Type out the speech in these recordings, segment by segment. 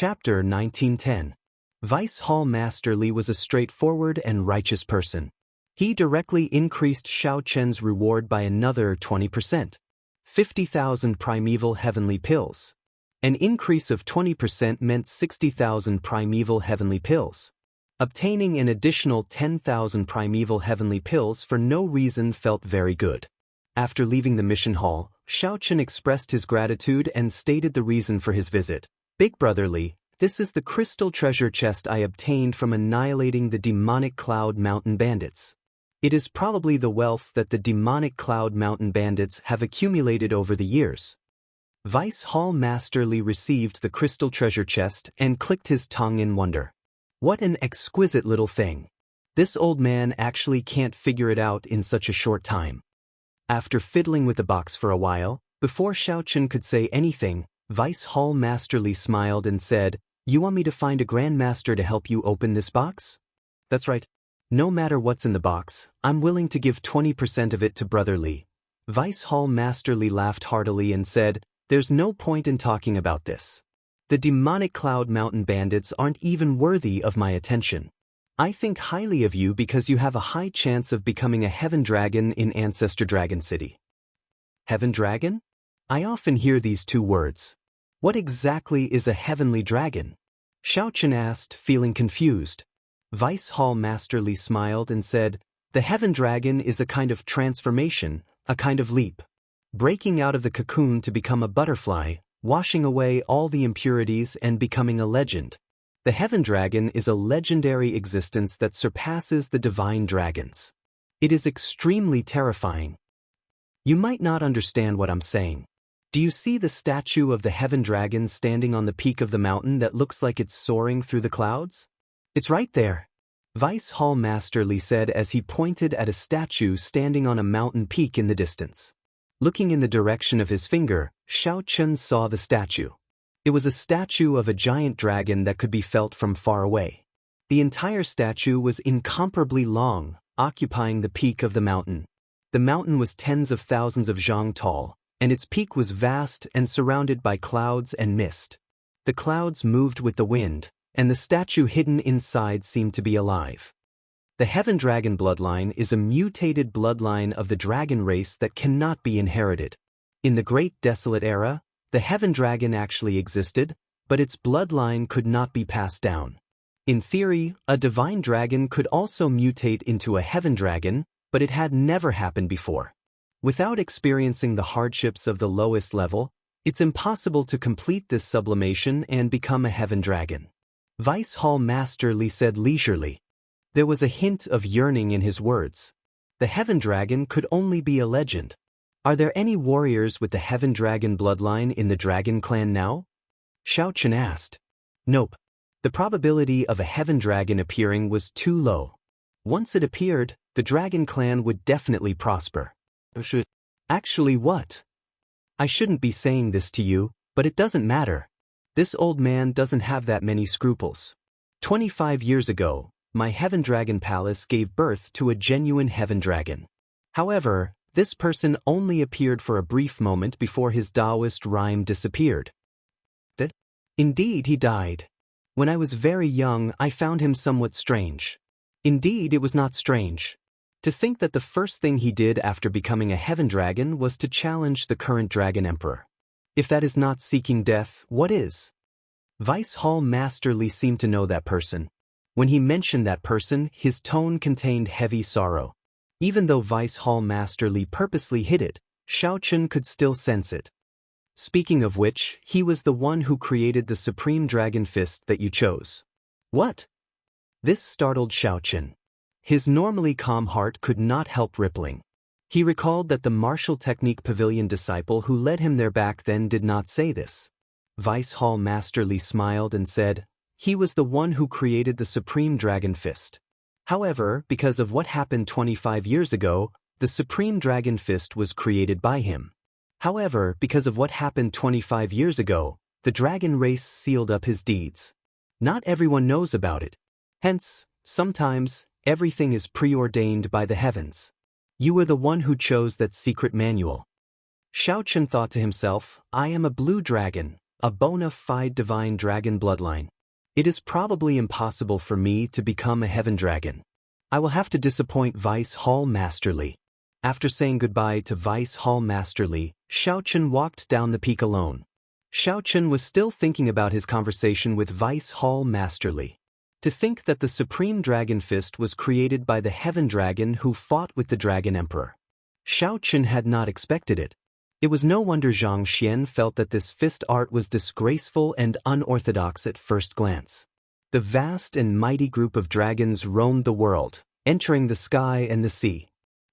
Chapter 1910. Vice Hall Master Li was a straightforward and righteous person. He directly increased Xiao Chen's reward by another 20%. 50,000 primeval heavenly pills. An increase of 20% meant 60,000 primeval heavenly pills. Obtaining an additional 10,000 primeval heavenly pills for no reason felt very good. After leaving the mission hall, Xiao Chen expressed his gratitude and stated the reason for his visit. Big Brother Li, this is the crystal treasure chest I obtained from annihilating the demonic Cloud Mountain bandits. It is probably the wealth that the demonic Cloud Mountain bandits have accumulated over the years. Vice Hall Master Li received the crystal treasure chest and clicked his tongue in wonder. What an exquisite little thing. This old man actually can't figure it out in such a short time. After fiddling with the box for a while, before Xiao Chen could say anything, Vice Hall Master Li smiled and said, "You want me to find a grandmaster to help you open this box?" "That's right. No matter what's in the box, I'm willing to give 20% of it to Brother Li." Vice Hall Master Li laughed heartily and said, "There's no point in talking about this. The demonic Cloud Mountain bandits aren't even worthy of my attention. I think highly of you because you have a high chance of becoming a heaven dragon in Ancestor Dragon City." Heaven dragon? I often hear these two words. What exactly is a heavenly dragon? Xiao Chen asked, feeling confused. Vice Hall Master Li smiled and said, "The heaven dragon is a kind of transformation, a kind of leap. Breaking out of the cocoon to become a butterfly, washing away all the impurities and becoming a legend. The heaven dragon is a legendary existence that surpasses the divine dragons. It is extremely terrifying. You might not understand what I'm saying. Do you see the statue of the heaven dragon standing on the peak of the mountain that looks like it's soaring through the clouds? It's right there," Vice Hall Master Li said as he pointed at a statue standing on a mountain peak in the distance. Looking in the direction of his finger, Xiao Chen saw the statue. It was a statue of a giant dragon that could be felt from far away. The entire statue was incomparably long, occupying the peak of the mountain. The mountain was tens of thousands of zhang tall, and its peak was vast and surrounded by clouds and mist. The clouds moved with the wind, and the statue hidden inside seemed to be alive. The heaven dragon bloodline is a mutated bloodline of the dragon race that cannot be inherited. In the Great Desolate Era, the heaven dragon actually existed, but its bloodline could not be passed down. In theory, a divine dragon could also mutate into a heaven dragon, but it had never happened before. Without experiencing the hardships of the lowest level, it's impossible to complete this sublimation and become a heaven dragon. Vice Hall Master Li said leisurely. There was a hint of yearning in his words. The heaven dragon could only be a legend. Are there any warriors with the heaven dragon bloodline in the dragon clan now? Xiao Chen asked. Nope. The probability of a heaven dragon appearing was too low. Once it appeared, the dragon clan would definitely prosper. Actually what? I shouldn't be saying this to you, but it doesn't matter. This old man doesn't have that many scruples. 25 years ago, my heaven dragon palace gave birth to a genuine heaven dragon. However, this person only appeared for a brief moment before his Daoist rhyme disappeared. Indeed, he died. When I was very young, I found him somewhat strange. Indeed, it was not strange. To think that the first thing he did after becoming a heaven dragon was to challenge the current dragon emperor. If that is not seeking death, what is? Vice Hall Master Li seemed to know that person. When he mentioned that person, his tone contained heavy sorrow. Even though Vice Hall Master Li purposely hid it, Xiao Chen could still sense it. Speaking of which, he was the one who created the supreme dragon fist that you chose. What? This startled Xiao Chen. His normally calm heart could not help rippling. He recalled that the martial technique pavilion disciple who led him there back then did not say this. Vice Hall Master Li smiled and said, he was the one who created the supreme dragon fist. However, because of what happened 25 years ago, the supreme dragon fist was created by him. However, because of what happened 25 years ago, the dragon race sealed up his deeds. Not everyone knows about it. Hence, sometimes, everything is preordained by the heavens. You were the one who chose that secret manual. Xiao Chen thought to himself, I am a blue dragon, a bona fide divine dragon bloodline. It is probably impossible for me to become a heaven dragon. I will have to disappoint Vice Hall Master Li. After saying goodbye to Vice Hall Master Li, Xiaochen walked down the peak alone. Xiaochen was still thinking about his conversation with Vice Hall Master Li. To think that the Supreme Dragon Fist was created by the Heaven Dragon who fought with the Dragon Emperor. Xiaochen had not expected it. It was no wonder Zhang Xian felt that this fist art was disgraceful and unorthodox at first glance. The vast and mighty group of dragons roamed the world, entering the sky and the sea.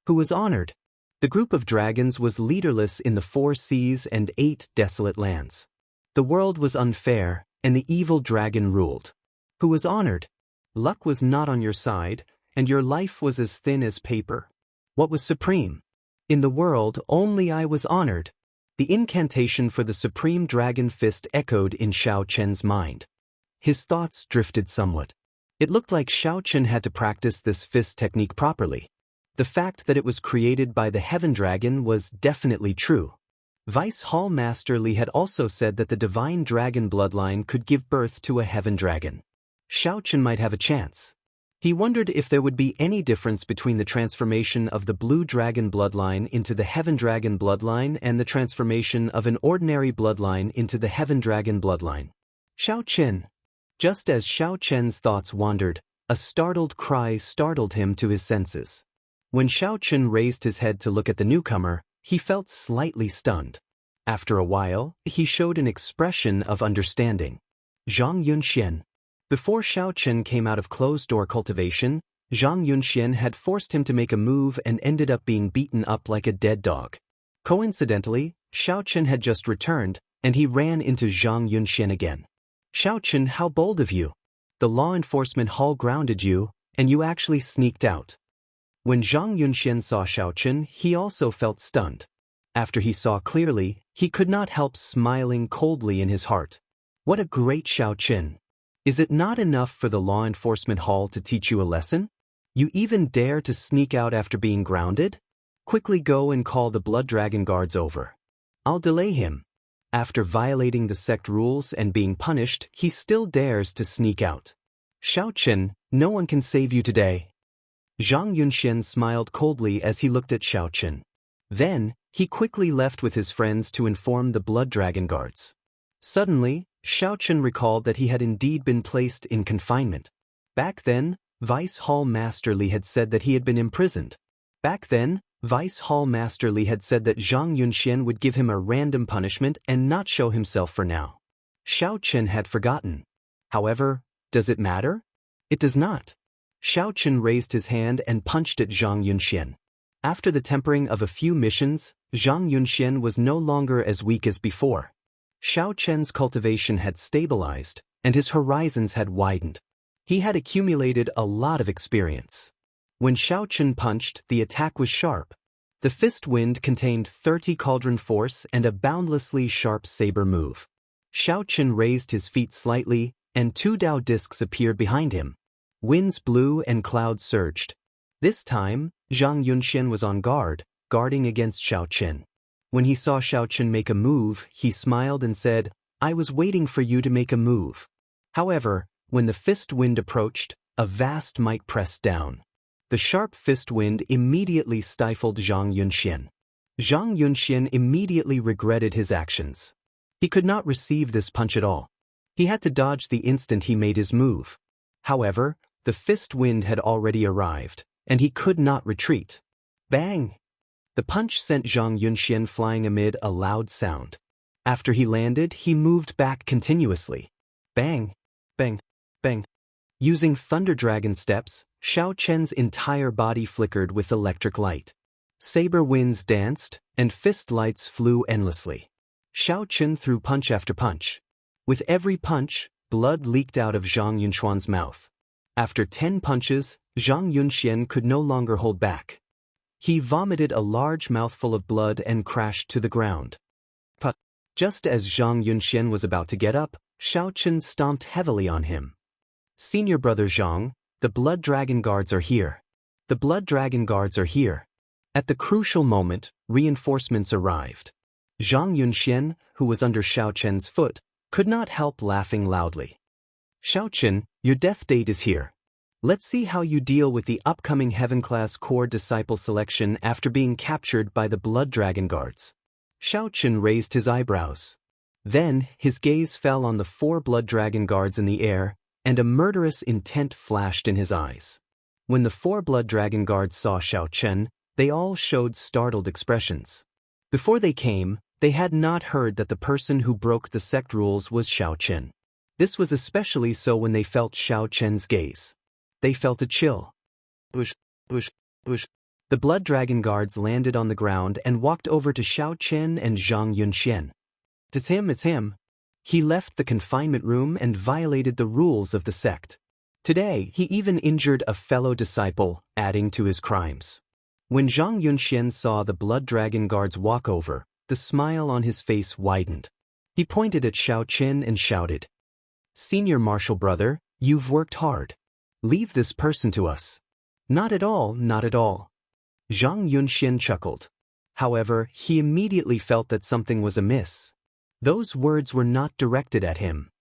Who was honored? The group of dragons was leaderless in the 4 seas and 8 desolate lands. The world was unfair, and the evil dragon ruled. Who was honored? Luck was not on your side, and your life was as thin as paper. What was supreme? In the world, only I was honored. The incantation for the Supreme Dragon Fist echoed in Xiaochen's mind. His thoughts drifted somewhat. It looked like Xiaochen had to practice this fist technique properly. The fact that it was created by the Heaven Dragon was definitely true. Vice Hall Master Li had also said that the Divine Dragon bloodline could give birth to a Heaven Dragon. Xiaochen might have a chance. He wondered if there would be any difference between the transformation of the Blue Dragon bloodline into the Heaven Dragon bloodline and the transformation of an ordinary bloodline into the Heaven Dragon bloodline. Xiaochen. Just as Xiaochen's thoughts wandered, a startled cry startled him to his senses. When Xiaochen raised his head to look at the newcomer, he felt slightly stunned. After a while, he showed an expression of understanding. Zhang Yunxian. Before Xiaochen came out of closed-door cultivation, Zhang Yunxian had forced him to make a move and ended up being beaten up like a dead dog. Coincidentally, Xiaochen had just returned, and he ran into Zhang Yunxian again. Xiaochen, how bold of you! The law enforcement hall grounded you, and you actually sneaked out. When Zhang Yunxian saw Xiaochen, he also felt stunned. After he saw clearly, he could not help smiling coldly in his heart. What a great Xiaochen! Is it not enough for the law enforcement hall to teach you a lesson? You even dare to sneak out after being grounded? Quickly go and call the Blood Dragon guards over. I'll delay him. After violating the sect rules and being punished, he still dares to sneak out. Xiaochen, no one can save you today. Zhang Yunxian smiled coldly as he looked at Xiaochen. Then, he quickly left with his friends to inform the Blood Dragon guards. Suddenly, Xiaochen recalled that he had indeed been placed in confinement. Back then, Vice Hall Master Li had said that he had been imprisoned. Back then, Vice Hall Master Li had said that Zhang Yunxian would give him a random punishment and not show himself for now. Xiaochen had forgotten. However, does it matter? It does not. Xiaochen raised his hand and punched at Zhang Yunxian. After the tempering of a few missions, Zhang Yunxian was no longer as weak as before. Xiaochen's cultivation had stabilized, and his horizons had widened. He had accumulated a lot of experience. When Xiaochen punched, the attack was sharp. The fist wind contained 30 cauldron force and a boundlessly sharp saber move. Xiaochen raised his feet slightly, and 2 Dao discs appeared behind him. Winds blew and clouds surged. This time, Zhang Yunxian was on guard, guarding against Xiaochen. When he saw Xiaochen make a move, he smiled and said, I was waiting for you to make a move. However, when the fist wind approached, a vast might pressed down. The sharp fist wind immediately stifled Zhang Yunxian. Zhang Yunxian immediately regretted his actions. He could not receive this punch at all. He had to dodge the instant he made his move. However, the fist wind had already arrived, and he could not retreat. Bang! The punch sent Zhang Yunxian flying amid a loud sound. After he landed, he moved back continuously. Bang! Bang! Bang! Using Thunder Dragon steps, Xiaochen's entire body flickered with electric light. Saber winds danced, and fist lights flew endlessly. Xiaochen threw punch after punch. With every punch, blood leaked out of Zhang Yunxuan's mouth. After 10 punches, Zhang Yunxian could no longer hold back. He vomited a large mouthful of blood and crashed to the ground. But just as Zhang Yunxian was about to get up, Xiaochen stomped heavily on him. Senior brother Zhang, the Blood Dragon guards are here. The Blood Dragon guards are here. At the crucial moment, reinforcements arrived. Zhang Yunxian, who was under Xiaochen's foot, could not help laughing loudly. Xiaochen, your death date is here. Let's see how you deal with the upcoming Heaven-class core disciple selection after being captured by the Blood Dragon Guards. Xiaochen raised his eyebrows. Then, his gaze fell on the 4 Blood Dragon Guards in the air, and a murderous intent flashed in his eyes. When the 4 Blood Dragon Guards saw Xiaochen, they all showed startled expressions. Before they came, they had not heard that the person who broke the sect rules was Xiaochen. This was especially so when they felt Xiaochen's gaze. They felt a chill. Whoosh, whoosh, whoosh. The Blood Dragon Guards landed on the ground and walked over to Xiaochen and Zhang Yunxian. It's him. He left the confinement room and violated the rules of the sect. Today, he even injured a fellow disciple, adding to his crimes. When Zhang Yunxian saw the Blood Dragon Guards walk over, the smile on his face widened. He pointed at Xiaochen and shouted, "Senior Marshal Brother, you've worked hard. Leave this person to us." Not at all. Zhang Yunxian chuckled. However, he immediately felt that something was amiss. Those words were not directed at him.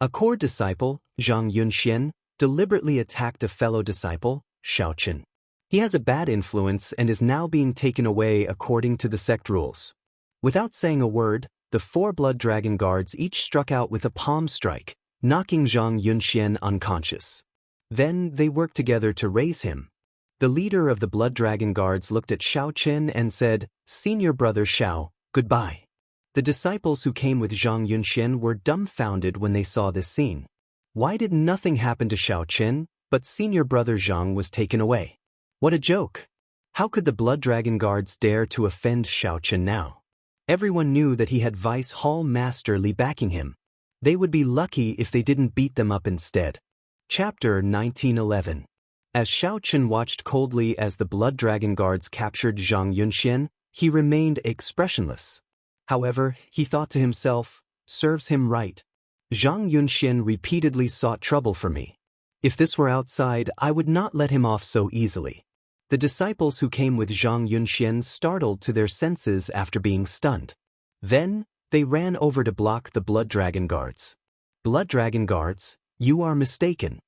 A core disciple, Zhang Yunxian, deliberately attacked a fellow disciple, Xiaochen. He has a bad influence and is now being taken away according to the sect rules. Without saying a word, the 4 Blood Dragon Guards each struck out with a palm strike, knocking Zhang Yunxian unconscious. Then they worked together to raise him. The leader of the Blood Dragon Guards looked at Xiaochen and said, "Senior Brother Xiao, goodbye." The disciples who came with Zhang Yunxian were dumbfounded when they saw this scene. Why did nothing happen to Xiaochen, but Senior Brother Zhang was taken away? What a joke! How could the Blood Dragon Guards dare to offend Xiaochen now? Everyone knew that he had Vice Hall Master Li backing him. They would be lucky if they didn't beat them up instead. Chapter 1911. As Xiaochen watched coldly as the Blood Dragon Guards captured Zhang Yunxian, he remained expressionless. However, he thought to himself, serves him right. Zhang Yunxian repeatedly sought trouble for me. If this were outside, I would not let him off so easily. The disciples who came with Zhang Yunxian startled to their senses after being stunned. Then, they ran over to block the Blood Dragon Guards. Blood Dragon Guards, you are mistaken.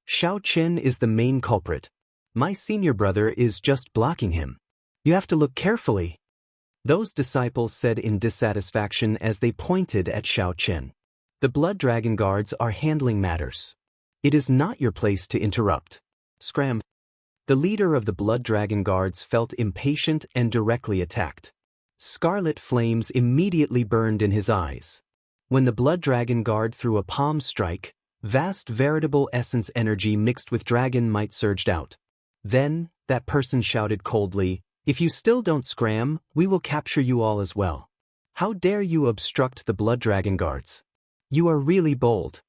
Xiaochen is the main culprit. My senior brother is just blocking him. You have to look carefully. Those disciples said in dissatisfaction as they pointed at Xiaochen. The Blood Dragon Guards are handling matters. It is not your place to interrupt. Scram. The leader of the Blood Dragon Guards felt impatient and directly attacked. Scarlet flames immediately burned in his eyes. When the Blood Dragon Guard threw a palm strike, vast veritable essence energy mixed with dragon might surged out. Then, that person shouted coldly, "If you still don't scram, we will capture you all as well. How dare you obstruct the Blood Dragon Guards? You are really bold."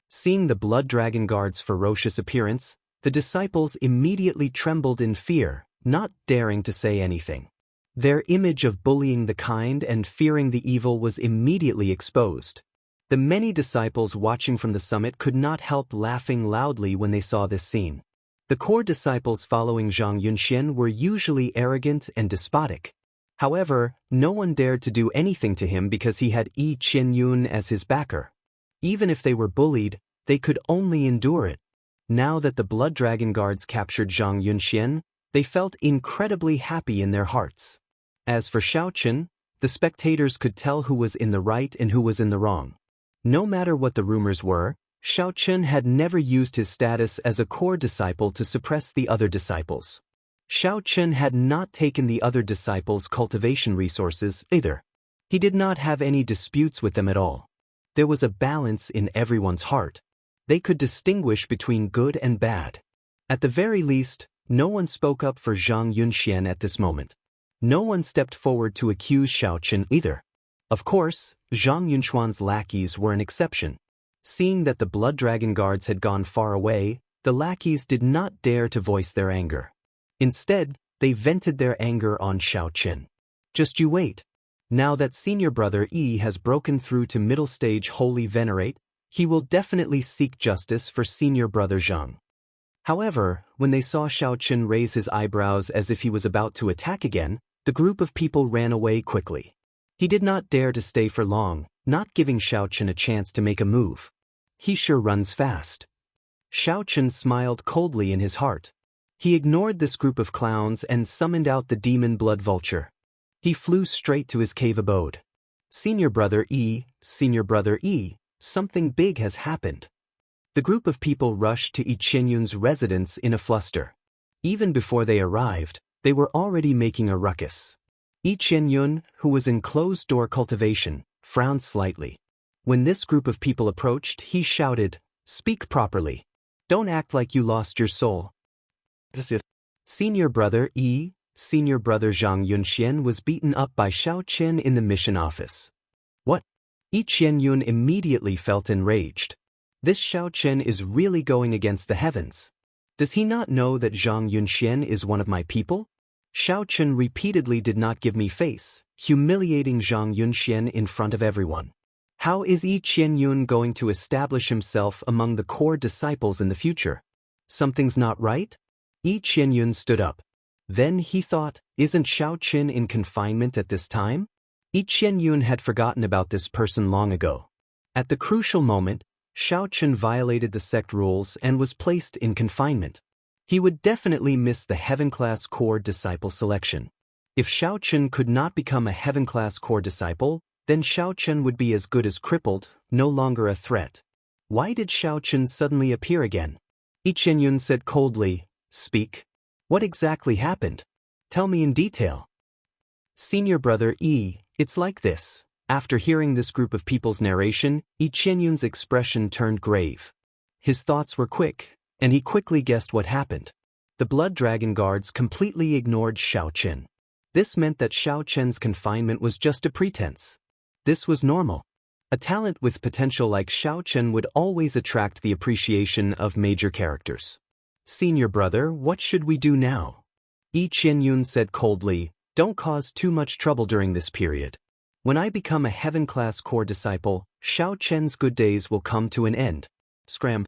Seeing the Blood Dragon Guard's ferocious appearance, the disciples immediately trembled in fear, not daring to say anything. Their image of bullying the kind and fearing the evil was immediately exposed. The many disciples watching from the summit could not help laughing loudly when they saw this scene. The core disciples following Zhang Yunxian were usually arrogant and despotic. However, no one dared to do anything to him because he had Yi Qianyun as his backer. Even if they were bullied, they could only endure it. Now that the Blood Dragon Guards captured Zhang Yunxian, they felt incredibly happy in their hearts. As for Xiaochen, the spectators could tell who was in the right and who was in the wrong. No matter what the rumors were, Xiaochen had never used his status as a core disciple to suppress the other disciples. Xiaochen had not taken the other disciples' cultivation resources either. He did not have any disputes with them at all. There was a balance in everyone's heart. They could distinguish between good and bad. At the very least, no one spoke up for Zhang Yunxian at this moment. No one stepped forward to accuse Xiaochen either. Of course, Zhang Yunxuan's lackeys were an exception. Seeing that the Blood Dragon Guards had gone far away, the lackeys did not dare to voice their anger. Instead, they vented their anger on Xiaochen. Just you wait. Now that senior brother Yi has broken through to middle stage Holy Venerate, he will definitely seek justice for senior brother Zhang. However, when they saw Xiaochen raise his eyebrows as if he was about to attack again, the group of people ran away quickly. He did not dare to stay for long, not giving Xiaochen a chance to make a move. He sure runs fast. Xiaochen smiled coldly in his heart. He ignored this group of clowns and summoned out the demon blood vulture. He flew straight to his cave abode. Senior Brother E, something big has happened. The group of people rushed to Yi Qianyun's residence in a fluster. Even before they arrived, they were already making a ruckus. Yi Qianyun, who was in closed-door cultivation, frowned slightly. When this group of people approached, he shouted, "Speak properly. Don't act like you lost your soul." Senior Brother Zhang Yunxian was beaten up by Xiaochen in the mission office. What? Yi Qianyun immediately felt enraged. This Xiaochen is really going against the heavens. Does he not know that Zhang Yunxian is one of my people? Xiaochen repeatedly did not give me face, humiliating Zhang Yunxian in front of everyone. How is Yi Qianyun going to establish himself among the core disciples in the future? Something's not right? Yi Qianyun stood up. Then he thought, isn't Xiaochen in confinement at this time? Yi Qianyun had forgotten about this person long ago. At the crucial moment, Xiaochen violated the sect rules and was placed in confinement. He would definitely miss the Heaven-class core disciple selection. If Xiaochen could not become a Heaven-class core disciple, then Xiaochen would be as good as crippled, no longer a threat. Why did Xiaochen suddenly appear again? Yi Qianyun said coldly, "Speak. What exactly happened? Tell me in detail." Senior Brother E, it's like this. After hearing this group of people's narration, Yi Qianyun's expression turned grave. His thoughts were quick, and he quickly guessed what happened. The Blood Dragon guards completely ignored Xiaochen. This meant that Xiaochen's confinement was just a pretense. This was normal. A talent with potential like Xiaochen would always attract the appreciation of major characters. Senior Brother, what should we do now? Yi Qianyun said coldly, don't cause too much trouble during this period. When I become a Heaven-class core disciple, Xiaochen's good days will come to an end. Scram.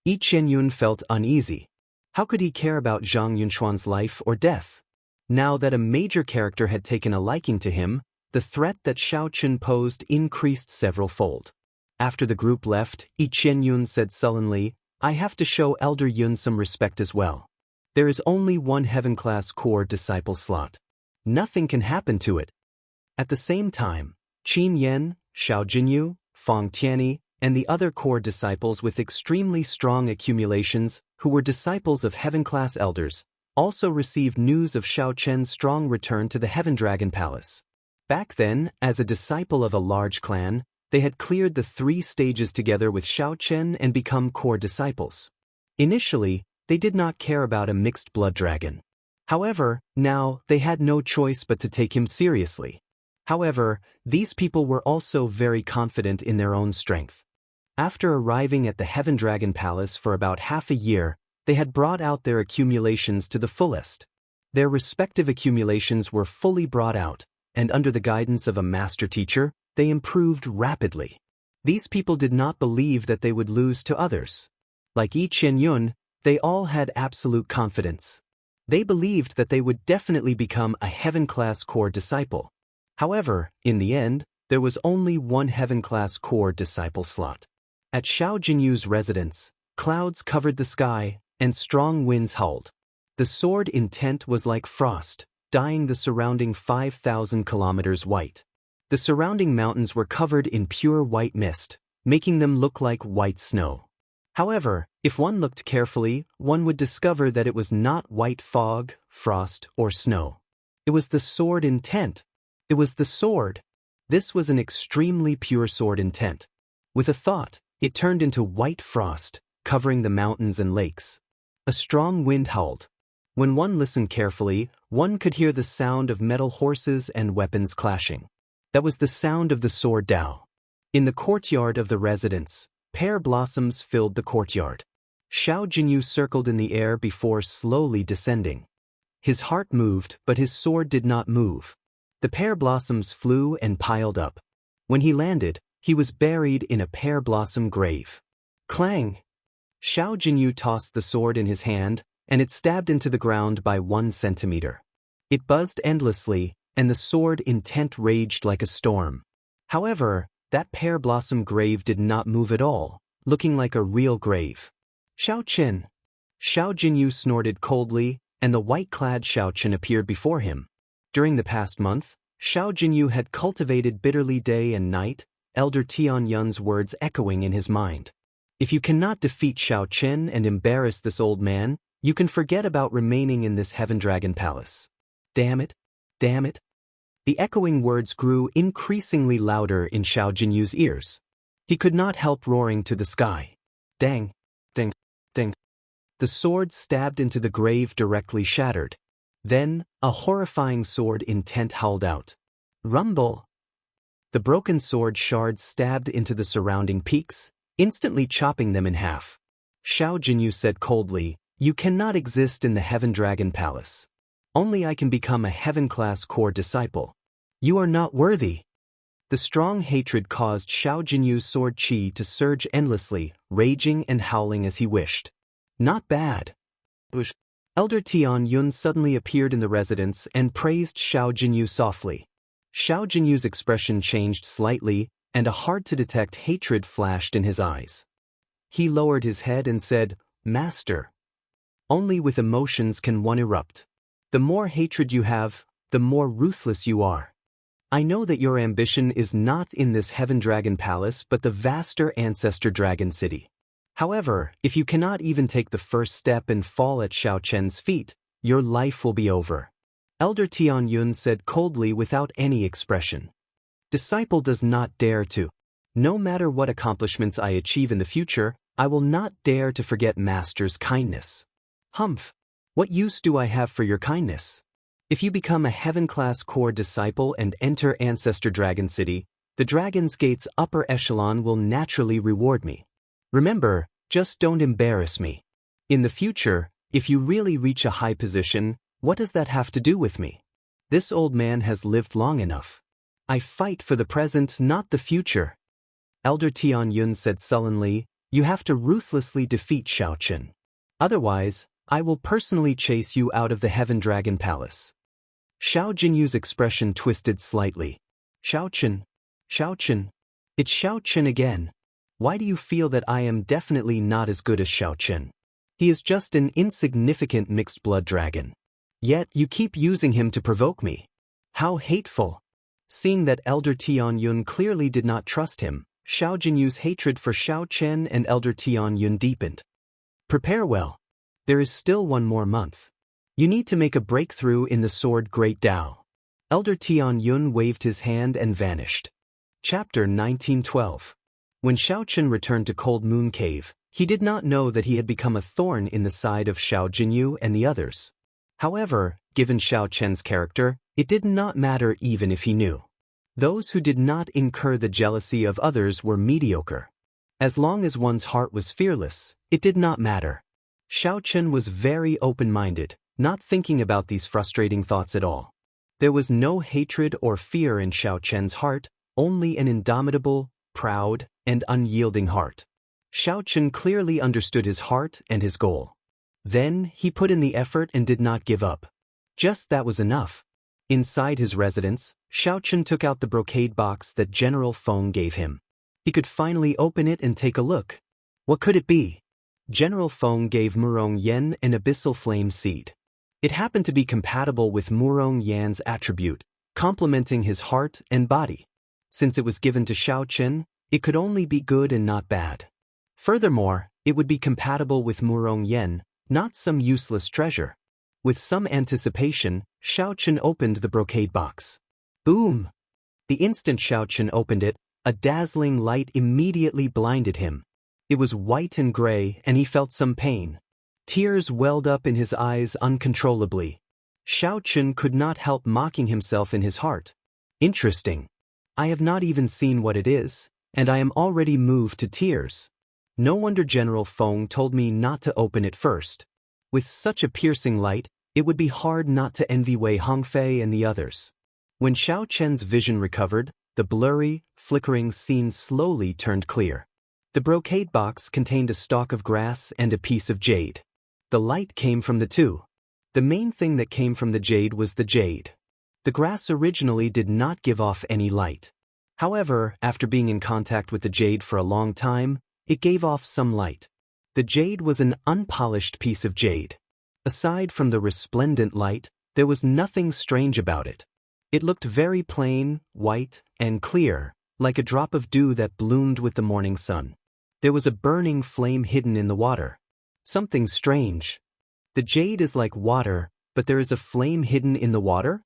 Yi Qianyun felt uneasy. How could he care about Zhang Yunxuan's life or death? Now that a major character had taken a liking to him, the threat that Xiaochen posed increased several-fold. After the group left, Yi Qianyun said sullenly, I have to show Elder Yun some respect as well. There is only one Heaven-class core disciple slot. Nothing can happen to it. At the same time, Qin Yan, Xiao Jinyu, Feng Tianyi, and the other core disciples with extremely strong accumulations, who were disciples of Heaven-class elders, also received news of Xiaochen's strong return to the Heaven Dragon Palace. Back then, as a disciple of a large clan, they had cleared the 3 stages together with Xiaochen and become core disciples. Initially, they did not care about a mixed blood dragon. However, now, they had no choice but to take him seriously. However, these people were also very confident in their own strength. After arriving at the Heaven Dragon Palace for about half a year, they had brought out their accumulations to the fullest. Their respective accumulations were fully brought out, and under the guidance of a master teacher, they improved rapidly. These people did not believe that they would lose to others. Like Yi Qianyun, they all had absolute confidence. They believed that they would definitely become a Heaven-class core disciple. However, in the end, there was only one Heaven-class core disciple slot. At Xiao Jinyu's residence, clouds covered the sky, and strong winds howled. The sword intent was like frost, dyeing the surrounding 5,000 kilometers white. The surrounding mountains were covered in pure white mist, making them look like white snow. However, if one looked carefully, one would discover that it was not white fog, frost, or snow. It was the sword intent. It was the sword. This was an extremely pure sword intent. With a thought, it turned into white frost, covering the mountains and lakes. A strong wind howled. When one listened carefully, one could hear the sound of metal horses and weapons clashing. That was the sound of the sword Dao. In the courtyard of the residence, pear blossoms filled the courtyard. Xiao Jinyu circled in the air before slowly descending. His heart moved, but his sword did not move. The pear blossoms flew and piled up. When he landed, he was buried in a pear blossom grave. Clang! Xiao Jinyu tossed the sword in his hand, and it stabbed into the ground by 1 centimeter. It buzzed endlessly, and the sword intent raged like a storm. However, That pear blossom grave did not move at all, looking like a real grave. Xiao Jinyu snorted coldly, and the white-clad Xiao appeared before him. During the past month, Xiao Jinyu had cultivated bitterly day and night, Elder Tian Yun's words echoing in his mind. If you cannot defeat Xiao Qin and embarrass this old man, you can forget about remaining in this Heaven Dragon Palace. Damn it! Damn it! The echoing words grew increasingly louder in Xiao Jinyu's ears. He could not help roaring to the sky. Dang! Ding! Ding! The sword stabbed into the grave directly shattered. Then, a horrifying sword intent howled out. Rumble! The broken sword shards stabbed into the surrounding peaks, instantly chopping them in half. Xiao Jinyu said coldly, "You cannot exist in the Heaven Dragon Palace. Only I can become a Heaven-class core disciple. You are not worthy." The strong hatred caused Xiao Jinyu's sword chi to surge endlessly, raging and howling as he wished. Not bad. Elder Tian Yun suddenly appeared in the residence and praised Xiao Jinyu softly. Xiao Jinyu's expression changed slightly, and a hard-to-detect hatred flashed in his eyes. He lowered his head and said, "Master, only with emotions can one erupt. The more hatred you have, the more ruthless you are. I know that your ambition is not in this Heaven Dragon Palace but the vaster Ancestor Dragon City. However, if you cannot even take the first step and fall at Xiao Chen's feet, your life will be over." Elder Tian Yun said coldly without any expression. "Disciple does not dare to. No matter what accomplishments I achieve in the future, I will not dare to forget Master's kindness. Humph! What use do I have for your kindness? If you become a Heaven-class core disciple and enter Ancestor Dragon City, the Dragon's Gate's upper echelon will naturally reward me. Remember, just don't embarrass me. In the future, if you really reach a high position, what does that have to do with me? This old man has lived long enough. I fight for the present, not the future." Elder Tian Yun said sullenly, "You have to ruthlessly defeat Xiao Qin. Otherwise, I will personally chase you out of the Heaven Dragon Palace." Xiao Jinyu's expression twisted slightly. Xiao Qin. It's Xiao Qin again. Why do you feel that I am definitely not as good as Xiao Qin? He is just an insignificant mixed-blood dragon. Yet you keep using him to provoke me. How hateful!" Seeing that Elder Tian Yun clearly did not trust him, Xiao Jinyu's hatred for Xiao Chen and Elder Tian Yun deepened. "Prepare well. There is still one more month. You need to make a breakthrough in the Sword Great Tao." Elder Tian Yun waved his hand and vanished. Chapter 1912. When Xiao Chen returned to Cold Moon Cave, he did not know that he had become a thorn in the side of Xiao Jinyu and the others. However, given Xiao Chen's character, it did not matter even if he knew. Those who did not incur the jealousy of others were mediocre. As long as one's heart was fearless, it did not matter. Xiao Chen was very open-minded, not thinking about these frustrating thoughts at all. There was no hatred or fear in Xiao Chen's heart, only an indomitable, proud, and unyielding heart. Xiao Chen clearly understood his heart and his goal. Then, he put in the effort and did not give up. Just that was enough. Inside his residence, Xiao Chen took out the brocade box that General Feng gave him. He could finally open it and take a look. What could it be? General Feng gave Murong Yan an abyssal flame seed. It happened to be compatible with Murong Yan's attribute, complementing his heart and body. Since it was given to Xiao Chen, it could only be good and not bad. Furthermore, it would be compatible with Murong Yan, not some useless treasure. With some anticipation, Xiao Chen opened the brocade box. Boom! The instant Xiao Chen opened it, a dazzling light immediately blinded him. It was white and gray, and he felt some pain. Tears welled up in his eyes uncontrollably. Xiao Chen could not help mocking himself in his heart. Interesting. I have not even seen what it is, and I am already moved to tears. No wonder General Feng told me not to open it first. With such a piercing light, it would be hard not to envy Wei Hongfei and the others. When Xiao Chen's vision recovered, the blurry, flickering scene slowly turned clear. The brocade box contained a stalk of grass and a piece of jade. The light came from the two. The main thing that came from the jade was the jade. The grass originally did not give off any light. However, after being in contact with the jade for a long time, it gave off some light. The jade was an unpolished piece of jade. Aside from the resplendent light, there was nothing strange about it. It looked very plain, white, and clear, like a drop of dew that bloomed with the morning sun. There was a burning flame hidden in the water. Something strange. The jade is like water, but there is a flame hidden in the water?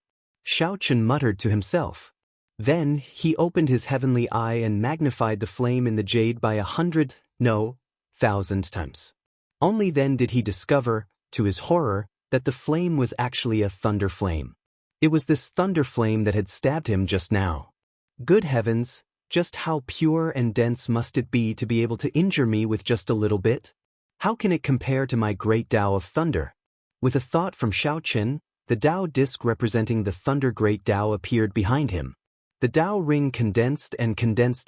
Xiaochen muttered to himself. Then he opened his heavenly eye and magnified the flame in the jade by 100, no, 1,000 times. Only then did he discover, to his horror, that the flame was actually a thunder flame. It was this thunder flame that had stabbed him just now. Good heavens, just how pure and dense must it be to be able to injure me with just a little bit? How can it compare to my great Tao of thunder? With a thought from Xiaochen, the Tao disc representing the thunder great Tao appeared behind him. The Tao ring condensed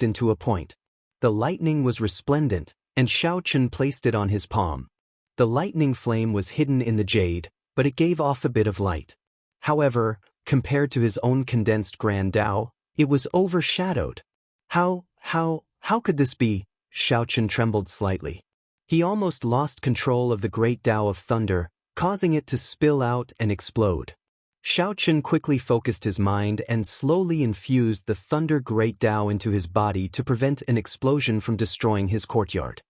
into a point. The lightning was resplendent, and Xiaochen placed it on his palm. The lightning flame was hidden in the jade, but it gave off a bit of light. However, compared to his own condensed grand Tao, it was overshadowed. How could this be? Xiaochen trembled slightly. He almost lost control of the great Tao of thunder, causing it to spill out and explode. Xiaochen quickly focused his mind and slowly infused the thunder great Tao into his body to prevent an explosion from destroying his courtyard.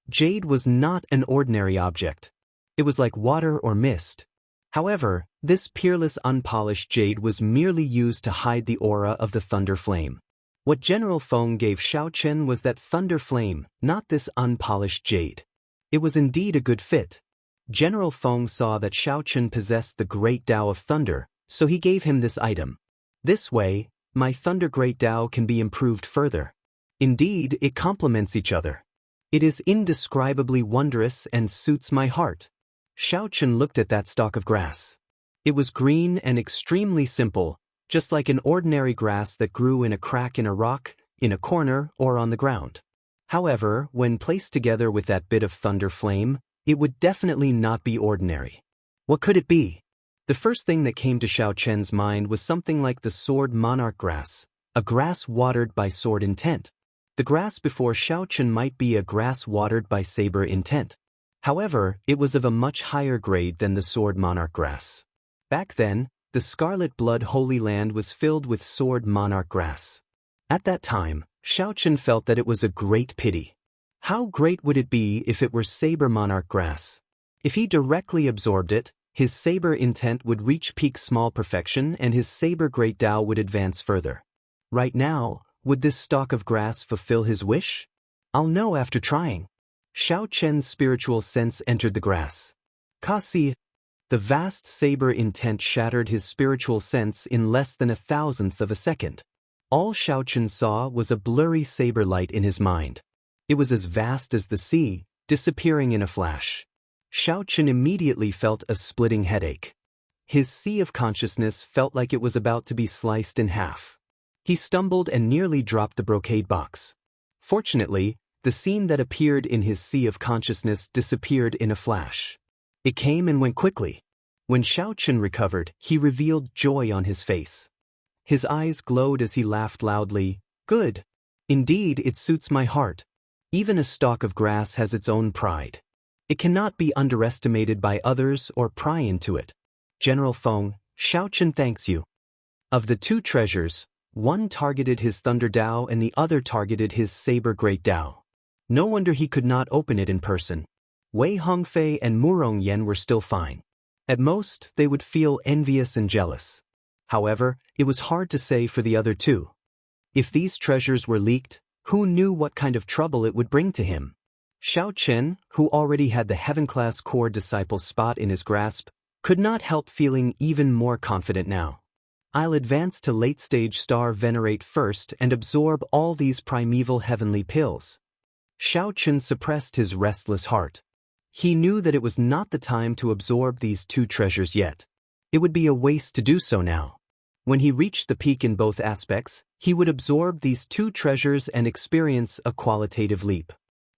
Jade was not an ordinary object. It was like water or mist. However, this peerless unpolished jade was merely used to hide the aura of the thunder flame. What General Feng gave Xiaochen was that thunder flame, not this unpolished jade. It was indeed a good fit. General Feng saw that Xiaochen possessed the great Tao of thunder, so he gave him this item. This way, my thunder great Tao can be improved further. Indeed, it complements each other. It is indescribably wondrous and suits my heart. Xiaochen looked at that stalk of grass. It was green and extremely simple, just like an ordinary grass that grew in a crack in a rock, in a corner, or on the ground. However, when placed together with that bit of thunder flame, it would definitely not be ordinary. What could it be? The first thing that came to Xiaochen's mind was something like the sword monarch grass, a grass watered by sword intent. The grass before Xiaochen might be a grass watered by saber intent. However, it was of a much higher grade than the sword monarch grass. Back then, the Scarlet Blood Holy Land was filled with sword monarch grass. At that time, Xiaochen felt that it was a great pity. How great would it be if it were saber monarch grass? If he directly absorbed it, his saber intent would reach peak small perfection and his saber great Tao would advance further. Right now, would this stalk of grass fulfill his wish? I'll know after trying. Xiaochen's spiritual sense entered the grass. Kasi, the vast saber intent shattered his spiritual sense in less than 1,000th of a second. All Xiaochen saw was a blurry saber light in his mind. It was as vast as the sea, disappearing in a flash. Xiaochen immediately felt a splitting headache. His sea of consciousness felt like it was about to be sliced in half. He stumbled and nearly dropped the brocade box. Fortunately, the scene that appeared in his sea of consciousness disappeared in a flash. It came and went quickly. When Xiaochen recovered, he revealed joy on his face. His eyes glowed as he laughed loudly. Good. Indeed, it suits my heart. Even a stalk of grass has its own pride. It cannot be underestimated by others or pry into it. General Feng, Xiaochen thanks you. Of the two treasures, one targeted his thunder Tao and the other targeted his saber great Tao. No wonder he could not open it in person. Wei Hongfei and Murong Yen were still fine. At most, they would feel envious and jealous. However, it was hard to say for the other two. If these treasures were leaked, who knew what kind of trouble it would bring to him? Xiaochen, who already had the heaven-class core disciple spot in his grasp, could not help feeling even more confident now. I'll advance to late-stage star venerate first and absorb all these primeval heavenly pills. Xiaochen suppressed his restless heart. He knew that it was not the time to absorb these two treasures yet. It would be a waste to do so now. When he reached the peak in both aspects, he would absorb these two treasures and experience a qualitative leap.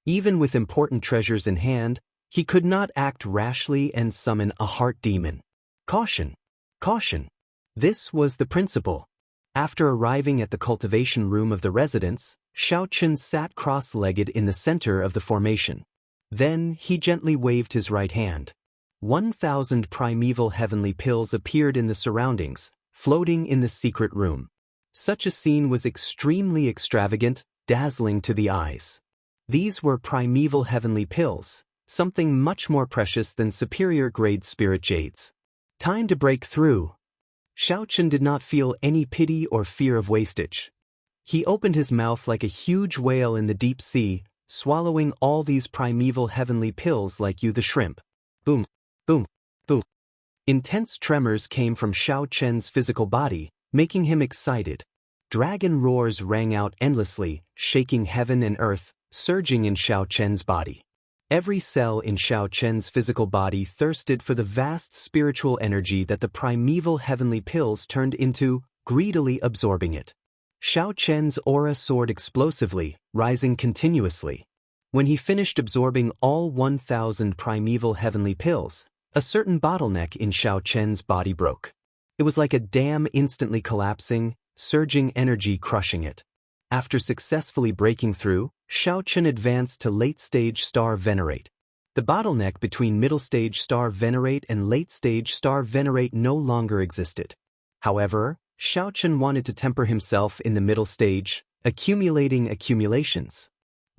Even with important treasures in hand, he could not act rashly and summon a heart demon. Caution! Caution! This was the principle. After arriving at the cultivation room of the residence, Xiaochen sat cross-legged in the center of the formation. Then he gently waved his right hand. 1,000 primeval heavenly pills appeared in the surroundings, floating in the secret room. Such a scene was extremely extravagant, dazzling to the eyes. These were primeval heavenly pills, something much more precious than superior-grade spirit jades. Time to break through. Xiaochen did not feel any pity or fear of wastage. He opened his mouth like a huge whale in the deep sea, swallowing all these primeval heavenly pills like you the shrimp. Boom, boom, boom. Intense tremors came from Xiaochen's physical body, making him excited. Dragon roars rang out endlessly, shaking heaven and earth, surging in Xiaochen's body. Every cell in Xiaochen's physical body thirsted for the vast spiritual energy that the primeval heavenly pills turned into, greedily absorbing it. Xiaochen's aura soared explosively, rising continuously. When he finished absorbing all 1,000 primeval heavenly pills, a certain bottleneck in Xiaochen's body broke. It was like a dam instantly collapsing, surging energy crushing it. After successfully breaking through, Xiaochen advanced to late-stage star venerate. The bottleneck between middle-stage star venerate and late-stage star venerate no longer existed. However, Xiaochen wanted to temper himself in the middle stage, accumulating accumulations.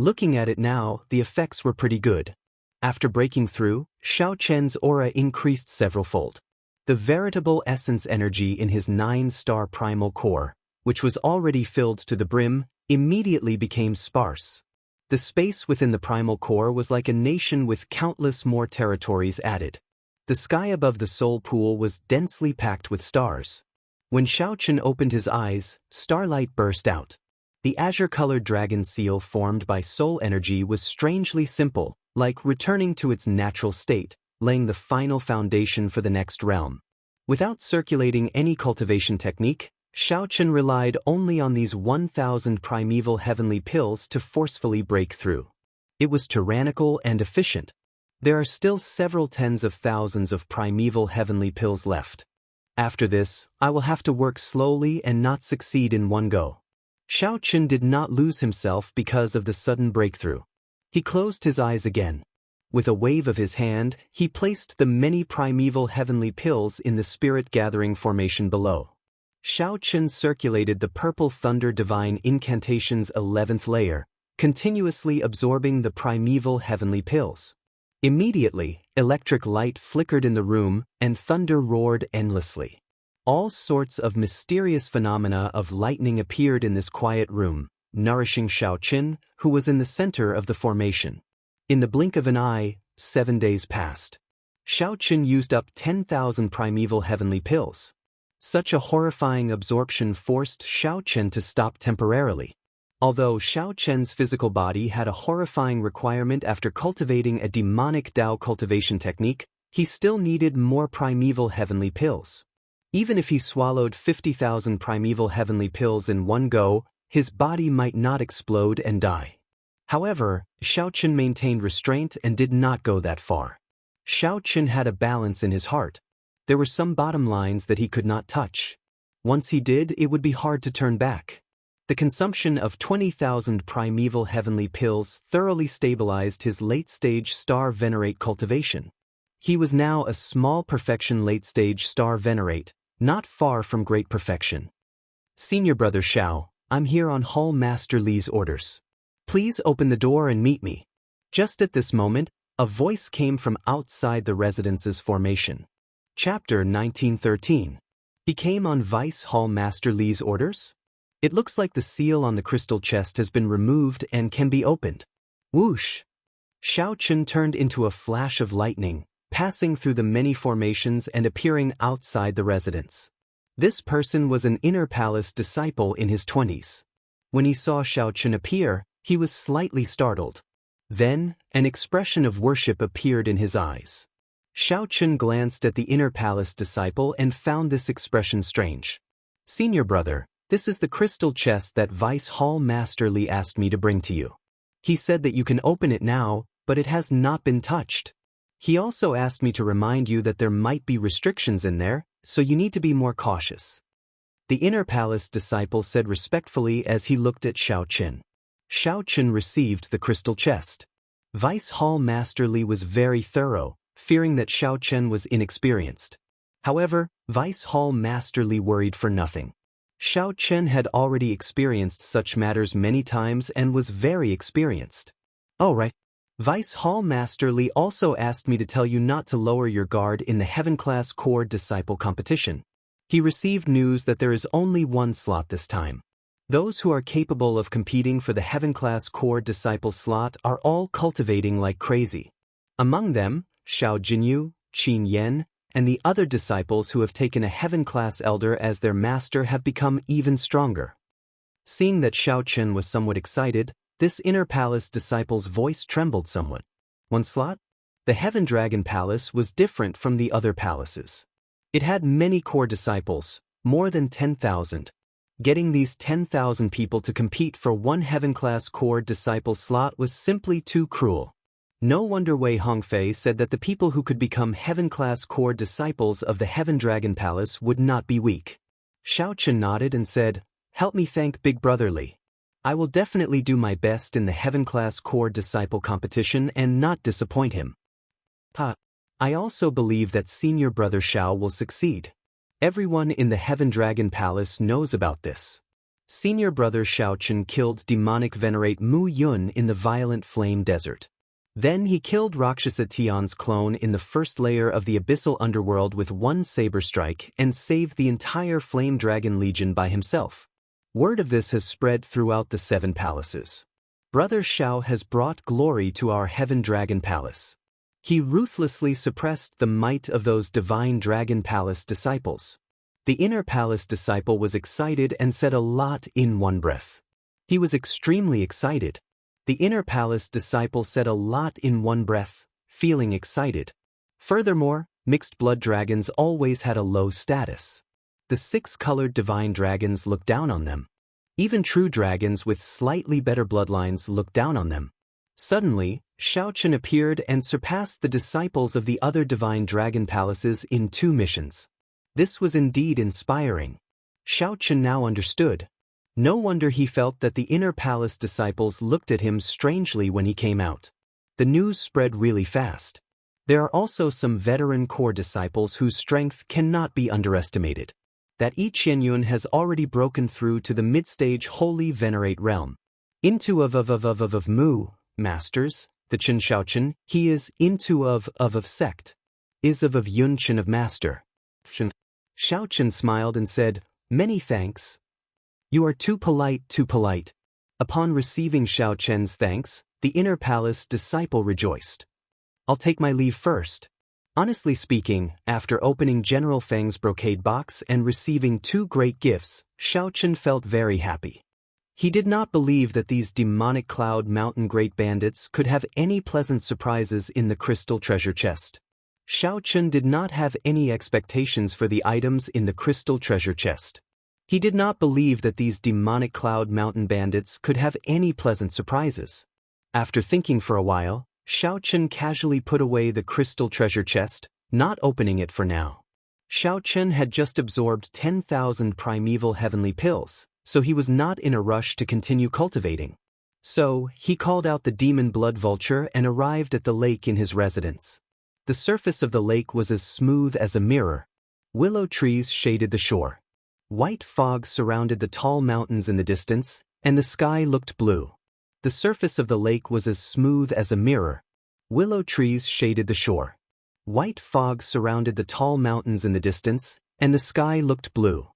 Looking at it now, the effects were pretty good. After breaking through, Xiaochen's aura increased several-fold. The veritable essence energy in his 9-star primal core, which was already filled to the brim, immediately became sparse. The space within the primal core was like a nation with countless more territories added. The sky above the soul pool was densely packed with stars. When Xiaochen opened his eyes, starlight burst out. The azure-colored dragon seal formed by soul energy was strangely simple, like returning to its natural state, laying the final foundation for the next realm. Without circulating any cultivation technique, Xiaochen relied only on these 1,000 primeval heavenly pills to forcefully break through. It was tyrannical and efficient. There are still several tens of thousands of primeval heavenly pills left. After this, I will have to work slowly and not succeed in one go. Xiaochen did not lose himself because of the sudden breakthrough. He closed his eyes again. With a wave of his hand, he placed the many primeval heavenly pills in the spirit-gathering formation below. Xiaochen circulated the purple thunder divine incantation's 11th layer, continuously absorbing the primeval heavenly pills. Immediately, electric light flickered in the room, and thunder roared endlessly. All sorts of mysterious phenomena of lightning appeared in this quiet room, nourishing Xiaochen, who was in the center of the formation. In the blink of an eye, 7 days passed. Xiaochen used up 10,000 primeval heavenly pills. Such a horrifying absorption forced Xiaochen to stop temporarily. Although Xiaochen's physical body had a horrifying requirement after cultivating a demonic Dao cultivation technique, he still needed more primeval heavenly pills. Even if he swallowed 50,000 primeval heavenly pills in one go, his body might not explode and die. However, Xiaochen maintained restraint and did not go that far. Xiaochen had a balance in his heart. There were some bottom lines that he could not touch. Once he did, it would be hard to turn back. The consumption of 20,000 primeval heavenly pills thoroughly stabilized his late-stage star venerate cultivation. He was now a small perfection late-stage star venerate, not far from great perfection. Senior Brother Xiao, I'm here on Hall Master Li's orders. Please open the door and meet me. Just at this moment, a voice came from outside the residence's formation. Chapter 1913. He came on Vice Hall Master Li's orders? It looks like the seal on the crystal chest has been removed and can be opened. Whoosh! Xiaochen turned into a flash of lightning, passing through the many formations and appearing outside the residence. This person was an inner palace disciple in his 20s. When he saw Xiaochen appear, he was slightly startled. Then, an expression of worship appeared in his eyes. Xiaochen glanced at the inner palace disciple and found this expression strange. Senior brother, this is the crystal chest that Vice Hall Master Li asked me to bring to you. He said that you can open it now, but it has not been touched. He also asked me to remind you that there might be restrictions in there, so you need to be more cautious. The inner palace disciple said respectfully as he looked at Xiaochen. Xiaochen received the crystal chest. Vice Hall Master Li was very thorough, fearing that Xiaochen was inexperienced. However, Vice Hall Master Li worried for nothing. Xiaochen had already experienced such matters many times and was very experienced. Oh right. Vice Hall Master Li also asked me to tell you not to lower your guard in the Heaven Class Core Disciple competition. He received news that there is only one slot this time. Those who are capable of competing for the Heaven Class Core Disciple slot are all cultivating like crazy. Among them, Xiao Jinyu, Qin Yan, and the other disciples who have taken a Heaven Class Elder as their master have become even stronger. Seeing that Xiaochen was somewhat excited, this inner palace disciple's voice trembled somewhat. One slot? The Heaven Dragon Palace was different from the other palaces. It had many core disciples, more than 10,000. Getting these 10,000 people to compete for one Heaven Class Core Disciple slot was simply too cruel. No wonder Wei Hongfei said that the people who could become Heaven Class Core Disciples of the Heaven Dragon Palace would not be weak. Xiaochen nodded and said, "Help me thank Big Brother Li. I will definitely do my best in the Heaven Class Core Disciple competition and not disappoint him. I also believe that Senior Brother Xiao will succeed. Everyone in the Heaven Dragon Palace knows about this." Senior Brother Xiaochen killed demonic venerate Mu Yun in the Violent Flame Desert. Then he killed Rakshasa Tian's clone in the first layer of the Abyssal Underworld with one saber strike and saved the entire Flame Dragon Legion by himself. Word of this has spread throughout the 7 palaces. Brother Xiao has brought glory to our Heaven Dragon Palace. He ruthlessly suppressed the might of those Divine Dragon Palace disciples. The inner palace disciple was excited and said a lot in one breath. He was extremely excited. The inner palace disciple said a lot in one breath, feeling excited. Furthermore, mixed blood dragons always had a low status. The 6-colored divine dragons looked down on them. Even true dragons with slightly better bloodlines looked down on them. Suddenly, Xiaochen appeared and surpassed the disciples of the other divine dragon palaces in 2 missions. This was indeed inspiring. Xiaochen now understood. No wonder he felt that the inner palace disciples looked at him strangely when he came out. The news spread really fast. There are also some veteran core disciples whose strength cannot be underestimated. That Yi Qianyun has already broken through to the mid-stage Holy Venerate realm. Into of Mu, masters, the Chen Xiaochen, he is into of sect. Is of Yun Chen of master. Xiaochen smiled and said, "Many thanks. You are too polite, too polite." Upon receiving Xiaochen's thanks, the inner palace disciple rejoiced. "I'll take my leave first." Honestly speaking, after opening General Feng's brocade box and receiving 2 great gifts, Xiaochen felt very happy. He did not believe that these demonic Cloud Mountain great bandits could have any pleasant surprises in the crystal treasure chest. Xiaochen did not have any expectations for the items in the crystal treasure chest. He did not believe that these demonic Cloud Mountain bandits could have any pleasant surprises. After thinking for a while, Xiaochen casually put away the crystal treasure chest, not opening it for now. Xiaochen had just absorbed 10,000 primeval heavenly pills, so he was not in a rush to continue cultivating. So, he called out the demon blood vulture and arrived at the lake in his residence. The surface of the lake was as smooth as a mirror. Willow trees shaded the shore. White fog surrounded the tall mountains in the distance, and the sky looked blue. The surface of the lake was as smooth as a mirror. Willow trees shaded the shore. White fog surrounded the tall mountains in the distance, and the sky looked blue.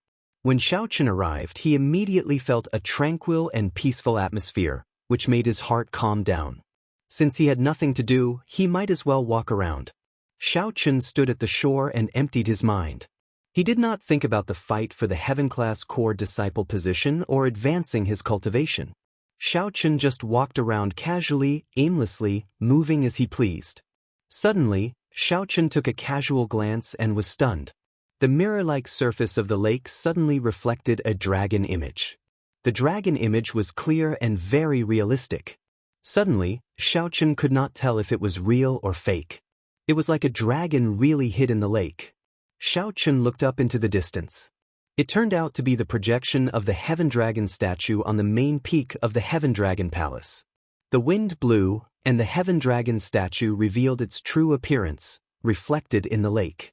When Xiaochen arrived, he immediately felt a tranquil and peaceful atmosphere, which made his heart calm down. Since he had nothing to do, he might as well walk around. Xiaochen stood at the shore and emptied his mind. He did not think about the fight for the Heaven Class Core Disciple position or advancing his cultivation. Xiaochen just walked around casually, aimlessly, moving as he pleased. Suddenly, Xiaochen took a casual glance and was stunned. The mirror-like surface of the lake suddenly reflected a dragon image. The dragon image was clear and very realistic. Suddenly, Xiaochen could not tell if it was real or fake. It was like a dragon really hid in the lake. Xiaochen looked up into the distance. It turned out to be the projection of the Heaven Dragon statue on the main peak of the Heaven Dragon Palace. The wind blew, and the Heaven Dragon statue revealed its true appearance, reflected in the lake.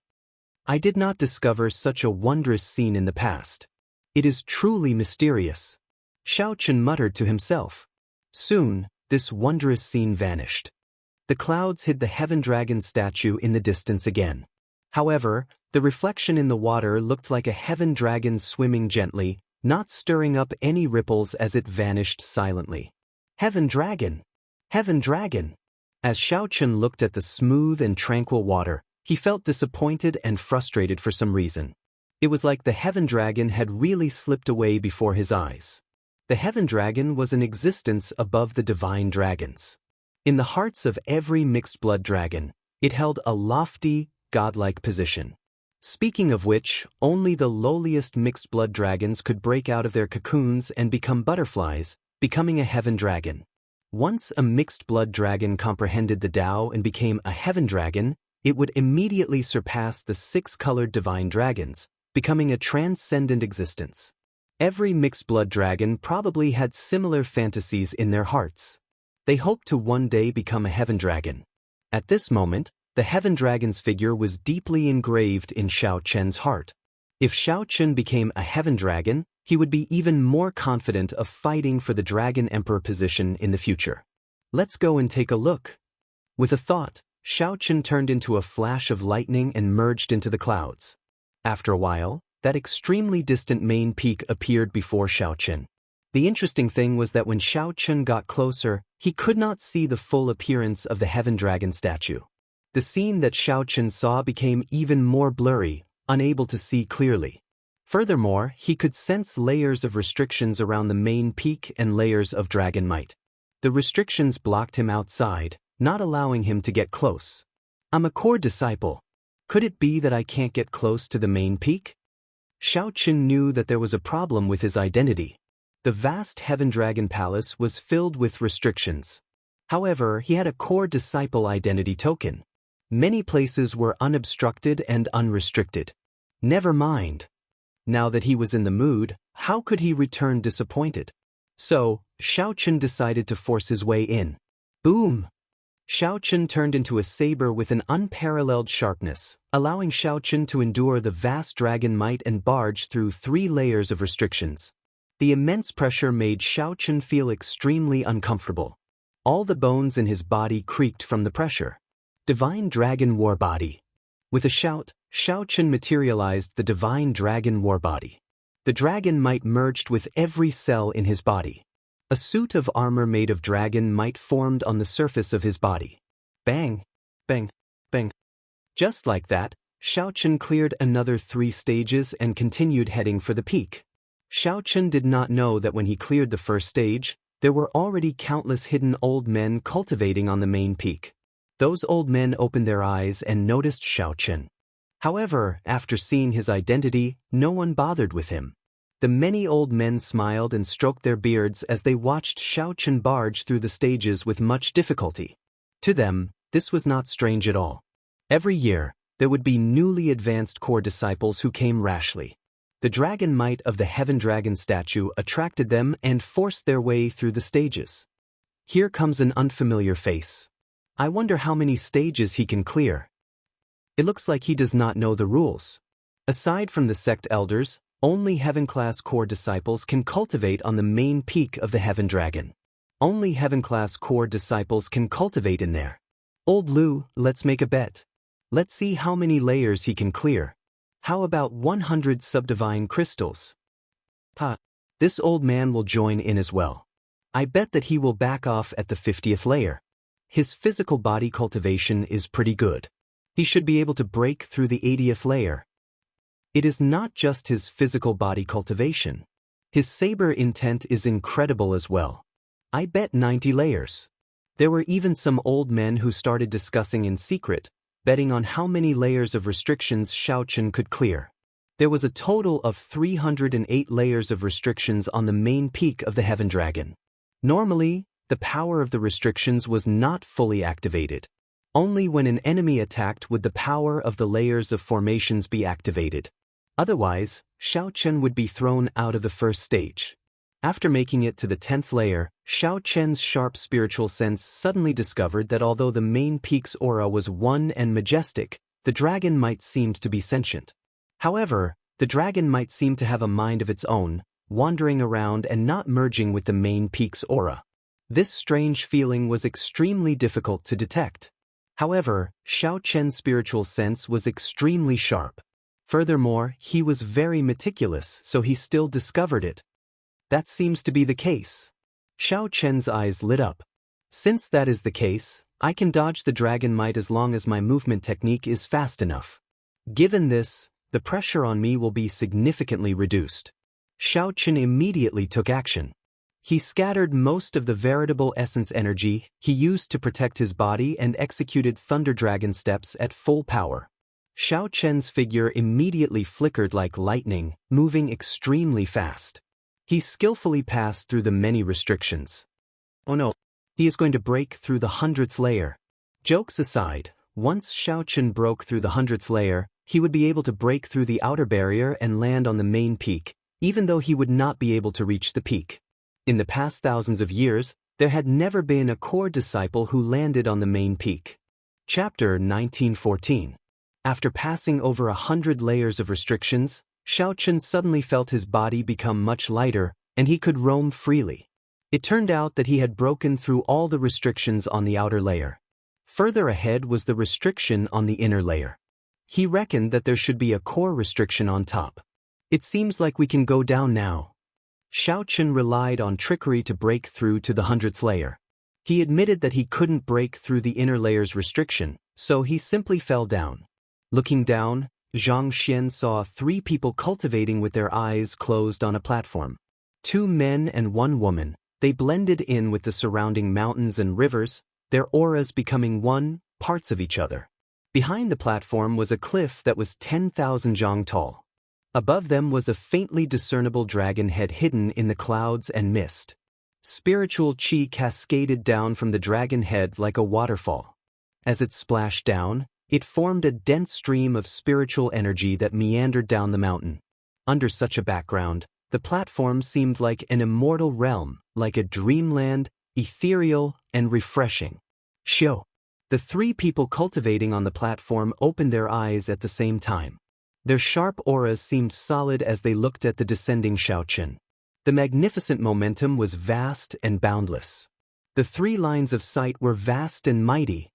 I did not discover such a wondrous scene in the past. It is truly mysterious. Xiaochen muttered to himself. Soon, this wondrous scene vanished. The clouds hid the Heaven Dragon statue in the distance again. However, the reflection in the water looked like a heaven dragon swimming gently, not stirring up any ripples as it vanished silently. Heaven Dragon! Heaven Dragon! As Xiaochen looked at the smooth and tranquil water, he felt disappointed and frustrated for some reason. It was like the Heaven Dragon had really slipped away before his eyes. The Heaven Dragon was an existence above the divine dragons. In the hearts of every mixed-blood dragon, it held a lofty, godlike position. Speaking of which, only the lowliest mixed-blood dragons could break out of their cocoons and become butterflies, becoming a Heaven Dragon. Once a mixed-blood dragon comprehended the Tao and became a Heaven Dragon, it would immediately surpass the six-colored divine dragons, becoming a transcendent existence. Every mixed-blood dragon probably had similar fantasies in their hearts. They hoped to one day become a Heaven Dragon. At this moment, the Heaven Dragon's figure was deeply engraved in Xiaochen's heart. If Xiaochen became a Heaven Dragon, he would be even more confident of fighting for the Dragon Emperor position in the future. Let's go and take a look. With a thought, Xiaochen turned into a flash of lightning and merged into the clouds. After a while, that extremely distant main peak appeared before Xiaochen. The interesting thing was that when Xiaochen got closer, he could not see the full appearance of the Heaven Dragon statue. The scene that Xiaochen saw became even more blurry, unable to see clearly. Furthermore, he could sense layers of restrictions around the main peak and layers of dragon might. The restrictions blocked him outside, not allowing him to get close. I'm a core disciple. Could it be that I can't get close to the main peak? Xiaochen knew that there was a problem with his identity. The vast Heaven Dragon Palace was filled with restrictions. However, he had a core disciple identity token. Many places were unobstructed and unrestricted. Never mind. Now that he was in the mood, how could he return disappointed? So, Xiaochen decided to force his way in. Boom! Xiaochen turned into a saber with an unparalleled sharpness, allowing Xiaochen to endure the vast dragon might and barge through 3 layers of restrictions. The immense pressure made Xiaochen feel extremely uncomfortable. All the bones in his body creaked from the pressure. Divine Dragon War Body. With a shout, Xiaochen materialized the Divine Dragon War Body. The dragon might merged with every cell in his body. A suit of armor made of dragon might formed on the surface of his body. Bang! Bang! Bang! Just like that, Xiaochen cleared another 3 stages and continued heading for the peak. Xiaochen did not know that when he cleared the first stage, there were already countless hidden old men cultivating on the main peak. Those old men opened their eyes and noticed Xiaochen. However, after seeing his identity, no one bothered with him. The many old men smiled and stroked their beards as they watched Xiaochen barge through the stages with much difficulty. To them, this was not strange at all. Every year, there would be newly advanced core disciples who came rashly. The dragon might of the Heaven Dragon statue attracted them and forced their way through the stages. Here comes an unfamiliar face. I wonder how many stages he can clear. It looks like he does not know the rules. Aside from the sect elders, only Heaven-class core disciples can cultivate on the main peak of the Heaven Dragon. Only Heaven-class core disciples can cultivate in there. Old Lu, let's make a bet. Let's see how many layers he can clear. How about 100 subdivine crystals? This old man will join in as well. I bet that he will back off at the 50th layer. His physical body cultivation is pretty good. He should be able to break through the 80th layer. It is not just his physical body cultivation. His saber intent is incredible as well. I bet 90 layers. There were even some old men who started discussing in secret, betting on how many layers of restrictions Xiaochen could clear. There was a total of 308 layers of restrictions on the main peak of the Heaven Dragon. Normally, the power of the restrictions was not fully activated. Only when an enemy attacked would the power of the layers of formations be activated. Otherwise, Xiao Chen would be thrown out of the first stage. After making it to the 10th layer, Xiao Chen's sharp spiritual sense suddenly discovered that although the main peak's aura was one and majestic, the dragon might seemed to be sentient. However, the dragon might seem to have a mind of its own, wandering around and not merging with the main peak's aura. This strange feeling was extremely difficult to detect. However, Xiao Chen's spiritual sense was extremely sharp. Furthermore, he was very meticulous, so he still discovered it. That seems to be the case. Xiao Chen's eyes lit up. Since that is the case, I can dodge the dragon might as long as my movement technique is fast enough. Given this, the pressure on me will be significantly reduced. Xiao Chen immediately took action. He scattered most of the veritable essence energy he used to protect his body and executed Thunder Dragon steps at full power. Xiao Chen's figure immediately flickered like lightning, moving extremely fast. He skillfully passed through the many restrictions. Oh no, he is going to break through the 100th layer. Jokes aside, once Xiao Chen broke through the 100th layer, he would be able to break through the outer barrier and land on the main peak, even though he would not be able to reach the peak. In the past thousands of years, there had never been a core disciple who landed on the main peak. Chapter 1914. After passing over 100 layers of restrictions, Xiao Chen suddenly felt his body become much lighter, and he could roam freely. It turned out that he had broken through all the restrictions on the outer layer. Further ahead was the restriction on the inner layer. He reckoned that there should be a core restriction on top. It seems like we can go down now. Xiao Chen relied on trickery to break through to the 100th layer. He admitted that he couldn't break through the inner layer's restriction, so he simply fell down. Looking down, Zhang Xian saw 3 people cultivating with their eyes closed on a platform. 2 men and 1 woman. They blended in with the surrounding mountains and rivers, their auras becoming one, parts of each other. Behind the platform was a cliff that was 10,000 zhang tall. Above them was a faintly discernible dragon head hidden in the clouds and mist. Spiritual qi cascaded down from the dragon head like a waterfall. As it splashed down, it formed a dense stream of spiritual energy that meandered down the mountain. Under such a background, the platform seemed like an immortal realm, like a dreamland, ethereal and refreshing. Xiao. The 3 people cultivating on the platform opened their eyes at the same time. Their sharp auras seemed solid as they looked at the descending Xiao Chen. The magnificent momentum was vast and boundless. The 3 lines of sight were vast and mighty.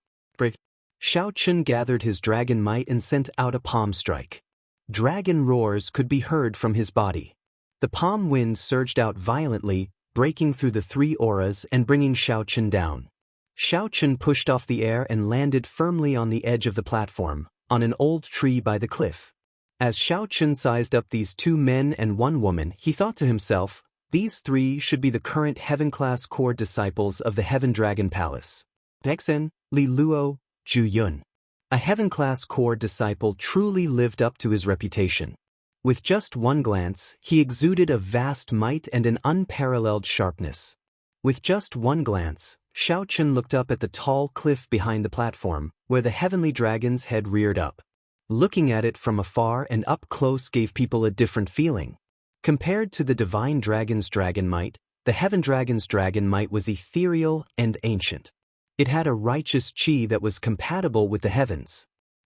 Xiao Chen gathered his dragon might and sent out a palm strike. Dragon roars could be heard from his body. The palm wind surged out violently, breaking through the 3 auras and bringing Xiao Chen down. Xiao Chen pushed off the air and landed firmly on the edge of the platform, on an old tree by the cliff. As Xiao Chen sized up these 2 men and 1 woman, he thought to himself, these 3 should be the current heaven-class core disciples of the Heaven Dragon Palace. Dexen, Li Luo, Zhu Yun. A heaven-class core disciple truly lived up to his reputation. With just one glance, he exuded a vast might and an unparalleled sharpness. With just one glance, Xiao Chen looked up at the tall cliff behind the platform, where the heavenly dragon's head reared up. Looking at it from afar and up close gave people a different feeling. Compared to the divine dragon's dragon might, the heaven dragon's dragon might was ethereal and ancient. It had a righteous qi that was compatible with the heavens.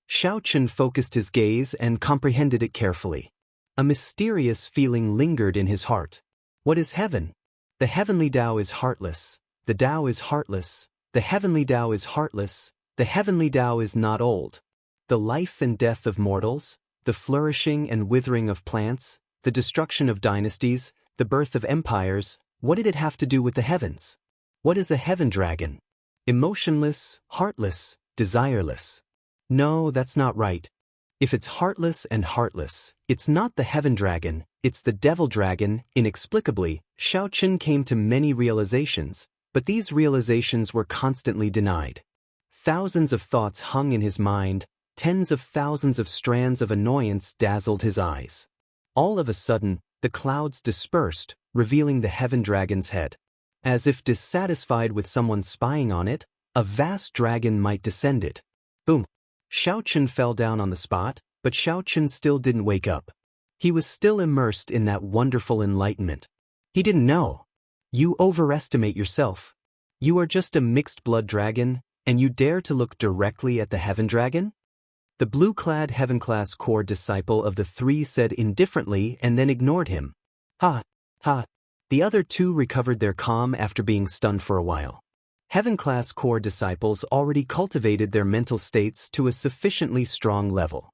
Xiao Chen focused his gaze and comprehended it carefully. A mysterious feeling lingered in his heart. What is heaven? The heavenly Tao is heartless. The Tao is heartless. The heavenly Tao is heartless. The heavenly Tao is not old. The life and death of mortals, the flourishing and withering of plants, the destruction of dynasties, the birth of empires, what did it have to do with the heavens? What is a heaven dragon? Emotionless, heartless, desireless. No, that's not right. If it's heartless and heartless, it's not the heaven dragon, it's the devil dragon. Inexplicably, Xiao Chen came to many realizations, but these realizations were constantly denied. Thousands of thoughts hung in his mind, tens of thousands of strands of annoyance dazzled his eyes. All of a sudden, the clouds dispersed, revealing the heaven dragon's head. As if dissatisfied with someone spying on it, a vast dragon might descended. Boom! Xiao Chen fell down on the spot, but Xiao Chen still didn't wake up. He was still immersed in that wonderful enlightenment. He didn't know. You overestimate yourself. You are just a mixed-blood dragon, and you dare to look directly at the Heaven Dragon? The blue-clad Heaven-class core disciple of the three said indifferently and then ignored him. Ha, ha. The other two recovered their calm after being stunned for a while. Heaven-class core disciples already cultivated their mental states to a sufficiently strong level.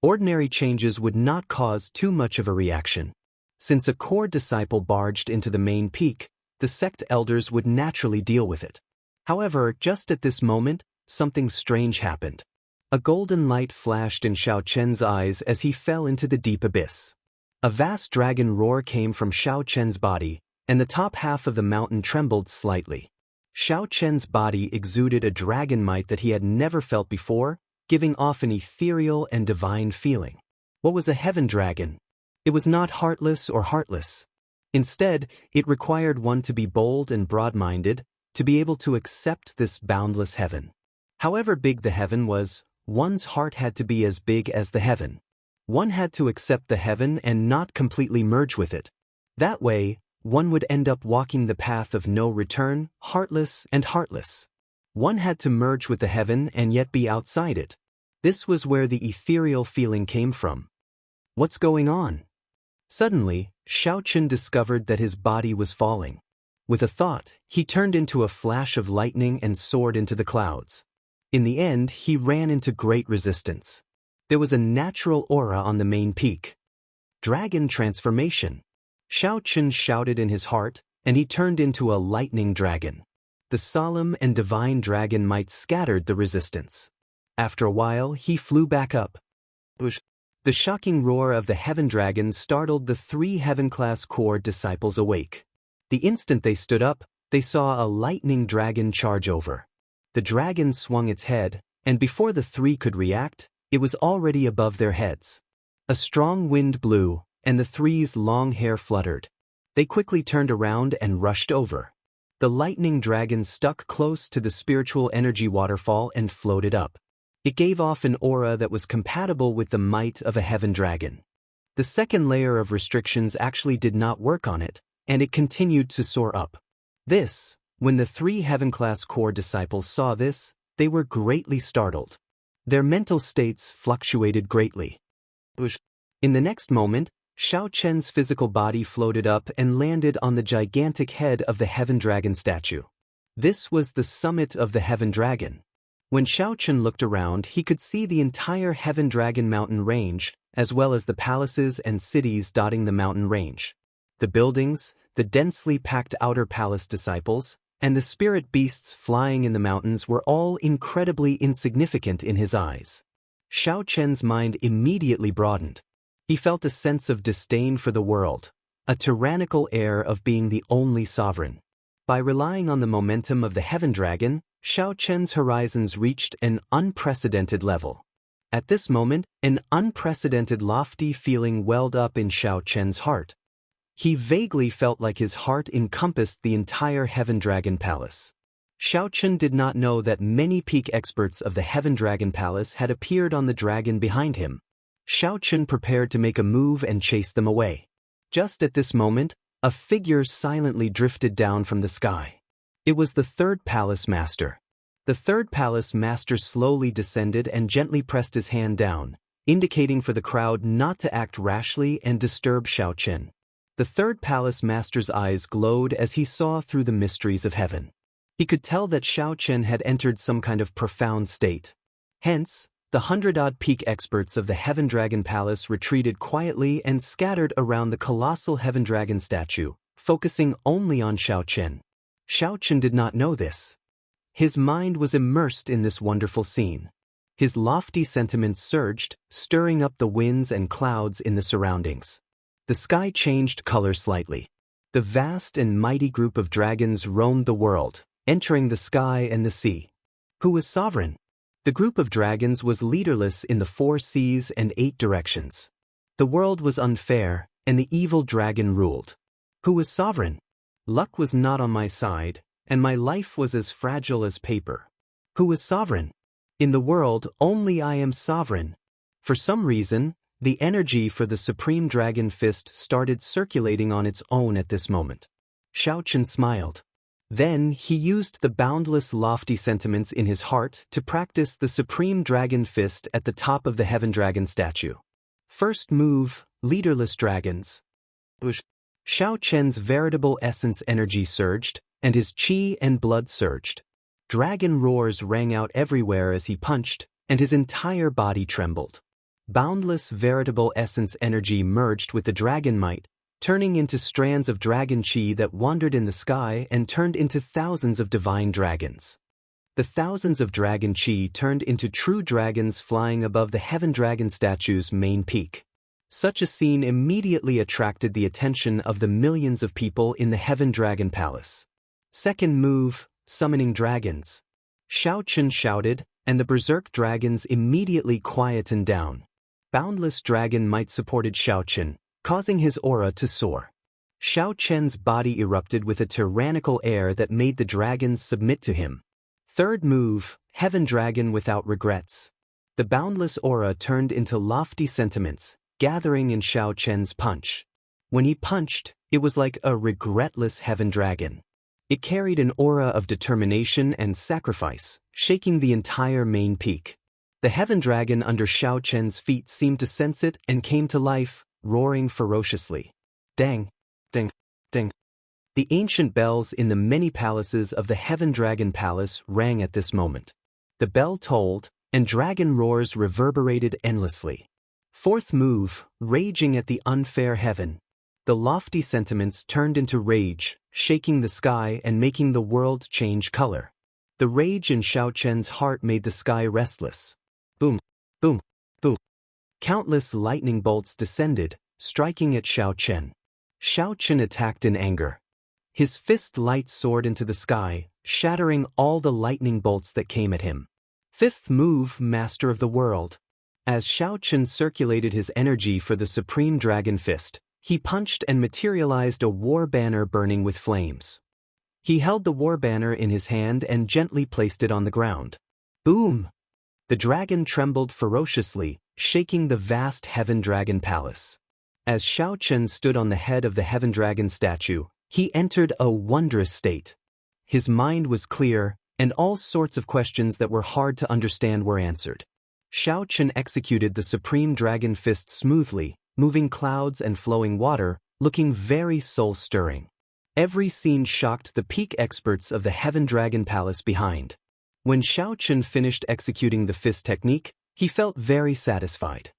Ordinary changes would not cause too much of a reaction. Since a core disciple barged into the main peak, the sect elders would naturally deal with it. However, just at this moment, something strange happened. A golden light flashed in Xiaochen's eyes as he fell into the deep abyss. A vast dragon roar came from Xiaochen's body, and the top half of the mountain trembled slightly. Xiaochen's body exuded a dragon might that he had never felt before, giving off an ethereal and divine feeling. What was a heaven dragon? It was not heartless or heartless. Instead, it required one to be bold and broad-minded, to be able to accept this boundless heaven. However big the heaven was, one's heart had to be as big as the heaven. One had to accept the heaven and not completely merge with it. That way, one would end up walking the path of no return, heartless and heartless. One had to merge with the heaven and yet be outside it. This was where the ethereal feeling came from. What's going on? Suddenly, Xiaochen discovered that his body was falling. With a thought, he turned into a flash of lightning and soared into the clouds. In the end, he ran into great resistance. There was a natural aura on the main peak. Dragon transformation. Xiaochen shouted in his heart, and he turned into a lightning dragon. The solemn and divine dragon might scattered the resistance. After a while, he flew back up. The shocking roar of the heaven dragon startled the three heaven-class core disciples awake. The instant they stood up, they saw a lightning dragon charge over. The dragon swung its head, and before the three could react, it was already above their heads. A strong wind blew, and the three's long hair fluttered. They quickly turned around and rushed over. The lightning dragon stuck close to the spiritual energy waterfall and floated up. It gave off an aura that was compatible with the might of a heaven dragon. The second layer of restrictions actually did not work on it, and it continued to soar up. When the three heaven-class core disciples saw this, they were greatly startled. Their mental states fluctuated greatly. In the next moment, Xiaochen's physical body floated up and landed on the gigantic head of the heaven dragon statue. This was the summit of the heaven dragon. When Xiaochen looked around, he could see the entire Heaven Dragon mountain range, as well as the palaces and cities dotting the mountain range. The buildings, the densely packed outer palace disciples, and the spirit beasts flying in the mountains were all incredibly insignificant in his eyes. Xiaochen's mind immediately broadened. He felt a sense of disdain for the world, a tyrannical air of being the only sovereign. By relying on the momentum of the Heaven Dragon, Xiaochen's horizons reached an unprecedented level. At this moment, an unprecedented lofty feeling welled up in Xiaochen's heart. He vaguely felt like his heart encompassed the entire Heaven Dragon Palace. Xiaochen did not know that many peak experts of the Heaven Dragon Palace had appeared on the dragon behind him. Xiaochen prepared to make a move and chase them away. Just at this moment, a figure silently drifted down from the sky. It was the third palace master. The third palace master slowly descended and gently pressed his hand down, indicating for the crowd not to act rashly and disturb Xiaochen. The third palace master's eyes glowed as he saw through the mysteries of heaven. He could tell that Xiaochen had entered some kind of profound state. Hence, the 100-odd peak experts of the Heaven Dragon Palace retreated quietly and scattered around the colossal Heaven Dragon statue, focusing only on Xiaochen. Xiaochen did not know this. His mind was immersed in this wonderful scene. His lofty sentiments surged, stirring up the winds and clouds in the surroundings. The sky changed color slightly. The vast and mighty group of dragons roamed the world, entering the sky and the sea. Who was sovereign? The group of dragons was leaderless in the 4 seas and 8 directions. The world was unfair, and the evil dragon ruled. Who was sovereign? Luck was not on my side, and my life was as fragile as paper. Who was sovereign? In the world, only I am sovereign. For some reason, The energy for the Supreme Dragon Fist started circulating on its own at this moment. Xiaochen smiled. Then he used the boundless lofty sentiments in his heart to practice the Supreme Dragon Fist at the top of the Heaven Dragon statue. First move, Leaderless Dragons. Xiaochen's veritable essence energy surged, and his qi and blood surged. Dragon roars rang out everywhere as he punched, and his entire body trembled. Boundless veritable essence energy merged with the dragon might, turning into strands of dragon qi that wandered in the sky and turned into thousands of divine dragons. The thousands of dragon qi turned into true dragons flying above the Heaven Dragon statue's main peak. Such a scene immediately attracted the attention of the millions of people in the Heaven Dragon Palace. Second move, Summoning Dragons. Xiaochen shouted, and the berserk dragons immediately quietened down. Boundless dragon might supported Xiaochen, causing his aura to soar. Xiaochen's body erupted with a tyrannical air that made the dragons submit to him. Third move, Heaven Dragon Without Regrets. The boundless aura turned into lofty sentiments, gathering in Xiaochen's punch. When he punched, it was like a regretless heaven dragon. It carried an aura of determination and sacrifice, shaking the entire main peak. The heaven dragon under Xiaochen's feet seemed to sense it and came to life, roaring ferociously. Dang! Ding! Ding! The ancient bells in the many palaces of the Heaven Dragon Palace rang at this moment. The bell tolled, and dragon roars reverberated endlessly. Fourth move, Raging at the Unfair Heaven. The lofty sentiments turned into rage, shaking the sky and making the world change color. The rage in Xiaochen's heart made the sky restless. Boom, boom, boom. Countless lightning bolts descended, striking at Xiaochen. Xiaochen attacked in anger. His fist light soared into the sky, shattering all the lightning bolts that came at him. Fifth move, Master of the World. As Xiaochen circulated his energy for the Supreme Dragon Fist, he punched and materialized a war banner burning with flames. He held the war banner in his hand and gently placed it on the ground. Boom! The dragon trembled ferociously, shaking the vast Heaven Dragon Palace. As Xiaochen stood on the head of the Heaven Dragon statue, he entered a wondrous state. His mind was clear, and all sorts of questions that were hard to understand were answered. Xiaochen executed the Supreme Dragon Fist smoothly, moving clouds and flowing water, looking very soul-stirring. Every scene shocked the peak experts of the Heaven Dragon Palace behind. When Xiaochen finished executing the fist technique, he felt very satisfied.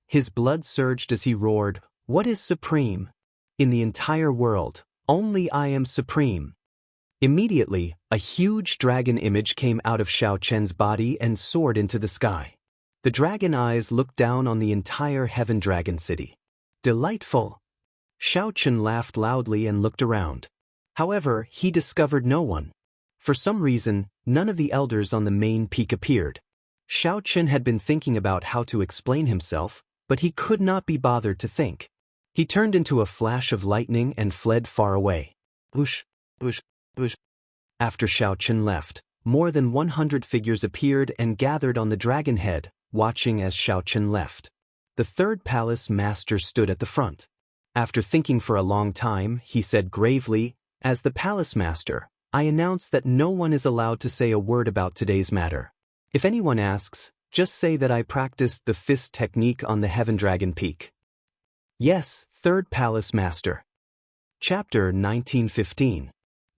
His blood surged as he roared, "What is supreme? In the entire world, only I am supreme." Immediately, a huge dragon image came out of Xiaochen's body and soared into the sky. The dragon eyes looked down on the entire Heaven Dragon City. Delightful! Xiaochen laughed loudly and looked around. However, he discovered no one. For some reason, none of the elders on the main peak appeared. Xiaochen had been thinking about how to explain himself, but he could not be bothered to think. He turned into a flash of lightning and fled far away. Whoosh, whoosh, whoosh. After Xiaochen left, more than 100 figures appeared and gathered on the dragon head, watching as Xiaochen left. The third palace master stood at the front. After thinking for a long time, he said gravely, "As the palace master, I announce that no one is allowed to say a word about today's matter. If anyone asks, just say that I practiced the fist technique on the Heaven Dragon Peak." Yes, third palace master. Chapter 1915.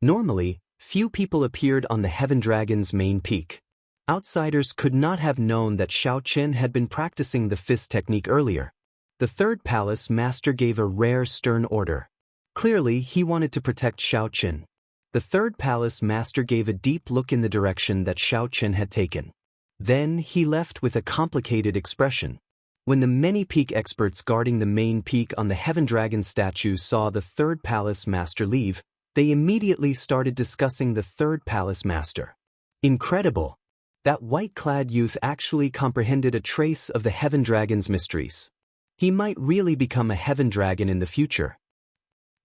Normally, few people appeared on the Heaven Dragon's main peak. Outsiders could not have known that Xiaochen had been practicing the fist technique earlier. The third palace master gave a rare stern order. Clearly, he wanted to protect Xiaochen. The third palace master gave a deep look in the direction that Xiaochen had taken. Then he left with a complicated expression. When the many peak experts guarding the main peak on the Heaven Dragon statue saw the third palace master leave, they immediately started discussing the third palace master. Incredible! That white-clad youth actually comprehended a trace of the Heaven Dragon's mysteries. He might really become a Heaven Dragon in the future.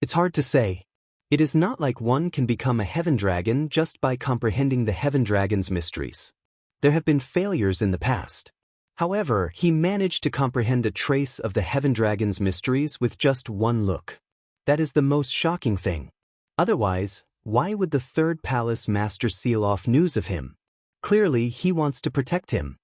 It's hard to say. It is not like one can become a Heaven Dragon just by comprehending the Heaven Dragon's mysteries. There have been failures in the past. However, he managed to comprehend a trace of the Heaven Dragon's mysteries with just one look. That is the most shocking thing. Otherwise, why would the third palace master seal off news of him? Clearly, he wants to protect him.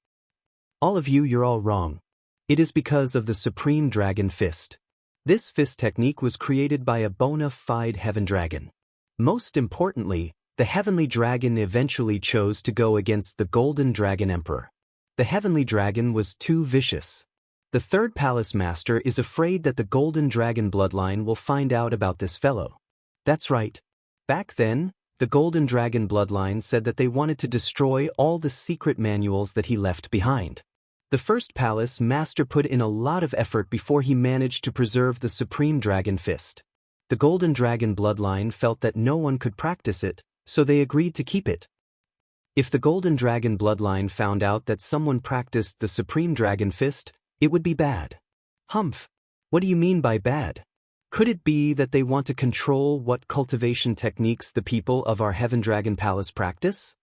All of you, you're all wrong. It is because of the Supreme Dragon Fist. This fist technique was created by a bona fide Heaven Dragon. Most importantly, the Heavenly Dragon eventually chose to go against the Golden Dragon Emperor. The Heavenly Dragon was too vicious. The third palace master is afraid that the Golden Dragon bloodline will find out about this fellow. That's right. Back then, the Golden Dragon bloodline said that they wanted to destroy all the secret manuals that he left behind. The first palace master put in a lot of effort before he managed to preserve the Supreme Dragon Fist. The Golden Dragon bloodline felt that no one could practice it, so they agreed to keep it. If the Golden Dragon bloodline found out that someone practiced the Supreme Dragon Fist, it would be bad. Humph. What do you mean by bad? Could it be that they want to control what cultivation techniques the people of our Heaven Dragon Palace practice?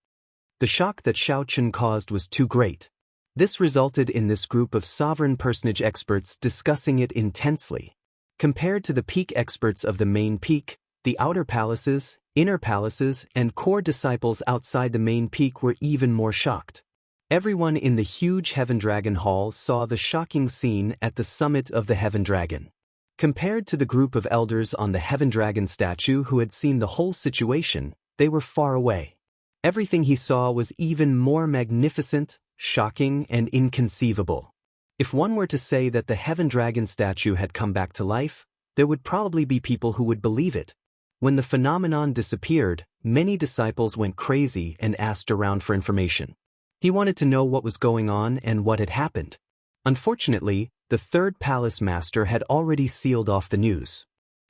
The shock that Xiaochen caused was too great. This resulted in this group of sovereign personage experts discussing it intensely. Compared to the peak experts of the main peak, the outer palaces, inner palaces, and core disciples outside the main peak were even more shocked. Everyone in the huge Heaven Dragon Hall saw the shocking scene at the summit of the Heaven Dragon. Compared to the group of elders on the Heaven Dragon statue who had seen the whole situation, they were far away. Everything he saw was even more magnificent, shocking, and inconceivable. If one were to say that the Heaven Dragon statue had come back to life, there would probably be people who would believe it. When the phenomenon disappeared, many disciples went crazy and asked around for information. He wanted to know what was going on and what had happened. Unfortunately, the third palace master had already sealed off the news.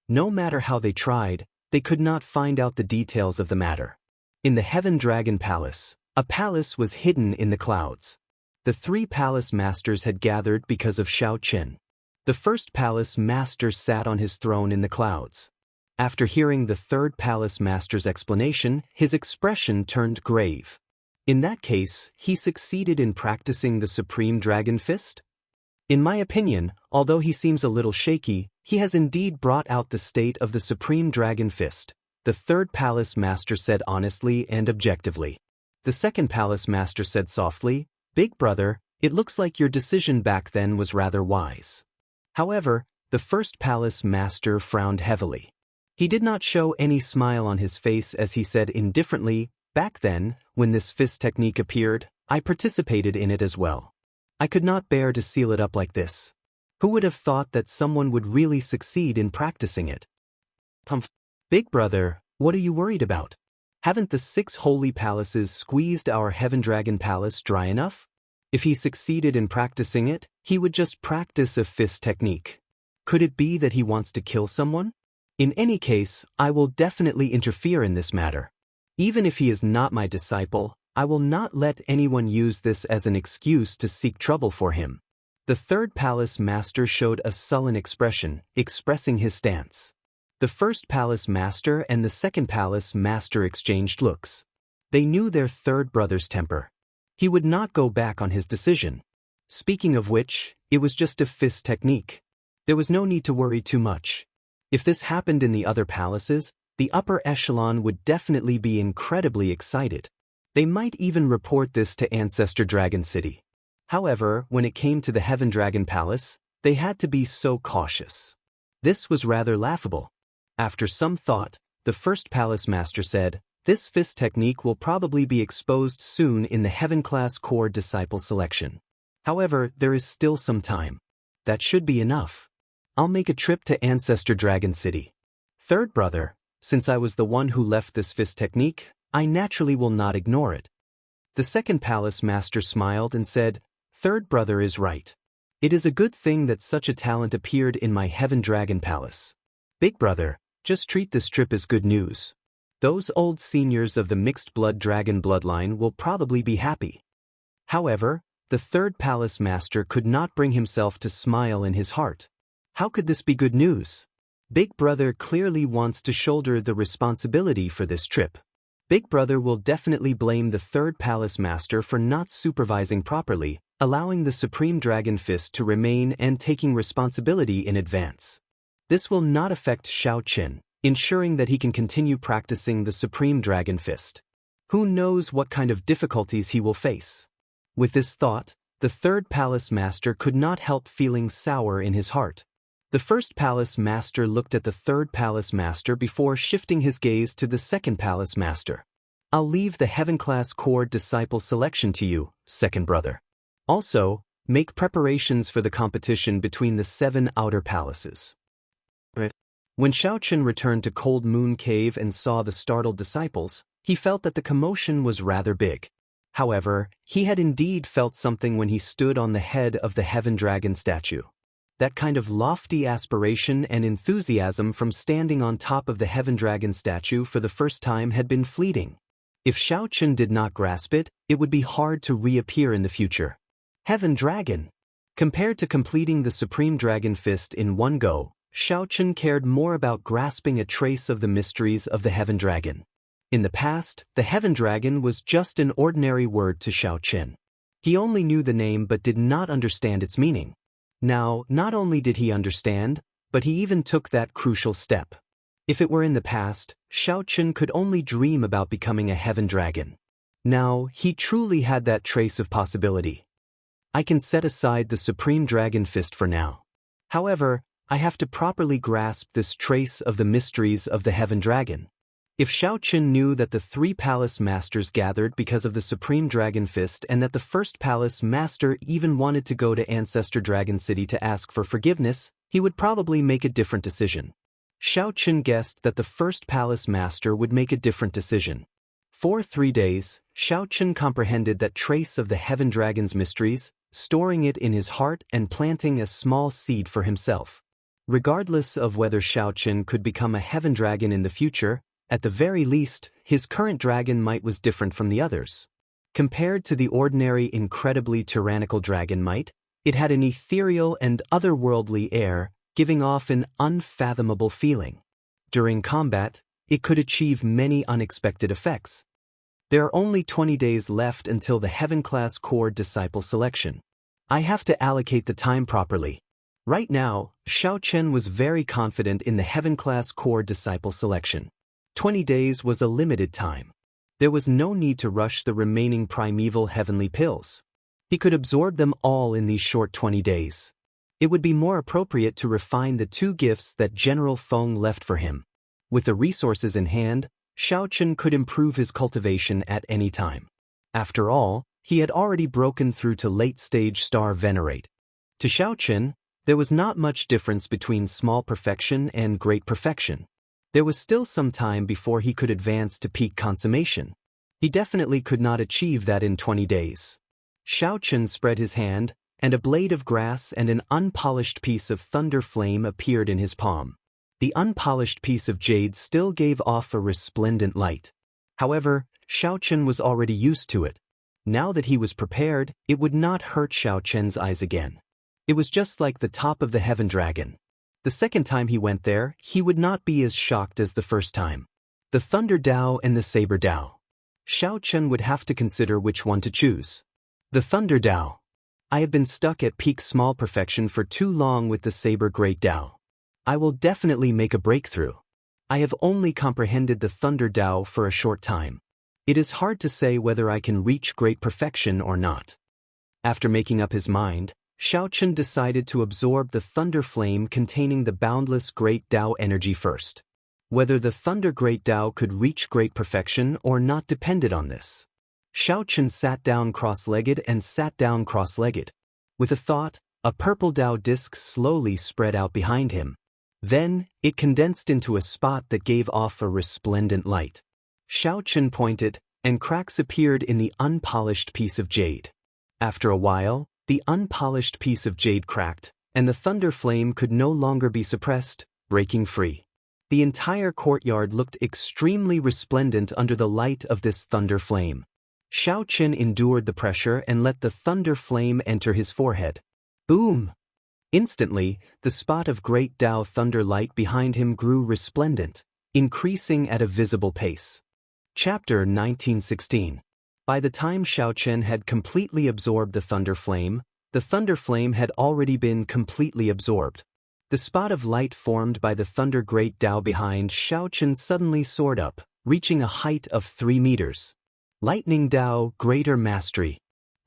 No matter how they tried, they could not find out the details of the matter. In the Heaven Dragon Palace, a palace was hidden in the clouds. The three palace masters had gathered because of Xiaochen. The first palace master sat on his throne in the clouds. After hearing the third palace master's explanation, his expression turned grave. In that case, he succeeded in practicing the Supreme Dragon Fist? In my opinion, although he seems a little shaky, he has indeed brought out the state of the Supreme Dragon Fist, the third palace master said honestly and objectively. The second palace master said softly, "Big brother, it looks like your decision back then was rather wise." However, the first palace master frowned heavily. He did not show any smile on his face as he said indifferently, "Back then, when this fist technique appeared, I participated in it as well. I could not bear to seal it up like this. Who would have thought that someone would really succeed in practicing it?" Humph. Big brother, what are you worried about? Haven't the 6 holy palaces squeezed our Heaven Dragon Palace dry enough? If he succeeded in practicing it, he would just practice a fist technique. Could it be that he wants to kill someone? In any case, I will definitely interfere in this matter. Even if he is not my disciple, I will not let anyone use this as an excuse to seek trouble for him. The third palace master showed a sullen expression, expressing his stance. The first palace master and the second palace master exchanged looks. They knew their third brother's temper. He would not go back on his decision. Speaking of which, it was just a fist technique. There was no need to worry too much. If this happened in the other palaces, the upper echelon would definitely be incredibly excited. They might even report this to Ancestor Dragon City. However, when it came to the Heaven Dragon Palace, they had to be so cautious. This was rather laughable. After some thought, the first palace master said, "This fist technique will probably be exposed soon in the Heaven Class Core Disciple selection. However, there is still some time. That should be enough. I'll make a trip to Ancestor Dragon City. Third brother, since I was the one who left this fist technique, I naturally will not ignore it." The second palace master smiled and said, "Third brother is right. It is a good thing that such a talent appeared in my Heaven Dragon Palace. Big brother, just treat this trip as good news. Those old seniors of the mixed blood dragon bloodline will probably be happy." However, the third palace master could not bring himself to smile in his heart. How could this be good news? Big brother clearly wants to shoulder the responsibility for this trip. Big Brother will definitely blame the third palace master for not supervising properly, allowing the Supreme Dragon Fist to remain and taking responsibility in advance. This will not affect Xiao Qin, ensuring that he can continue practicing the Supreme Dragon Fist. Who knows what kind of difficulties he will face? With this thought, the third palace master could not help feeling sour in his heart. The first palace master looked at the third palace master before shifting his gaze to the second palace master. I'll leave the Heaven-class core disciple selection to you, second brother. Also, make preparations for the competition between the 7 outer palaces. When Xiao Qin returned to Cold Moon Cave and saw the startled disciples, he felt that the commotion was rather big. However, he had indeed felt something when he stood on the head of the Heaven Dragon statue. That kind of lofty aspiration and enthusiasm from standing on top of the Heaven Dragon statue for the first time had been fleeting. If Xiao Qin did not grasp it, it would be hard to reappear in the future. Heaven Dragon. Compared to completing the Supreme Dragon Fist in one go, Xiao Qin cared more about grasping a trace of the mysteries of the Heaven Dragon. In the past, the Heaven Dragon was just an ordinary word to Xiao Qin. He only knew the name but did not understand its meaning. Now, not only did he understand, but he even took that crucial step. If it were in the past, Xiao Qin could only dream about becoming a Heaven Dragon. Now, he truly had that trace of possibility. I can set aside the Supreme Dragon Fist for now. However, I have to properly grasp this trace of the mysteries of the Heaven Dragon. If Xiao Qin knew that the 3 palace masters gathered because of the Supreme Dragon Fist and that the first palace master even wanted to go to Ancestor Dragon City to ask for forgiveness, he would probably make a different decision. Xiao Qin guessed that the first palace master would make a different decision. For 3 days, Xiao Qin comprehended that trace of the Heaven Dragon's mysteries, storing it in his heart and planting a small seed for himself. Regardless of whether Xiao Qin could become a Heaven Dragon in the future, at the very least, his current dragon might was different from the others. Compared to the ordinary incredibly tyrannical dragon might, it had an ethereal and otherworldly air, giving off an unfathomable feeling. During combat, it could achieve many unexpected effects. There are only 20 days left until the Heaven-class core disciple selection. I have to allocate the time properly. Right now, Xiao Qin was very confident in the Heaven-class core disciple selection. 20 days was a limited time. There was no need to rush the remaining primeval heavenly pills. He could absorb them all in these short 20 days. It would be more appropriate to refine the 2 gifts that General Feng left for him. With the resources in hand, Xiao Qin could improve his cultivation at any time. After all, he had already broken through to late-stage star venerate. To Xiao Qin, there was not much difference between small perfection and great perfection. There was still some time before he could advance to peak consummation. He definitely could not achieve that in 20 days. Xiao Qin spread his hand, and a blade of grass and an unpolished piece of thunder flame appeared in his palm. The unpolished piece of jade still gave off a resplendent light. However, Xiao Qin was already used to it. Now that he was prepared, it would not hurt Xiao Qin's eyes again. It was just like the top of the Heaven Dragon. The second time he went there, he would not be as shocked as the first time. The Thunder Dao and the Saber Dao. Xiao Qin would have to consider which one to choose. The Thunder Dao. I have been stuck at peak small perfection for too long with the Saber Great Dao. I will definitely make a breakthrough. I have only comprehended the Thunder Dao for a short time. It is hard to say whether I can reach great perfection or not. After making up his mind, Xiao Qin decided to absorb the thunder flame containing the boundless Great Dao energy first. Whether the Thunder Great Dao could reach great perfection or not depended on this. Xiao Qin sat down cross-legged and sat down cross-legged. With a thought, a purple Dao disc slowly spread out behind him. Then, it condensed into a spot that gave off a resplendent light. Xiao Qin pointed, and cracks appeared in the unpolished piece of jade. After a while, the unpolished piece of jade cracked, and the thunder flame could no longer be suppressed, breaking free. The entire courtyard looked extremely resplendent under the light of this thunder flame. Xiao Qin endured the pressure and let the thunder flame enter his forehead. Boom! Instantly, the spot of Great Dao thunder light behind him grew resplendent, increasing at a visible pace. Chapter 1916. By the time Xiaochen had completely absorbed the thunder flame had already been completely absorbed. The spot of light formed by the thunder great Dao behind Xiaochen suddenly soared up, reaching a height of 3 meters. Lightning Dao, greater mastery.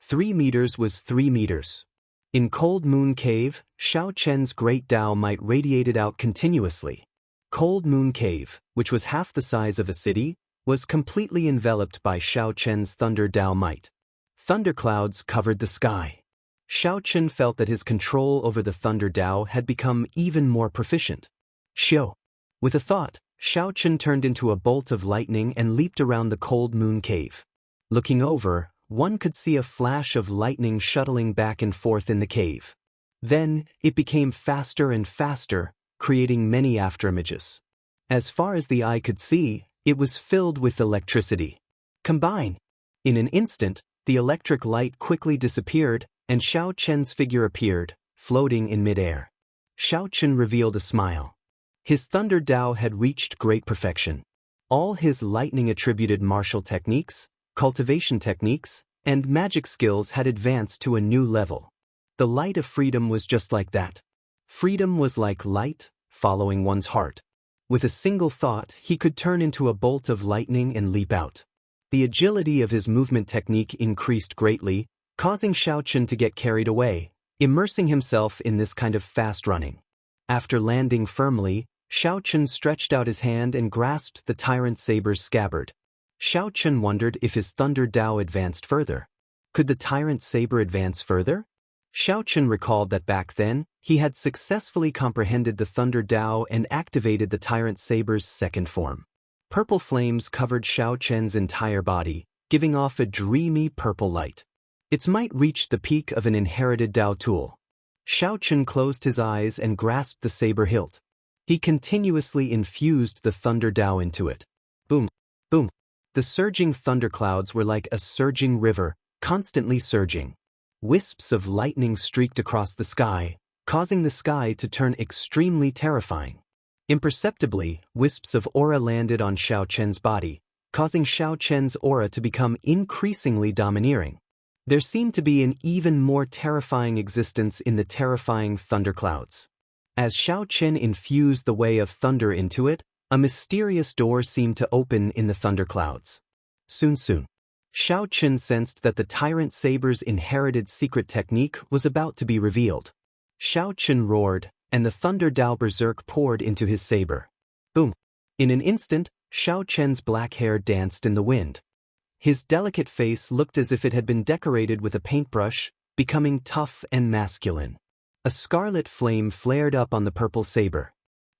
3 meters was 3 meters. In Cold Moon Cave, Xiaochen's great Dao might radiated out continuously. Cold Moon Cave, which was half the size of a city, was completely enveloped by Xiaochen's thunder Dao might. Thunderclouds covered the sky. Xiaochen felt that his control over the thunder Dao had become even more proficient. Xiao. With a thought, Xiaochen turned into a bolt of lightning and leaped around the Cold Moon Cave. Looking over, one could see a flash of lightning shuttling back and forth in the cave. Then, it became faster and faster, creating many afterimages. As far as the eye could see, it was filled with electricity. Combine! In an instant, the electric light quickly disappeared, and Xiaochen's figure appeared, floating in midair. Xiaochen revealed a smile. His thunder Dao had reached great perfection. All his lightning-attributed martial techniques, cultivation techniques, and magic skills had advanced to a new level. The light of freedom was just like that. Freedom was like light, following one's heart. With a single thought, he could turn into a bolt of lightning and leap out. The agility of his movement technique increased greatly, causing Xiaochen to get carried away, immersing himself in this kind of fast running. After landing firmly, Xiaochen stretched out his hand and grasped the tyrant saber's scabbard. Xiaochen wondered if his thunder Dao advanced further. Could the tyrant saber advance further? Xiaochen recalled that back then, he had successfully comprehended the thunder Dao and activated the tyrant saber's second form. Purple flames covered Xiaochen's entire body, giving off a dreamy purple light. Its might reached the peak of an inherited Dao tool. Xiaochen closed his eyes and grasped the saber hilt. He continuously infused the thunder Dao into it. Boom, boom. The surging thunderclouds were like a surging river, constantly surging. Wisps of lightning streaked across the sky, causing the sky to turn extremely terrifying. Imperceptibly, wisps of aura landed on Xiaochen's body, causing Xiaochen's aura to become increasingly domineering. There seemed to be an even more terrifying existence in the terrifying thunderclouds. As Xiaochen infused the way of thunder into it, a mysterious door seemed to open in the thunderclouds. Soon. Xiaochen sensed that the tyrant saber's inherited secret technique was about to be revealed. Xiaochen roared, and the thunder Dao berserk poured into his saber. Boom! In an instant, Xiaochen's black hair danced in the wind. His delicate face looked as if it had been decorated with a paintbrush, becoming tough and masculine. A scarlet flame flared up on the purple saber.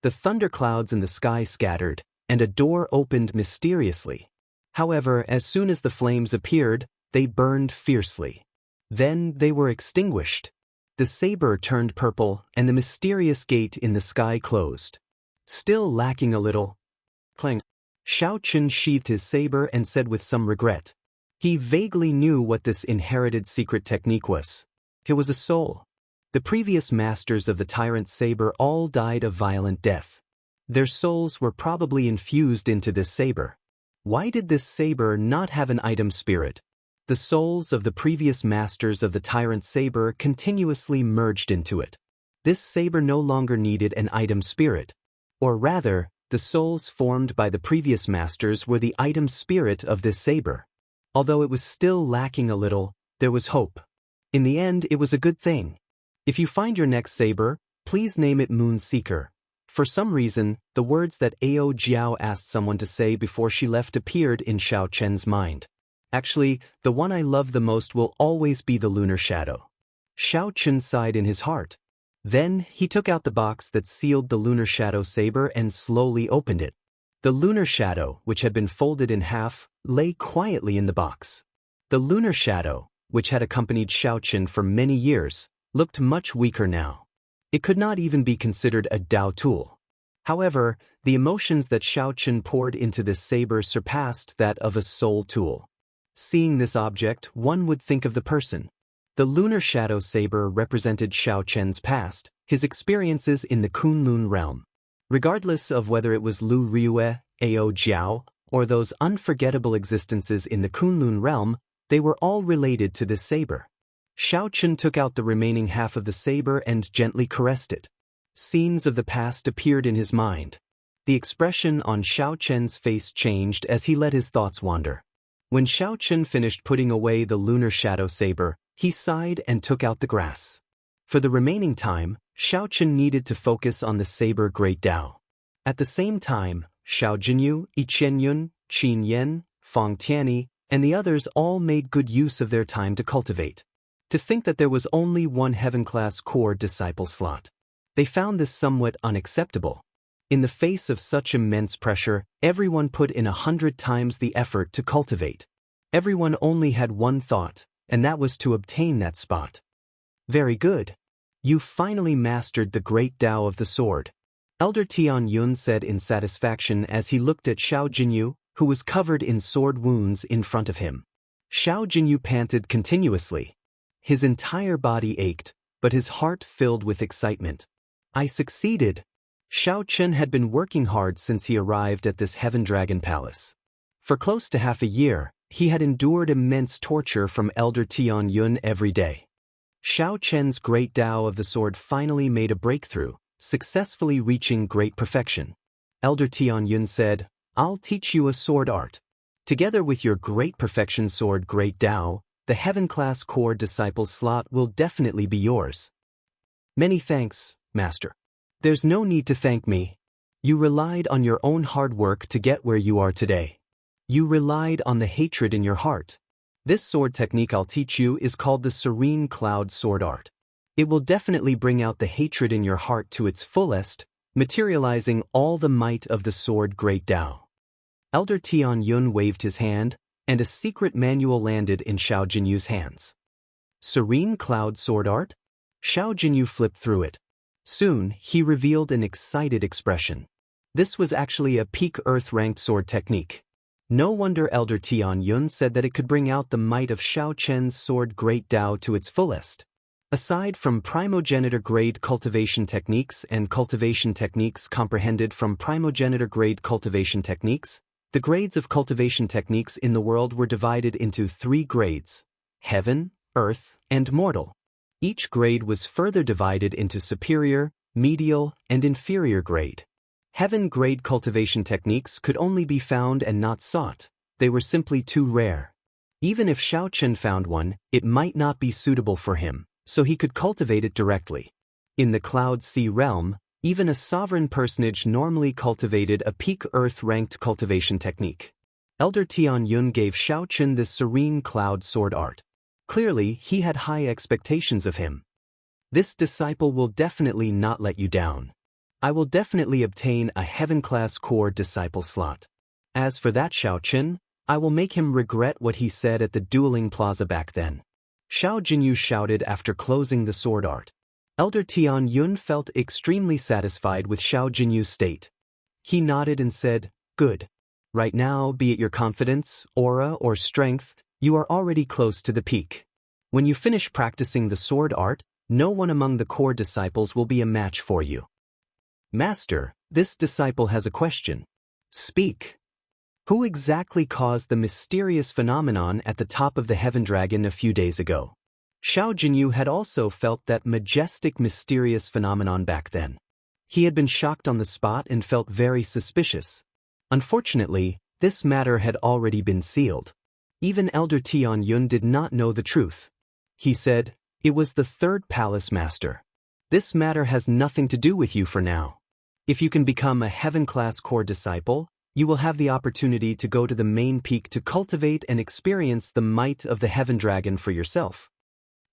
The thunderclouds in the sky scattered, and a door opened mysteriously. However, as soon as the flames appeared, they burned fiercely. Then they were extinguished. The saber turned purple, and the mysterious gate in the sky closed. Still lacking a little. Clang. Xiaochen sheathed his saber and said with some regret. He vaguely knew what this inherited secret technique was. It was a soul. The previous masters of the tyrant saber all died a violent death. Their souls were probably infused into this saber. Why did this saber not have an item spirit? The souls of the previous masters of the tyrant saber continuously merged into it. This saber no longer needed an item spirit. Or rather, the souls formed by the previous masters were the item spirit of this saber. Although it was still lacking a little, there was hope. In the end, it was a good thing. If you find your next saber, please name it Moon Seeker. For some reason, the words that Ao Jiao asked someone to say before she left appeared in Xiaochen's mind. Actually, the one I love the most will always be the Lunar Shadow. Xiaochen sighed in his heart. Then, he took out the box that sealed the Lunar Shadow saber and slowly opened it. The Lunar Shadow, which had been folded in half, lay quietly in the box. The Lunar Shadow, which had accompanied Xiaochen for many years, looked much weaker now. It could not even be considered a Dao tool. However, the emotions that Xiaochen poured into this saber surpassed that of a soul tool. Seeing this object, one would think of the person. The Lunar Shadow saber represented Xiaochen's past, his experiences in the Kunlun realm. Regardless of whether it was Lu Riue, Ao Jiao, or those unforgettable existences in the Kunlun realm, they were all related to this saber. Xiaochen took out the remaining half of the saber and gently caressed it. Scenes of the past appeared in his mind. The expression on Xiaochen's face changed as he let his thoughts wander. When Xiaochen finished putting away the lunar shadow saber, he sighed and took out the grass. For the remaining time, Xiaochen needed to focus on the saber Great Dao. At the same time, Xiao Jinyu, Yichenyun, Qin Yan, Fang Tianyi, and the others all made good use of their time to cultivate. To think that there was only one heaven-class core disciple slot. They found this somewhat unacceptable. In the face of such immense pressure, everyone put in 100 times the effort to cultivate. Everyone only had one thought, and that was to obtain that spot. Very good. You finally mastered the great Tao of the sword, Elder Tianyun said in satisfaction as he looked at Xiao Jinyu, who was covered in sword wounds in front of him. Xiao Jinyu panted continuously. His entire body ached, but his heart filled with excitement. I succeeded. Xiao Chen had been working hard since he arrived at this Heaven Dragon Palace. For close to half a year, he had endured immense torture from Elder Tianyun every day. Xiao Chen's great Tao of the sword finally made a breakthrough, successfully reaching great perfection. Elder Tianyun said, I'll teach you a sword art. Together with your great perfection sword Great Tao, the Heaven-class core disciple slot will definitely be yours. Many thanks, Master. There's no need to thank me. You relied on your own hard work to get where you are today. You relied on the hatred in your heart. This sword technique I'll teach you is called the Serene Cloud Sword Art. It will definitely bring out the hatred in your heart to its fullest, materializing all the might of the sword Great Tao. Elder Tianyun waved his hand, and a secret manual landed in Xiao Jinyu's hands. Serene Cloud Sword Art? Xiao Jinyu flipped through it. Soon, he revealed an excited expression. This was actually a peak Earth-ranked sword technique. No wonder Elder Tianyun said that it could bring out the might of Xiao Chen's sword Great Tao to its fullest. Aside from primogenitor-grade cultivation techniques and cultivation techniques comprehended from primogenitor-grade cultivation techniques, the grades of cultivation techniques in the world were divided into 3 grades: Heaven, Earth, and Mortal. Each grade was further divided into superior, medial, and inferior grade. Heaven-grade cultivation techniques could only be found and not sought. They were simply too rare. Even if Xiao Chen found one, it might not be suitable for him, so he could cultivate it directly. In the Cloud Sea realm, even a sovereign personage normally cultivated a peak Earth-ranked cultivation technique. Elder Tianyun gave Xiao Chen this Serene Cloud Sword Art. Clearly, he had high expectations of him. This disciple will definitely not let you down. I will definitely obtain a Heaven-class core disciple slot. As for that Xiao Chen, I will make him regret what he said at the dueling plaza back then. Xiao Jinyu shouted after closing the sword art. Elder Tianyun felt extremely satisfied with Xiao Jinyu's state. He nodded and said, Good. Right now, be it your confidence, aura, or strength, you are already close to the peak. When you finish practicing the sword art, no one among the core disciples will be a match for you. Master, this disciple has a question. Speak. Who exactly caused the mysterious phenomenon at the top of the Heaven Dragon a few days ago? Xiao Jinyu had also felt that majestic mysterious phenomenon back then. He had been shocked on the spot and felt very suspicious. Unfortunately, this matter had already been sealed. Even Elder Tianyun did not know the truth. He said, It was the 3rd Palace Master. This matter has nothing to do with you for now. If you can become a Heaven-class core disciple, you will have the opportunity to go to the main peak to cultivate and experience the might of the Heaven Dragon for yourself.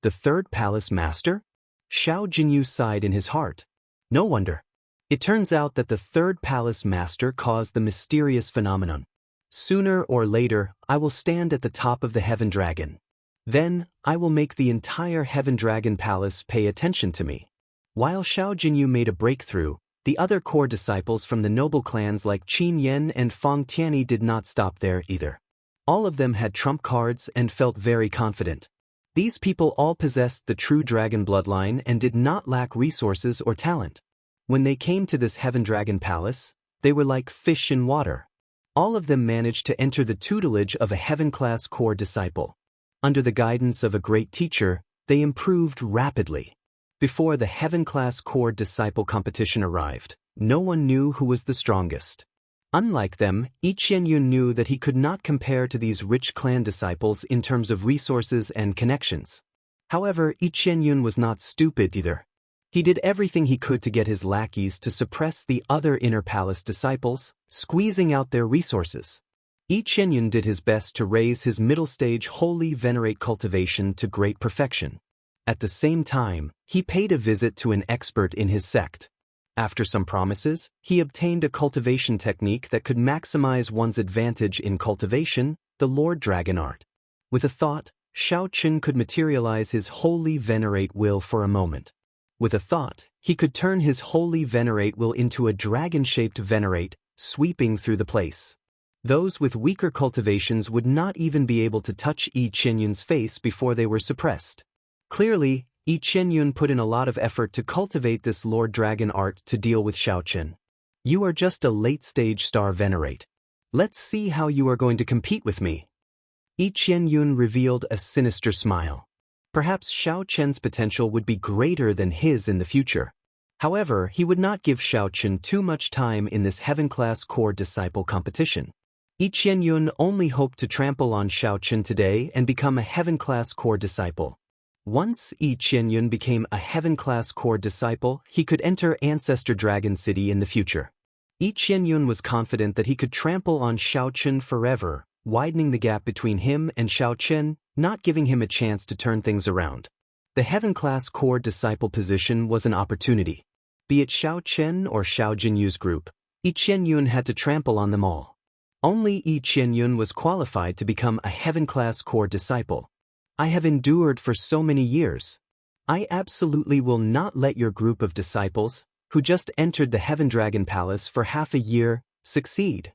The 3rd Palace Master? Xiao Jinyu sighed in his heart. No wonder. It turns out that the 3rd Palace Master caused the mysterious phenomenon. Sooner or later, I will stand at the top of the Heaven Dragon. Then, I will make the entire Heaven Dragon Palace pay attention to me. While Xiao Jinyu made a breakthrough, the other core disciples from the noble clans like Qin Yan and Fang Tianyi did not stop there either. All of them had trump cards and felt very confident. These people all possessed the true dragon bloodline and did not lack resources or talent. When they came to this Heaven Dragon Palace, they were like fish in water. All of them managed to enter the tutelage of a heaven-class core disciple. Under the guidance of a great teacher, they improved rapidly. Before the heaven-class core disciple competition arrived, no one knew who was the strongest. Unlike them, Yi Qianyun knew that he could not compare to these rich clan disciples in terms of resources and connections. However, Yi Qianyun was not stupid either. He did everything he could to get his lackeys to suppress the other inner palace disciples, squeezing out their resources. Yi Qianyun did his best to raise his middle stage holy venerate cultivation to great perfection. At the same time, he paid a visit to an expert in his sect. After some promises, he obtained a cultivation technique that could maximize one's advantage in cultivation, the Lord Dragon art. With a thought, Xiaochen could materialize his holy venerate will for a moment. With a thought, he could turn his holy venerate will into a dragon-shaped venerate, sweeping through the place. Those with weaker cultivations would not even be able to touch Yi Qianyun's face before they were suppressed. Clearly, Yi Qianyun put in a lot of effort to cultivate this Lord Dragon art to deal with Xiaochen. You are just a late-stage star venerate. Let's see how you are going to compete with me. Yi Qianyun revealed a sinister smile. Perhaps Xiaochen's potential would be greater than his in the future. However, he would not give Xiaochen too much time in this heaven-class core disciple competition. Yi Qianyun only hoped to trample on Xiaochen today and become a heaven-class core disciple. Once Yi Qianyun became a heaven-class core disciple, he could enter Ancestor Dragon City in the future. Yi Qianyun was confident that he could trample on Xiaochen forever, widening the gap between him and Xiaochen, not giving him a chance to turn things around. The heaven-class core disciple position was an opportunity. Be it Xiaochen or Xiao Jinyu's group, Yi Qianyun had to trample on them all. Only Yi Qianyun was qualified to become a heaven-class core disciple. I have endured for so many years. I absolutely will not let your group of disciples, who just entered the Heaven Dragon Palace for half a year, succeed.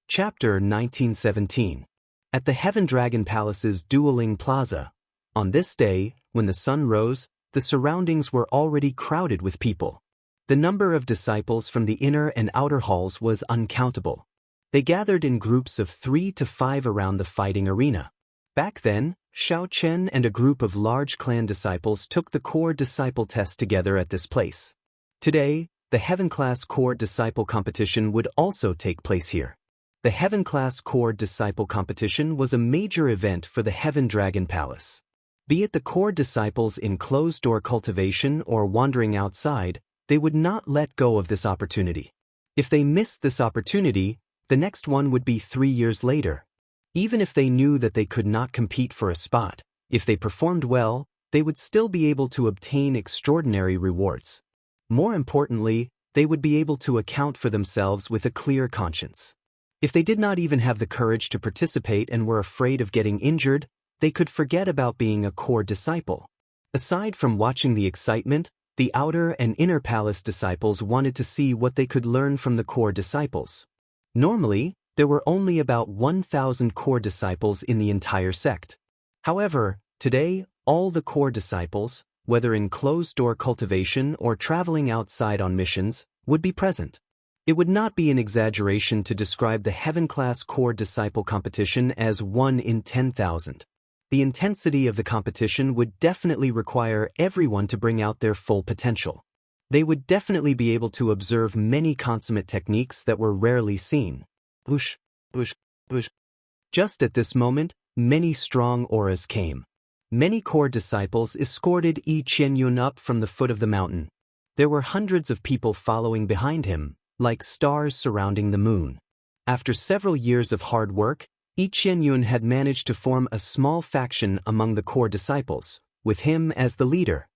Chapter 1917. At the Heaven Dragon Palace's Dueling Plaza. On this day, when the sun rose, the surroundings were already crowded with people. The number of disciples from the inner and outer halls was uncountable. They gathered in groups of 3 to 5 around the fighting arena. Back then, Xiaochen and a group of large clan disciples took the core disciple test together at this place. Today, the Heaven-class core disciple competition would also take place here. The Heaven-class core disciple competition was a major event for the Heaven Dragon Palace. Be it the core disciples in closed-door cultivation or wandering outside, they would not let go of this opportunity. If they missed this opportunity, the next one would be 3 years later. Even if they knew that they could not compete for a spot, if they performed well, they would still be able to obtain extraordinary rewards. More importantly, they would be able to account for themselves with a clear conscience. If they did not even have the courage to participate and were afraid of getting injured, they could forget about being a core disciple. Aside from watching the excitement, the outer and inner palace disciples wanted to see what they could learn from the core disciples. Normally, there were only about 1,000 core disciples in the entire sect. However, today, all the core disciples, whether in closed-door cultivation or traveling outside on missions, would be present. It would not be an exaggeration to describe the Heaven-class core disciple competition as 1 in 10,000. The intensity of the competition would definitely require everyone to bring out their full potential. They would definitely be able to observe many consummate techniques that were rarely seen. Whoosh, whoosh, whoosh. Just at this moment, many strong auras came. Many core disciples escorted Yi Qianyun up from the foot of the mountain. There were hundreds of people following behind him, like stars surrounding the moon. After several years of hard work, Yi Qianyun had managed to form a small faction among the core disciples, with him as the leader.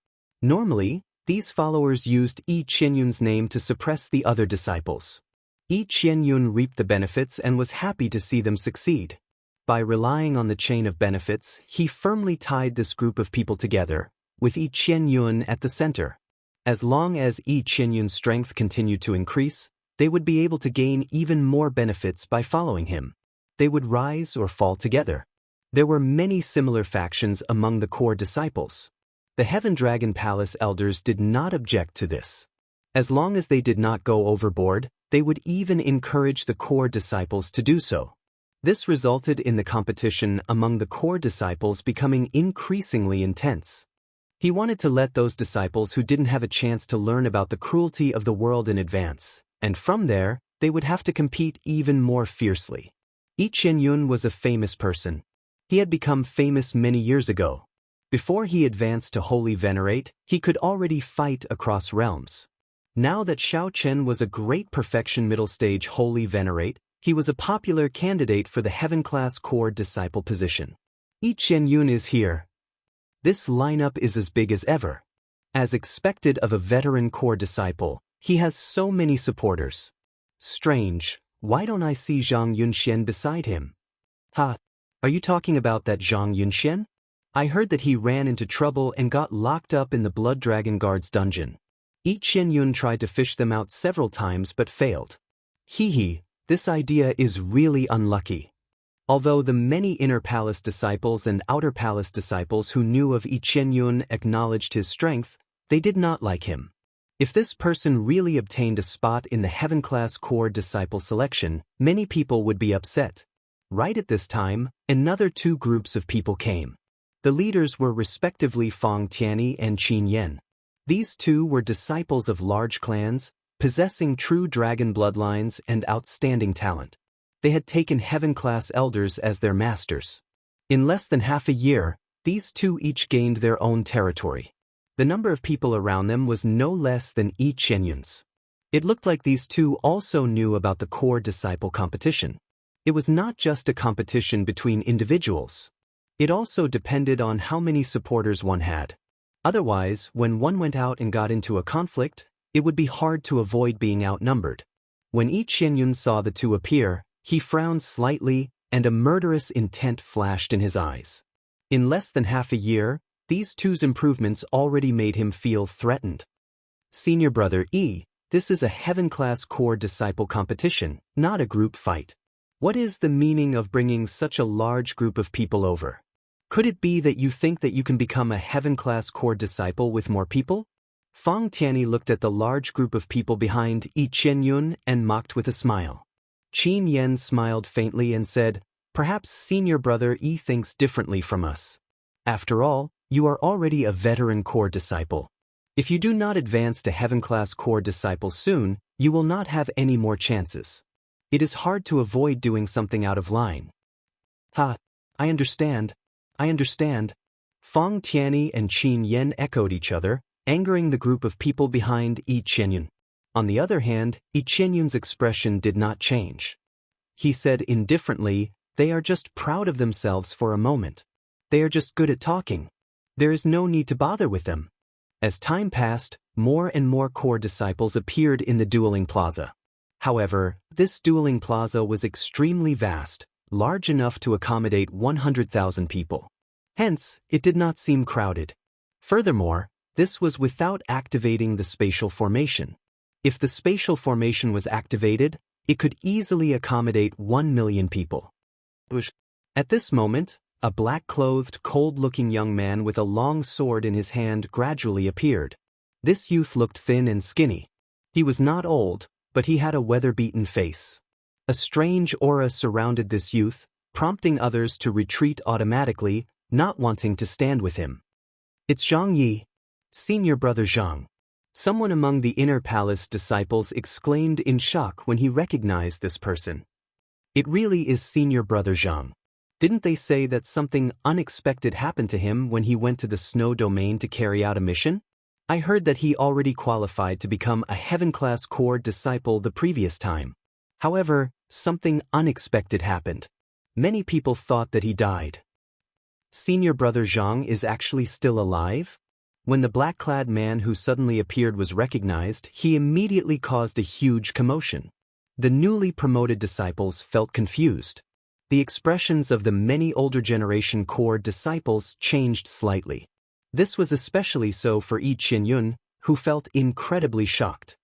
Normally, these followers used Yi Qianyun's name to suppress the other disciples. Yi Qianyun reaped the benefits and was happy to see them succeed. By relying on the chain of benefits, he firmly tied this group of people together, with Yi Qianyun at the center. As long as Yi Qianyun's strength continued to increase, they would be able to gain even more benefits by following him. They would rise or fall together. There were many similar factions among the core disciples. The Heaven Dragon Palace elders did not object to this. As long as they did not go overboard, They would even encourage the core disciples to do so. This resulted in the competition among the core disciples becoming increasingly intense. He wanted to let those disciples who didn't have a chance to learn about the cruelty of the world in advance, and from there, they would have to compete even more fiercely. Yi Qianyun was a famous person. He had become famous many years ago. Before he advanced to Holy Venerate, he could already fight across realms. Now that Xiao Chen was a great perfection middle stage Holy Venerate, he was a popular candidate for the Heaven-class core disciple position. Yi Qianyun is here. This lineup is as big as ever. As expected of a veteran core disciple, he has so many supporters. Strange, why don't I see Zhang Yunxian beside him? Ha! Are you talking about that Zhang Yunxian? I heard that he ran into trouble and got locked up in the Blood Dragon Guard's dungeon. Yi Qianyun tried to fish them out several times but failed. Hee, this idea is really unlucky. Although the many inner palace disciples and outer palace disciples who knew of Yi Qianyun acknowledged his strength, they did not like him. If this person really obtained a spot in the Heaven-class core disciple selection, many people would be upset. Right at this time, another two groups of people came. The leaders were respectively Fang Tianyi and Qin Yan. These two were disciples of large clans, possessing true dragon bloodlines and outstanding talent. They had taken Heaven-class elders as their masters. In less than half a year, these two each gained their own territory. The number of people around them was no less than Yi Qianyun's. It looked like these two also knew about the core disciple competition. It was not just a competition between individuals. It also depended on how many supporters one had. Otherwise, when one went out and got into a conflict, it would be hard to avoid being outnumbered. When Yi Qianyun saw the two appear, he frowned slightly, and a murderous intent flashed in his eyes. In less than half a year, these two's improvements already made him feel threatened. Senior brother Yi, this is a Heaven-class core disciple competition, not a group fight. What is the meaning of bringing such a large group of people over? Could it be that you think that you can become a Heaven-class core disciple with more people? Fang Tianyi looked at the large group of people behind Yi Qianyun and mocked with a smile. Qin Yan smiled faintly and said, "Perhaps senior brother Yi thinks differently from us. After all, you are already a veteran core disciple. If you do not advance to Heaven-class core disciple soon, you will not have any more chances. It is hard to avoid doing something out of line." "Ha, I understand. Fang Tianyi and Qin Yan echoed each other, angering the group of people behind Yi Qianyun. On the other hand, Yi Qianyun's expression did not change. He said indifferently, "They are just proud of themselves for a moment. They are just good at talking. There is no need to bother with them." As time passed, more and more core disciples appeared in the dueling plaza. However, this dueling plaza was extremely vast, large enough to accommodate 100,000 people. Hence, it did not seem crowded. Furthermore, this was without activating the spatial formation. If the spatial formation was activated, it could easily accommodate 1 million people. At this moment, a black-clothed, cold-looking young man with a long sword in his hand gradually appeared. This youth looked thin and skinny. He was not old, but he had a weather-beaten face. A strange aura surrounded this youth, prompting others to retreat automatically, not wanting to stand with him. "It's Zhang Yi, senior brother Zhang." Someone among the inner palace disciples exclaimed in shock when he recognized this person. "It really is senior brother Zhang. Didn't they say that something unexpected happened to him when he went to the snow domain to carry out a mission? I heard that he already qualified to become a Heaven-class core disciple the previous time. However, something unexpected happened. Many people thought that he died." "Senior brother Zhang is actually still alive?" When the black-clad man who suddenly appeared was recognized, he immediately caused a huge commotion. The newly promoted disciples felt confused. The expressions of the many older generation core disciples changed slightly. This was especially so for Yi Qianyun, who felt incredibly shocked.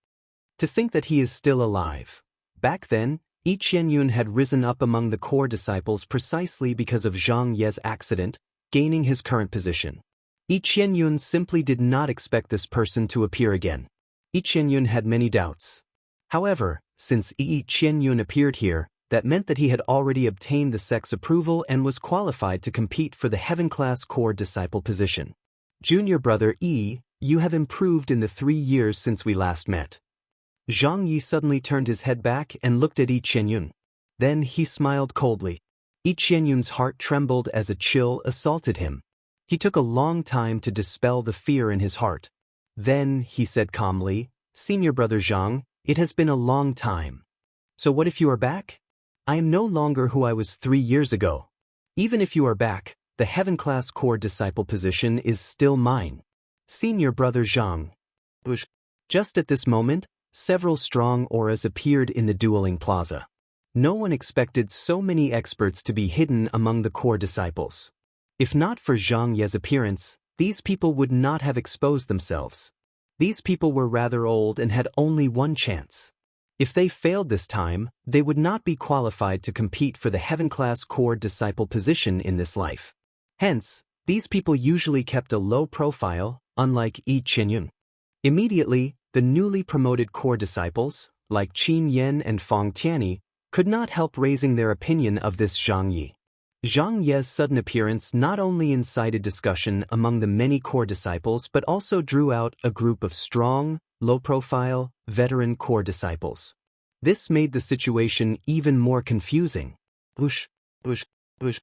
To think that he is still alive. Back then, Yi Qianyun had risen up among the core disciples precisely because of Zhang Ye's accident, gaining his current position. Yi Qianyun simply did not expect this person to appear again. Yi Qianyun had many doubts. However, Since Yi Qianyun appeared here, that meant that he had already obtained the sect's approval and was qualified to compete for the heaven-class core disciple position. Junior brother Yi, you have improved in the 3 years since we last met. Zhang Yi suddenly turned his head back and looked at Yi Qianyun. Then he smiled coldly. Yi Qianyun's heart trembled as a chill assaulted him. He took a long time to dispel the fear in his heart. Then he said calmly, Senior brother Zhang, it has been a long time. So what if you are back? I am no longer who I was 3 years ago. Even if you are back, the heaven-class core disciple position is still mine. Senior brother Zhang. Just at this moment, several strong auras appeared in the dueling plaza. No one expected so many experts to be hidden among the core disciples. If not for Zhang Ye's appearance, these people would not have exposed themselves. These people were rather old and had only one chance. If they failed this time, they would not be qualified to compete for the heaven-class core disciple position in this life. Hence, these people usually kept a low profile, unlike Yi Qianyun. Immediately, the newly promoted core disciples, like Qin Yan and Feng Tianyi, could not help raising their opinion of this Zhang Yi. Zhang Ye's sudden appearance not only incited discussion among the many core disciples but also drew out a group of strong, low-profile, veteran core disciples. This made the situation even more confusing. Whoosh, whoosh, whoosh.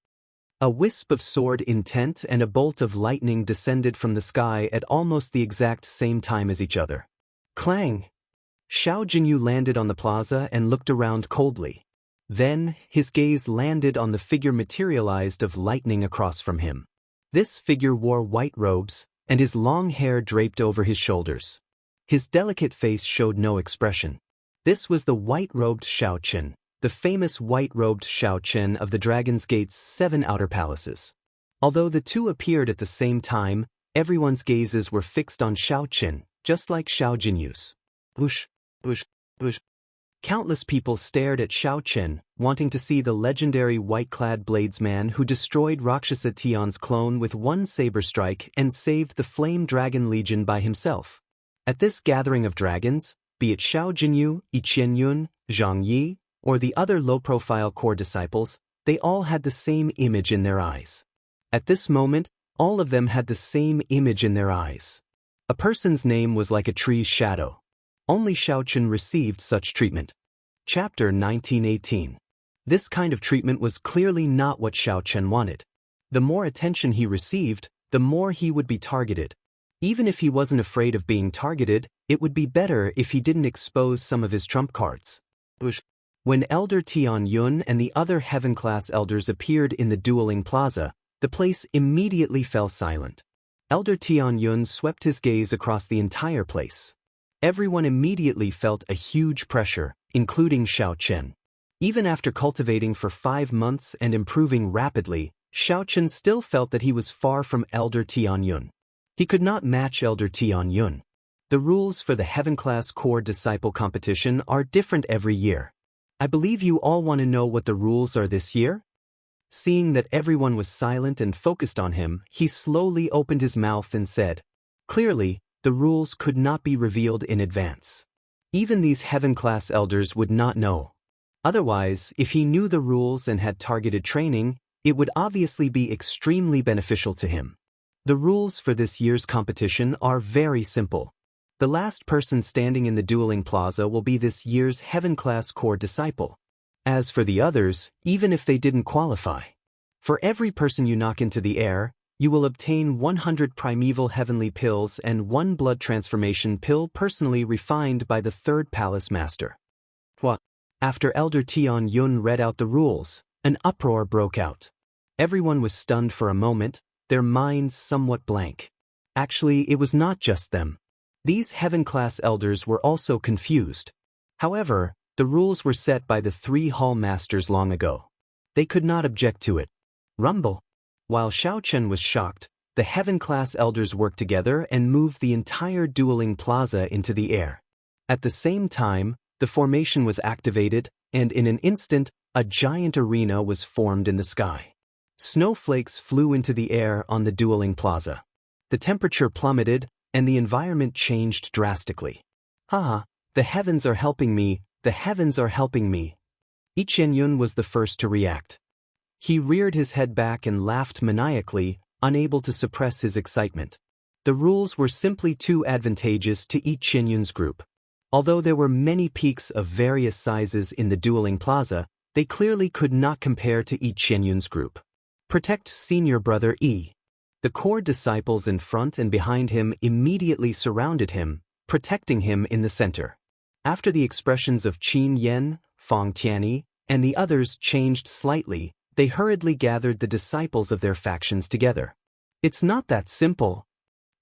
A wisp of sword intent and a bolt of lightning descended from the sky at almost the exact same time as each other. Clang! Xiao Jinyu landed on the plaza and looked around coldly. Then, his gaze landed on the figure materialized of lightning across from him. This figure wore white robes, and his long hair draped over his shoulders. His delicate face showed no expression. This was the white-robed Xiao Qin, the famous white-robed Xiao Qin of the Dragon's Gate's 7 outer palaces. Although the two appeared at the same time, everyone's gazes were fixed on Xiao Qin, just like Xiao Jinyu's. Whoosh, whoosh, whoosh. Countless people stared at Xiao Qin, wanting to see the legendary white-clad bladesman who destroyed Rakshasa Tian's clone with one saber strike and saved the Flame Dragon Legion by himself. At this gathering of dragons, be it Xiao Jinyu, Yi Qianyun, Zhang Yi, or the other low-profile core disciples, they all had the same image in their eyes. At this moment, all of them had the same image in their eyes. A person's name was like a tree's shadow. Only Xiao Qin received such treatment. Chapter 1918. This kind of treatment was clearly not what Xiao Qin wanted. The more attention he received, the more he would be targeted. Even if he wasn't afraid of being targeted, it would be better if he didn't expose some of his trump cards. When Elder Tian Yun and the other heaven-class elders appeared in the dueling plaza, the place immediately fell silent. Elder Tian Yun swept his gaze across the entire place. Everyone immediately felt a huge pressure, including Xiao Qin. Even after cultivating for 5 months and improving rapidly, Xiao Qin still felt that he was far from Elder Tian Yun. He could not match Elder Tian Yun. The rules for the Heaven-class Core Disciple competition are different every year. I believe you all want to know what the rules are this year? Seeing that everyone was silent and focused on him, he slowly opened his mouth and said, clearly, the rules could not be revealed in advance. Even these heaven-class elders would not know. Otherwise, if he knew the rules and had targeted training, it would obviously be extremely beneficial to him. The rules for this year's competition are very simple. The last person standing in the dueling plaza will be this year's heaven-class core disciple. As for the others, even if they didn't qualify, for every person you knock into the air, you will obtain 100 primeval heavenly pills and 1 blood transformation pill personally refined by the 3rd palace master. What? After Elder Tian Yun read out the rules, an uproar broke out. Everyone was stunned for a moment, their minds somewhat blank. Actually, it was not just them. These heaven-class elders were also confused. However, the rules were set by the 3 hall masters long ago. They could not object to it. Rumble. While Xiao Qin was shocked, the heaven-class elders worked together and moved the entire dueling plaza into the air. At the same time, the formation was activated, and in an instant, a giant arena was formed in the sky. Snowflakes flew into the air on the dueling plaza. The temperature plummeted, and the environment changed drastically. Haha, the heavens are helping me, The heavens are helping me. Xianxia was the first to react. He reared his head back and laughed maniacally, unable to suppress his excitement. The rules were simply too advantageous to Xianxia's group. Although there were many peaks of various sizes in the dueling plaza, they clearly could not compare to Xianxa's group. Protect senior brother E. The core disciples in front and behind him immediately surrounded him, protecting him in the center. After the expressions of Qin Yan, Fang Tianyi, and the others changed slightly, they hurriedly gathered the disciples of their factions together. It's not that simple.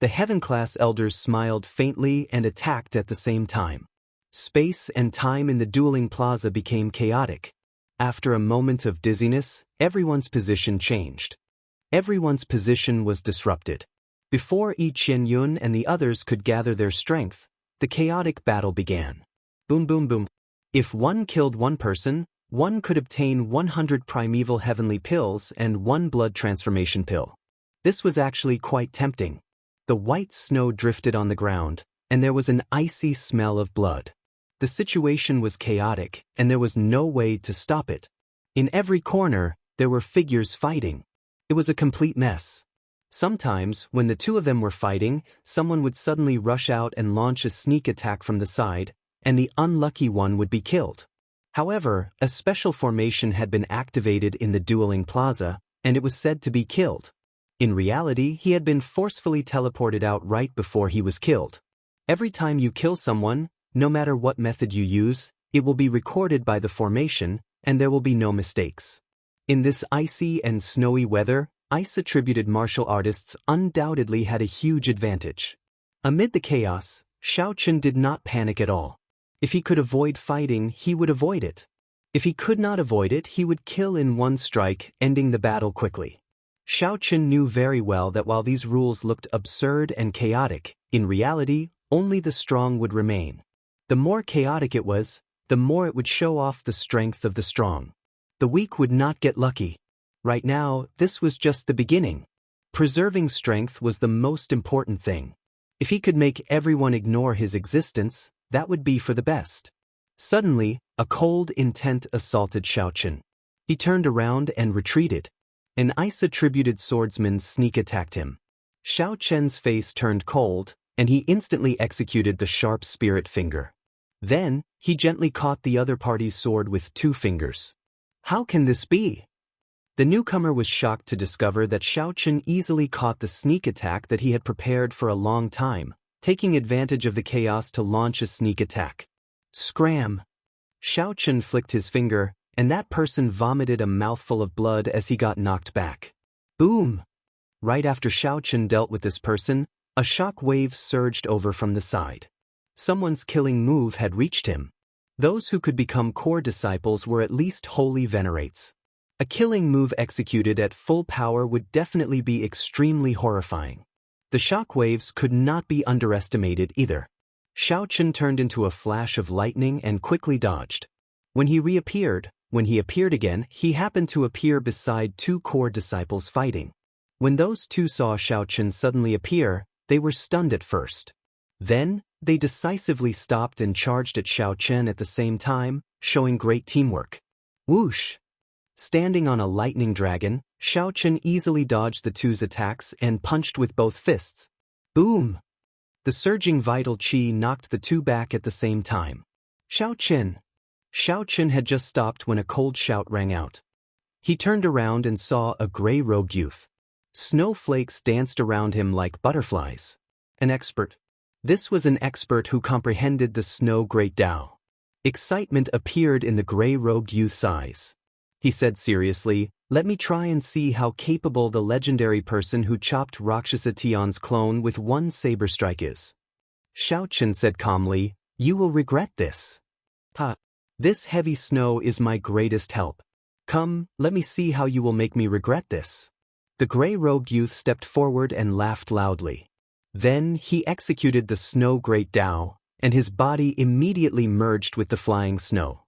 The heaven-class elders smiled faintly and attacked at the same time. Space and time in the dueling plaza became chaotic. After a moment of dizziness, everyone's position changed. Everyone's position was disrupted. Before Xianxia and the others could gather their strength, the chaotic battle began. Boom boom boom. If one killed one person, one could obtain 100 primeval heavenly pills and 1 blood transformation pill. This was actually quite tempting. The white snow drifted on the ground, and there was an icy smell of blood. The situation was chaotic, and there was no way to stop it. In every corner, there were figures fighting. It was a complete mess. Sometimes, when the two of them were fighting, someone would suddenly rush out and launch a sneak attack from the side, and the unlucky one would be killed. However, a special formation had been activated in the dueling plaza, and it was said to be killed. In reality, he had been forcefully teleported out right before he was killed. Every time you kill someone, no matter what method you use, it will be recorded by the formation, and there will be no mistakes. In this icy and snowy weather, ice-attributed martial artists undoubtedly had a huge advantage. Amid the chaos, Xianxia did not panic at all. If he could avoid fighting, he would avoid it. If he could not avoid it, he would kill in one strike, ending the battle quickly. Xianxia knew very well that while these rules looked absurd and chaotic, in reality, only the strong would remain. The more chaotic it was, the more it would show off the strength of the strong. The weak would not get lucky. Right now, this was just the beginning. Preserving strength was the most important thing. If he could make everyone ignore his existence, that would be for the best. Suddenly, a cold intent assaulted Xianxia. He turned around and retreated. An ice-attributed swordsman sneak-attacked him. Xianxia's face turned cold, and he instantly executed the sharp spirit finger. Then, he gently caught the other party's sword with 2 fingers. How can this be? The newcomer was shocked to discover that Xianxia easily caught the sneak attack that he had prepared for a long time, taking advantage of the chaos to launch a sneak attack. Scram! Xianxia flicked his finger, and that person vomited a mouthful of blood as he got knocked back. Boom! Right after Xianxia dealt with this person, a shock wave surged over from the side. Someone's killing move had reached him. Those who could become core disciples were at least holy venerates. A killing move executed at full power would definitely be extremely horrifying. The shock waves could not be underestimated either. Xianxia turned into a flash of lightning and quickly dodged. When he appeared again, he happened to appear beside 2 core disciples fighting. When those 2 saw Xianxia suddenly appear, they were stunned at first. Then, they decisively stopped and charged at Xianxia at the same time, showing great teamwork. Whoosh! Standing on a lightning dragon, Xianxia easily dodged the 2's attacks and punched with both fists. Boom! The surging vital qi knocked the 2 back at the same time. Xianxia had just stopped when a cold shout rang out. He turned around and saw a gray-robed youth. Snowflakes danced around him like butterflies. An expert. This was an expert who comprehended the snow great Dao. Excitement appeared in the gray-robed youth's eyes. He said seriously, "Let me try and see how capable the legendary person who chopped Rakshasa Tion's clone with 1 saber strike is." Xianxia said calmly, "You will regret this. This heavy snow is my greatest help. Come, let me see how you will make me regret this." The gray-robed youth stepped forward and laughed loudly. Then he executed the snow great Dao, and his body immediately merged with the flying snow.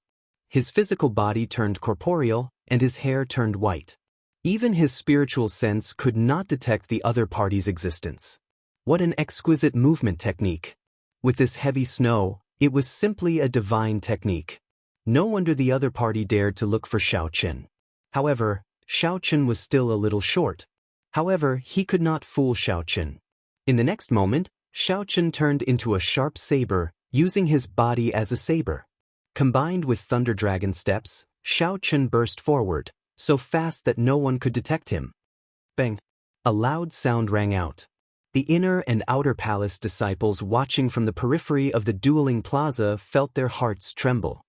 His physical body turned corporeal, and his hair turned white. Even his spiritual sense could not detect the other party's existence. What an exquisite movement technique! With this heavy snow, it was simply a divine technique. No wonder the other party dared to look for Xiao Chen. However, Xiao Chen was still a little short. However, he could not fool Xiao Chen. In the next moment, Xiao Chen turned into a sharp saber, using his body as a saber. Combined with Thunder Dragon steps, Xiao Chen burst forward, so fast that no one could detect him. Bang! A loud sound rang out. The inner and outer palace disciples watching from the periphery of the dueling plaza felt their hearts tremble.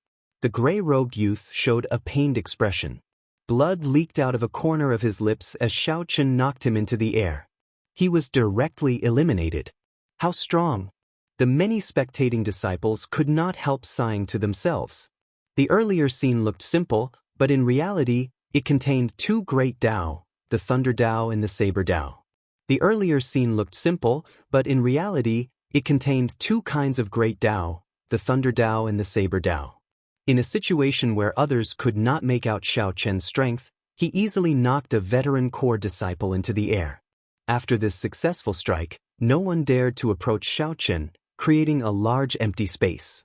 The gray-robed youth showed a pained expression. Blood leaked out of a corner of his lips as Xiao Chen knocked him into the air. He was directly eliminated. How strong! The many spectating disciples could not help sighing to themselves. The earlier scene looked simple, but in reality, it contained two great Dao, the Thunder Dao and the Saber Dao. The earlier scene looked simple, but in reality, it contained two kinds of great Dao, the Thunder Dao and the Saber Dao. In a situation where others could not make out Xiao Chen's strength, he easily knocked a veteran core disciple into the air. After this successful strike, no one dared to approach Xiao Chen, creating a large empty space.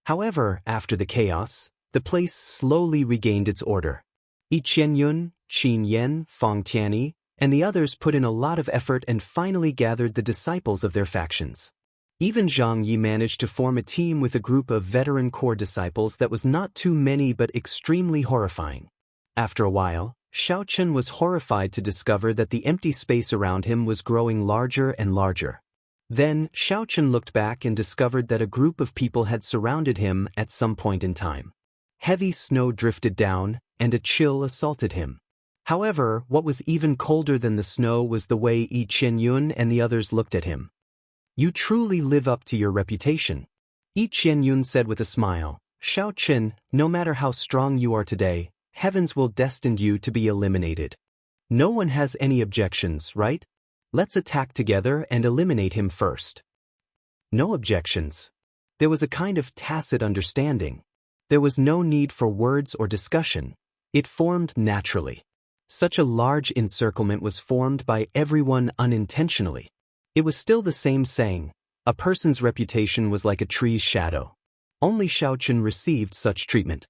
However, after the chaos, the place slowly regained its order. Yi Qianyun, Qin Yan, Fang Tianyi, and the others put in a lot of effort and finally gathered the disciples of their factions. Even Zhang Yi managed to form a team with a group of veteran core disciples that was not too many but extremely horrifying. After a while, Xiao Chen was horrified to discover that the empty space around him was growing larger and larger. Then, Xiao Chen looked back and discovered that a group of people had surrounded him at some point in time. Heavy snow drifted down, and a chill assaulted him. However, what was even colder than the snow was the way Yi Qianyun and the others looked at him. You truly live up to your reputation. Yi Qianyun said with a smile, Xiao Chen, no matter how strong you are today, heavens will destine you to be eliminated. No one has any objections, right? Let's attack together and eliminate him first. No objections. There was a kind of tacit understanding. There was no need for words or discussion. It formed naturally. Such a large encirclement was formed by everyone unintentionally. It was still the same saying, a person's reputation was like a tree's shadow. Only Xiao Chen received such treatment.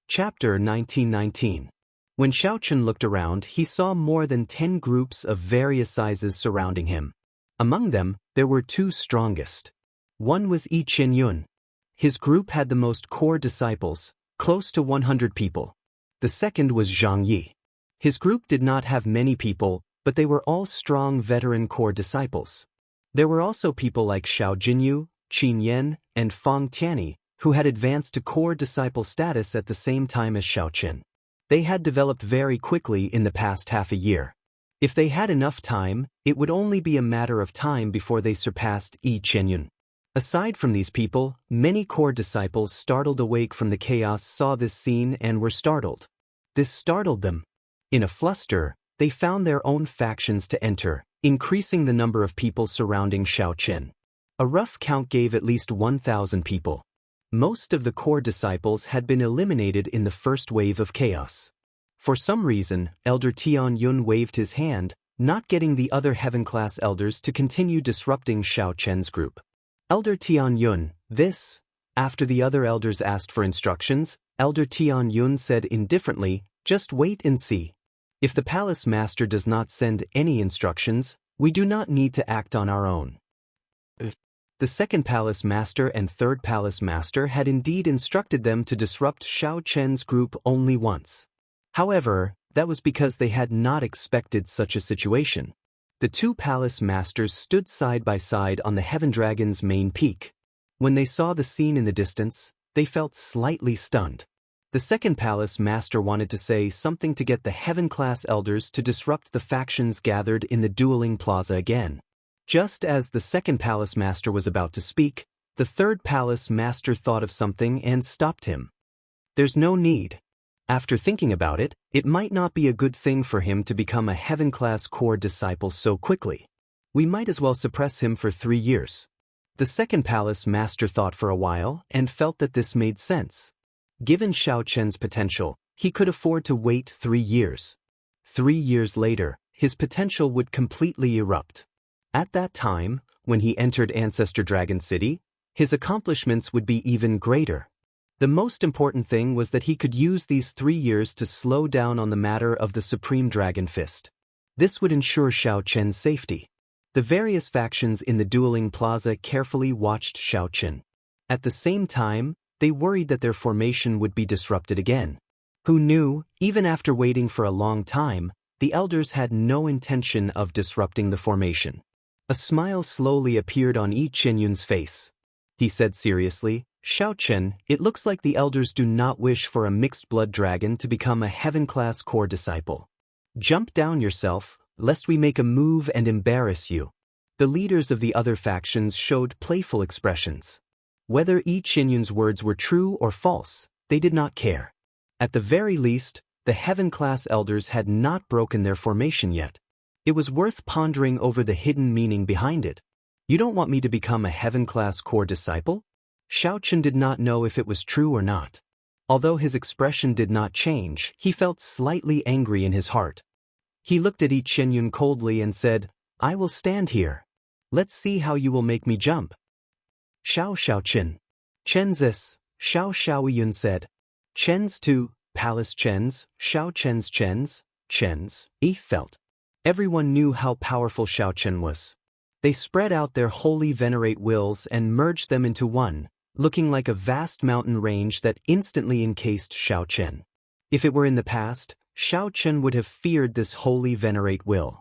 Chapter 1919. When Xiao Chen looked around, he saw more than 10 groups of various sizes surrounding him. Among them, there were two strongest. One was Yi Qianyun. His group had the most core disciples, close to 100 people. The second was Zhang Yi. His group did not have many people, but they were all strong veteran core disciples. There were also people like Xiao Jinyu, Qin Yan, and Fang Tianyi, who had advanced to core disciple status at the same time as Xiao Chen. They had developed very quickly in the past half a year. If they had enough time, it would only be a matter of time before they surpassed Yi Qianyun. Aside from these people, many core disciples startled awake from the chaos saw this scene and were startled. This startled them. In a fluster, they found their own factions to enter, increasing the number of people surrounding Xiao Chen. A rough count gave at least 1,000 people. Most of the core disciples had been eliminated in the first wave of chaos. For some reason, Elder Tian Yun waved his hand, not getting the other heaven-class elders to continue disrupting Xiao Chen's group. Elder Tian Yun, this? After the other elders asked for instructions, Elder Tian Yun said indifferently, just wait and see. If the palace master does not send any instructions, we do not need to act on our own. The second palace master and third palace master had indeed instructed them to disrupt Xiao Chen's group only once. However, that was because they had not expected such a situation. The two palace masters stood side by side on the Heaven Dragon's main peak. When they saw the scene in the distance, they felt slightly stunned. The second palace master wanted to say something to get the heaven-class elders to disrupt the factions gathered in the dueling plaza again. Just as the second palace master was about to speak, the third palace master thought of something and stopped him. There's no need. After thinking about it, it might not be a good thing for him to become a heaven-class core disciple so quickly. We might as well suppress him for 3 years. The second palace master thought for a while and felt that this made sense. Given Xiao Chen's potential, he could afford to wait 3 years. 3 years later, his potential would completely erupt. At that time, when he entered Ancestor Dragon City, his accomplishments would be even greater. The most important thing was that he could use these 3 years to slow down on the matter of the Supreme Dragon Fist. This would ensure Xiao Chen's safety. The various factions in the dueling plaza carefully watched Xiao Chen. At the same time, they worried that their formation would be disrupted again. Who knew, even after waiting for a long time, the elders had no intention of disrupting the formation. A smile slowly appeared on Yi Qianyun's face. He said seriously, "Xiao Chen, it looks like the elders do not wish for a mixed-blood dragon to become a heaven-class core disciple. Jump down yourself, lest we make a move and embarrass you." The leaders of the other factions showed playful expressions. Whether Yi Qianyun's words were true or false, they did not care. At the very least, the heaven-class elders had not broken their formation yet. It was worth pondering over the hidden meaning behind it. "You don't want me to become a heaven-class core disciple?" Xiao Chen did not know if it was true or not. Although his expression did not change, he felt slightly angry in his heart. He looked at Yi Qianyun coldly and said, "I will stand here. Let's see how you will make me jump." Xiao Chen. Chen's, Xiao Xiaoyun said. Chen's too, Palace Chen's, Xiao Chen's, Yi felt. Everyone knew how powerful Xiao Chen was. They spread out their holy venerate wills and merged them into one, looking like a vast mountain range that instantly encased Xiao Chen. If it were in the past, Xiao Chen would have feared this holy venerate will.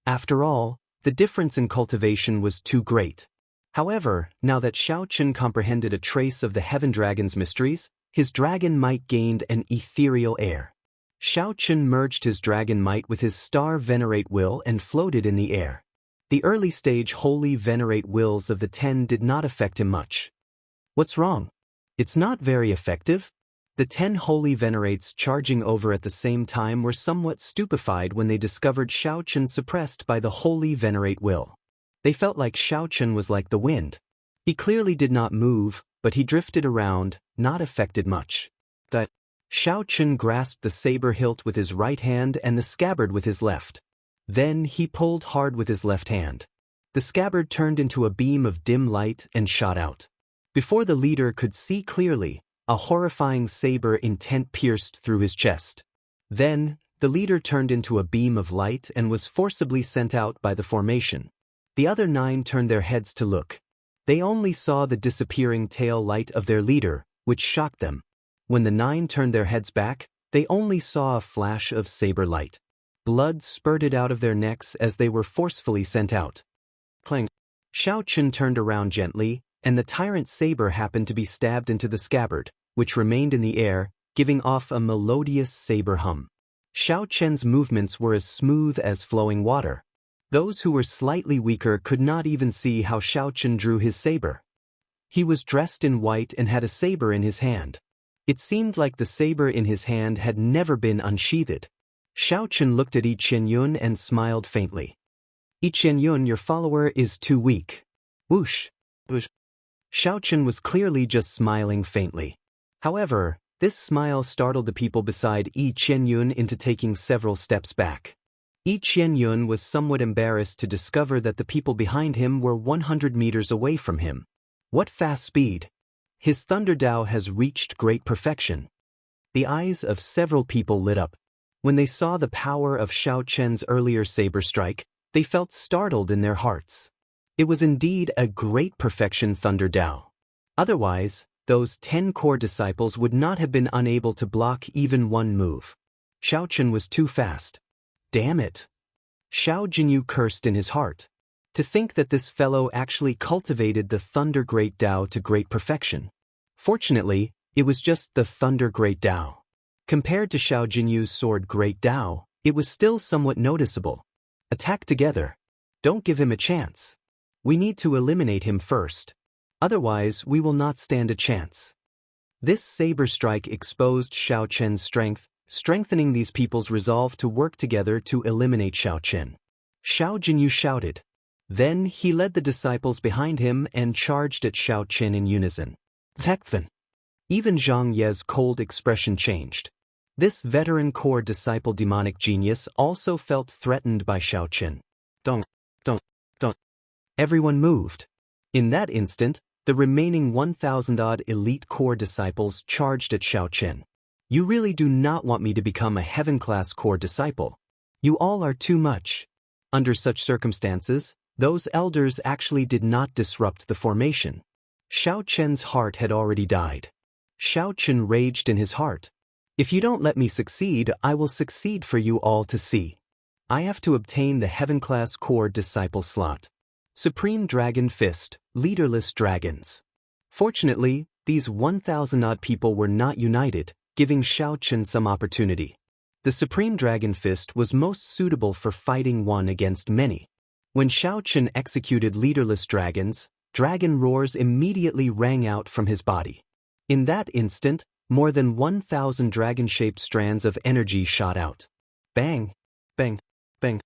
After all, the difference in cultivation was too great. However, now that Xiao Chen comprehended a trace of the Heaven Dragon's mysteries, his dragon might gained an ethereal air. Xiao Chen merged his dragon might with his star venerate will and floated in the air. The early stage holy venerate wills of the 10 did not affect him much. What's wrong? It's not very effective? The 10 holy venerates charging over at the same time were somewhat stupefied when they discovered Xiao Chen suppressed by the holy venerate will. They felt like Xiao Chen was like the wind. He clearly did not move, but he drifted around, not affected much. Xiao Chen grasped the saber hilt with his right hand and the scabbard with his left. Then he pulled hard with his left hand. The scabbard turned into a beam of dim light and shot out. Before the leader could see clearly, a horrifying saber intent pierced through his chest. Then, the leader turned into a beam of light and was forcibly sent out by the formation. The other 9 turned their heads to look. They only saw the disappearing tail light of their leader, which shocked them. When the 9 turned their heads back, they only saw a flash of saber light. Blood spurted out of their necks as they were forcefully sent out. Clang. Xiao Chen turned around gently, and the tyrant saber happened to be stabbed into the scabbard, which remained in the air, giving off a melodious saber hum. Xiao Chen's movements were as smooth as flowing water. Those who were slightly weaker could not even see how Xiao Chen drew his saber. He was dressed in white and had a saber in his hand. It seemed like the saber in his hand had never been unsheathed. Xiao Chen looked at Yi Qianyun and smiled faintly. "Yi Qianyun, your follower is too weak." Whoosh. Whoosh. Xiao Chen was clearly just smiling faintly. However, this smile startled the people beside Yi Qianyun into taking several steps back. Yi Qianyun was somewhat embarrassed to discover that the people behind him were 100 meters away from him. What fast speed! His Thunder Dao has reached great perfection. The eyes of several people lit up. When they saw the power of Xiao Chen's earlier saber strike, they felt startled in their hearts. It was indeed a great perfection Thunder Dao. Otherwise, those 10 core disciples would not have been unable to block even one move. Xiao Chen was too fast. Damn it! Xiao Jinyu cursed in his heart. To think that this fellow actually cultivated the Thunder Great Dao to great perfection. Fortunately, it was just the Thunder Great Dao. Compared to Xiao Jinyu's Sword Great Dao, it was still somewhat noticeable. Attack together. Don't give him a chance. We need to eliminate him first. Otherwise, we will not stand a chance. This saber strike exposed Xiao Chen's strength, strengthening these people's resolve to work together to eliminate Xiao Chen. Xiao Jinyu shouted. Then he led the disciples behind him and charged at Xiao Chen in unison. Thekvan. Even Zhang Ye's cold expression changed. This veteran core disciple demonic genius also felt threatened by Xiao Chen. Dong. Everyone moved. In that instant, The remaining 1,000-odd elite core disciples charged at Xiaochen. You really do not want me to become a heaven-class core disciple. You all are too much. Under such circumstances, those elders actually did not disrupt the formation. Xiaochen's heart had already died. Xiaochen raged in his heart. If you don't let me succeed, I will succeed for you all to see. I have to obtain the heaven-class core disciple slot. Supreme Dragon Fist, leaderless dragons. Fortunately, these 1,000-odd people were not united, giving Xiaochen some opportunity. The Supreme Dragon Fist was most suitable for fighting one against many. When Xiaochen executed leaderless dragons, dragon roars immediately rang out from his body. In that instant, more than 1,000 dragon-shaped strands of energy shot out. Bang! Bang! Bang!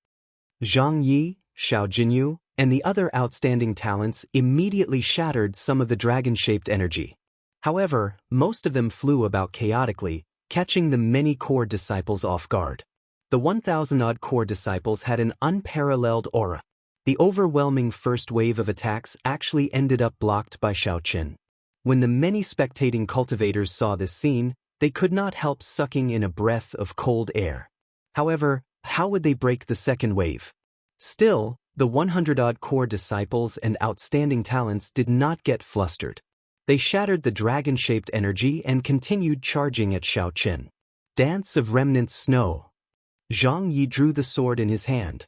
Zhang Yi, Xiao Jinyu, and the other outstanding talents immediately shattered some of the dragon-shaped energy. However, most of them flew about chaotically, catching the many core disciples off guard. The 1,000-odd core disciples had an unparalleled aura. The overwhelming first wave of attacks actually ended up blocked by Xiaochen. When the many spectating cultivators saw this scene, they could not help sucking in a breath of cold air. However, how would they break the second wave? Still, the 100-odd core disciples and outstanding talents did not get flustered. They shattered the dragon-shaped energy and continued charging at Xiaochen. Dance of Remnant Snow. Zhang Yi drew the sword in his hand.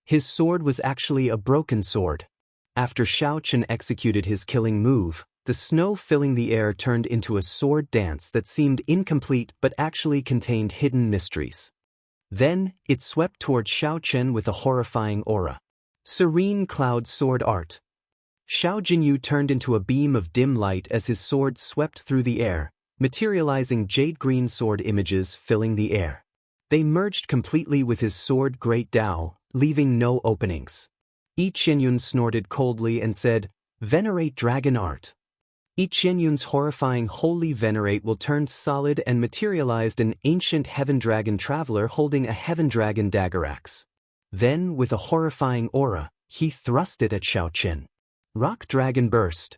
His sword was actually a broken sword. After Xiaochen executed his killing move, the snow filling the air turned into a sword dance that seemed incomplete but actually contained hidden mysteries. Then, it swept toward Xiaochen with a horrifying aura. Serene Cloud Sword Art. Xiao Jinyu turned into a beam of dim light as his sword swept through the air, materializing jade-green sword images filling the air. They merged completely with his sword Great Dao, leaving no openings. Yi Qianyun snorted coldly and said, "Venerate dragon art." Yi Qianyun's horrifying Holy Venerate will turned solid and materialized an ancient heaven dragon traveler holding a heaven dragon dagger axe. Then, with a horrifying aura, he thrust it at Xiaochen. Rock Dragon Burst.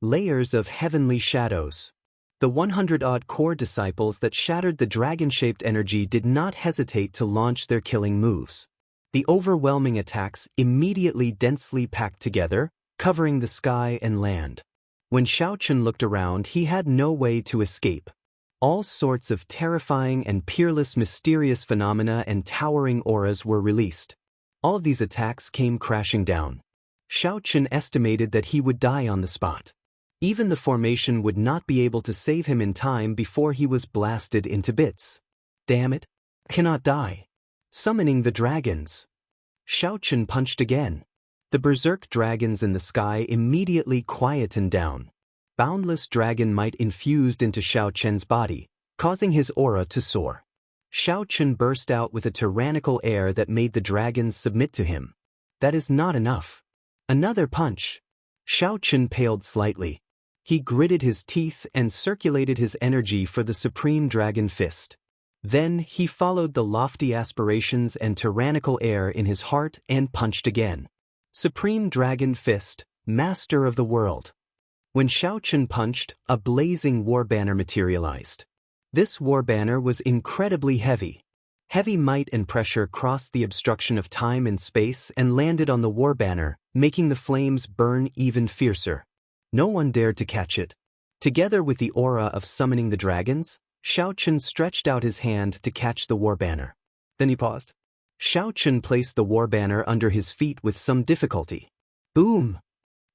Layers of heavenly shadows. The 100-odd core disciples that shattered the dragon-shaped energy did not hesitate to launch their killing moves. The overwhelming attacks immediately densely packed together, covering the sky and land. When Xiaochen looked around, he had no way to escape. All sorts of terrifying and peerless mysterious phenomena and towering auras were released. All of these attacks came crashing down. Xiaochen estimated that he would die on the spot. Even the formation would not be able to save him in time before he was blasted into bits. Damn it! Cannot die. Summoning the dragons. Xiaochen punched again. The berserk dragons in the sky immediately quietened down. Boundless dragon might infused into Xiaochen's body, causing his aura to soar. Xiaochen burst out with a tyrannical air that made the dragons submit to him. That is not enough. Another punch. Xiaochen paled slightly. He gritted his teeth and circulated his energy for the Supreme Dragon Fist. Then he followed the lofty aspirations and tyrannical air in his heart and punched again. Supreme Dragon Fist, Master of the World. When Xiaochen punched, a blazing war banner materialized. This war banner was incredibly heavy. Heavy might and pressure crossed the obstruction of time and space and landed on the war banner, making the flames burn even fiercer. No one dared to catch it. Together with the aura of summoning the dragons, Xiaochen stretched out his hand to catch the war banner. Then he paused. Xiaochen placed the war banner under his feet with some difficulty. Boom!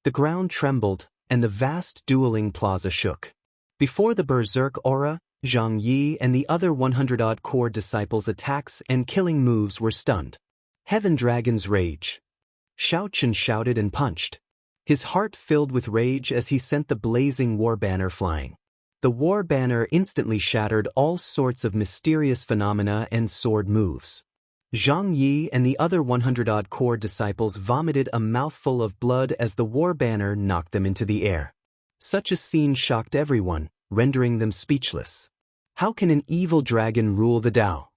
The ground trembled, and the vast dueling plaza shook. Before the berserk aura, Zhang Yi and the other 100-odd core disciples' attacks and killing moves were stunned. Heaven Dragon's Rage. Xiaochen shouted and punched. His heart filled with rage as he sent the blazing war banner flying. The war banner instantly shattered all sorts of mysterious phenomena and sword moves. Zhang Yi and the other 100-odd core disciples vomited a mouthful of blood as the war banner knocked them into the air. Such a scene shocked everyone, rendering them speechless. How can an evil dragon rule the Dao?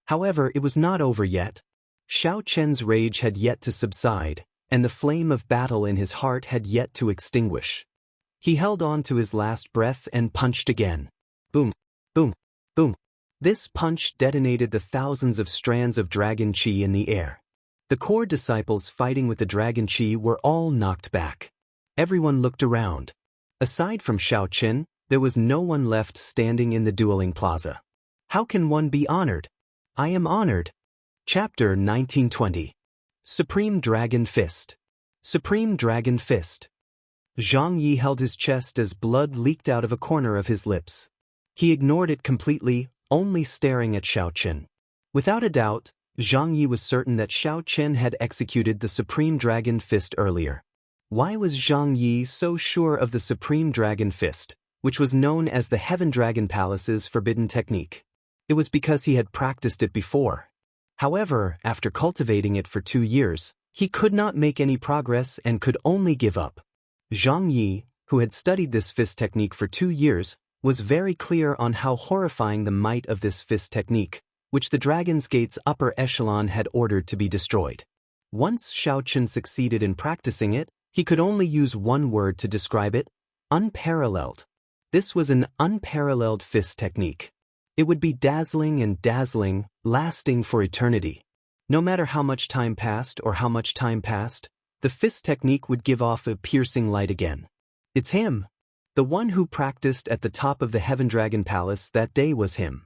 However, it was not over yet. Xiaochen's rage had yet to subside, and the flame of battle in his heart had yet to extinguish. He held on to his last breath and punched again. Boom, boom, boom. This punch detonated the thousands of strands of dragon chi in the air. The core disciples fighting with the dragon chi were all knocked back. Everyone looked around. Aside from Xiaochen, there was no one left standing in the dueling plaza. How can one be honored? I am honored. Chapter 1920. Supreme Dragon Fist. Supreme Dragon Fist. Zhang Yi held his chest as blood leaked out of a corner of his lips. He ignored it completely, only staring at Xiaochen. Without a doubt, Zhang Yi was certain that Xiaochen had executed the Supreme Dragon Fist earlier. Why was Zhang Yi so sure of the Supreme Dragon Fist, which was known as the Heaven Dragon Palace's forbidden technique? It was because he had practiced it before. However, after cultivating it for 2 years, he could not make any progress and could only give up. Zhang Yi, who had studied this fist technique for 2 years, was very clear on how horrifying the might of this fist technique, which the Dragon's Gate's upper echelon had ordered to be destroyed. Once Xiaochen succeeded in practicing it, he could only use one word to describe it: unparalleled. This was an unparalleled fist technique. It would be dazzling and dazzling, lasting for eternity. No matter how much time passed or how much time passed, the fist technique would give off a piercing light again. It's him. The one who practiced at the top of the Heaven Dragon Palace that day was him.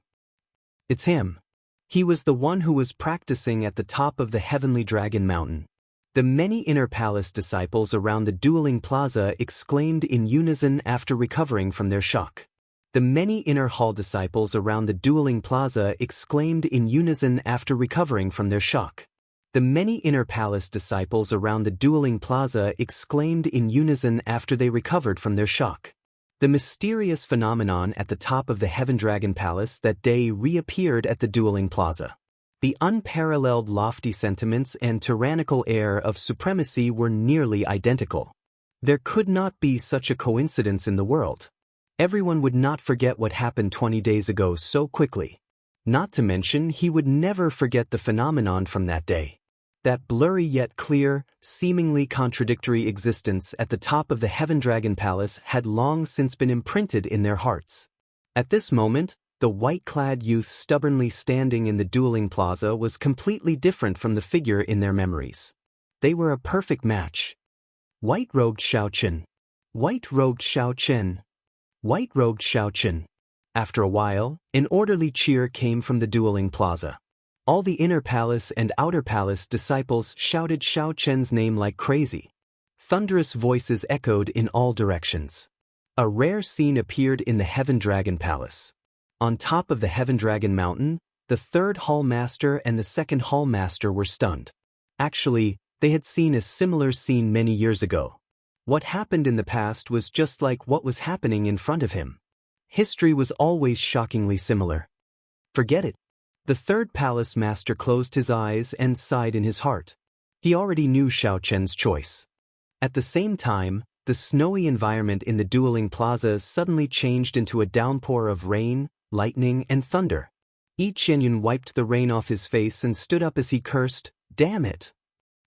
It's him. He was the one who was practicing at the top of the Heavenly Dragon Mountain. The many inner palace disciples around the dueling plaza exclaimed in unison after recovering from their shock. The many inner hall disciples around the dueling plaza exclaimed in unison after recovering from their shock. The many inner palace disciples around the dueling plaza exclaimed in unison after they recovered from their shock. The mysterious phenomenon at the top of the Heaven Dragon Palace that day reappeared at the dueling plaza. The unparalleled lofty sentiments and tyrannical air of supremacy were nearly identical. There could not be such a coincidence in the world. Everyone would not forget what happened 20 days ago so quickly. Not to mention, he would never forget the phenomenon from that day. That blurry yet clear, seemingly contradictory existence at the top of the Heaven Dragon Palace had long since been imprinted in their hearts. At this moment, the white-clad youth stubbornly standing in the dueling plaza was completely different from the figure in their memories. They were a perfect match. White-robed Xiaochen. White-robed Xiaochen. White-robed Xiaochen. After a while, an orderly cheer came from the dueling plaza. All the inner palace and outer palace disciples shouted Xiaochen's name like crazy. Thunderous voices echoed in all directions. A rare scene appeared in the Heaven Dragon Palace. On top of the Heaven Dragon Mountain, the third Hall Master and the second Hall Master were stunned. Actually, they had seen a similar scene many years ago. What happened in the past was just like what was happening in front of him. History was always shockingly similar. Forget it. The third Palace Master closed his eyes and sighed in his heart. He already knew Xiaochen's choice. At the same time, the snowy environment in the dueling plaza suddenly changed into a downpour of rain, lightning, and thunder. Yi Qianyun wiped the rain off his face and stood up as he cursed, "Damn it!"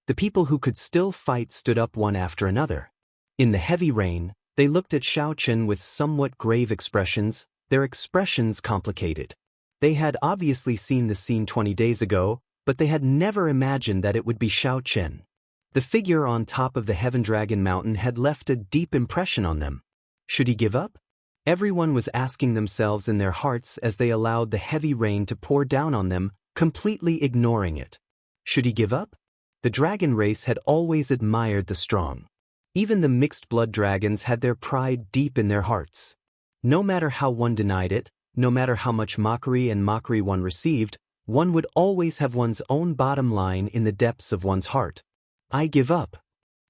The people who could still fight stood up one after another. In the heavy rain, they looked at Xiaochen with somewhat grave expressions, their expressions complicated. They had obviously seen the scene 20 days ago, but they had never imagined that it would be Xiaochen. The figure on top of the Heaven Dragon Mountain had left a deep impression on them. Should he give up? Everyone was asking themselves in their hearts as they allowed the heavy rain to pour down on them, completely ignoring it. Should he give up? The dragon race had always admired the strong. Even the mixed-blood dragons had their pride deep in their hearts. No matter how one denied it, no matter how much mockery one received, one would always have one's own bottom line in the depths of one's heart. I give up.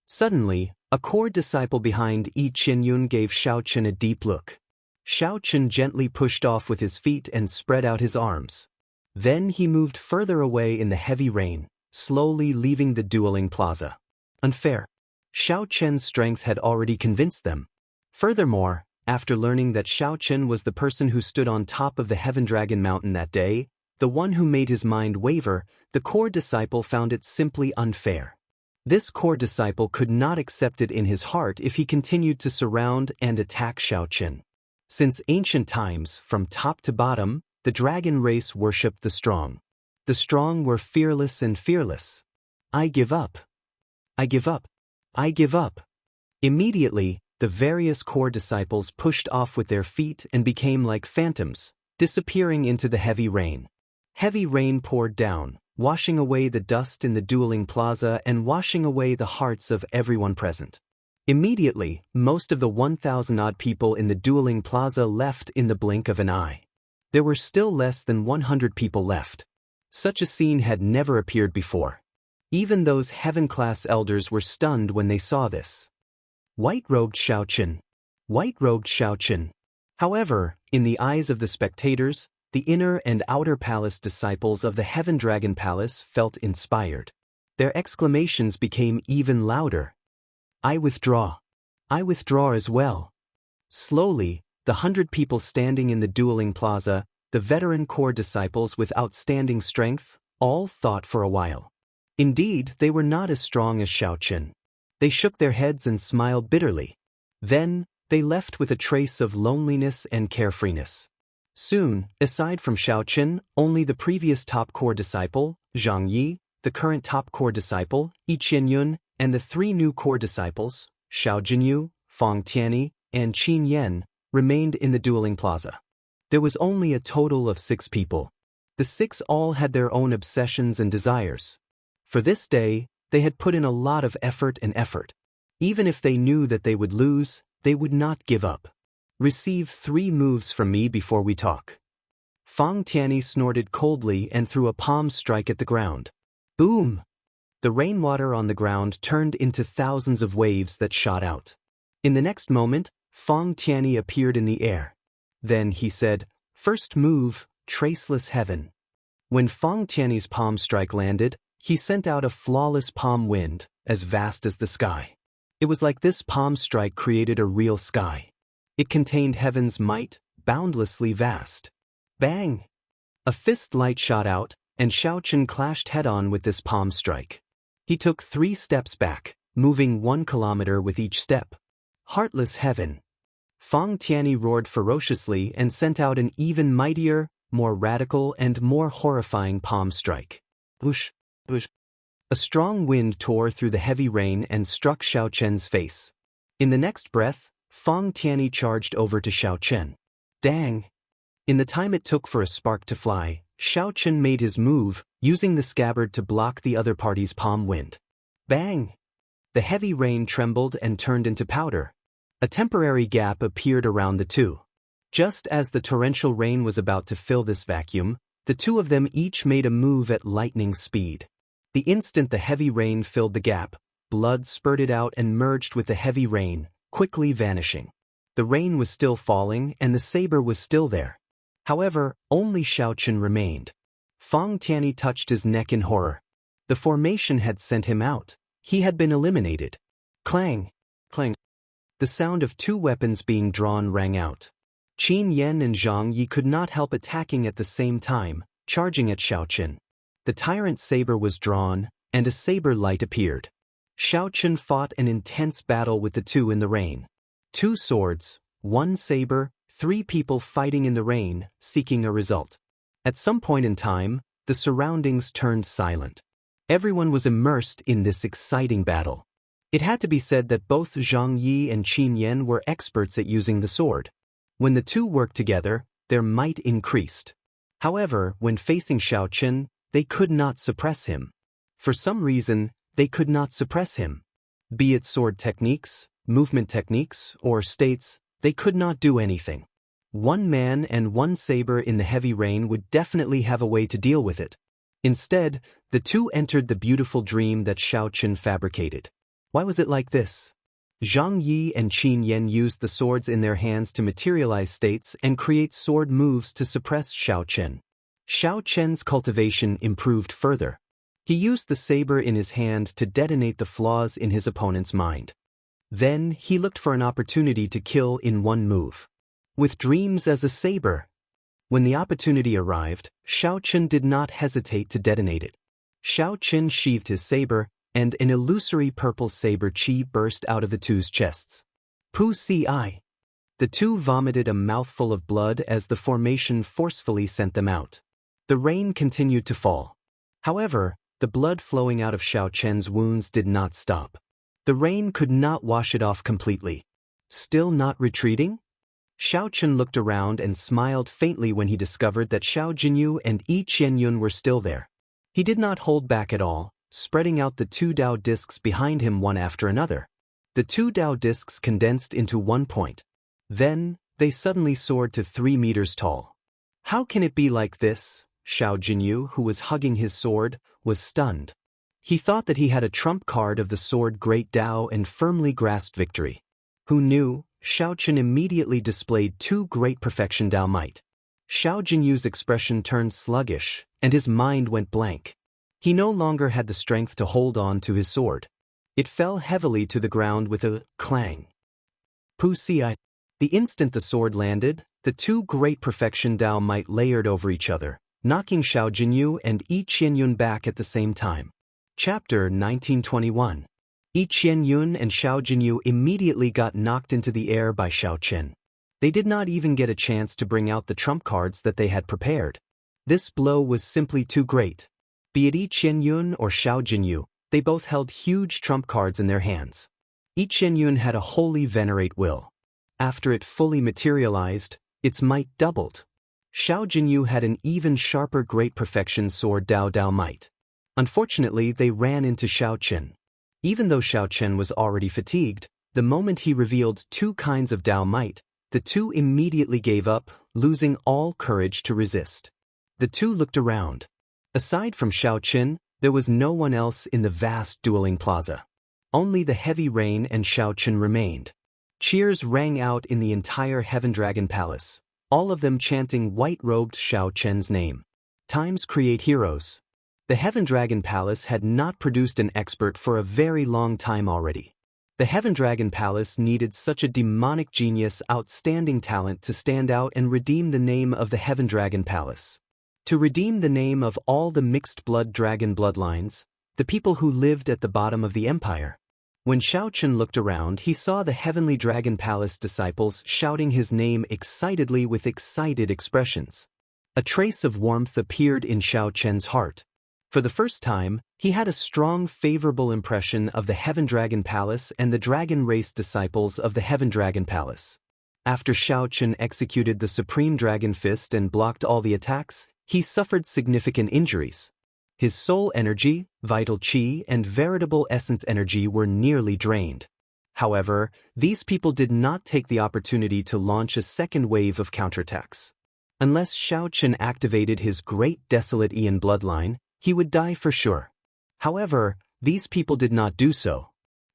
Suddenly, a core disciple behind Yi Qianyun gave Xiaochen a deep look. Xiaochen gently pushed off with his feet and spread out his arms. Then he moved further away in the heavy rain, slowly leaving the dueling plaza. Unfair. Xiaochen's strength had already convinced them. Furthermore, after learning that Xiaochen was the person who stood on top of the Heaven Dragon Mountain that day, the one who made his mind waver, the core disciple found it simply unfair. This core disciple could not accept it in his heart if he continued to surround and attack Xiaoqin. Since ancient times, from top to bottom, the dragon race worshipped the strong. The strong were fearless and fearless. I give up. I give up. I give up. Immediately, the various core disciples pushed off with their feet and became like phantoms, disappearing into the heavy rain. Heavy rain poured down, washing away the dust in the dueling plaza and washing away the hearts of everyone present. Immediately, most of the 1,000-odd people in the dueling plaza left in the blink of an eye. There were still less than 100 people left. Such a scene had never appeared before. Even those heaven-class elders were stunned when they saw this. White-robed Xiaoqin. White-robed Xiaoqin. However, in the eyes of the spectators, the inner and outer palace disciples of the Heaven Dragon Palace felt inspired. Their exclamations became even louder. I withdraw. I withdraw as well. Slowly, the 100 people standing in the dueling plaza, the veteran core disciples with outstanding strength, all thought for a while. Indeed, they were not as strong as Xiaoqin. They shook their heads and smiled bitterly. Then, they left with a trace of loneliness and carefreeness. Soon, aside from Xiaoqin, only the previous top core disciple, Zhang Yi, the current top core disciple, Yi Qianyun, and the 3 new core disciples, Xiao Jinyu, Fang Tianyi, and Qin Yan, remained in the dueling plaza. There was only a total of 6 people. The 6 all had their own obsessions and desires. For this day, they had put in a lot of effort. Even if they knew that they would lose, they would not give up. Receive 3 moves from me before we talk. Fang Tianyi snorted coldly and threw a palm strike at the ground. Boom! The rainwater on the ground turned into thousands of waves that shot out. In the next moment, Fang Tianyi appeared in the air. Then he said, first move, Traceless Heaven. When Fang Tianyi's palm strike landed, he sent out a flawless palm wind, as vast as the sky. It was like this palm strike created a real sky. It contained heaven's might, boundlessly vast. Bang! A fist light shot out, and Xiaoqin clashed head-on with this palm strike. He took 3 steps back, moving 1 kilometer with each step. Heartless Heaven. Fang Tianyi roared ferociously and sent out an even mightier, more radical and more horrifying palm strike. Whoosh, whoosh. A strong wind tore through the heavy rain and struck Xiaoqin's face. In the next breath, Fang Tianyi charged over to Xiaoqin. Dang! In the time it took for a spark to fly, Xiaoqin made his move, using the scabbard to block the other party's palm wind. Bang! The heavy rain trembled and turned into powder. A temporary gap appeared around the two. Just as the torrential rain was about to fill this vacuum, the 2 of them each made a move at lightning speed. The instant the heavy rain filled the gap, blood spurted out and merged with the heavy rain, quickly vanishing. The rain was still falling and the saber was still there. However, only Xiaoqin remained. Fang Tianyi touched his neck in horror. The formation had sent him out. He had been eliminated. Clang! Clang! The sound of 2 weapons being drawn rang out. Qin Yan and Zhang Yi could not help attacking at the same time, charging at Xiaoqin. The tyrant saber was drawn, and a saber light appeared. Xiaoqin fought an intense battle with the 2 in the rain. 2 swords, 1 saber, 3 people fighting in the rain, seeking a result. At some point in time, the surroundings turned silent. Everyone was immersed in this exciting battle. It had to be said that both Zhang Yi and Qin Yan were experts at using the sword. When the 2 worked together, their might increased. However, when facing Xiaoqin, they could not suppress him. For some reason, they could not suppress him. Be it sword techniques, movement techniques, or states, they could not do anything. 1 man and 1 saber in the heavy rain would definitely have a way to deal with it. Instead, the 2 entered the beautiful dream that Xiaoqin fabricated. Why was it like this? Zhang Yi and Qin Yan used the swords in their hands to materialize states and create sword moves to suppress Xiaoqin. Xiaoqin's cultivation improved further. He used the saber in his hand to detonate the flaws in his opponent's mind. Then he looked for an opportunity to kill in 1 move. With dreams as a saber. When the opportunity arrived, Xiaoqin did not hesitate to detonate it. Xiaoqin sheathed his saber, and an illusory purple saber chi burst out of the two's chests. Pu Si. The two vomited a mouthful of blood as the formation forcefully sent them out. The rain continued to fall. However, the blood flowing out of Xiao Chen's wounds did not stop. The rain could not wash it off completely. Still not retreating? Xiao Chen looked around and smiled faintly when he discovered that Xiao Jinyu and Yi Qianyun were still there. He did not hold back at all, spreading out the two Dao discs behind him one after another. The two Dao discs condensed into one point. Then, they suddenly soared to 3 meters tall. How can it be like this? Xiao Jinyu, who was hugging his sword, was stunned. He thought that he had a trump card of the sword Great Dao and firmly grasped victory. Who knew? Xiao Chen immediately displayed 2 great perfection Dao might. Xiao Jinyu's expression turned sluggish, and his mind went blank. He no longer had the strength to hold on to his sword. It fell heavily to the ground with a clang. Pu Si. The instant the sword landed, the 2 great perfection Dao might layered over each other, knocking Xiao Jinyu and Yi Qianyun back at the same time. Chapter 1921. Yi Qianyun and Xiao Jinyu immediately got knocked into the air by Xiao Chen. They did not even get a chance to bring out the trump cards that they had prepared. This blow was simply too great. Be it Yi Qianyun or Xiao Jinyu, they both held huge trump cards in their hands. Yi Qianyun had a wholly venerate will. After it fully materialized, its might doubled. Xiao Jinyu had an even sharper great perfection sword Dao might. Unfortunately, they ran into Xiao Chen. Even though Xiao Chen was already fatigued, the moment he revealed 2 kinds of Dao might, the 2 immediately gave up, losing all courage to resist. The 2 looked around. Aside from Xiao Chen, there was no one else in the vast dueling plaza. Only the heavy rain and Xiao Chen remained. Cheers rang out in the entire Heaven Dragon Palace, all of them chanting white-robed Xiao Chen's name. Times create heroes. The Heaven Dragon Palace had not produced an expert for a very long time already. The Heaven Dragon Palace needed such a demonic genius, outstanding talent to stand out and redeem the name of the Heaven Dragon Palace. To redeem the name of all the mixed-blood dragon bloodlines, the people who lived at the bottom of the empire. When Xiao Chen looked around, he saw the Heavenly Dragon Palace disciples shouting his name excitedly with excited expressions. A trace of warmth appeared in Xiao Chen's heart. For the first time, he had a strong favorable impression of the Heaven Dragon Palace and the dragon race disciples of the Heaven Dragon Palace. After Xiao Chen executed the Supreme Dragon Fist and blocked all the attacks, he suffered significant injuries. His soul energy, vital chi, and veritable essence energy were nearly drained. However, these people did not take the opportunity to launch a second wave of counterattacks. Unless Xiao Chen activated his great desolate Ian bloodline, he would die for sure. However, these people did not do so.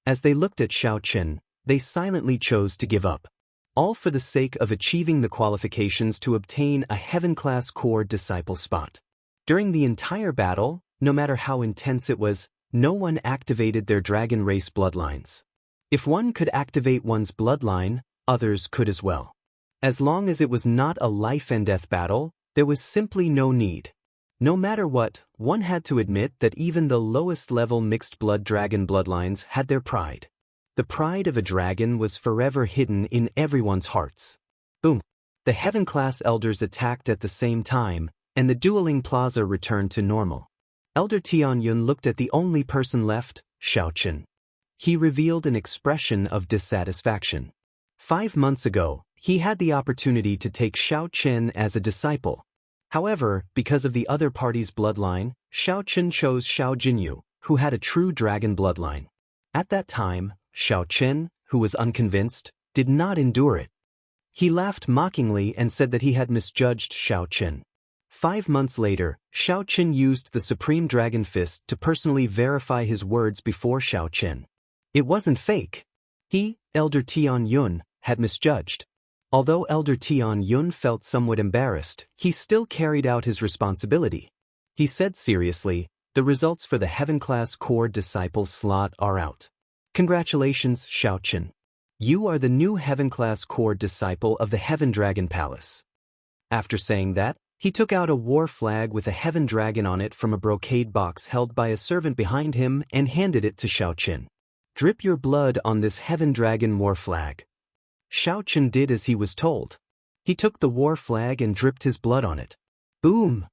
As they looked at Xiao Chen, they silently chose to give up. All for the sake of achieving the qualifications to obtain a heaven-class core disciple spot. During the entire battle, no matter how intense it was, no one activated their dragon race bloodlines. If one could activate one's bloodline, others could as well. As long as it was not a life-and-death battle, there was simply no need. No matter what, one had to admit that even the lowest-level mixed-blood dragon bloodlines had their pride. The pride of a dragon was forever hidden in everyone's hearts. Boom! The heaven-class elders attacked at the same time, and the dueling plaza returned to normal. Elder Tianyun looked at the only person left, Xiao Chen. He revealed an expression of dissatisfaction. 5 months ago, he had the opportunity to take Xiao Chen as a disciple. However, because of the other party's bloodline, Xiao Chen chose Xiao Jinyu, who had a true dragon bloodline. At that time, Xiao Chen, who was unconvinced, did not endure it. He laughed mockingly and said that he had misjudged Xiao Chen. 5 months later, Xiao Chen used the Supreme Dragon Fist to personally verify his words before Xiao Chen. It wasn't fake. He, Elder Tianyun, had misjudged. Although Elder Tianyun felt somewhat embarrassed, he still carried out his responsibility. He said seriously, "The results for the Heaven-class core disciple slot are out. Congratulations, Xiao Chen. You are the new Heaven-class core disciple of the Heaven Dragon Palace." After saying that, He took out a war flag with a heaven dragon on it from a brocade box held by a servant behind him and handed it to Xiaochen. "Drip your blood on this heaven dragon war flag." Xiaochen did as he was told. He took the war flag and dripped his blood on it. Boom!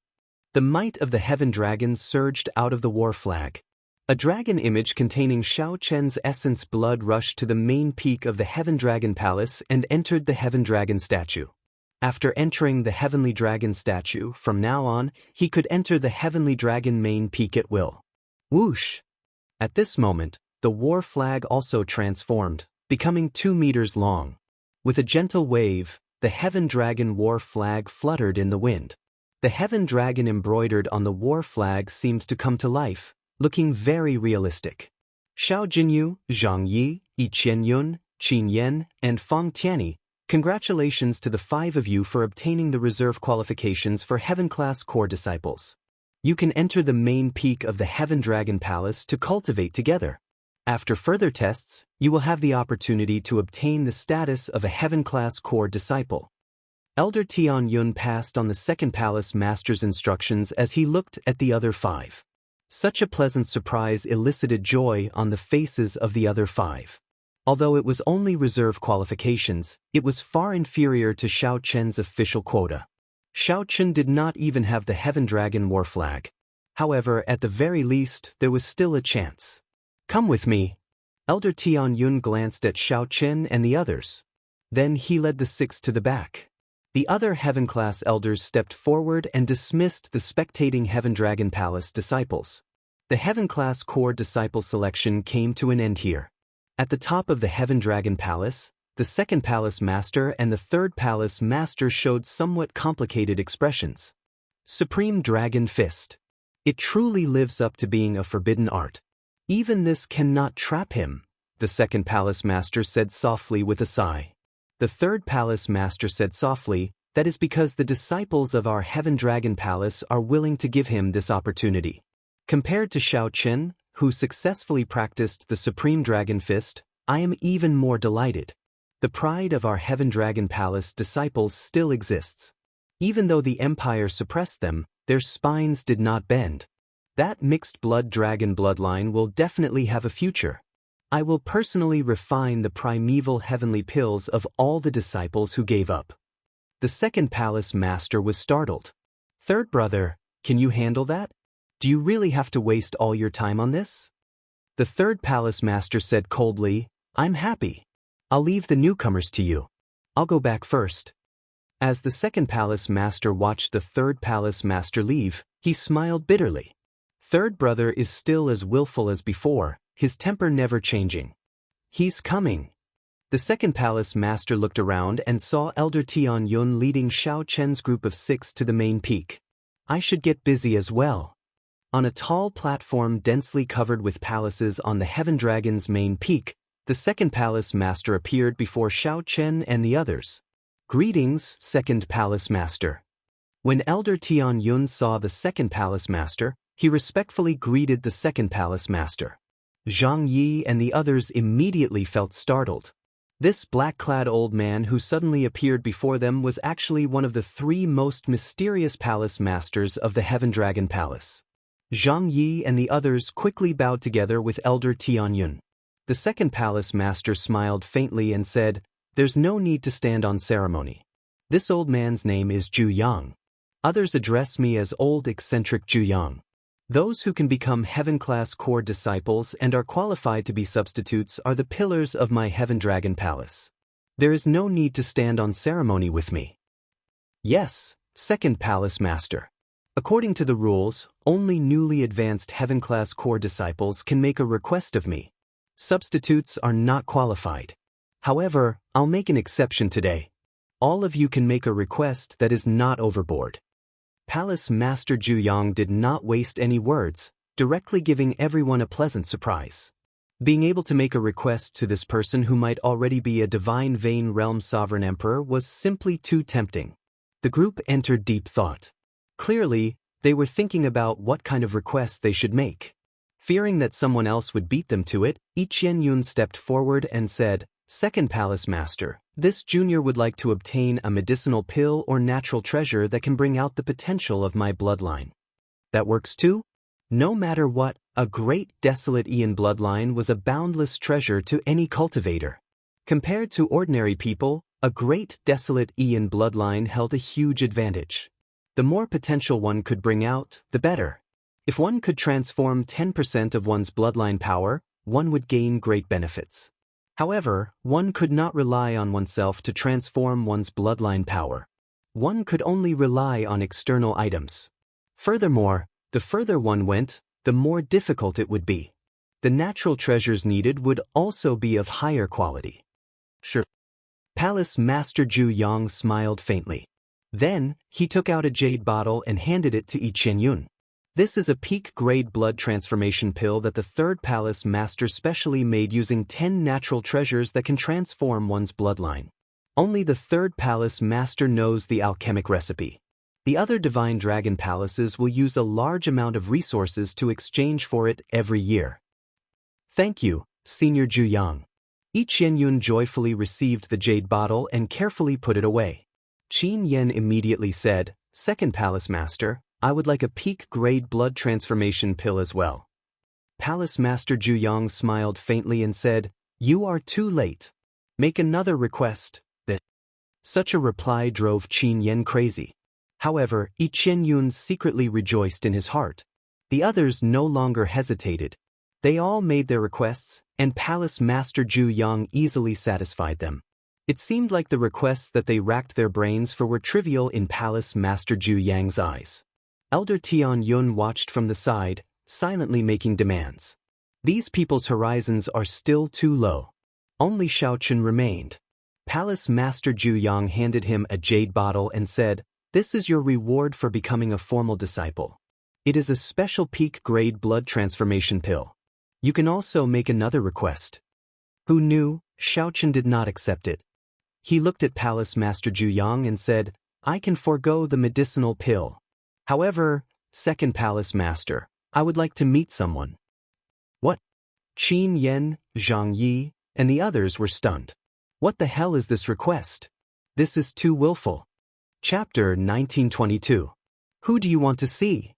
The might of the heaven dragon surged out of the war flag. A dragon image containing Xiaochen's essence blood rushed to the main peak of the Heaven Dragon Palace and entered the Heaven Dragon statue. After entering the Heavenly Dragon statue, from now on, he could enter the Heavenly Dragon main peak at will. Whoosh! At this moment, the war flag also transformed, becoming 2 meters long. With a gentle wave, the Heaven Dragon war flag fluttered in the wind. The Heaven Dragon embroidered on the war flag seemed to come to life, looking very realistic. Xiao Jinyu, Zhang Yi, Yi Qianyun, Qin Yan, and Feng Tianyi, congratulations to the 5 of you for obtaining the reserve qualifications for Heaven-class core disciples. You can enter the main peak of the Heaven Dragon Palace to cultivate together. After further tests, you will have the opportunity to obtain the status of a Heaven-class core disciple. Elder Tianyun passed on the second palace master's instructions as he looked at the other 5. Such a pleasant surprise elicited joy on the faces of the other 5. Although it was only reserve qualifications, it was far inferior to Xiaochen's official quota. Xiaochen did not even have the Heaven Dragon war flag. However, at the very least, there was still a chance. "Come with me." Elder Tianyun glanced at Xiaochen and the others. Then he led the 6 to the back. The other Heaven-class elders stepped forward and dismissed the spectating Heaven Dragon Palace disciples. The Heaven-class core disciple selection came to an end here. At the top of the Heaven Dragon Palace, the second palace master and the third palace master showed somewhat complicated expressions. Supreme Dragon Fist. It truly lives up to being a forbidden art. Even this cannot trap him, the second palace master said softly with a sigh. The third palace master said softly, that is because the disciples of our Heaven Dragon Palace are willing to give him this opportunity. Compared to Xiaochen, who successfully practiced the Supreme Dragon Fist, I am even more delighted. The pride of our Heaven Dragon Palace disciples still exists. Even though the Empire suppressed them, their spines did not bend. That mixed blood dragon bloodline will definitely have a future. I will personally refine the primeval heavenly pills of all the disciples who gave up. The second palace master was startled. "Third brother, can you handle that? Do you really have to waste all your time on this?" The third palace master said coldly, "I'm happy. I'll leave the newcomers to you. I'll go back first." As the second palace master watched the third palace master leave, he smiled bitterly. Third brother is still as willful as before, his temper never changing. "He's coming." The second palace master looked around and saw Elder Tianyun leading Xiaochen's group of 6 to the main peak. "I should get busy as well." On a tall platform densely covered with palaces on the Heaven Dragon's main peak, the second palace master appeared before Xiaochen and the others. "Greetings, second palace master." When Elder Tianyun saw the second palace master, he respectfully greeted the second palace master. Zhang Yi and the others immediately felt startled. This black-clad old man who suddenly appeared before them was actually one of the 3 most mysterious palace masters of the Heaven Dragon Palace. Zhang Yi and the others quickly bowed together with Elder Tianyun. The second palace master smiled faintly and said, "There's no need to stand on ceremony. This old man's name is Zhu Yang. Others address me as Old Eccentric Zhu Yang. Those who can become Heaven-class core disciples and are qualified to be substitutes are the pillars of my Heaven Dragon Palace. There is no need to stand on ceremony with me." "Yes, second palace master. According to the rules, only newly advanced Heaven-class core disciples can make a request of me. Substitutes are not qualified. However, I'll make an exception today. All of you can make a request that is not overboard." Palace Master Zhu Yang did not waste any words, directly giving everyone a pleasant surprise. Being able to make a request to this person who might already be a divine Vane Realm Sovereign Emperor was simply too tempting. The group entered deep thought. Clearly, they were thinking about what kind of request they should make. Fearing that someone else would beat them to it, Yi Qianyun stepped forward and said, Second Palace Master, this junior would like to obtain a medicinal pill or natural treasure that can bring out the potential of my bloodline. That works too? No matter what, a great desolate Ian bloodline was a boundless treasure to any cultivator. Compared to ordinary people, a great desolate Ian bloodline held a huge advantage. The more potential one could bring out, the better. If one could transform 10% of one's bloodline power, one would gain great benefits. However, one could not rely on oneself to transform one's bloodline power. One could only rely on external items. Furthermore, the further one went, the more difficult it would be. The natural treasures needed would also be of higher quality. Sure. Palace Master Zhu Yang smiled faintly. Then, he took out a jade bottle and handed it to Yi Qianyun. This is a peak-grade blood transformation pill that the third palace master specially made using 10 natural treasures that can transform one's bloodline. Only the third palace master knows the alchemic recipe. The other divine dragon palaces will use a large amount of resources to exchange for it every year. Thank you, Senior Zhu Yang. Yi Qianyun joyfully received the jade bottle and carefully put it away. Qin Yan immediately said, Second palace master, I would like a peak-grade blood transformation pill as well. Palace Master Zhu Yang smiled faintly and said, You are too late. Make another request. Such a reply drove Qin Yan crazy. However, Yi Qianyun secretly rejoiced in his heart. The others no longer hesitated. They all made their requests, and Palace Master Zhu Yang easily satisfied them. It seemed like the requests that they racked their brains for were trivial in Palace Master Zhu Yang's eyes. Elder Tian Yun watched from the side, silently making demands. These people's horizons are still too low. Only Xiaochen remained. Palace Master Zhu Yang handed him a jade bottle and said, This is your reward for becoming a formal disciple. It is a special peak-grade blood transformation pill. You can also make another request. Who knew? Xiaochen did not accept it. He looked at Palace Master Zhu Yang and said, I can forego the medicinal pill. However, Second Palace Master, I would like to meet someone. What? Qin Yan, Zhang Yi, and the others were stunned. What the hell is this request? This is too willful. Chapter 1922. Who do you want to see?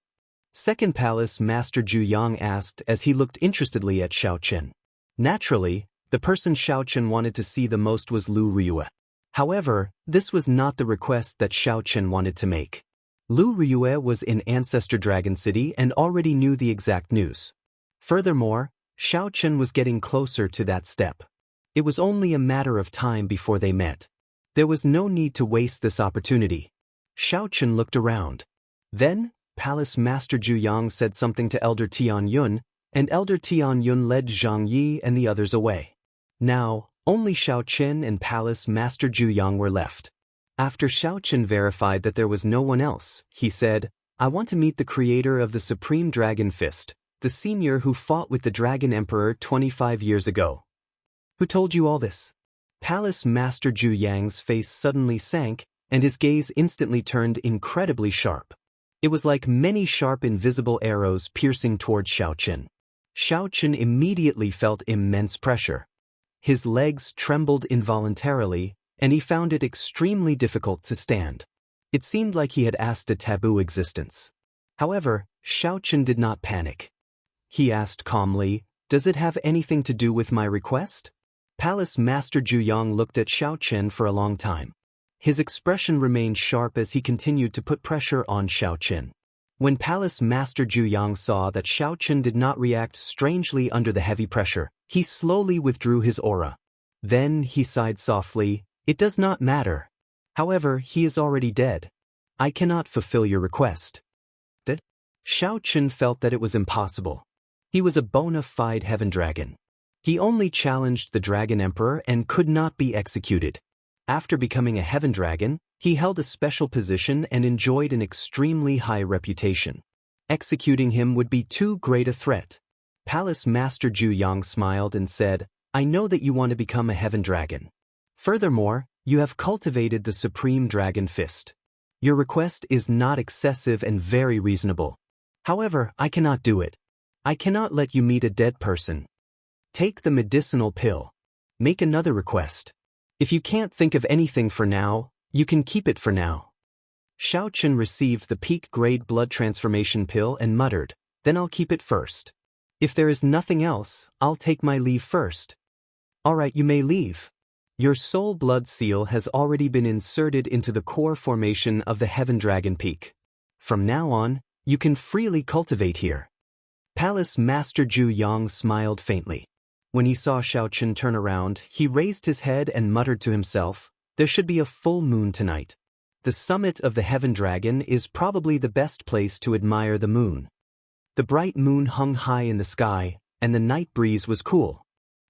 Second Palace Master Zhu Yang asked as he looked interestedly at Xiaochen. Naturally, the person Xiaochen wanted to see the most was Lu Riyue. However, this was not the request that Xiaochen wanted to make. Lu Riyue was in Ancestor Dragon City and already knew the exact news. Furthermore, Xiaochen was getting closer to that step. It was only a matter of time before they met. There was no need to waste this opportunity. Xiaochen looked around. Then, Palace Master Zhu Yang said something to Elder Tian Yun, and Elder Tian Yun led Zhang Yi and the others away. Now, only Xiaochen and Palace Master Zhu Yang were left. After Xiaochen verified that there was no one else, he said, I want to meet the creator of the Supreme Dragon Fist, the senior who fought with the Dragon Emperor 25 years ago. Who told you all this? Palace Master Zhu Yang's face suddenly sank, and his gaze instantly turned incredibly sharp. It was like many sharp invisible arrows piercing toward Xiaochen. Xiaochen immediately felt immense pressure. His legs trembled involuntarily, and he found it extremely difficult to stand. It seemed like he had asked a taboo existence. However, Xiaochen did not panic. He asked calmly, Does it have anything to do with my request? Palace Master Zhu Yang looked at Xiaochen for a long time. His expression remained sharp as he continued to put pressure on Xiaochen. When Palace Master Zhu Yang saw that Xiaochen did not react strangely under the heavy pressure, he slowly withdrew his aura. Then he sighed softly, It does not matter. However, he is already dead. I cannot fulfill your request. That? Xiaochen felt that it was impossible. He was a bona fide heaven dragon. He only challenged the Dragon Emperor and could not be executed. After becoming a heaven dragon, he held a special position and enjoyed an extremely high reputation. Executing him would be too great a threat. Palace Master Zhu Yang smiled and said, I know that you want to become a heaven dragon. Furthermore, you have cultivated the Supreme Dragon Fist. Your request is not excessive and very reasonable. However, I cannot do it. I cannot let you meet a dead person. Take the medicinal pill. Make another request. If you can't think of anything for now, you can keep it for now. Xiaochen received the peak-grade blood transformation pill and muttered, then I'll keep it first. If there is nothing else, I'll take my leave first. Alright, you may leave. Your soul blood seal has already been inserted into the core formation of the Heaven Dragon Peak. From now on, you can freely cultivate here. Palace Master Zhu Yang smiled faintly. When he saw Xiaochen turn around, he raised his head and muttered to himself, there should be a full moon tonight. The summit of the Heaven Dragon is probably the best place to admire the moon. The bright moon hung high in the sky, and the night breeze was cool.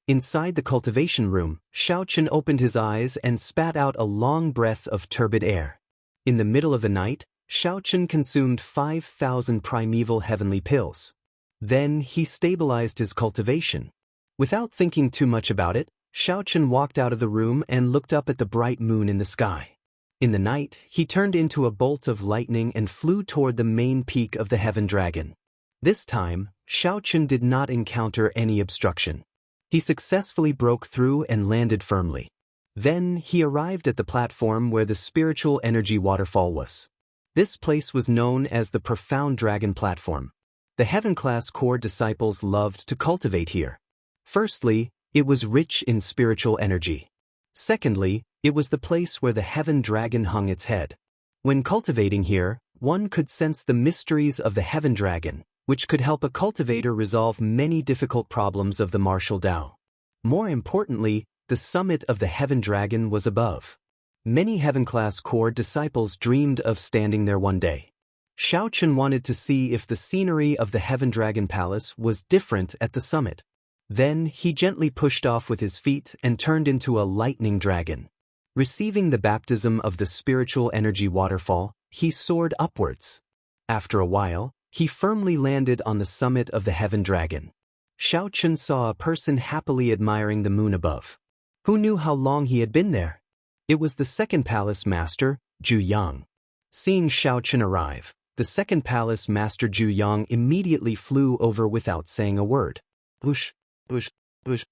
Inside the cultivation room, Xiaochen opened his eyes and spat out a long breath of turbid air. In the middle of the night, Xiaochen consumed 5,000 primeval heavenly pills. Then he stabilized his cultivation. Without thinking too much about it, Xiaochen walked out of the room and looked up at the bright moon in the sky. In the night, he turned into a bolt of lightning and flew toward the main peak of the Heaven Dragon. This time, Xiaochen did not encounter any obstruction. He successfully broke through and landed firmly. Then he arrived at the platform where the spiritual energy waterfall was. This place was known as the Profound Dragon Platform. The Heaven-class core disciples loved to cultivate here. Firstly, it was rich in spiritual energy. Secondly, it was the place where the Heaven Dragon hung its head. When cultivating here, one could sense the mysteries of the Heaven Dragon, which could help a cultivator resolve many difficult problems of the martial Tao. More importantly, the summit of the Heaven Dragon was above. Many Heaven-class core disciples dreamed of standing there one day. Xiaochen wanted to see if the scenery of the Heaven Dragon Palace was different at the summit. Then he gently pushed off with his feet and turned into a lightning dragon. Receiving the baptism of the spiritual energy waterfall, he soared upwards. After a while, he firmly landed on the summit of the Heaven Dragon. Xiaochen saw a person happily admiring the moon above. Who knew how long he had been there? It was the second palace master, Zhu Yang. Seeing Xiaochen arrive, the second palace master Zhu Yang immediately flew over without saying a word. Whoosh, whoosh, whoosh.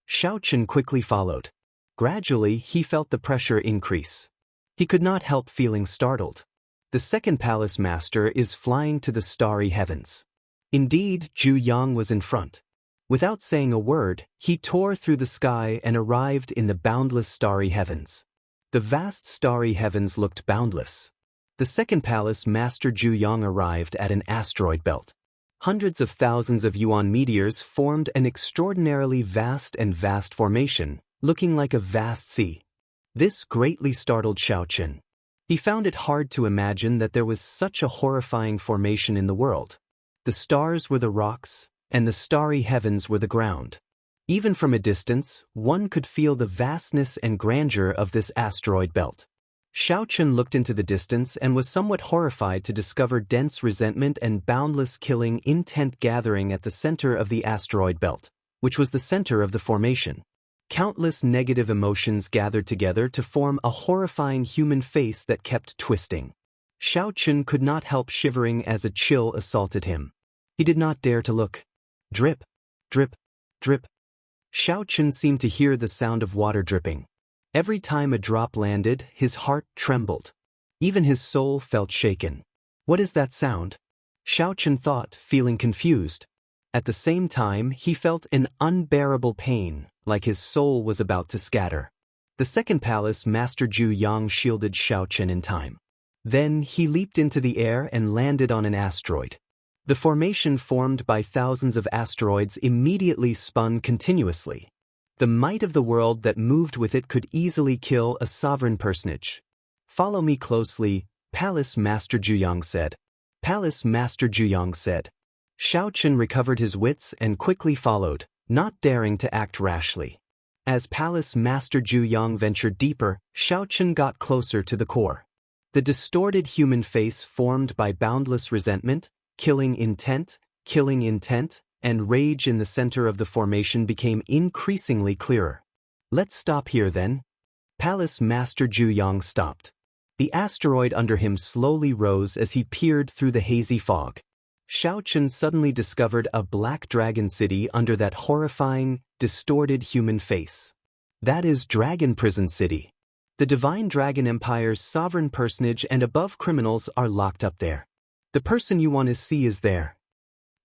Xiaochen quickly followed. Gradually, he felt the pressure increase. He could not help feeling startled. The second palace master is flying to the starry heavens. Indeed, Zhu Yang was in front. Without saying a word, he tore through the sky and arrived in the boundless starry heavens. The vast starry heavens looked boundless. The second palace master Zhu Yang arrived at an asteroid belt. Hundreds of thousands of Yuan meteors formed an extraordinarily vast formation, looking like a vast sea. This greatly startled Xiaochen. He found it hard to imagine that there was such a horrifying formation in the world. The stars were the rocks, and the starry heavens were the ground. Even from a distance, one could feel the vastness and grandeur of this asteroid belt. Xiaochen looked into the distance and was somewhat horrified to discover dense resentment and boundless killing intent gathering at the center of the asteroid belt, which was the center of the formation. Countless negative emotions gathered together to form a horrifying human face that kept twisting. Xiaochen could not help shivering as a chill assaulted him. He did not dare to look. Drip, drip, drip. Xiaochen seemed to hear the sound of water dripping. Every time a drop landed, his heart trembled. Even his soul felt shaken. What is that sound? Xiaochen thought, feeling confused. At the same time, he felt an unbearable pain, like his soul was about to scatter. The second palace master Zhu Yang shielded Xiaochen in time. Then he leaped into the air and landed on an asteroid. The formation formed by thousands of asteroids immediately spun continuously. The might of the world that moved with it could easily kill a sovereign personage. Follow me closely, Palace Master Zhu Yang said. Palace Master Zhu Yang said. Xiaochen recovered his wits and quickly followed, not daring to act rashly. As Palace Master Zhu Yang ventured deeper, Xiaochen got closer to the core. The distorted human face formed by boundless resentment, killing intent, and rage in the center of the formation became increasingly clearer. Let's stop here then. Palace Master Zhu Yang stopped. The asteroid under him slowly rose as he peered through the hazy fog. Xiaochen suddenly discovered a black dragon city under that horrifying, distorted human face. That is Dragon Prison City. The Divine Dragon Empire's sovereign personage and above criminals are locked up there. The person you want to see is there.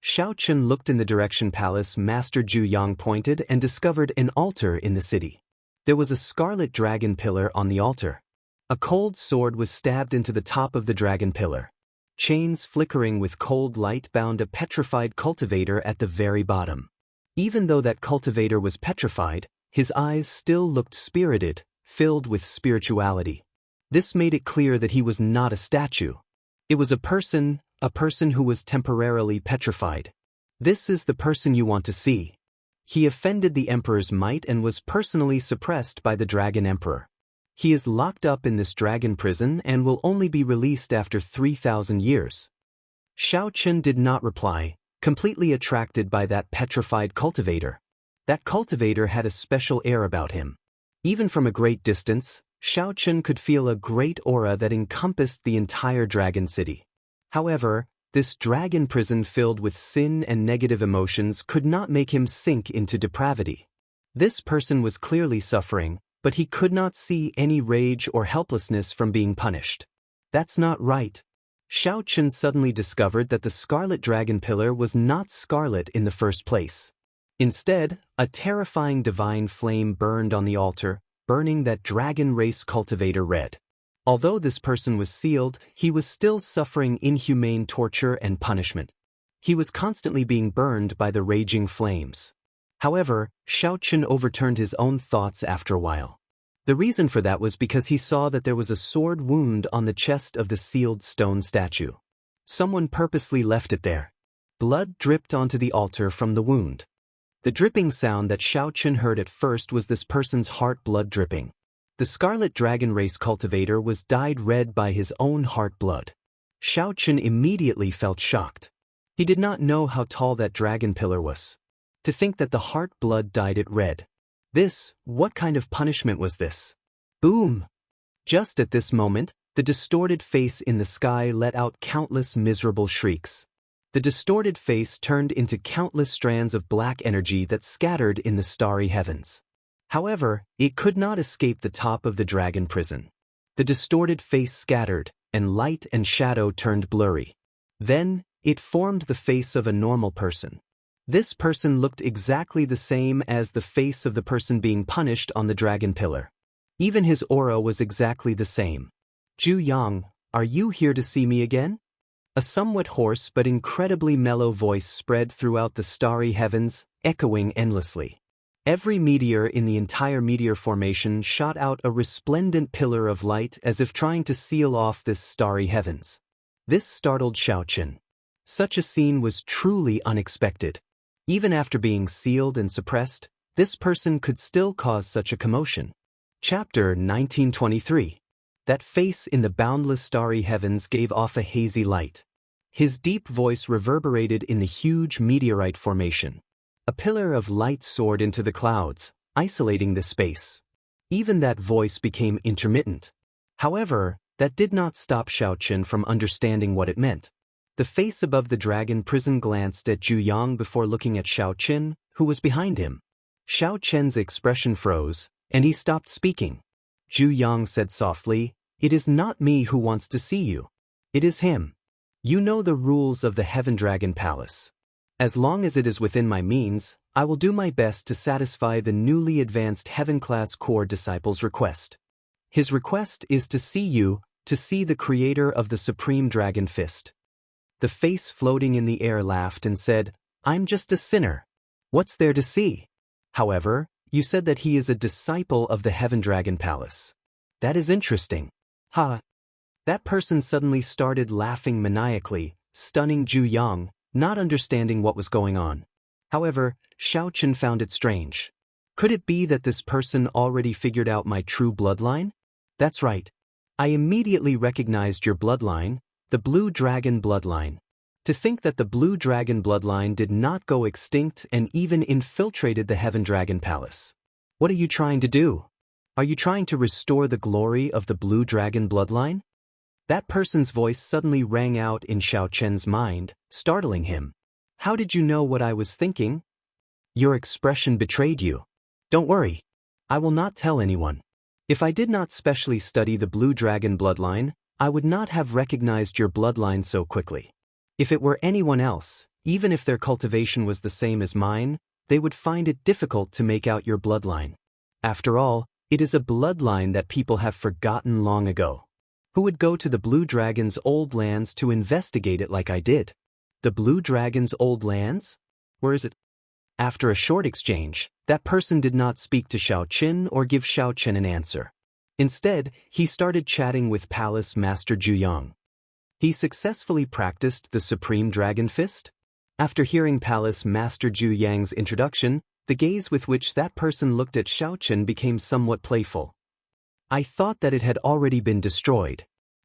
Xiaochen looked in the direction Palace Master Zhu Yang pointed and discovered an altar in the city. There was a scarlet dragon pillar on the altar. A cold sword was stabbed into the top of the dragon pillar. Chains flickering with cold light bound a petrified cultivator at the very bottom. Even though that cultivator was petrified, his eyes still looked spirited, filled with spirituality. This made it clear that he was not a statue. It was a person who was temporarily petrified. This is the person you want to see. He offended the Emperor's might and was personally suppressed by the Dragon Emperor. He is locked up in this dragon prison and will only be released after 3,000 years. Xiaochen did not reply, completely attracted by that petrified cultivator. That cultivator had a special air about him. Even from a great distance, Xiaochen could feel a great aura that encompassed the entire dragon city. However, this dragon prison filled with sin and negative emotions could not make him sink into depravity. This person was clearly suffering, but he could not see any rage or helplessness from being punished. That's not right. Xiaochen suddenly discovered that the scarlet dragon pillar was not scarlet in the first place. Instead, a terrifying divine flame burned on the altar, burning that dragon race cultivator red. Although this person was sealed, he was still suffering inhumane torture and punishment. He was constantly being burned by the raging flames. However, Xiaochen overturned his own thoughts after a while. The reason for that was because he saw that there was a sword wound on the chest of the sealed stone statue. Someone purposely left it there. Blood dripped onto the altar from the wound. The dripping sound that Xiaochen heard at first was this person's heart blood dripping. The scarlet dragon race cultivator was dyed red by his own heart blood. Xiaochen immediately felt shocked. He did not know how tall that dragon pillar was. To think that the heart blood dyed it red. What kind of punishment was this? Boom! Just at this moment, the distorted face in the sky let out countless miserable shrieks. The distorted face turned into countless strands of black energy that scattered in the starry heavens. However, it could not escape the top of the dragon prison. The distorted face scattered, and light and shadow turned blurry. Then, it formed the face of a normal person. This person looked exactly the same as the face of the person being punished on the dragon pillar. Even his aura was exactly the same. Zhu Yang, are you here to see me again? A somewhat hoarse but incredibly mellow voice spread throughout the starry heavens, echoing endlessly. Every meteor in the entire meteor formation shot out a resplendent pillar of light as if trying to seal off this starry heavens. This startled Xiaochen. Such a scene was truly unexpected. Even after being sealed and suppressed, this person could still cause such a commotion. Chapter 1923. That face in the boundless starry heavens gave off a hazy light. His deep voice reverberated in the huge meteorite formation. A pillar of light soared into the clouds, isolating the space. Even that voice became intermittent. However, that did not stop Xiaochen from understanding what it meant. The face above the dragon prison glanced at Zhu Yang before looking at Xiaochen, who was behind him. Xiaochen's expression froze, and he stopped speaking. Zhu Yang said softly, "It is not me who wants to see you. It is him. You know the rules of the Heaven Dragon Palace. As long as it is within my means, I will do my best to satisfy the newly advanced Heaven-class core disciple's request. His request is to see you, to see the creator of the Supreme Dragon Fist." The face floating in the air laughed and said, "I'm just a sinner. What's there to see? However, you said that he is a disciple of the Heaven Dragon Palace. That is interesting." Ha! That person suddenly started laughing maniacally, stunning Zhu Yang, not understanding what was going on. However, Xiaochen found it strange. Could it be that this person already figured out my true bloodline? That's right. I immediately recognized your bloodline, the Blue Dragon bloodline. To think that the Blue Dragon bloodline did not go extinct and even infiltrated the Heaven Dragon Palace. What are you trying to do? Are you trying to restore the glory of the Blue Dragon bloodline? That person's voice suddenly rang out in Xiaochen's mind, startling him. How did you know what I was thinking? Your expression betrayed you. Don't worry. I will not tell anyone. If I did not specially study the blue dragon bloodline, I would not have recognized your bloodline so quickly. If it were anyone else, even if their cultivation was the same as mine, they would find it difficult to make out your bloodline. After all, it is a bloodline that people have forgotten long ago. Who would go to the blue dragon's old lands to investigate it like I did? The blue dragon's old lands? Where is it? After a short exchange, that person did not speak to Xiaoqin or give Xiaoqin an answer. Instead, he started chatting with Palace Master Zhuyang. He successfully practiced the Supreme Dragon Fist? After hearing Palace Master Zhuyang's introduction, the gaze with which that person looked at Xiaoqin became somewhat playful. I thought that it had already been destroyed.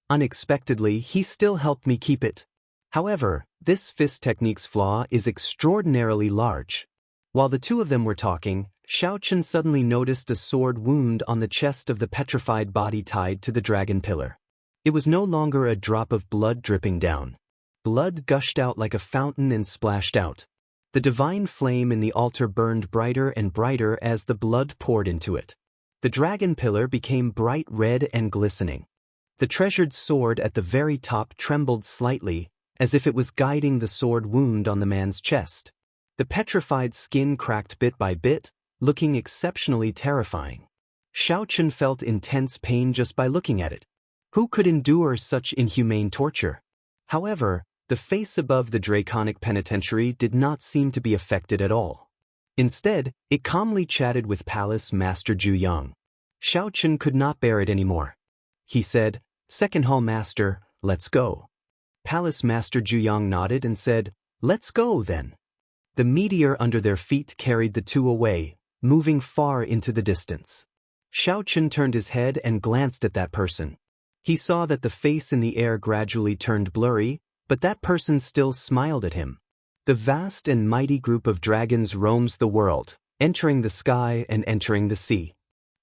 Unexpectedly, he still helped me keep it. However, this fist technique's flaw is extraordinarily large. While the two of them were talking, Xiaoqin suddenly noticed a sword wound on the chest of the petrified body tied to the dragon pillar. It was no longer a drop of blood dripping down. Blood gushed out like a fountain and splashed out. The divine flame in the altar burned brighter and brighter as the blood poured into it. The dragon pillar became bright red and glistening. The treasured sword at the very top trembled slightly, as if it was guiding the sword wound on the man's chest. The petrified skin cracked bit by bit, looking exceptionally terrifying. Xiaoqin felt intense pain just by looking at it. Who could endure such inhumane torture? However, the face above the draconic penitentiary did not seem to be affected at all. Instead, it calmly chatted with Palace Master Zhuyang. Xiaoqin could not bear it anymore. He said, "Second Hall Master, let's go." Palace Master Zhuyang nodded and said, "Let's go then." The meteor under their feet carried the two away, moving far into the distance. Xiaoqin turned his head and glanced at that person. He saw that the face in the air gradually turned blurry, but that person still smiled at him. The vast and mighty group of dragons roams the world, entering the sky and entering the sea.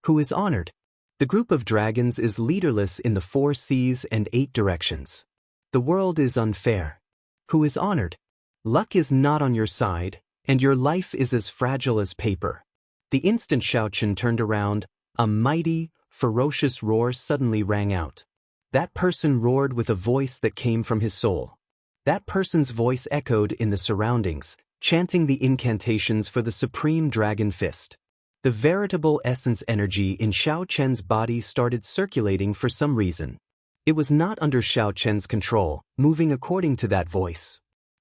Who is honored? The group of dragons is leaderless in the 4 seas and 8 directions. The world is unfair. Who is honored? Luck is not on your side, and your life is as fragile as paper. The instant Xiaoqin turned around, a mighty, ferocious roar suddenly rang out. That person roared with a voice that came from his soul. That person's voice echoed in the surroundings, chanting the incantations for the Supreme Dragon Fist. The veritable essence energy in Xiaoqian's body started circulating for some reason. It was not under Xiaoqian's control, moving according to that voice.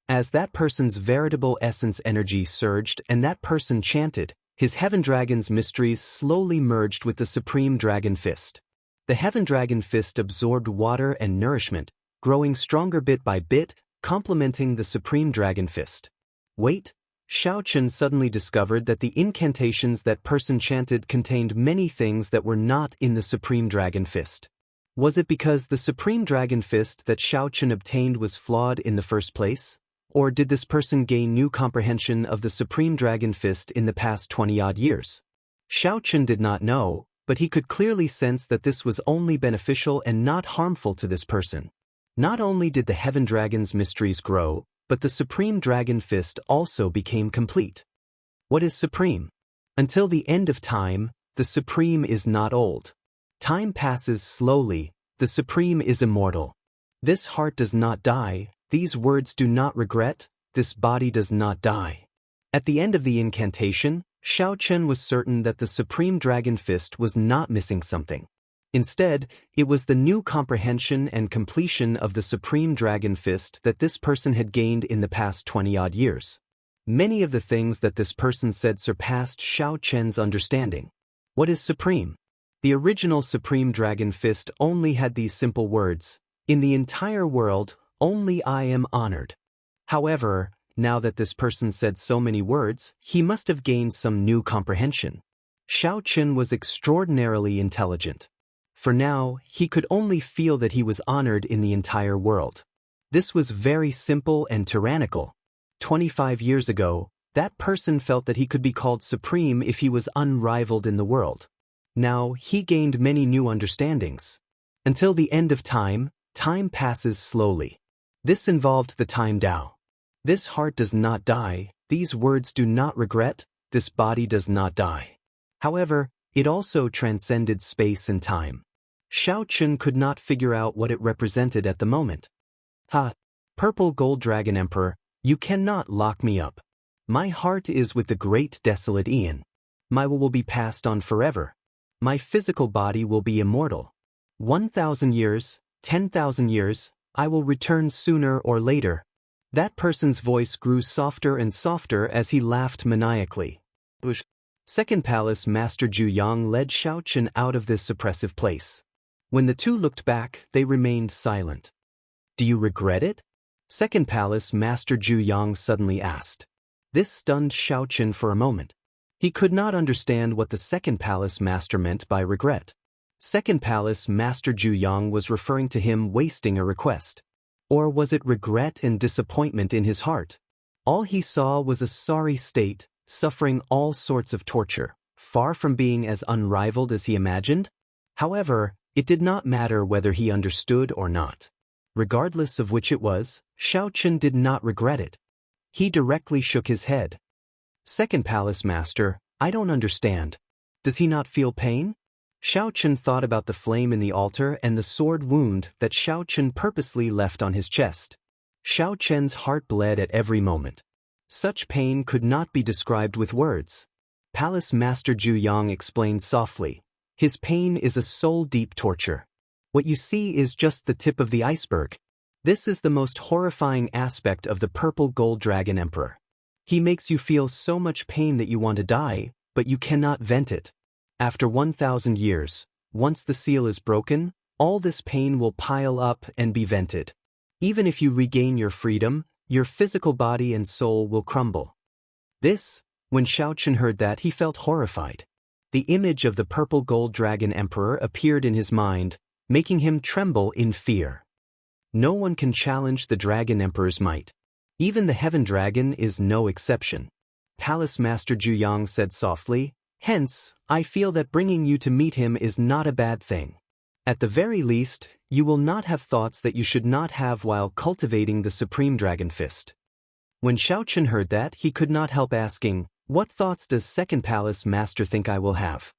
As that person's veritable essence energy surged and that person chanted, his Heaven Dragon's mysteries slowly merged with the Supreme Dragon Fist. The Heaven Dragon Fist absorbed water and nourishment, growing stronger bit by bit, complementing the Supreme Dragon Fist. Wait, Xiaoqin suddenly discovered that the incantations that person chanted contained many things that were not in the Supreme Dragon Fist. Was it because the Supreme Dragon Fist that Xiaoqin obtained was flawed in the first place? Or did this person gain new comprehension of the Supreme Dragon Fist in the past 20-odd years? Xiaoqin did not know, but he could clearly sense that this was only beneficial and not harmful to this person. Not only did the Heaven Dragon's mysteries grow, but the Supreme Dragon Fist also became complete. What is supreme? Until the end of time, the Supreme is not old. Time passes slowly, the Supreme is immortal. This heart does not die, these words do not regret, this body does not die. At the end of the incantation, Xiaoqin was certain that the Supreme Dragon Fist was not missing something. Instead, it was the new comprehension and completion of the Supreme Dragon Fist that this person had gained in the past 20-odd years. Many of the things that this person said surpassed Xiaoqian's understanding. What is supreme? The original Supreme Dragon Fist only had these simple words, "In the entire world, only I am honored." However, now that this person said so many words, he must have gained some new comprehension. Xiaoqin was extraordinarily intelligent. For now, he could only feel that he was honored in the entire world. This was very simple and tyrannical. 25 years ago, that person felt that he could be called supreme if he was unrivaled in the world. Now, he gained many new understandings. Until the end of time, time passes slowly. This involved the time Tao. This heart does not die, these words do not regret, this body does not die. However, It also transcended space and time. Xiao Chen could not figure out what it represented at the moment. Ha! Purple Gold Dragon Emperor, you cannot lock me up. My heart is with the great desolate Aeon. My will be passed on forever. My physical body will be immortal. 1,000 years, 10,000 years, I will return sooner or later. That person's voice grew softer and softer as he laughed maniacally. Second Palace Master Zhu Yang led Xiao Chen out of this suppressive place. When the two looked back, they remained silent. Do you regret it? Second Palace Master Zhu Yang suddenly asked. This stunned Xiao Chen for a moment. He could not understand what the Second Palace Master meant by regret. Second Palace Master Zhu Yang was referring to him wasting a request. Or was it regret and disappointment in his heart? All he saw was a sorry state, suffering all sorts of torture, far from being as unrivaled as he imagined. However, it did not matter whether he understood or not. Regardless of which it was, Xiao Chen did not regret it. He directly shook his head. Second Palace Master, I don't understand. Does he not feel pain? Xiao Chen thought about the flame in the altar and the sword wound that Xiao Chen purposely left on his chest. Xiao Chen's heart bled at every moment. Such pain could not be described with words. Palace Master Zhu Yang explained softly. His pain is a soul-deep torture. What you see is just the tip of the iceberg. This is the most horrifying aspect of the Purple Gold Dragon Emperor. He makes you feel so much pain that you want to die, but you cannot vent it. After 1,000 years, once the seal is broken, all this pain will pile up and be vented. Even if you regain your freedom, your physical body and soul will crumble. When Xiao Chen heard that, he felt horrified. The image of the Purple Gold Dragon Emperor appeared in his mind, making him tremble in fear. No one can challenge the Dragon Emperor's might. Even the Heaven Dragon is no exception. Palace Master Zhu Yang said softly, hence, I feel that bringing you to meet him is not a bad thing. At the very least, you will not have thoughts that you should not have while cultivating the Supreme Dragon Fist. When Xiao Chen heard that, he could not help asking, what thoughts does Second Palace Master think I will have?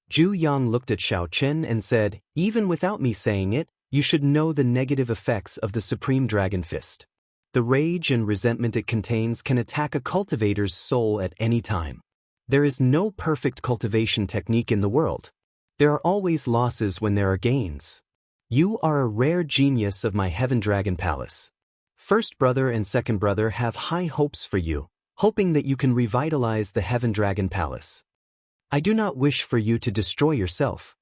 Zhu Yang looked at Xiao Chen and said, even without me saying it, you should know the negative effects of the Supreme Dragon Fist. The rage and resentment it contains can attack a cultivator's soul at any time. There is no perfect cultivation technique in the world. There are always losses when there are gains. You are a rare genius of my Heaven Dragon Palace. First brother and second brother have high hopes for you, hoping that you can revitalize the Heaven Dragon Palace. I do not wish for you to destroy yourself.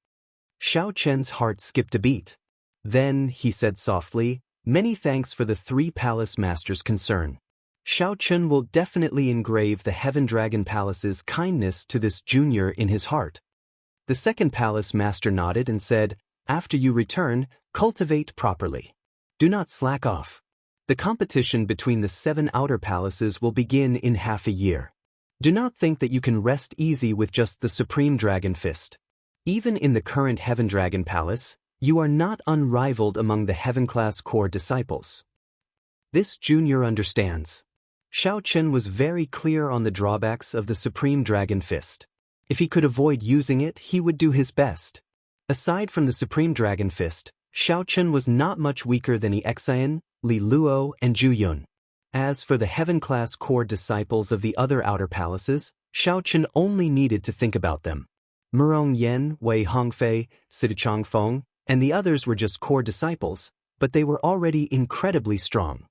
Xiao Chen's heart skipped a beat. Then, he said softly, many thanks for the 3 palace masters' concern. Xiao Chen will definitely engrave the Heaven Dragon Palace's kindness to this junior in his heart. The second palace master nodded and said, after you return, cultivate properly. Do not slack off. The competition between the 7 outer palaces will begin in half a year. Do not think that you can rest easy with just the Supreme Dragon Fist. Even in the current Heaven Dragon Palace, you are not unrivaled among the Heaven-class core disciples. This junior understands. Xiao Chen was very clear on the drawbacks of the Supreme Dragon Fist. If he could avoid using it, he would do his best. Aside from the Supreme Dragon Fist, Xiao Chen was not much weaker than Xian, Li Luo, and Zhu Yun. As for the Heaven-class core disciples of the other outer palaces, Xiao Chen only needed to think about them. Murong Yan, Wei Hongfei, Sidichang Feng, and the others were just core disciples, but they were already incredibly strong.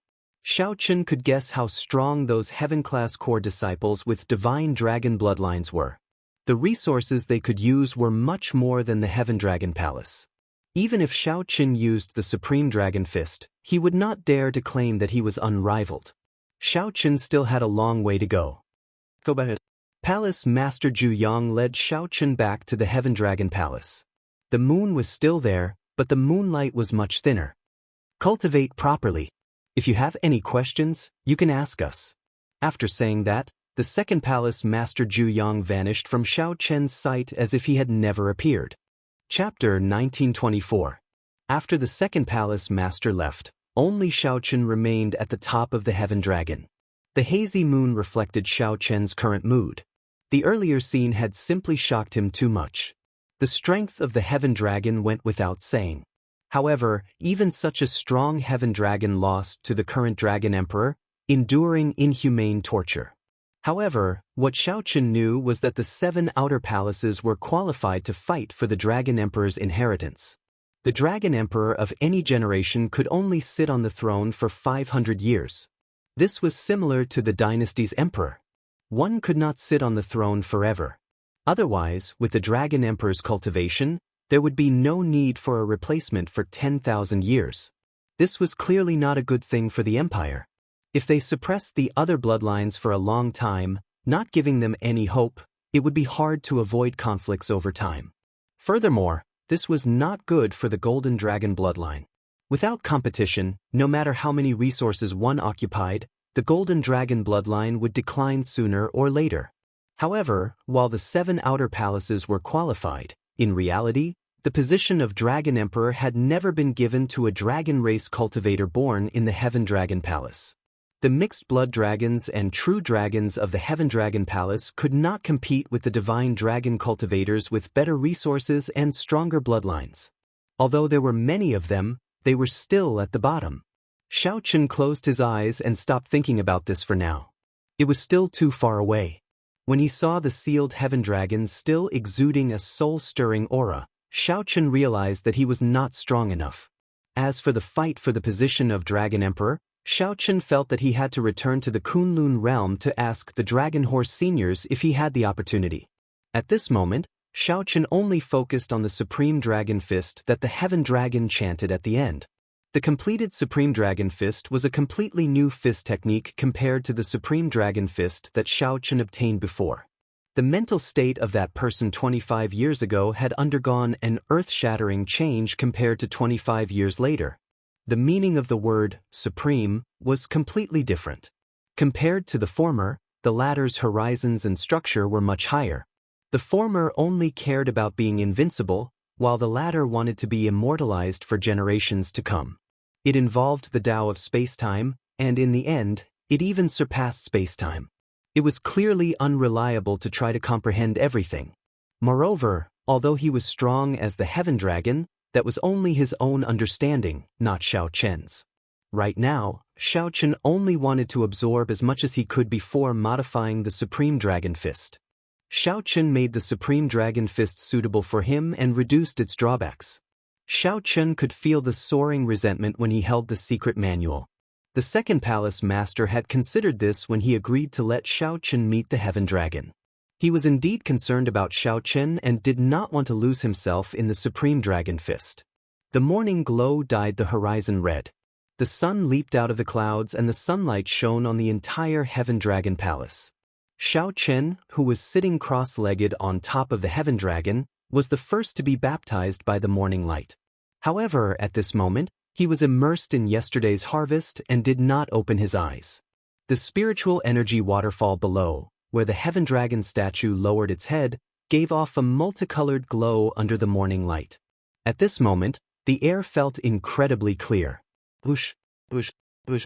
Xiao Chen could guess how strong those Heaven-class core disciples with divine dragon bloodlines were. The resources they could use were much more than the Heaven Dragon Palace. Even if Xiao Chen used the Supreme Dragon Fist, he would not dare to claim that he was unrivaled. Xiao Chen still had a long way to go. Palace Master Zhu Yang led Xiao Chen back to the Heaven Dragon Palace. The moon was still there, but the moonlight was much thinner. Cultivate properly. If you have any questions, you can ask us. After saying that, the second Palace Master Zhu Yang vanished from Xiao Chen's sight as if he had never appeared. Chapter 1924. After the second Palace Master left, only Xiao Chen remained at the top of the Heaven Dragon. The hazy moon reflected Xiao Chen's current mood. The earlier scene had simply shocked him too much. The strength of the heaven dragon went without saying. However, even such a strong heaven dragon lost to the current dragon emperor, enduring inhumane torture. However, what Xiaochen knew was that the 7 outer palaces were qualified to fight for the dragon emperor's inheritance. The dragon emperor of any generation could only sit on the throne for 500 years. This was similar to the dynasty's emperor. One could not sit on the throne forever. Otherwise, with the dragon emperor's cultivation, there would be no need for a replacement for 10,000 years. This was clearly not a good thing for the empire. If they suppressed the other bloodlines for a long time, not giving them any hope, it would be hard to avoid conflicts over time. Furthermore, this was not good for the Golden Dragon bloodline. Without competition, no matter how many resources one occupied, the Golden Dragon bloodline would decline sooner or later. However, while the 7 outer palaces were qualified, in reality, the position of Dragon Emperor had never been given to a dragon race cultivator born in the Heaven Dragon Palace. The mixed blood dragons and true dragons of the Heaven Dragon Palace could not compete with the divine dragon cultivators with better resources and stronger bloodlines. Although there were many of them, they were still at the bottom. Xiaochen closed his eyes and stopped thinking about this for now. It was still too far away. When he saw the sealed heaven dragons still exuding a soul-stirring aura, Xiaochen realized that he was not strong enough. As for the fight for the position of Dragon Emperor, Xiaochen felt that he had to return to the Kunlun realm to ask the Dragon Horse seniors if he had the opportunity. At this moment, Xiaochen only focused on the Supreme Dragon Fist that the Heaven Dragon chanted at the end. The completed Supreme Dragon Fist was a completely new fist technique compared to the Supreme Dragon Fist that Xiaochen obtained before. The mental state of that person 25 years ago had undergone an earth-shattering change compared to 25 years later. The meaning of the word supreme was completely different. Compared to the former, the latter's horizons and structure were much higher. The former only cared about being invincible, while the latter wanted to be immortalized for generations to come. It involved the Tao of space-time, and in the end, it even surpassed space-time. It was clearly unreliable to try to comprehend everything. Moreover, although he was strong as the Heaven Dragon, that was only his own understanding, not Xiaochen's. Right now, Xiaochen only wanted to absorb as much as he could before modifying the Supreme Dragon Fist. Xiaochen made the Supreme Dragon Fist suitable for him and reduced its drawbacks. Xiaochen could feel the soaring resentment when he held the secret manual. The second palace master had considered this when he agreed to let Xiaochen meet the Heaven Dragon. He was indeed concerned about Xiaochen and did not want to lose himself in the Supreme Dragon Fist. The morning glow dyed the horizon red. The sun leaped out of the clouds and the sunlight shone on the entire Heaven Dragon Palace. Xiaochen, who was sitting cross-legged on top of the Heaven Dragon, was the first to be baptized by the morning light. However, at this moment, he was immersed in yesterday's harvest and did not open his eyes. The spiritual energy waterfall below, where the Heaven Dragon statue lowered its head, gave off a multicolored glow under the morning light. At this moment, the air felt incredibly clear. Whoosh, whoosh, whoosh.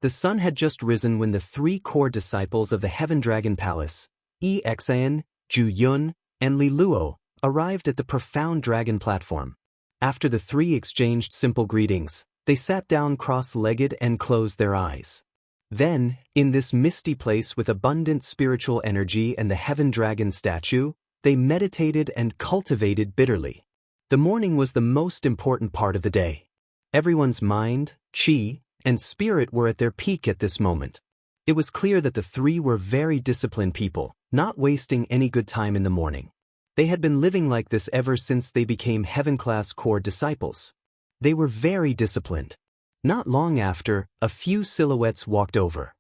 The sun had just risen when the 3 core disciples of the Heaven Dragon Palace, Xian, Ju Yun, and Li Luo, arrived at the profound dragon platform. After the 3 exchanged simple greetings, they sat down cross-legged and closed their eyes. Then, in this misty place with abundant spiritual energy and the Heaven Dragon statue, they meditated and cultivated bitterly. The morning was the most important part of the day. Everyone's mind, qi, and spirit were at their peak at this moment. It was clear that the 3 were very disciplined people, not wasting any good time in the morning. They had been living like this ever since they became Heaven-class core disciples. They were very disciplined. Not long after, a few silhouettes walked over.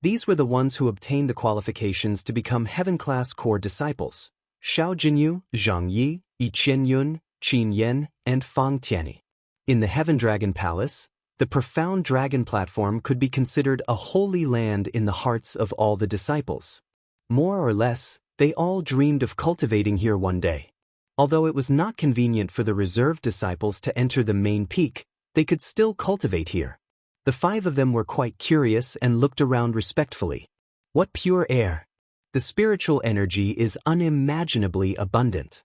These were the ones who obtained the qualifications to become Heaven-class core disciples: Xiao Jinyu, Zhang Yi, Yi Qianyun, Qin Yan, and Fang Tianyi. In the Heaven Dragon Palace, the profound dragon platform could be considered a holy land in the hearts of all the disciples. More or less, they all dreamed of cultivating here one day. Although it was not convenient for the reserved disciples to enter the main peak, they could still cultivate here. The 5 of them were quite curious and looked around respectfully. What pure air! The spiritual energy is unimaginably abundant.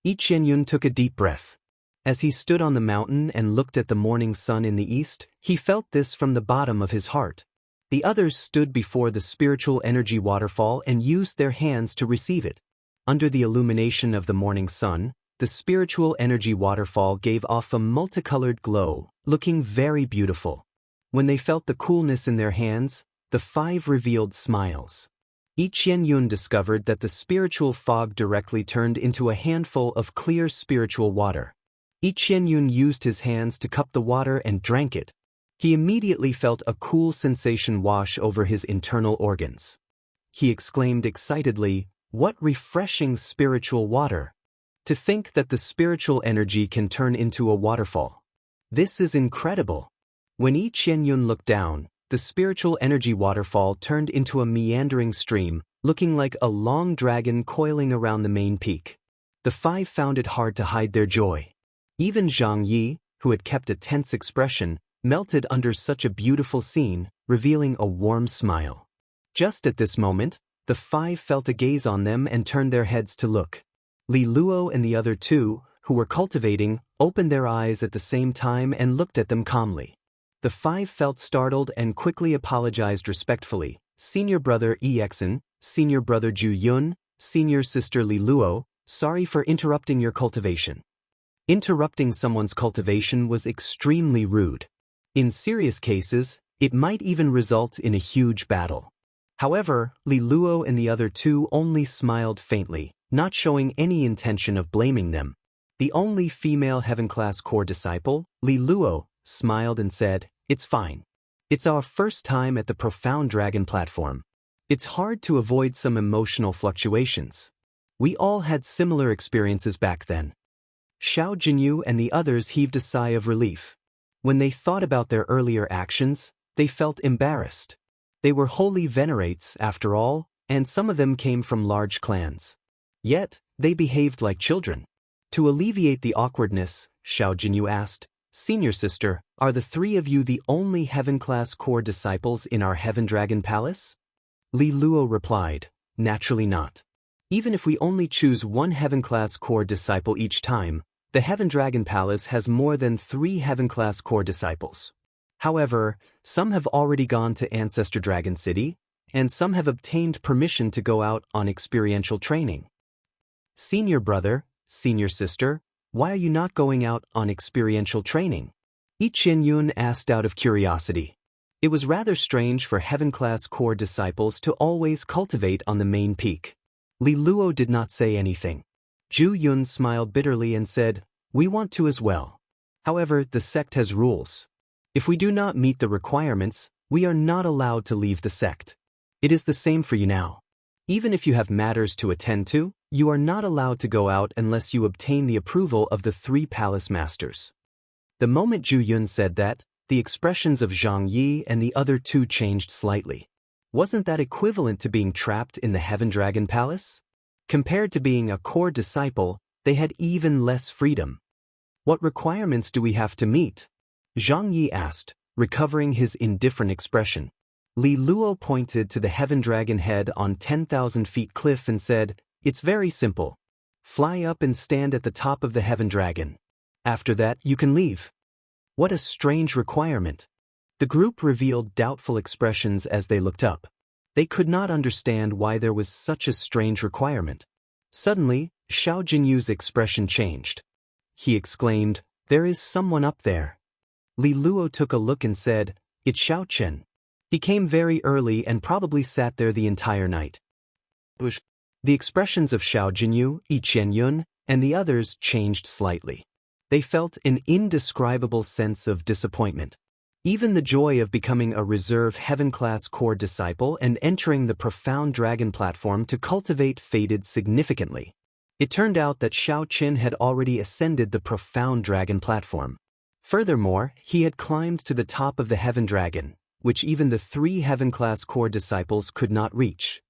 Yi Qianyun took a deep breath. As he stood on the mountain and looked at the morning sun in the east, he felt this from the bottom of his heart. The others stood before the spiritual energy waterfall and used their hands to receive it. Under the illumination of the morning sun, the spiritual energy waterfall gave off a multicolored glow, looking very beautiful. When they felt the coolness in their hands, the 5 revealed smiles. Yi Qianyun discovered that the spiritual fog directly turned into a handful of clear spiritual water. Yi Qianyun used his hands to cup the water and drank it. He immediately felt a cool sensation wash over his internal organs. He exclaimed excitedly, "What refreshing spiritual water! To think that the spiritual energy can turn into a waterfall. This is incredible." When Yi Qianyun looked down, the spiritual energy waterfall turned into a meandering stream, looking like a long dragon coiling around the main peak. The 5 found it hard to hide their joy. Even Zhang Yi, who had kept a tense expression, melted under such a beautiful scene, revealing a warm smile. Just at this moment, the 5 felt a gaze on them and turned their heads to look. Li Luo and the other 2, who were cultivating, opened their eyes at the same time and looked at them calmly. The 5 felt startled and quickly apologized respectfully. "Senior brother Exen, senior brother Ju Yun, senior sister Li Luo, sorry for interrupting your cultivation." Interrupting someone's cultivation was extremely rude. In serious cases, it might even result in a huge battle. However, Li Luo and the other 2 only smiled faintly, not showing any intention of blaming them. The only female heaven-class core disciple, Li Luo, smiled and said, "It's fine. It's our first time at the Profound Dragon platform. It's hard to avoid some emotional fluctuations. We all had similar experiences back then." Xiao Jinyu and the others heaved a sigh of relief. When they thought about their earlier actions, they felt embarrassed. They were holy venerates, after all, and some of them came from large clans. Yet, they behaved like children. To alleviate the awkwardness, Xiao Jinyu asked, "Senior sister, are the 3 of you the only heaven-class core disciples in our Heaven Dragon Palace?" Li Luo replied, "Naturally not. Even if we only choose 1 heaven-class core disciple each time, the Heaven Dragon Palace has more than 3 heaven-class core disciples. However, some have already gone to Ancestor Dragon City, and some have obtained permission to go out on experiential training." "Senior brother, senior sister, why are you not going out on experiential training?" Yi Qianyun asked out of curiosity. It was rather strange for heaven-class core disciples to always cultivate on the main peak. Li Luo did not say anything. Ju Yun smiled bitterly and said, "We want to as well. However, the sect has rules. If we do not meet the requirements, we are not allowed to leave the sect. It is the same for you now. Even if you have matters to attend to, you are not allowed to go out unless you obtain the approval of the 3 palace masters." The moment Ju Yun said that, the expressions of Zhang Yi and the other 2 changed slightly. Wasn't that equivalent to being trapped in the Heaven Dragon Palace? Compared to being a core disciple, they had even less freedom. "What requirements do we have to meet?" Zhang Yi asked, recovering his indifferent expression. Li Luo pointed to the Heaven Dragon head on 10,000 feet cliff and said, "It's very simple. Fly up and stand at the top of the Heaven Dragon. After that, you can leave." What a strange requirement. The group revealed doubtful expressions as they looked up. They could not understand why there was such a strange requirement. Suddenly, Xiao Jinyu's expression changed. He exclaimed, "There is someone up there." Li Luo took a look and said, "It's Xiao Chen. He came very early and probably sat there the entire night." The expressions of Xiao Jinyu, Yi Qianyun, and the others changed slightly. They felt an indescribable sense of disappointment. Even the joy of becoming a reserve heaven-class core disciple and entering the Profound Dragon platform to cultivate faded significantly. It turned out that Xiao Qin had already ascended the Profound Dragon platform. Furthermore, he had climbed to the top of the Heaven Dragon, which even the 3 heaven-class core disciples could not reach.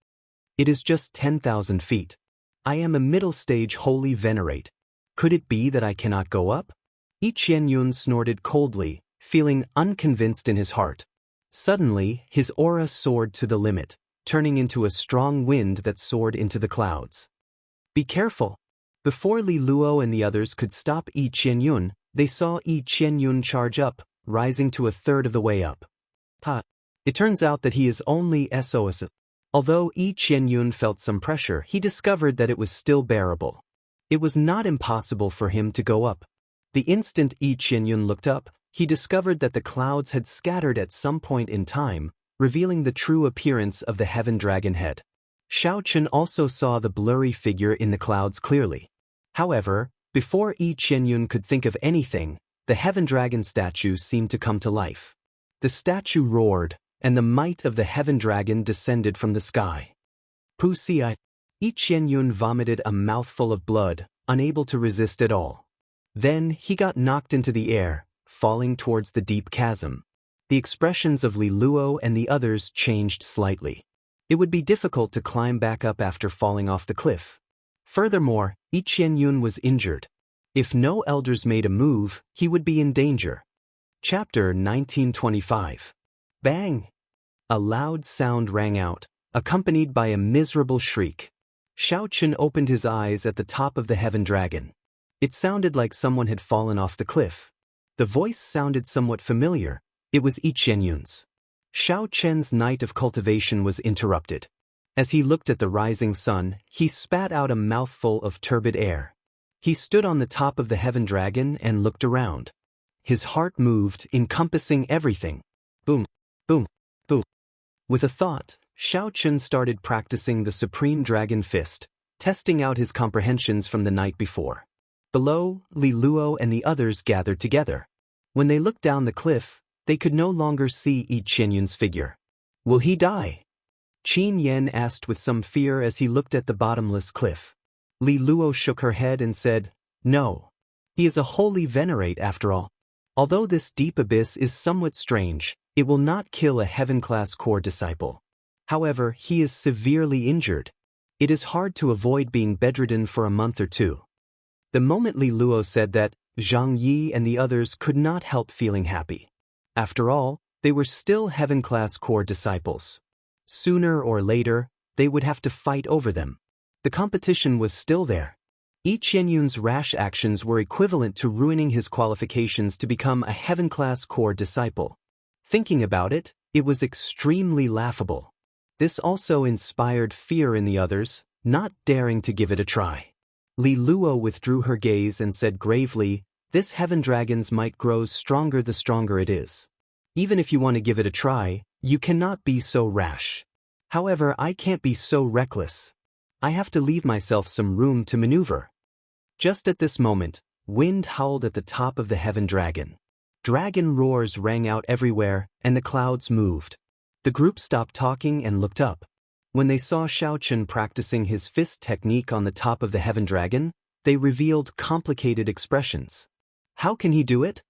"It is just 10,000 feet. I am a middle-stage holy venerate. Could it be that I cannot go up?" Yi Qianyun snorted coldly, feeling unconvinced in his heart. Suddenly, his aura soared to the limit, turning into a strong wind that soared into the clouds. "Be careful. Before Li Luo and the others could stop Yi Qianyun, they saw Yi Qianyun charge up, rising to a third of the way up. It turns out that he is only SOS. Although Yi Qianyun felt some pressure, he discovered that it was still bearable. It was not impossible for him to go up. The instant Yi Qianyun looked up, he discovered that the clouds had scattered at some point in time, revealing the true appearance of the heaven dragon head. Xiaochen also saw the blurry figure in the clouds clearly. However, before Yi Qianyun could think of anything, the heaven dragon statue seemed to come to life. The statue roared, and the might of the heaven dragon descended from the sky. Puxi. Yi Qianyun vomited a mouthful of blood, unable to resist at all. Then he got knocked into the air, falling towards the deep chasm. The expressions of Li Luo and the others changed slightly. It would be difficult to climb back up after falling off the cliff. Furthermore, Yi Qianyun was injured. If no elders made a move, he would be in danger. Chapter 1925. Bang! A loud sound rang out, accompanied by a miserable shriek. Xiaochen opened his eyes at the top of the heaven dragon. It sounded like someone had fallen off the cliff. The voice sounded somewhat familiar. It was Yi Qianyun's. Xiaochen's night of cultivation was interrupted. As he looked at the rising sun, he spat out a mouthful of turbid air. He stood on the top of the heaven dragon and looked around. His heart moved, encompassing everything. Boom, boom, boom. With a thought, Xiaochen started practicing the Supreme Dragon Fist, testing out his comprehensions from the night before. Below, Li Luo and the others gathered together. When they looked down the cliff, they could no longer see Yi Qianyun's figure. Will he die? Qin Yan asked with some fear as he looked at the bottomless cliff. Li Luo shook her head and said, No. He is a holy venerate after all. Although this deep abyss is somewhat strange, it will not kill a heaven-class core disciple. However, he is severely injured. It is hard to avoid being bedridden for a month or two. The moment Li Luo said that, Zhang Yi and the others could not help feeling happy. After all, they were still heaven-class core disciples. Sooner or later, they would have to fight over them. The competition was still there. Yi Qianyun's rash actions were equivalent to ruining his qualifications to become a heaven-class core disciple. Thinking about it, it was extremely laughable. This also inspired fear in the others, not daring to give it a try. Li Luo withdrew her gaze and said gravely, This heaven dragon's might grows stronger the stronger it is. Even if you want to give it a try, you cannot be so rash. However, I can't be so reckless. I have to leave myself some room to maneuver. Just at this moment, wind howled at the top of the heaven dragon. Dragon roars rang out everywhere, and the clouds moved. The group stopped talking and looked up. When they saw Xiaochen practicing his fist technique on the top of the heaven dragon, they revealed complicated expressions. How can he do it?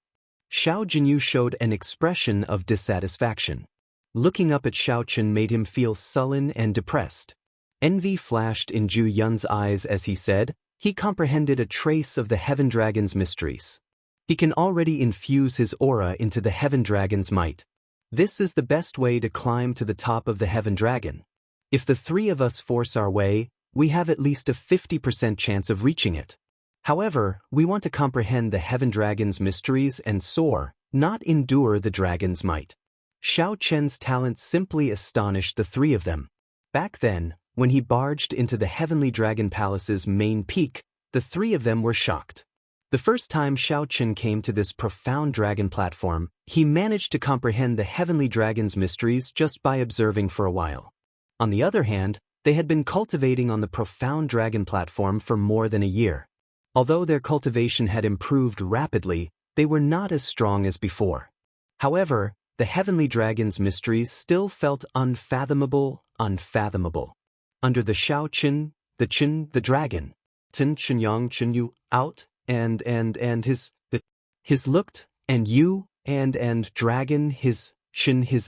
Xiao Jinyu showed an expression of dissatisfaction. Looking up at Xiaochen made him feel sullen and depressed. Envy flashed in Zhu Yun's eyes as he said, he comprehended a trace of the heaven dragon's mysteries. He can already infuse his aura into the heaven dragon's might. This is the best way to climb to the top of the heaven dragon. If the three of us force our way, we have at least a 50% chance of reaching it. However, we want to comprehend the heaven dragon's mysteries and soar, not endure the dragon's might. Xiaochen's talent simply astonished the three of them. Back then, when he barged into the Heavenly Dragon Palace's main peak, the three of them were shocked. The first time Xiaochen came to this profound dragon platform, he managed to comprehend the Heavenly Dragon's mysteries just by observing for a while. On the other hand, they had been cultivating on the profound dragon platform for more than a year. Although their cultivation had improved rapidly, they were not as strong as before. However, the Heavenly Dragon's mysteries still felt unfathomable. Under the Xiaochen, the dragon, Tin Qinyang Qinyu out, and his looked, and you, and dragon his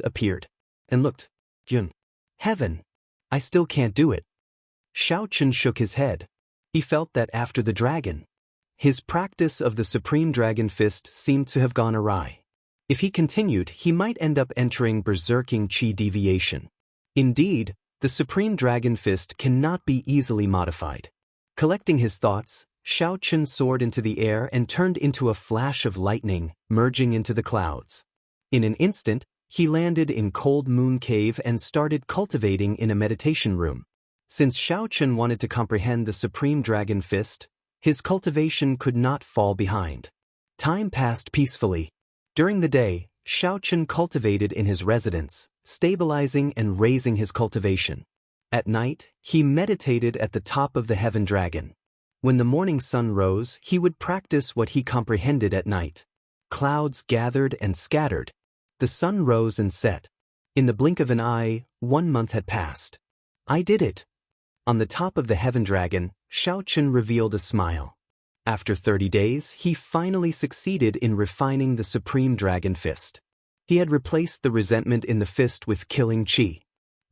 appeared, and looked, Yun. Heaven. I still can't do it. Xiaochen shook his head. He felt that after the dragon, his practice of the Supreme Dragon Fist seemed to have gone awry. If he continued, he might end up entering berserking chi deviation. Indeed, the Supreme Dragon Fist cannot be easily modified. Collecting his thoughts, Xiao soared into the air and turned into a flash of lightning, merging into the clouds. In an instant, he landed in Cold Moon Cave and started cultivating in a meditation room. Since Xiao wanted to comprehend the Supreme Dragon Fist, his cultivation could not fall behind. Time passed peacefully. During the day, Xiao cultivated in his residence, stabilizing and raising his cultivation. At night, he meditated at the top of the Heaven Dragon. When the morning sun rose, he would practice what he comprehended at night. Clouds gathered and scattered. The sun rose and set. In the blink of an eye, 1 month had passed. I did it. On the top of the Heaven Dragon, Xiao revealed a smile. After 30 days, he finally succeeded in refining the Supreme Dragon Fist. He had replaced the resentment in the fist with killing chi.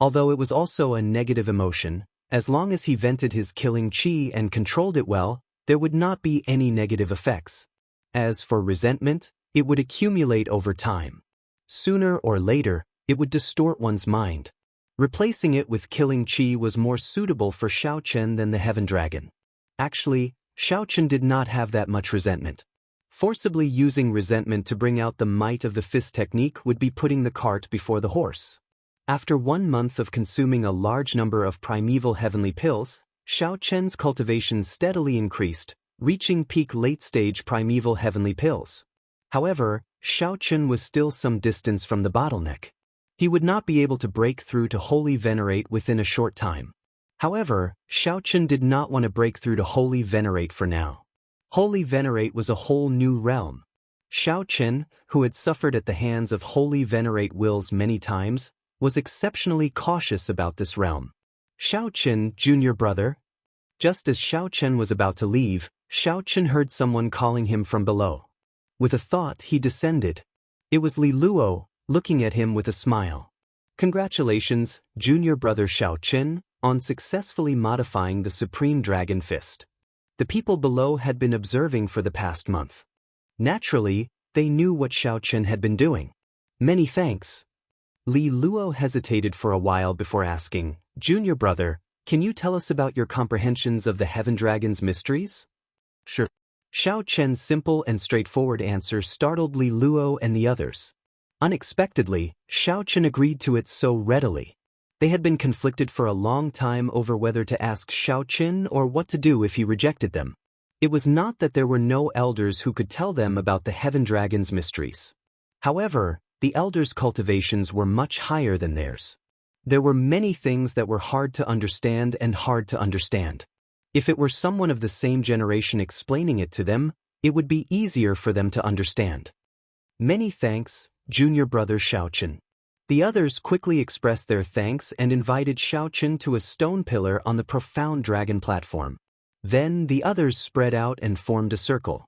Although it was also a negative emotion, as long as he vented his killing chi and controlled it well, there would not be any negative effects. As for resentment, it would accumulate over time. Sooner or later, it would distort one's mind. Replacing it with killing chi was more suitable for Xiao than the Heaven Dragon. Actually, Xiao did not have that much resentment. Forcibly using resentment to bring out the might of the fist technique would be putting the cart before the horse. After 1 month of consuming a large number of primeval heavenly pills, Xiao cultivation steadily increased, reaching peak late-stage primeval heavenly pills. However, Xiao was still some distance from the bottleneck. He would not be able to break through to Holy Venerate within a short time. However, Xiao did not want to break through to Holy Venerate for now. Holy Venerate was a whole new realm. Xiao, who had suffered at the hands of Holy Venerate wills many times, was exceptionally cautious about this realm. Xiao, junior brother. Just as Xiao was about to leave, Xiao heard someone calling him from below. With a thought, he descended. It was Li Luo, looking at him with a smile. Congratulations, junior brother Xiao, on successfully modifying the Supreme Dragon Fist. The people below had been observing for the past month. Naturally, they knew what Xiao had been doing. Many thanks. Li Luo hesitated for a while before asking, Junior brother, can you tell us about your comprehensions of the Heaven Dragon's mysteries? Sure. Xiao simple and straightforward answer startled Li Luo and the others. Unexpectedly, Xiao agreed to it so readily. They had been conflicted for a long time over whether to ask Xiao or what to do if he rejected them. It was not that there were no elders who could tell them about the Heaven Dragon's mysteries. However, the elders' cultivations were much higher than theirs. There were many things that were hard to understand and hard to understand. If it were someone of the same generation explaining it to them, it would be easier for them to understand. Many thanks, junior brother Xiao. The others quickly expressed their thanks and invited Xiao to a stone pillar on the profound dragon platform. Then the others spread out and formed a circle.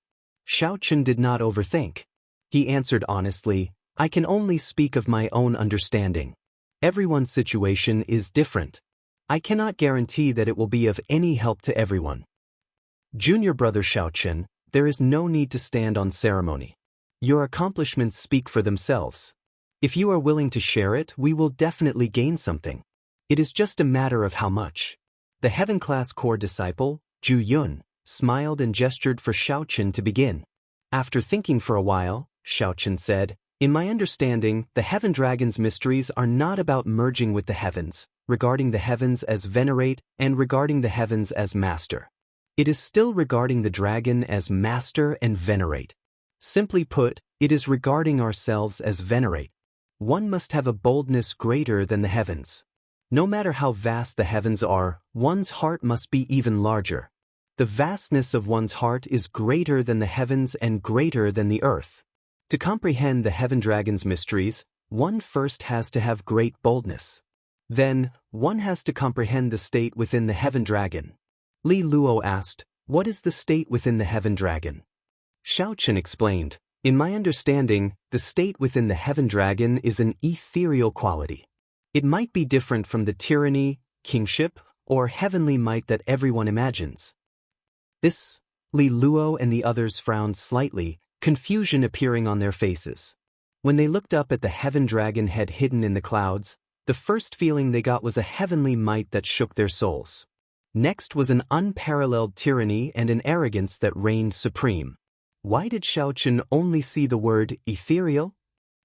Xiao did not overthink. He answered honestly, I can only speak of my own understanding. Everyone's situation is different. I cannot guarantee that it will be of any help to everyone. Junior brother Xiao, there is no need to stand on ceremony. Your accomplishments speak for themselves. If you are willing to share it, we will definitely gain something. It is just a matter of how much. The Heaven Class Core disciple, Ju Yun, smiled and gestured for Xiao to begin. After thinking for a while, Xiao said, in my understanding, the Heaven Dragon's mysteries are not about merging with the heavens, regarding the heavens as venerate and regarding the heavens as master. It is still regarding the dragon as master and venerate. Simply put, it is regarding ourselves as venerate. One must have a boldness greater than the heavens. No matter how vast the heavens are, one's heart must be even larger. The vastness of one's heart is greater than the heavens and greater than the earth. To comprehend the Heaven Dragon's mysteries, one first has to have great boldness. Then, one has to comprehend the state within the Heaven Dragon. Li Luo asked, what is the state within the Heaven Dragon? Xiao explained, in my understanding, the state within the Heaven Dragon is an ethereal quality. It might be different from the tyranny, kingship, or heavenly might that everyone imagines. This, Li Luo and the others frowned slightly, confusion appearing on their faces. When they looked up at the Heaven Dragon head hidden in the clouds, the first feeling they got was a heavenly might that shook their souls. Next was an unparalleled tyranny and an arrogance that reigned supreme. Why did Xiaochen only see the word ethereal?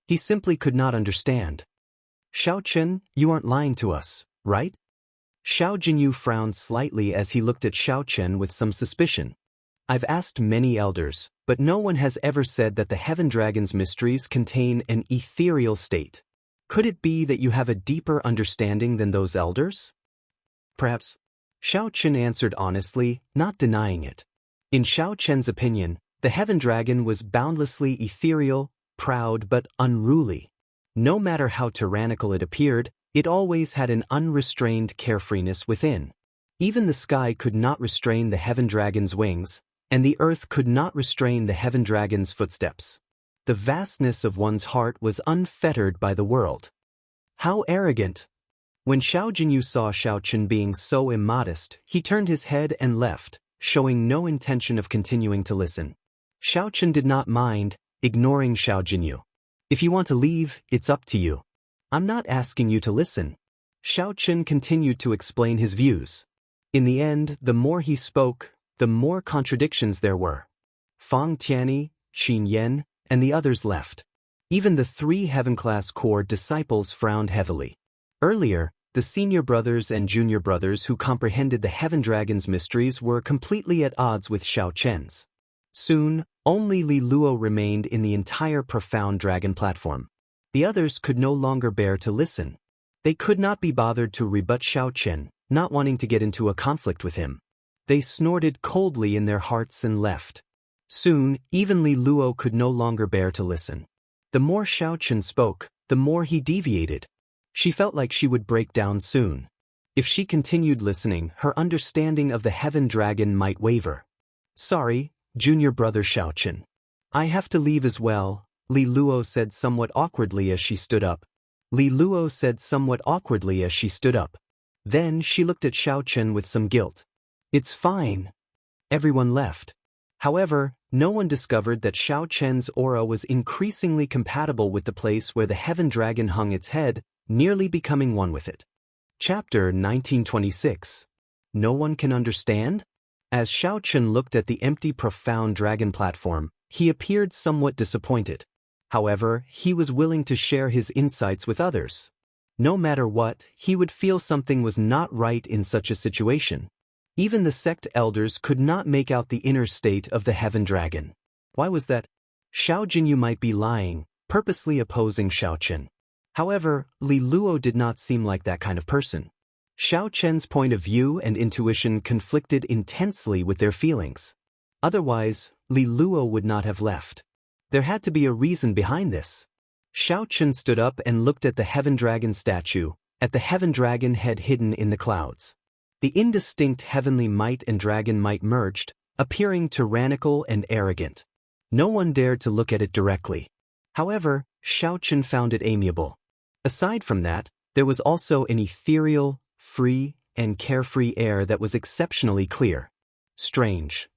He simply could not understand. Xiaochen, you aren't lying to us, right? Xiao Jinyu frowned slightly as he looked at Xiaochen with some suspicion. I've asked many elders, but no one has ever said that the Heaven Dragon's mysteries contain an ethereal state. Could it be that you have a deeper understanding than those elders? Perhaps. Xiaochen answered honestly, not denying it. In Xiaochen's opinion, the Heaven Dragon was boundlessly ethereal, proud but unruly. No matter how tyrannical it appeared, it always had an unrestrained carefreeness within. Even the sky could not restrain the Heaven Dragon's wings, and the earth could not restrain the Heaven Dragon's footsteps. The vastness of one's heart was unfettered by the world. How arrogant! When Xiao Jinyu saw Xiaochen being so immodest, he turned his head and left, showing no intention of continuing to listen. Xiaochen did not mind, ignoring Xiao Jinyu. If you want to leave, it's up to you. I'm not asking you to listen. Xiaochen continued to explain his views. In the end, the more he spoke, the more contradictions there were. Fang Tianyi, Xin Yan, and the others left. Even the 3 Heaven-class core disciples frowned heavily. Earlier, the senior brothers and junior brothers who comprehended the Heaven Dragon's mysteries were completely at odds with Xiaochen's. Soon, only Li Luo remained in the entire profound dragon platform. The others could no longer bear to listen. They could not be bothered to rebut Xiaochen, not wanting to get into a conflict with him. They snorted coldly in their hearts and left. Soon, even Li Luo could no longer bear to listen. The more Xiaochen spoke, the more he deviated. She felt like she would break down soon. If she continued listening, her understanding of the Heaven Dragon might waver. Sorry, junior brother Xiaochen. I have to leave as well, Li Luo said somewhat awkwardly as she stood up. Then she looked at Xiaochen with some guilt. It's fine. Everyone left. However, no one discovered that Xiaochen's aura was increasingly compatible with the place where the Heaven Dragon hung its head, nearly becoming one with it. Chapter 1926. No one can understand? As Xiaochen looked at the empty profound dragon platform, he appeared somewhat disappointed. However, he was willing to share his insights with others. No matter what, he would feel something was not right in such a situation. Even the sect elders could not make out the inner state of the Heaven Dragon. Why was that? Xiao Jinyu might be lying, purposely opposing Xiaochen. However, Li Luo did not seem like that kind of person. Xiaochen's point of view and intuition conflicted intensely with their feelings. Otherwise, Li Luo would not have left. There had to be a reason behind this. Xiaochen stood up and looked at the Heaven Dragon statue, at the Heaven Dragon head hidden in the clouds. The indistinct heavenly might and dragon might merged, appearing tyrannical and arrogant. No one dared to look at it directly. However, Xiaochen found it amiable. Aside from that, there was also an ethereal, free, and carefree air that was exceptionally clear. Strange.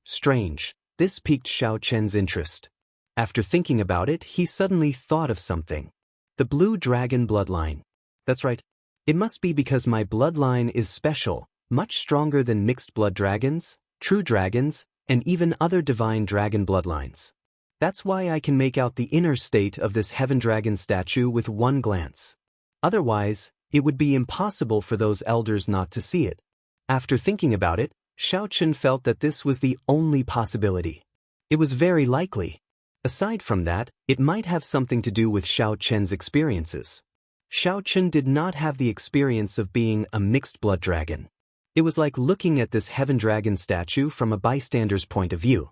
This piqued Xiaochen's interest. After thinking about it, he suddenly thought of something. The blue dragon bloodline. That's right. It must be because my bloodline is special, much stronger than mixed blood dragons, true dragons, and even other divine dragon bloodlines. That's why I can make out the inner state of this Heaven Dragon statue with one glance. Otherwise, it would be impossible for those elders not to see it. After thinking about it, Xiaochen felt that this was the only possibility. It was very likely. Aside from that, it might have something to do with Xiaochen's experiences. Xiaochen did not have the experience of being a mixed blood dragon. It was like looking at this Heaven Dragon statue from a bystander's point of view.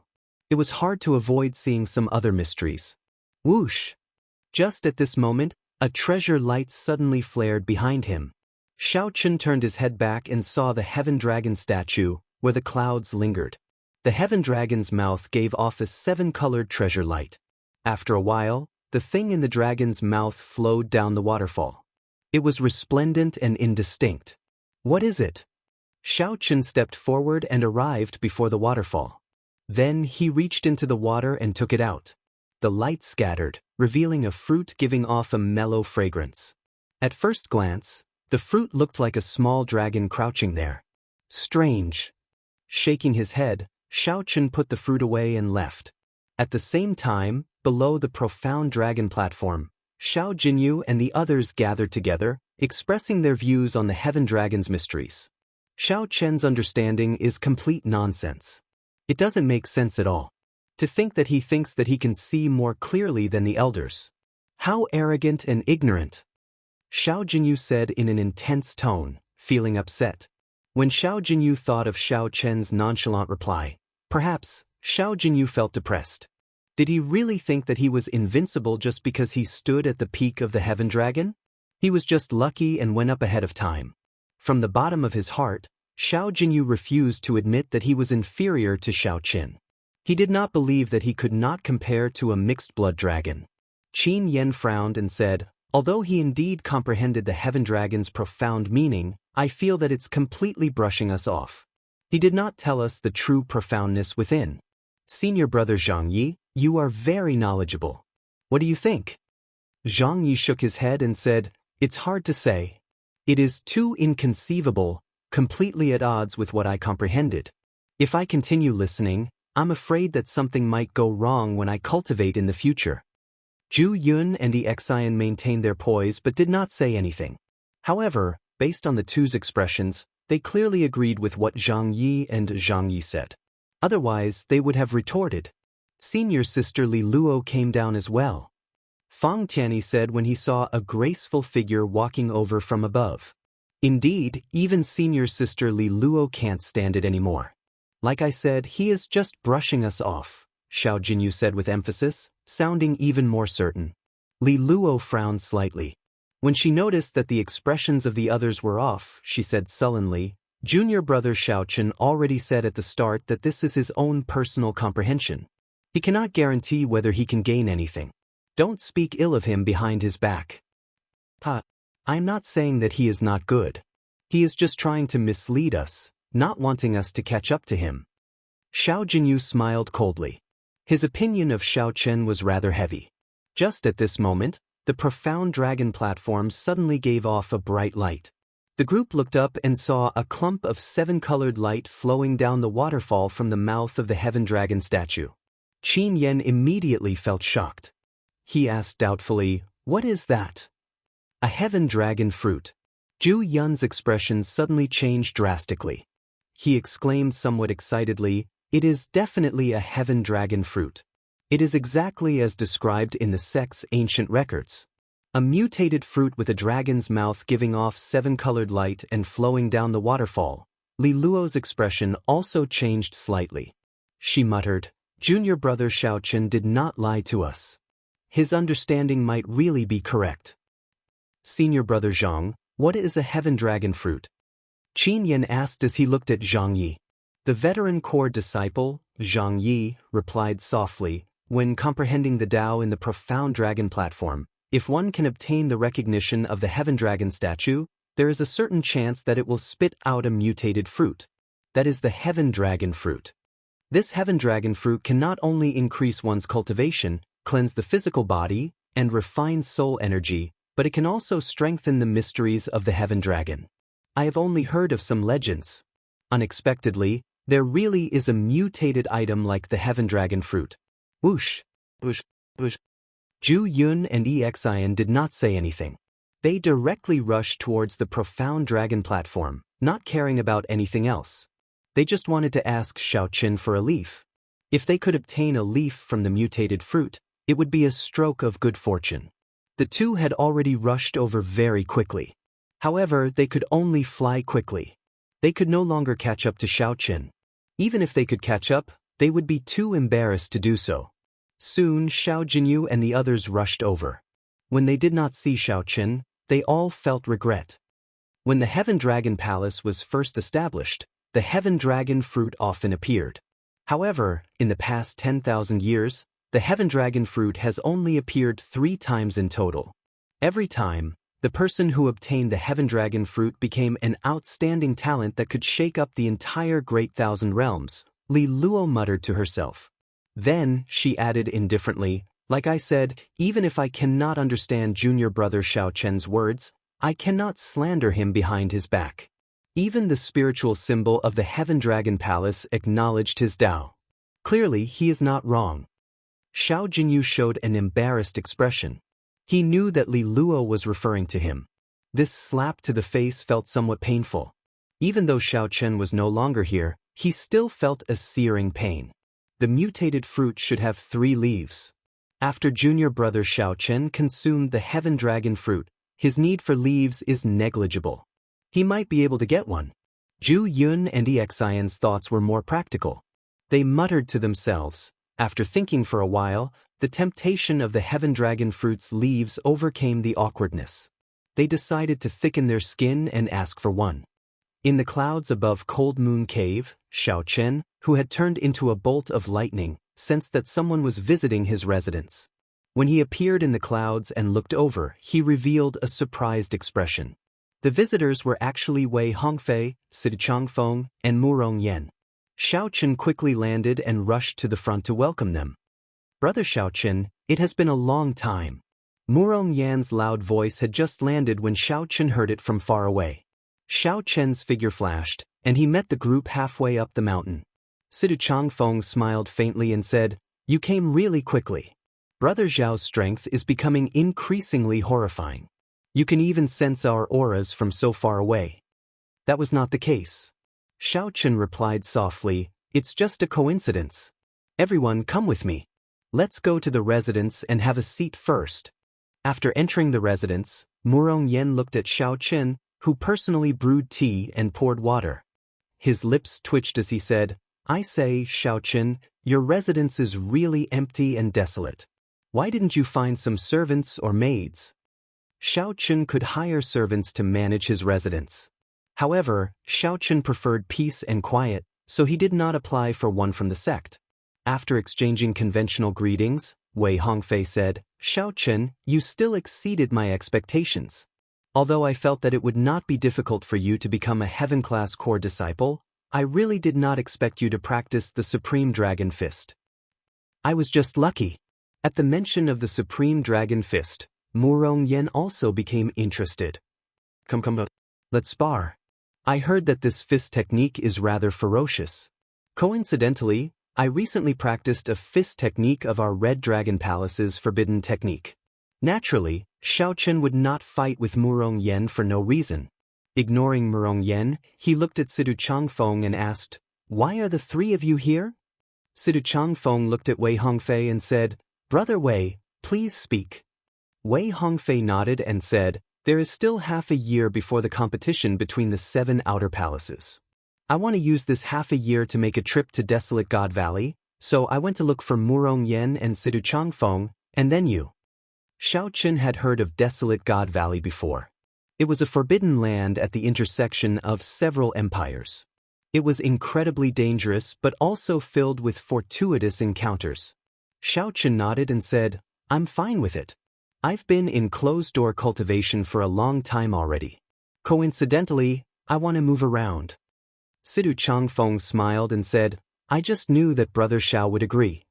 It was hard to avoid seeing some other mysteries. Whoosh! Just at this moment, a treasure light suddenly flared behind him. Xiaochen turned his head back and saw the Heaven Dragon statue, where the clouds lingered. The Heaven Dragon's mouth gave off a 7-colored treasure light. After a while, the thing in the dragon's mouth flowed down the waterfall. It was resplendent and indistinct. What is it? Xiaochen stepped forward and arrived before the waterfall. Then he reached into the water and took it out. The light scattered, revealing a fruit giving off a mellow fragrance. At first glance, the fruit looked like a small dragon crouching there. Strange. Shaking his head, Xiaochen put the fruit away and left. At the same time, below the profound dragon platform, Xiao Jinyu and the others gathered together, expressing their views on the heaven dragon's mysteries. Xiao Chen's understanding is complete nonsense. It doesn't make sense at all. To think that he thinks that he can see more clearly than the elders. How arrogant and ignorant. Xiao Jinyu said in an intense tone, feeling upset. When Xiao Jinyu thought of Xiao Chen's nonchalant reply, perhaps Xiao Jinyu felt depressed. Did he really think that he was invincible just because he stood at the peak of the heaven dragon? He was just lucky and went up ahead of time. From the bottom of his heart, Xiao Jinyu refused to admit that he was inferior to Xiao Qin. He did not believe that he could not compare to a mixed-blood dragon. Qin Yen frowned and said, although he indeed comprehended the heaven dragon's profound meaning, I feel that it's completely brushing us off. He did not tell us the true profoundness within. Senior brother Zhang Yi, you are very knowledgeable. What do you think? Zhang Yi shook his head and said, it's hard to say. It is too inconceivable, completely at odds with what I comprehended. If I continue listening, I'm afraid that something might go wrong when I cultivate in the future. Zhu Yun and Xian maintained their poise but did not say anything. Luo based on the two's expressions, they clearly agreed with what Zhang Yi and Zhang Yi said. Otherwise, they would have retorted. Senior sister Li Luo came down as well. Fang Tianyi said when he saw a graceful figure walking over from above. Indeed, even senior sister Li Luo can't stand it anymore. Like I said, he is just brushing us off, Xiao Jinyu said with emphasis, sounding even more certain. Li Luo frowned slightly. When she noticed that the expressions of the others were off, she said sullenly, junior brother Xiaochen already said at the start that this is his own personal comprehension. He cannot guarantee whether he can gain anything. Don't speak ill of him behind his back. I'm not saying that he is not good. He is just trying to mislead us, not wanting us to catch up to him. Xiao Jinyu smiled coldly. His opinion of Xiao Chen was rather heavy. Just at this moment, the profound dragon platform suddenly gave off a bright light. The group looked up and saw a clump of 7-colored light flowing down the waterfall from the mouth of the heaven dragon statue. Qin Yen immediately felt shocked. He asked doubtfully, what is that? A heaven dragon fruit. Zhu Yun's expression suddenly changed drastically. He exclaimed somewhat excitedly, it is definitely a heaven dragon fruit. It is exactly as described in the sect's ancient records. A mutated fruit with a dragon's mouth giving off 7-colored light and flowing down the waterfall. Li Luo's expression also changed slightly. She muttered, junior brother Xiaochen did not lie to us. His understanding might really be correct. Senior brother Zhang, what is a heaven dragon fruit? Qin Yen asked as he looked at Zhang Yi. The veteran core disciple, Zhang Yi, replied softly, when comprehending the Tao in the profound dragon platform, if one can obtain the recognition of the heaven dragon statue, there is a certain chance that it will spit out a mutated fruit. That is the heaven dragon fruit. This heaven dragon fruit can not only increase one's cultivation, cleanse the physical body, and refine soul energy, but it can also strengthen the mysteries of the heaven dragon. I have only heard of some legends. Unexpectedly, there really is a mutated item like the heaven dragon fruit. Whoosh, whoosh, whoosh. Zhu Yun and Xian did not say anything. They directly rushed towards the profound dragon platform, not caring about anything else. They just wanted to ask Xiao Qin for a leaf. If they could obtain a leaf from the mutated fruit, it would be a stroke of good fortune. The two had already rushed over very quickly. However, they could only fly quickly. They could no longer catch up to Xiao Qin. Even if they could catch up, they would be too embarrassed to do so. Soon Xiao Jinyu and the others rushed over. When they did not see Xiao Qin, they all felt regret. When the Heaven Dragon Palace was first established, the Heaven Dragon fruit often appeared. However, in the past 10,000 years, the Heaven Dragon fruit has only appeared 3 times in total. Every time, the person who obtained the Heaven Dragon fruit became an outstanding talent that could shake up the entire Great Thousand Realms, Li Luo muttered to herself. Then, she added indifferently, like I said, even if I cannot understand junior brother Xiao Chen's words, I cannot slander him behind his back. Even the spiritual symbol of the Heaven Dragon Palace acknowledged his Dao. Clearly, he is not wrong. Xiao Jinyu showed an embarrassed expression. He knew that Li Luo was referring to him. This slap to the face felt somewhat painful. Even though Xiao Chen was no longer here, he still felt a searing pain. The mutated fruit should have 3 leaves. After junior brother Xiao Chen consumed the Heaven Dragon fruit, his need for leaves is negligible. He might be able to get one. Zhu Yun and Exian's thoughts were more practical. They muttered to themselves. After thinking for a while, the temptation of the Heaven Dragon fruit's leaves overcame the awkwardness. They decided to thicken their skin and ask for one. In the clouds above Cold Moon Cave, Xiao Chen, who had turned into a bolt of lightning, sensed that someone was visiting his residence. When he appeared in the clouds and looked over, he revealed a surprised expression. The visitors were actually Wei Hongfei, Sidu Changfeng, and Murong Yan. Xiao Chen quickly landed and rushed to the front to welcome them. "Brother Xiao Chen, it has been a long time." Murong Yan's loud voice had just landed when Xiao Chen heard it from far away. Xiao Chen's figure flashed, and he met the group halfway up the mountain. Sidu Changfeng smiled faintly and said, "You came really quickly. Brother Zhao's strength is becoming increasingly horrifying. You can even sense our auras from so far away." "That was not the case." Xiao Chen replied softly, "It's just a coincidence. Everyone, come with me. Let's go to the residence and have a seat first." After entering the residence, Murong Yan looked at Xiao Chen, who personally brewed tea and poured water. His lips twitched as he said, "I say, Xiao Chen, your residence is really empty and desolate. Why didn't you find some servants or maids?" Xiao Chen could hire servants to manage his residence. However, Xiao Chen preferred peace and quiet, so he did not apply for one from the sect. After exchanging conventional greetings, Wei Hongfei said, "Xiao Chen, you still exceeded my expectations. Although I felt that it would not be difficult for you to become a heaven-class core disciple, I really did not expect you to practice the Supreme Dragon Fist." "I was just lucky." At the mention of the Supreme Dragon Fist, Murong Yan also became interested. Come, let's spar. I heard that this fist technique is rather ferocious. Coincidentally, I recently practiced a fist technique of our Red Dragon Palace's forbidden technique. Naturally, Xiao Chen would not fight with Murong Yan for no reason. Ignoring Murong Yan, he looked at Sidu Changfeng and asked, "Why are the 3 of you here?" Sidu Changfeng looked at Wei Hongfei and said, "Brother Wei, please speak." Wei Hongfei nodded and said, "There is still half a year before the competition between the 7 outer palaces. I want to use this half a year to make a trip to Desolate God Valley, so I went to look for Murong Yan and Sidu Changfeng, and then you." Xiao Chen had heard of Desolate God Valley before. It was a forbidden land at the intersection of several empires. It was incredibly dangerous but also filled with fortuitous encounters. Xiao Chen nodded and said, "I'm fine with it. I've been in closed-door cultivation for a long time already. Coincidentally, I want to move around." Sidu Changfeng smiled and said, "I just knew that Brother Xiao would agree.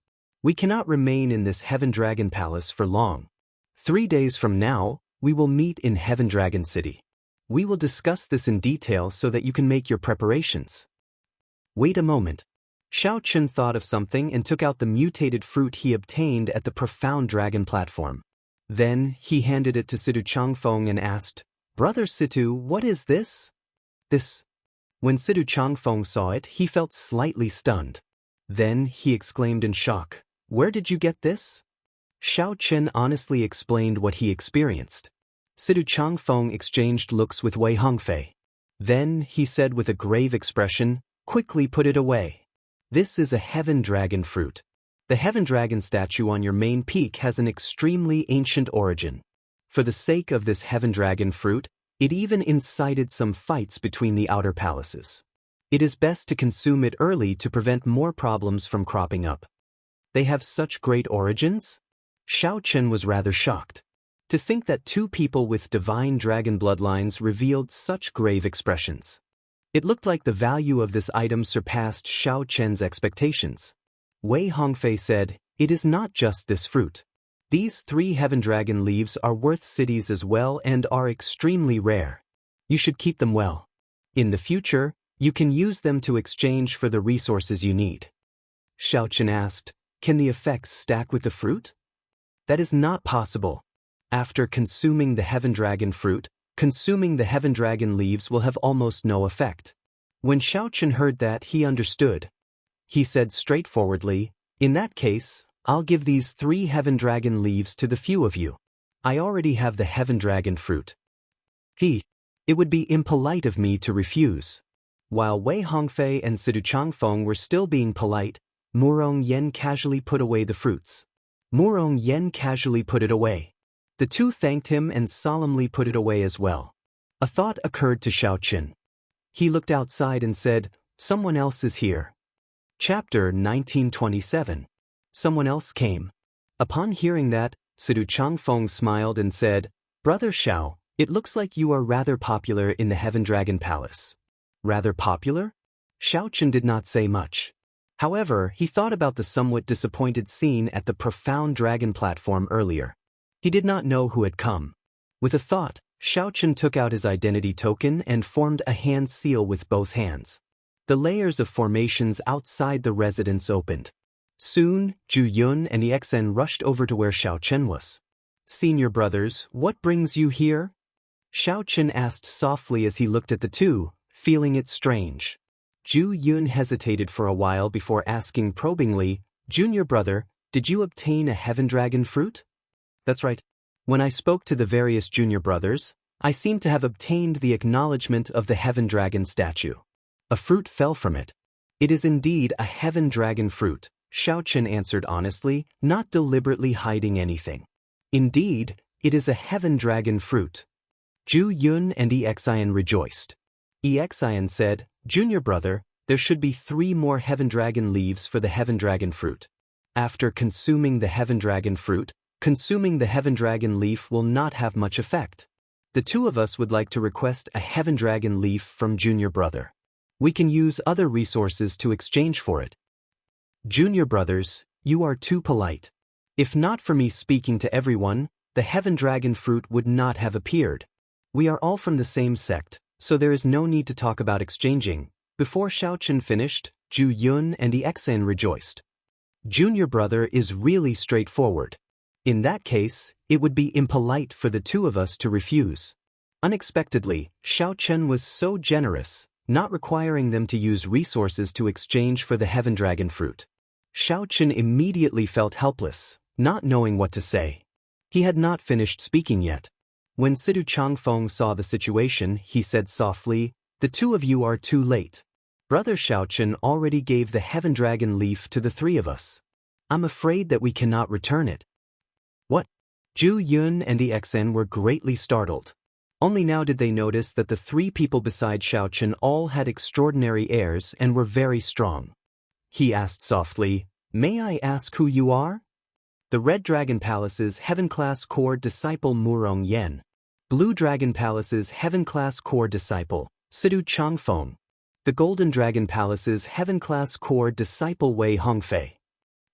We cannot remain in this Heaven Dragon Palace for long. 3 days from now, we will meet in Heaven Dragon City. We will discuss this in detail so that you can make your preparations." "Wait a moment." Xiao Chen thought of something and took out the mutated fruit he obtained at the Profound Dragon platform. Then, he handed it to Sidu Changfeng and asked, "Brother Situ, what is this?" "This." When Sidu Changfeng saw it, he felt slightly stunned. Then, he exclaimed in shock, "Where did you get this?" Xiao Chen honestly explained what he experienced. Sidu Changfeng exchanged looks with Wei Hongfei. Then, he said with a grave expression, "Quickly put it away. This is a Heaven Dragon fruit. The Heaven Dragon statue on your main peak has an extremely ancient origin. For the sake of this Heaven Dragon fruit, it even incited some fights between the outer palaces. It is best to consume it early to prevent more problems from cropping up." "They have such great origins?" Xiao Chen was rather shocked. To think that 2 people with divine dragon bloodlines revealed such grave expressions. It looked like the value of this item surpassed Xiao Chen's expectations. Wei Hongfei said, "It is not just this fruit. These 3 Heaven Dragon leaves are worth cities as well and are extremely rare. You should keep them well. In the future, you can use them to exchange for the resources you need. Xiaochen asked, can the effects stack with the fruit? That is not possible. After consuming the heaven dragon fruit, consuming the heaven dragon leaves will have almost no effect. When Xiaochen heard that, he understood. He said straightforwardly, in that case, I'll give these 3 heaven dragon leaves to the few of you. I already have the heaven dragon fruit. It would be impolite of me to refuse. While Wei Hongfei and Sidu Changfeng were still being polite, Murong Yen casually put away the fruits. Murong Yen casually put it away. The two thanked him and solemnly put it away as well. A thought occurred to Xiaochen. He looked outside and said, someone else is here. Chapter 1927. Someone else came. Upon hearing that, Sidu Changfeng smiled and said, Brother Xiao, it looks like you are rather popular in the Heaven Dragon Palace. Rather popular? Xiaochen did not say much. However, he thought about the somewhat disappointed scene at the Profound Dragon platform earlier. He did not know who had come. With a thought, Xiaochen took out his identity token and formed a hand seal with both hands. The layers of formations outside the residence opened. Soon, Zhu Yun and Exen rushed over to where Xiaochen was. Senior brothers, what brings you here? Xiaochen asked softly as he looked at the two, feeling it strange. Zhu Yun hesitated for a while before asking probingly, Junior brother, did you obtain a heaven dragon fruit? That's right. When I spoke to the various junior brothers, I seemed to have obtained the acknowledgement of the heaven dragon statue. A fruit fell from it. It is indeed a heaven dragon fruit, Xiaochen answered honestly, not deliberately hiding anything. Indeed, it is a heaven dragon fruit. Zhu Yun and Exian rejoiced. Exian said, Junior brother, there should be 3 more heaven dragon leaves for the heaven dragon fruit. After consuming the heaven dragon fruit, consuming the heaven dragon leaf will not have much effect. The two of us would like to request a heaven dragon leaf from Junior brother. We can use other resources to exchange for it. Junior brothers, you are too polite. If not for me speaking to everyone, the heaven dragon fruit would not have appeared. We are all from the same sect, so there is no need to talk about exchanging. Before Xiaochen finished, Zhu Yun and Exen rejoiced. Junior brother is really straightforward. In that case, it would be impolite for the two of us to refuse. Unexpectedly, Xiaochen was so generous, not requiring them to use resources to exchange for the heaven dragon fruit. Xiaochen immediately felt helpless, not knowing what to say. He had not finished speaking yet. When Sidu Changfeng saw the situation, he said softly, the two of you are too late. Brother Xiaochen already gave the heaven dragon leaf to the 3 of us. I'm afraid that we cannot return it. What? Zhu Yun and Exen were greatly startled. Only now did they notice that the 3 people beside Xiaochen all had extraordinary airs and were very strong. He asked softly, May I ask who you are? The Red Dragon Palace's Heaven-class core disciple Murong Yen. Blue Dragon Palace's Heaven-class core disciple, Sidu Changfeng. The Golden Dragon Palace's Heaven-class core disciple Wei Hongfei.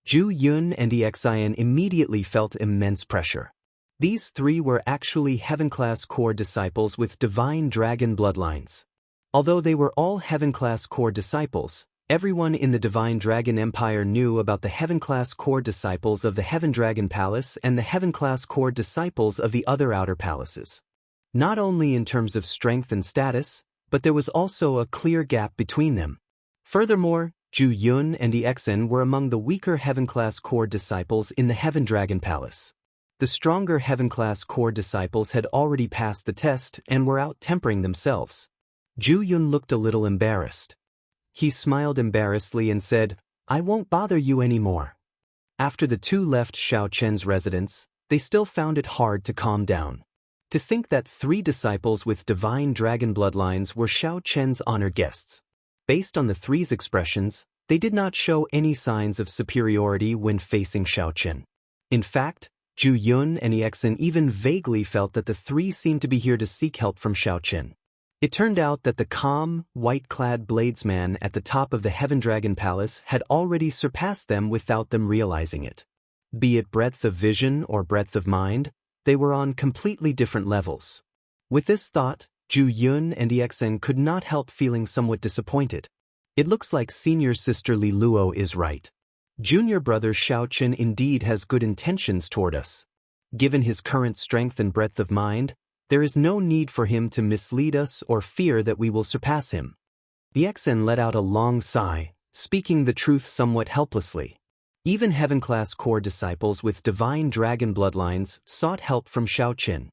Zhu Yun and Exian immediately felt immense pressure. These 3 were actually Heaven-class core disciples with divine dragon bloodlines. Although they were all Heaven-class core disciples, everyone in the Divine Dragon Empire knew about the Heaven-class core disciples of the Heaven Dragon Palace and the Heaven-class core disciples of the other outer palaces. Not only in terms of strength and status, but there was also a clear gap between them. Furthermore, Zhu Yun and Exen were among the weaker Heaven-class core disciples in the Heaven Dragon Palace. The stronger Heaven-class core disciples had already passed the test and were out tempering themselves. Zhu Yun looked a little embarrassed. He smiled embarrassedly and said, I won't bother you anymore. After the two left Xiaochen's residence, they still found it hard to calm down. To think that 3 disciples with divine dragon bloodlines were Xiaochen's honored guests. Based on the 3's expressions, they did not show any signs of superiority when facing Xiaochen. In fact, Zhu Yun and Exen even vaguely felt that the 3 seemed to be here to seek help from Xiaochen. It turned out that the calm, white-clad bladesman at the top of the Heaven Dragon Palace had already surpassed them without them realizing it. Be it breadth of vision or breadth of mind, they were on completely different levels. With this thought, Zhu Yun and Exen could not help feeling somewhat disappointed. It looks like senior sister Li Luo is right. Junior brother Xiaochen indeed has good intentions toward us. Given his current strength and breadth of mind, there is no need for him to mislead us or fear that we will surpass him. The Exen let out a long sigh, speaking the truth somewhat helplessly. Even heaven-class core disciples with divine dragon bloodlines sought help from Xiaochen.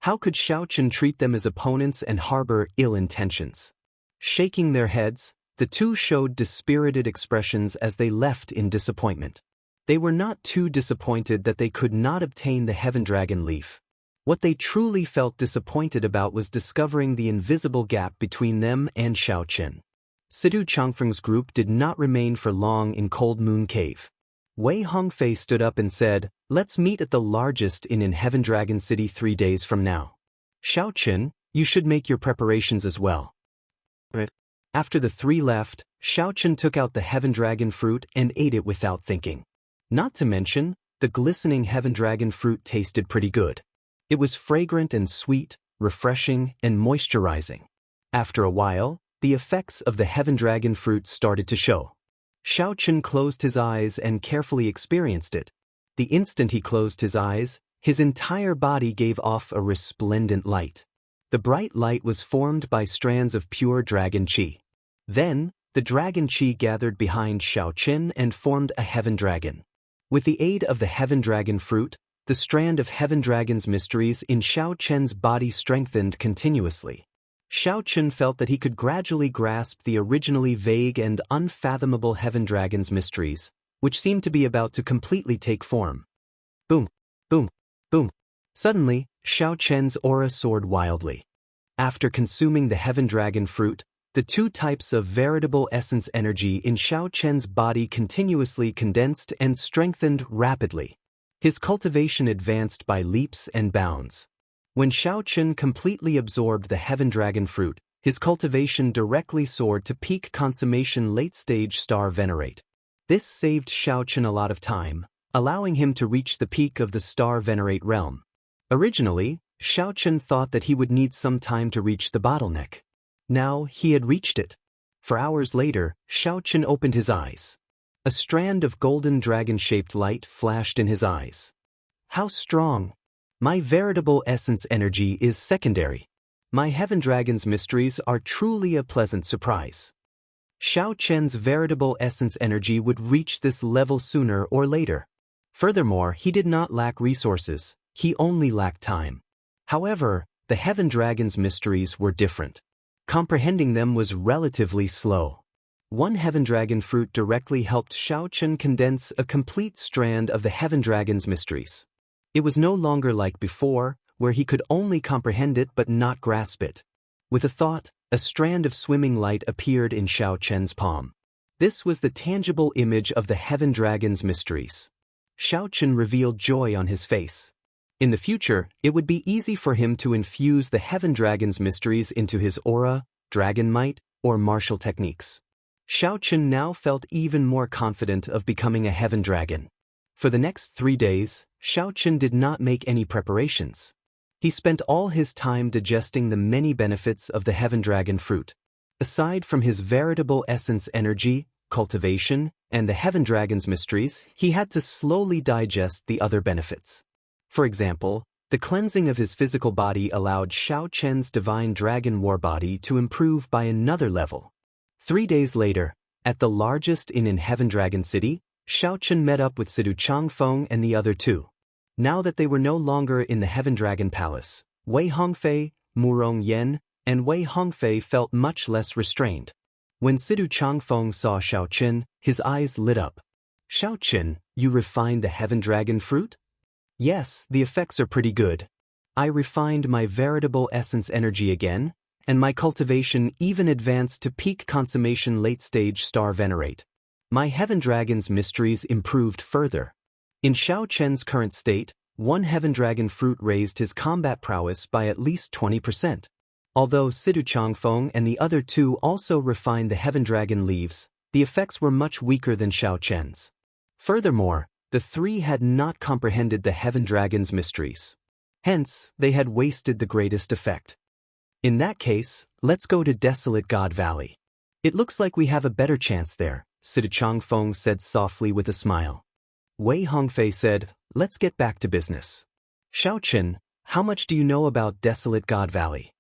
How could Xiaochen treat them as opponents and harbor ill intentions? Shaking their heads, the two showed dispirited expressions as they left in disappointment. They were not too disappointed that they could not obtain the Heaven Dragon Leaf. What they truly felt disappointed about was discovering the invisible gap between them and Xiaochen. Sidu Changfeng's group did not remain for long in Cold Moon Cave. Wei Hongfei stood up and said, "Let's meet at the largest inn in Heaven Dragon City 3 days from now. Xiaochen, you should make your preparations as well." After the three left, Xiaochen took out the Heaven Dragon fruit and ate it without thinking. Not to mention, the glistening Heaven Dragon fruit tasted pretty good. It was fragrant and sweet, refreshing and moisturizing. After a while, the effects of the Heaven Dragon fruit started to show. Xiaochen closed his eyes and carefully experienced it. The instant he closed his eyes, his entire body gave off a resplendent light. The bright light was formed by strands of pure dragon qi. Then, the dragon qi gathered behind Xiaochen and formed a heaven dragon. With the aid of the Heaven Dragon fruit, the strand of Heaven Dragon's mysteries in Xiaochen's body strengthened continuously. Xiaochen felt that he could gradually grasp the originally vague and unfathomable Heaven Dragon's mysteries, which seemed to be about to completely take form. Boom, boom, boom. Suddenly, Xiaochen's aura soared wildly. After consuming the Heaven Dragon fruit, the two types of veritable essence energy in Xiaochen's body continuously condensed and strengthened rapidly. His cultivation advanced by leaps and bounds. When Xiaochen completely absorbed the Heaven Dragon fruit, his cultivation directly soared to peak consummation late-stage star venerate. This saved Xiaochen a lot of time, allowing him to reach the peak of the star venerate realm. Originally, Xiaochen thought that he would need some time to reach the bottleneck. Now he had reached it. For hours later, Xiaochen opened his eyes. A strand of golden dragon-shaped light flashed in his eyes. How strong! My veritable essence energy is secondary. My Heaven Dragon's mysteries are truly a pleasant surprise. Xiaochen's veritable essence energy would reach this level sooner or later. Furthermore, he did not lack resources, he only lacked time. However, the Heaven Dragon's mysteries were different. Comprehending them was relatively slow. One Heaven Dragon fruit directly helped Xiaochen condense a complete strand of the Heaven Dragon's mysteries. It was no longer like before, where he could only comprehend it but not grasp it. With a thought, a strand of swimming light appeared in Xiaochen's palm. This was the tangible image of the Heaven Dragon's mysteries. Xiaochen revealed joy on his face. In the future, it would be easy for him to infuse the Heaven Dragon's mysteries into his aura, dragon might, or martial techniques. Xiaochen now felt even more confident of becoming a Heaven Dragon. For the next 3 days, Xiaochen did not make any preparations. He spent all his time digesting the many benefits of the Heaven Dragon fruit. Aside from his veritable essence energy, cultivation, and the Heaven Dragon's mysteries, he had to slowly digest the other benefits. For example, the cleansing of his physical body allowed Xiaochen's divine dragon war body to improve by another level. 3 days later, at the largest inn in Heaven Dragon City, Xiaochen met up with Sidu Changfeng and the other two. Now that they were no longer in the Heaven Dragon Palace, Wei Hongfei, Murong Yen, and Wei Hongfei felt much less restrained. When Sidu Changfeng saw Xiaochen, his eyes lit up. "Xiaochen, you refined the Heaven Dragon fruit?" "Yes, the effects are pretty good. I refined my veritable essence energy again, and my cultivation even advanced to peak consummation late-stage star venerate. My Heaven Dragon's mysteries improved further." In Xiaochen's current state, one Heaven Dragon fruit raised his combat prowess by at least 20%. Although Sidu Changfeng and the other two also refined the Heaven Dragon leaves, the effects were much weaker than Xiaochen's. Furthermore, the three had not comprehended the Heaven Dragon's mysteries. Hence, they had wasted the greatest effect. In that case, let's go to Desolate God Valley. It looks like we have a better chance there, Sita Changfeng said softly with a smile. Wei Hongfei said, let's get back to business. Xiaochen, how much do you know about Desolate God Valley?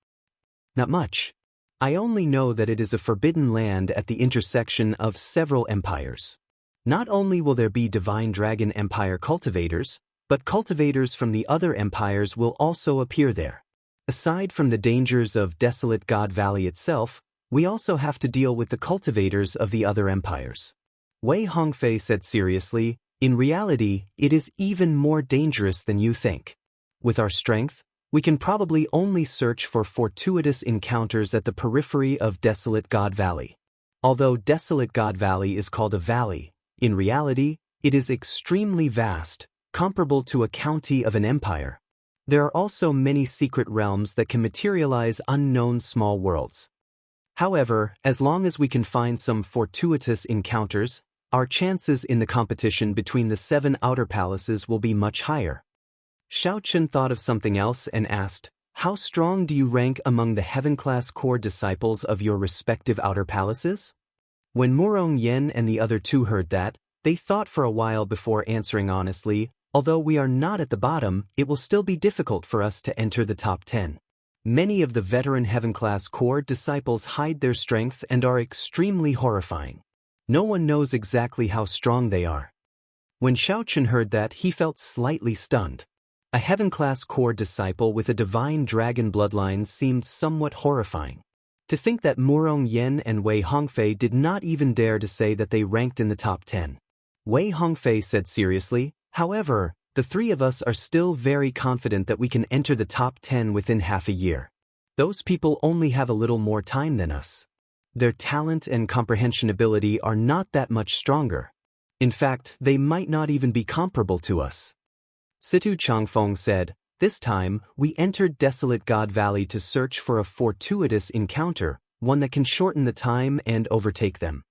Not much. I only know that it is a forbidden land at the intersection of several empires. Not only will there be Divine Dragon Empire cultivators, but cultivators from the other empires will also appear there. Aside from the dangers of Desolate God Valley itself, we also have to deal with the cultivators of the other empires. Wei Hongfei said seriously, in reality, it is even more dangerous than you think. With our strength, we can probably only search for fortuitous encounters at the periphery of Desolate God Valley. Although Desolate God Valley is called a valley, in reality, it is extremely vast, comparable to a county of an empire. There are also many secret realms that can materialize unknown small worlds. However, as long as we can find some fortuitous encounters, our chances in the competition between the 7 outer palaces will be much higher. Xiaochen thought of something else and asked, how strong do you rank among the heaven-class core disciples of your respective outer palaces? When Murong Yen and the other 2 heard that, they thought for a while before answering honestly, although we are not at the bottom, it will still be difficult for us to enter the top 10. Many of the veteran heaven-class core disciples hide their strength and are extremely horrifying. No one knows exactly how strong they are. When Xiaochen heard that, he felt slightly stunned. A heaven-class core disciple with a divine dragon bloodline seemed somewhat horrifying. To think that Murong Yen and Wei Hongfei did not even dare to say that they ranked in the top 10. Wei Hongfei said seriously, however, the 3 of us are still very confident that we can enter the top 10 within half a year. Those people only have a little more time than us. Their talent and comprehension ability are not that much stronger. In fact, they might not even be comparable to us. Situ Changfeng said, this time, we entered Desolate God Valley to search for a fortuitous encounter, one that can shorten the time and overtake them.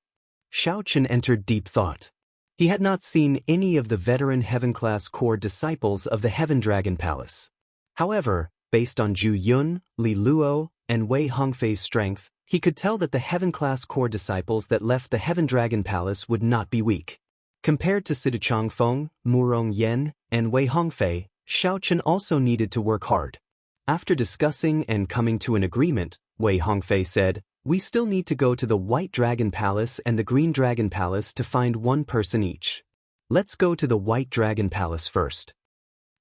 Xiaochen entered deep thought. He had not seen any of the veteran heaven-class core disciples of the Heaven Dragon Palace. However, based on Zhu Yun, Li Luo, and Wei Hongfei's strength, he could tell that the heaven-class core disciples that left the Heaven Dragon Palace would not be weak. Compared to Sita Changfeng, Murong Yen, and Wei Hongfei, Xiaochen also needed to work hard. After discussing and coming to an agreement, Wei Hongfei said, we still need to go to the White Dragon Palace and the Green Dragon Palace to find one person each. Let's go to the White Dragon Palace first.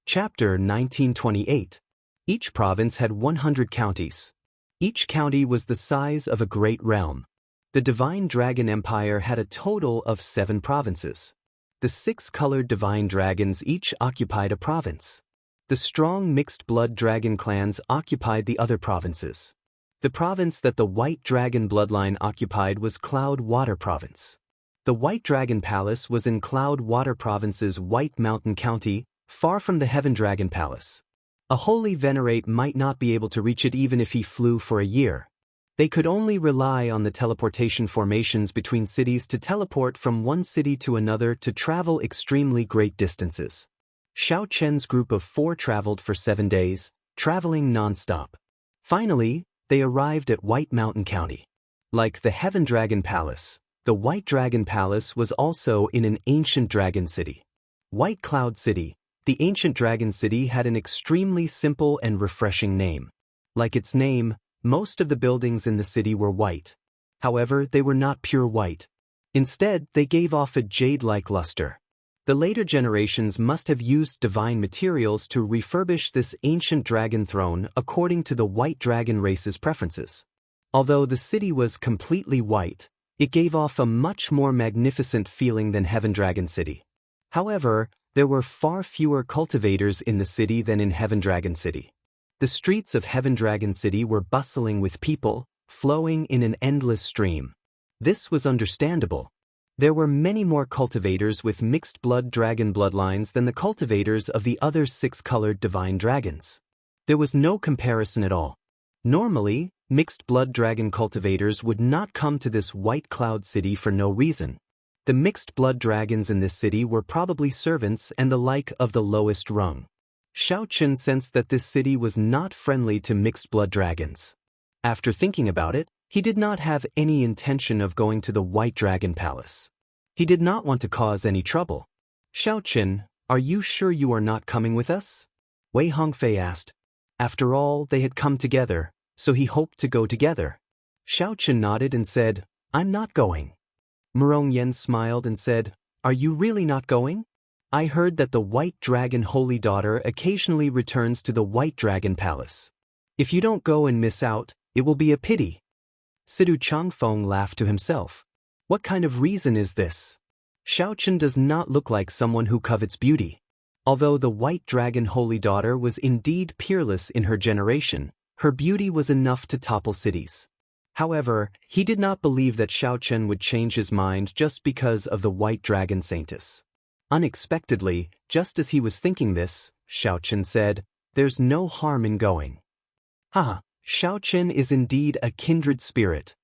Chapter 1928. Each province had 100 counties. Each county was the size of a great realm. The Divine Dragon Empire had a total of 7 provinces. The 6 colored divine dragons each occupied a province. The strong mixed-blood dragon clans occupied the other provinces. The province that the White Dragon bloodline occupied was Cloud Water Province. The White Dragon Palace was in Cloud Water Province's White Mountain County, far from the Heaven Dragon Palace. A holy venerate might not be able to reach it even if he flew for a year. They could only rely on the teleportation formations between cities to teleport from one city to another to travel extremely great distances. Xiao Chen's group of 4 traveled for 7 days, traveling non-stop. Finally, they arrived at White Mountain County. Like the Heaven Dragon Palace, the White Dragon Palace was also in an ancient dragon city. White Cloud City, the ancient dragon city had an extremely simple and refreshing name. Like its name, most of the buildings in the city were white. However, they were not pure white. Instead, they gave off a jade-like luster. The later generations must have used divine materials to refurbish this ancient dragon throne according to the white dragon race's preferences. Although the city was completely white, it gave off a much more magnificent feeling than Heaven Dragon City. However, there were far fewer cultivators in the city than in Heaven Dragon City. The streets of Heaven Dragon City were bustling with people, flowing in an endless stream. This was understandable. There were many more cultivators with mixed-blood dragon bloodlines than the cultivators of the other 6-colored divine dragons. There was no comparison at all. Normally, mixed-blood dragon cultivators would not come to this White Cloud City for no reason. The mixed-blood dragons in this city were probably servants and the like of the lowest rung. Xiao Chen sensed that this city was not friendly to mixed-blood dragons. After thinking about it, he did not have any intention of going to the White Dragon Palace. He did not want to cause any trouble. Xiaochen, are you sure you are not coming with us? Wei Hongfei asked. After all, they had come together, so he hoped to go together. Xiaochen nodded and said, I'm not going. Murong Yen smiled and said, Are you really not going? I heard that the White Dragon Holy Daughter occasionally returns to the White Dragon Palace. If you don't go and miss out, it will be a pity. Sidu Changfeng laughed to himself. What kind of reason is this? Xiaochen does not look like someone who covets beauty. Although the White Dragon Holy Daughter was indeed peerless in her generation, her beauty was enough to topple cities. However, he did not believe that Xiaochen would change his mind just because of the White Dragon Saintess. Unexpectedly, just as he was thinking this, Xiaochen said, There's no harm in going. Haha, Xiaochen is indeed a kindred spirit.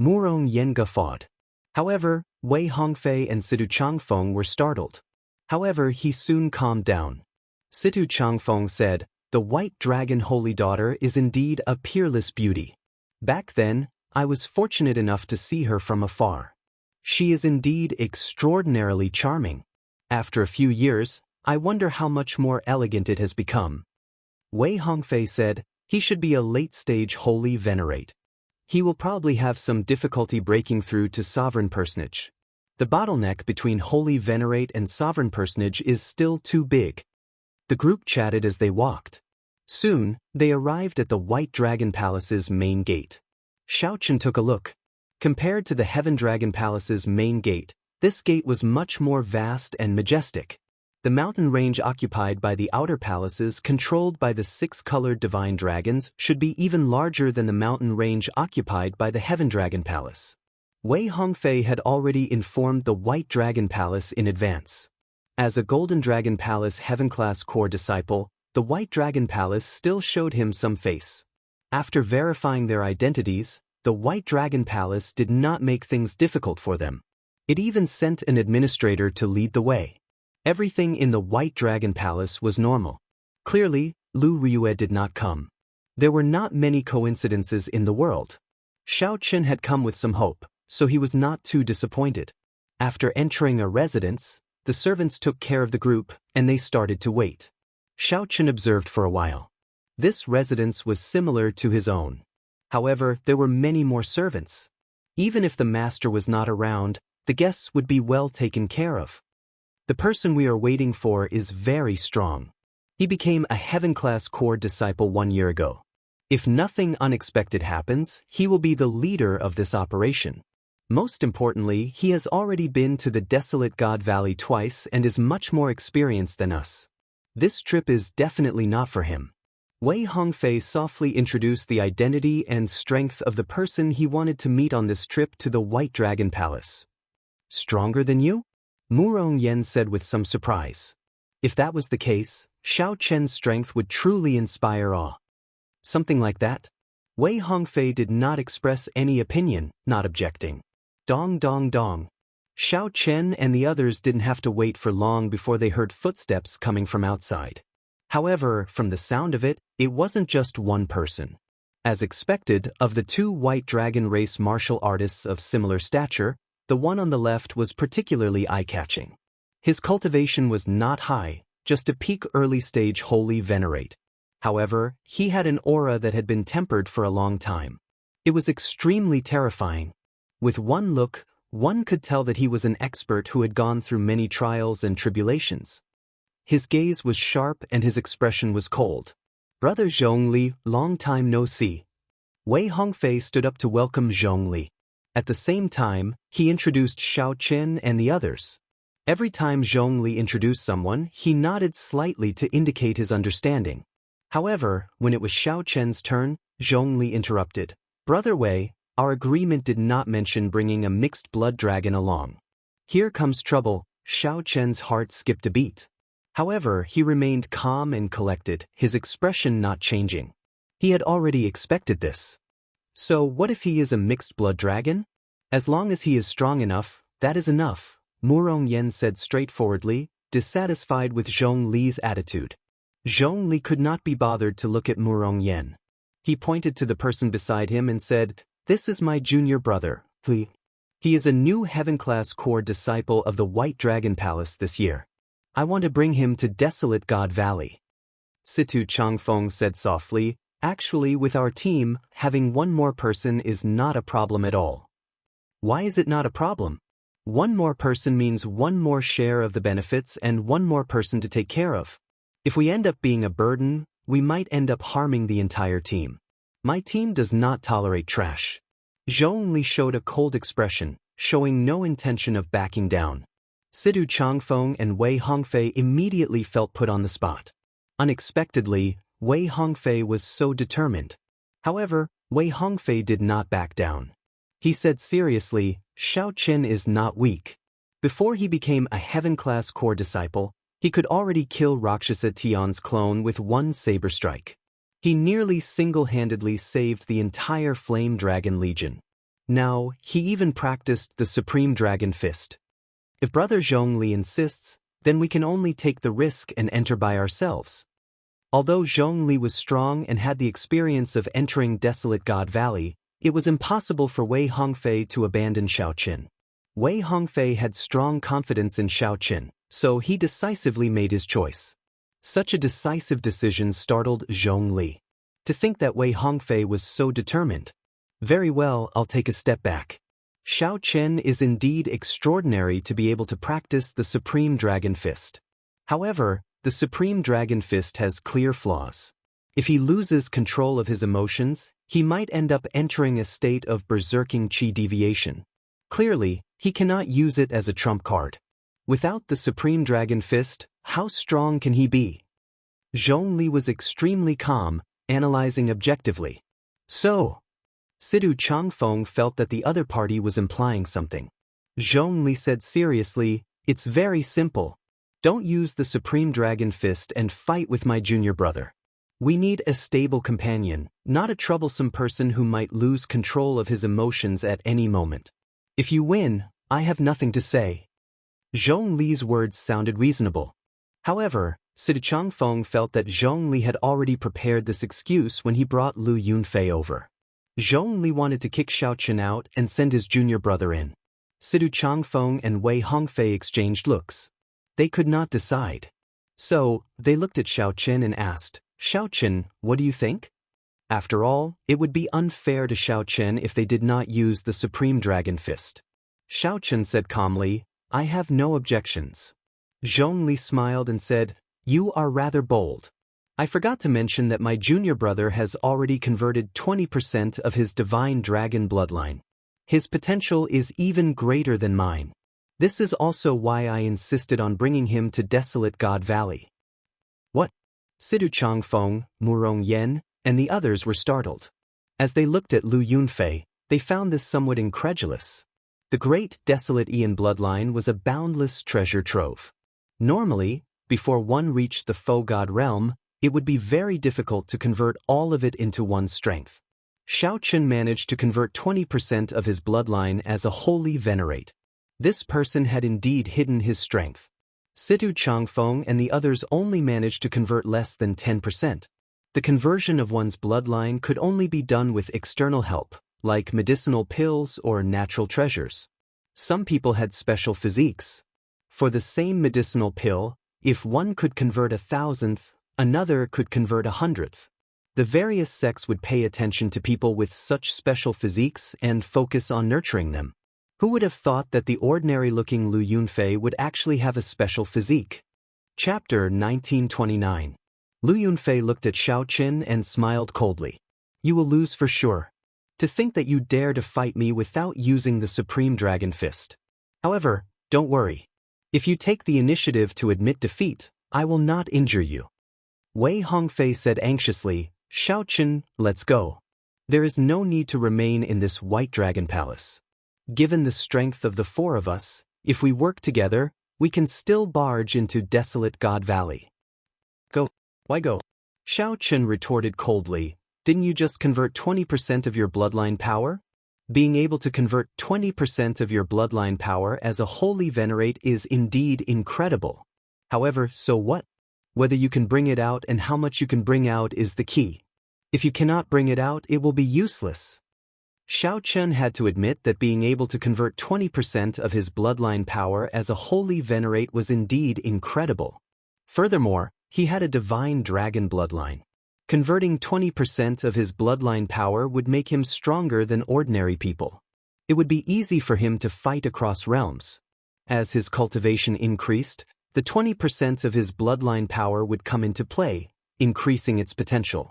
Murong Yen guffawed. However, Wei Hongfei and Sidu Changfeng were startled. However, he soon calmed down. Sidu Changfeng said, The White Dragon Holy Daughter is indeed a peerless beauty. Back then, I was fortunate enough to see her from afar. She is indeed extraordinarily charming. After a few years, I wonder how much more elegant it has become. Wei Hongfei said, He should be a late-stage holy venerate. He will probably have some difficulty breaking through to sovereign personage. The bottleneck between holy venerate and sovereign personage is still too big. The group chatted as they walked. Soon, they arrived at the White Dragon Palace's main gate. Xiaochen took a look. Compared to the Heaven Dragon Palace's main gate, this gate was much more vast and majestic. The mountain range occupied by the outer palaces controlled by the 6-colored divine dragons should be even larger than the mountain range occupied by the Heaven Dragon Palace. Wei Hongfei had already informed the White Dragon Palace in advance. As a Golden Dragon Palace Heaven-class core disciple, the White Dragon Palace still showed him some face. After verifying their identities, the White Dragon Palace did not make things difficult for them. It even sent an administrator to lead the way. Everything in the White Dragon Palace was normal. Clearly, Lu Ryue did not come. There were not many coincidences in the world. Xiaochen had come with some hope, so he was not too disappointed. After entering a residence, the servants took care of the group, and they started to wait. Xiaochen observed for a while. This residence was similar to his own. However, there were many more servants. Even if the master was not around, the guests would be well taken care of. The person we are waiting for is very strong. He became a Heaven-class core disciple 1 year ago. If nothing unexpected happens, he will be the leader of this operation. Most importantly, he has already been to the Desolate God Valley twice and is much more experienced than us. This trip is definitely not for him. Wei Hongfei softly introduced the identity and strength of the person he wanted to meet on this trip to the White Dragon Palace. Stronger than you? Murong Yen said with some surprise. If that was the case, Xiaochen's strength would truly inspire awe. Something like that? Wei Hongfei did not express any opinion, not objecting. Dong dong dong. Xiaochen and the others didn't have to wait for long before they heard footsteps coming from outside. However, from the sound of it, it wasn't just one person. As expected, of the 2 White Dragon race martial artists of similar stature, the one on the left was particularly eye-catching. His cultivation was not high, just a peak early-stage holy venerate. However, he had an aura that had been tempered for a long time. It was extremely terrifying. With one look, one could tell that he was an expert who had gone through many trials and tribulations. His gaze was sharp and his expression was cold. Brother Zhongli, long time no see. Wei Hongfei stood up to welcome Zhongli. At the same time, he introduced Xiaochen and the others. Every time Zhongli introduced someone, he nodded slightly to indicate his understanding. However, when it was Xiaochen's turn, Zhongli interrupted. Brother Wei, our agreement did not mention bringing a mixed blood dragon along. Here comes trouble. Xiaochen's heart skipped a beat. However, he remained calm and collected, his expression not changing. He had already expected this. So what if he is a mixed blood dragon? As long as he is strong enough, that is enough, Murong Yen said straightforwardly, dissatisfied with Zhong Li's attitude. Zhong Li could not be bothered to look at Murong Yen. He pointed to the person beside him and said, "This is my junior brother, Hui. He is a new heaven-class core disciple of the White Dragon Palace this year. I want to bring him to Desolate God Valley." Situ Changfeng said softly, "Actually, with our team, having one more person is not a problem at all." "Why is it not a problem?" "One more person means one more share of the benefits and one more person to take care of. If we end up being a burden, we might end up harming the entire team. My team does not tolerate trash." Zhong Li showed a cold expression, showing no intention of backing down. Sidu Changfeng and Wei Hongfei immediately felt put on the spot. Unexpectedly, Wei Hongfei was so determined. However, Wei Hongfei did not back down. He said seriously, "Xiao Chen is not weak. Before he became a heaven-class core disciple, he could already kill Rakshasa Tian's clone with one saber strike. He nearly single-handedly saved the entire Flame Dragon Legion. Now, he even practiced the Supreme Dragon Fist. If Brother Zhongli insists, then we can only take the risk and enter by ourselves." Although Zhongli was strong and had the experience of entering Desolate God Valley, it was impossible for Wei Hongfei to abandon Xiao Chen. Wei Hongfei had strong confidence in Xiao Chen, so he decisively made his choice. Such a decisive decision startled Zhongli. To think that Wei Hongfei was so determined. "Very well, I'll take a step back. Xiao Chen is indeed extraordinary to be able to practice the Supreme Dragon Fist. However, the Supreme Dragon Fist has clear flaws. If he loses control of his emotions, he might end up entering a state of berserking chi deviation. Clearly, he cannot use it as a trump card. Without the Supreme Dragon Fist, how strong can he be?" Zhongli was extremely calm, analyzing objectively. "So?" Sidu Changfeng felt that the other party was implying something. Zhongli said seriously, "It's very simple. Don't use the Supreme Dragon Fist and fight with my junior brother. We need a stable companion, not a troublesome person who might lose control of his emotions at any moment. If you win, I have nothing to say." Zhong Li's words sounded reasonable. However, Sidu Changfeng felt that Zhong Li had already prepared this excuse when he brought Lu Yunfei over. Zhong Li wanted to kick Xiao Chen out and send his junior brother in. Sidu Changfeng and Wei Hongfei exchanged looks. They could not decide. So, they looked at Xiao Chen and asked, "Xiao Chen, what do you think?" After all, it would be unfair to Xiao Chen if they did not use the Supreme Dragon Fist. Xiao Chen said calmly, "I have no objections." Zhong Li smiled and said, "You are rather bold. I forgot to mention that my junior brother has already converted 20% of his divine dragon bloodline. His potential is even greater than mine. This is also why I insisted on bringing him to Desolate God Valley." "What?" Sidu Changfeng, Murong Yen, and the others were startled. As they looked at Lu Yunfei, they found this somewhat incredulous. The great Desolate Ian bloodline was a boundless treasure trove. Normally, before one reached the Foe God realm, it would be very difficult to convert all of it into one's strength. Xiao Chen managed to convert 20% of his bloodline as a holy venerate. This person had indeed hidden his strength. Situ Changfeng and the others only managed to convert less than 10%. The conversion of one's bloodline could only be done with external help, like medicinal pills or natural treasures. Some people had special physiques. For the same medicinal pill, if one could convert 1,000th, another could convert 100th. The various sects would pay attention to people with such special physiques and focus on nurturing them. Who would have thought that the ordinary-looking Lu Yunfei would actually have a special physique? Chapter 1929. Lu Yunfei looked at Xiao Chen and smiled coldly. "You will lose for sure. To think that you dare to fight me without using the Supreme Dragon Fist. However, don't worry. If you take the initiative to admit defeat, I will not injure you." Wei Hongfei said anxiously, "Xiao Chen, let's go. There is no need to remain in this White Dragon Palace. Given the strength of the four of us, if we work together, we can still barge into Desolate God Valley." "Go. Why go?" Xiao Chen retorted coldly, "Didn't you just convert 20% of your bloodline power? Being able to convert 20% of your bloodline power as a holy venerate is indeed incredible. However, so what? Whether you can bring it out and how much you can bring out is the key." If you cannot bring it out, it will be useless. Xiaochen had to admit that being able to convert 20% of his bloodline power as a holy venerate was indeed incredible. Furthermore, he had a divine dragon bloodline. Converting 20% of his bloodline power would make him stronger than ordinary people. It would be easy for him to fight across realms. As his cultivation increased, the 20% of his bloodline power would come into play, increasing its potential.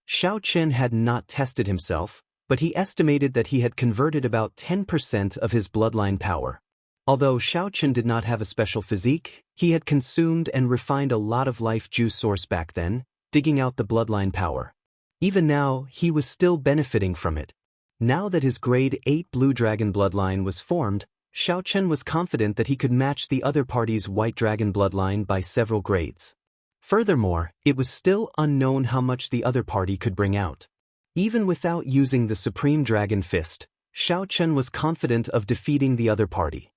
Xiaochen had not tested himself, but he estimated that he had converted about 10% of his bloodline power. Although Xiaochen did not have a special physique, he had consumed and refined a lot of life juice source back then, digging out the bloodline power. Even now, he was still benefiting from it. Now that his grade 8 blue dragon bloodline was formed, Xiaochen was confident that he could match the other party's white dragon bloodline by several grades. Furthermore, it was still unknown how much the other party could bring out. Even without using the Supreme Dragon Fist, Xiaochen was confident of defeating the other party.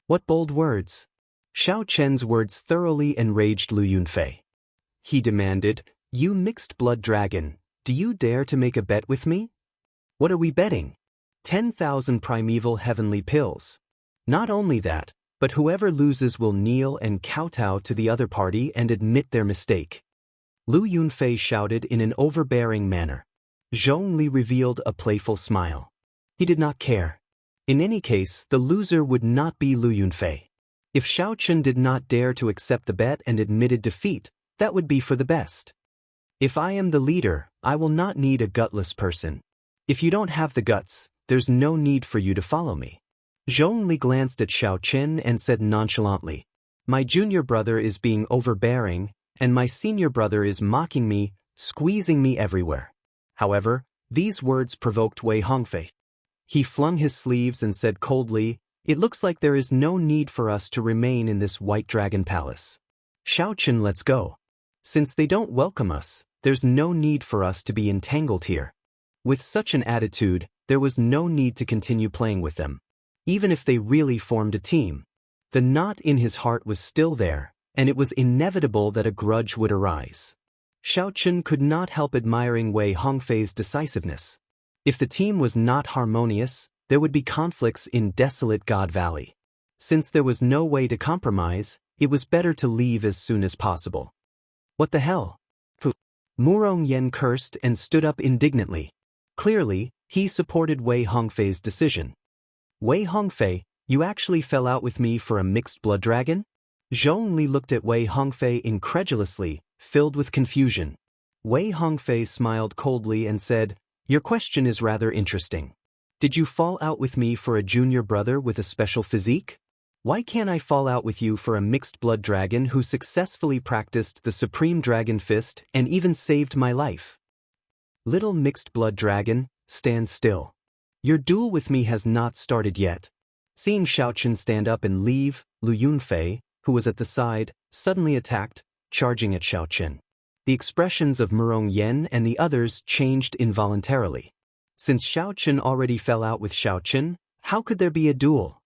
What bold words! Xiaochen's words thoroughly enraged Lu Yunfei. He demanded, "You mixed-blood dragon, do you dare to make a bet with me? What are we betting? 10,000 primeval heavenly pills. Not only that, but whoever loses will kneel and kowtow to the other party and admit their mistake." Lu Yunfei shouted in an overbearing manner. Zhongli revealed a playful smile. He did not care. In any case, the loser would not be Lu Yunfei. If Xiaochen did not dare to accept the bet and admitted defeat, that would be for the best. If I am the leader, I will not need a gutless person. If you don't have the guts, there's no need for you to follow me. Zhongli glanced at Xiaochen and said nonchalantly, "My junior brother is being overbearing, and my senior brother is mocking me, squeezing me everywhere." However, these words provoked Wei Hongfei. He flung his sleeves and said coldly, "It looks like there is no need for us to remain in this white dragon palace. Xiaochen, let's go. Since they don't welcome us, there's no need for us to be entangled here." With such an attitude, there was no need to continue playing with them. Even if they really formed a team. The knot in his heart was still there, and it was inevitable that a grudge would arise. Xiaochen could not help admiring Wei Hongfei's decisiveness. If the team was not harmonious, there would be conflicts in desolate God Valley. Since there was no way to compromise, it was better to leave as soon as possible. What the hell? Murong Yen cursed and stood up indignantly. Clearly, he supported Wei Hongfei's decision. "Wei Hongfei, you actually fell out with me for a mixed blood dragon?" Zhongli looked at Wei Hongfei incredulously, filled with confusion. Wei Hongfei smiled coldly and said, "Your question is rather interesting. Did you fall out with me for a junior brother with a special physique? Why can't I fall out with you for a mixed blood dragon who successfully practiced the Supreme Dragon Fist and even saved my life? Little mixed blood dragon, stand still. Your duel with me has not started yet." Seeing Xiaochen stand up and leave, Lu Yunfei, who was at the side, suddenly attacked, charging at Xiaochen. The expressions of Murong Yen and the others changed involuntarily. Since Xiaochen already fell out with Xiaochen, how could there be a duel?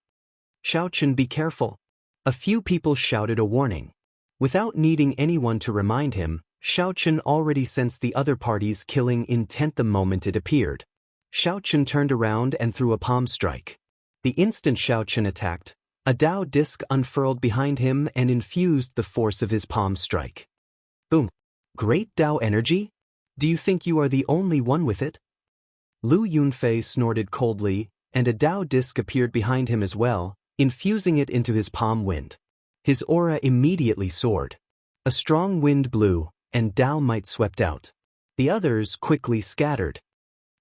"Xiaochen, be careful." A few people shouted a warning. Without needing anyone to remind him, Xiaochen already sensed the other party's killing intent the moment it appeared. Xiaochen turned around and threw a palm strike. The instant Xiaochen attacked, a Dao disc unfurled behind him and infused the force of his palm strike. Boom! Great Dao energy? Do you think you are the only one with it? Lu Yunfei snorted coldly, and a Dao disc appeared behind him as well, infusing it into his palm wind. His aura immediately soared. A strong wind blew, and Dao might swept out. The others quickly scattered.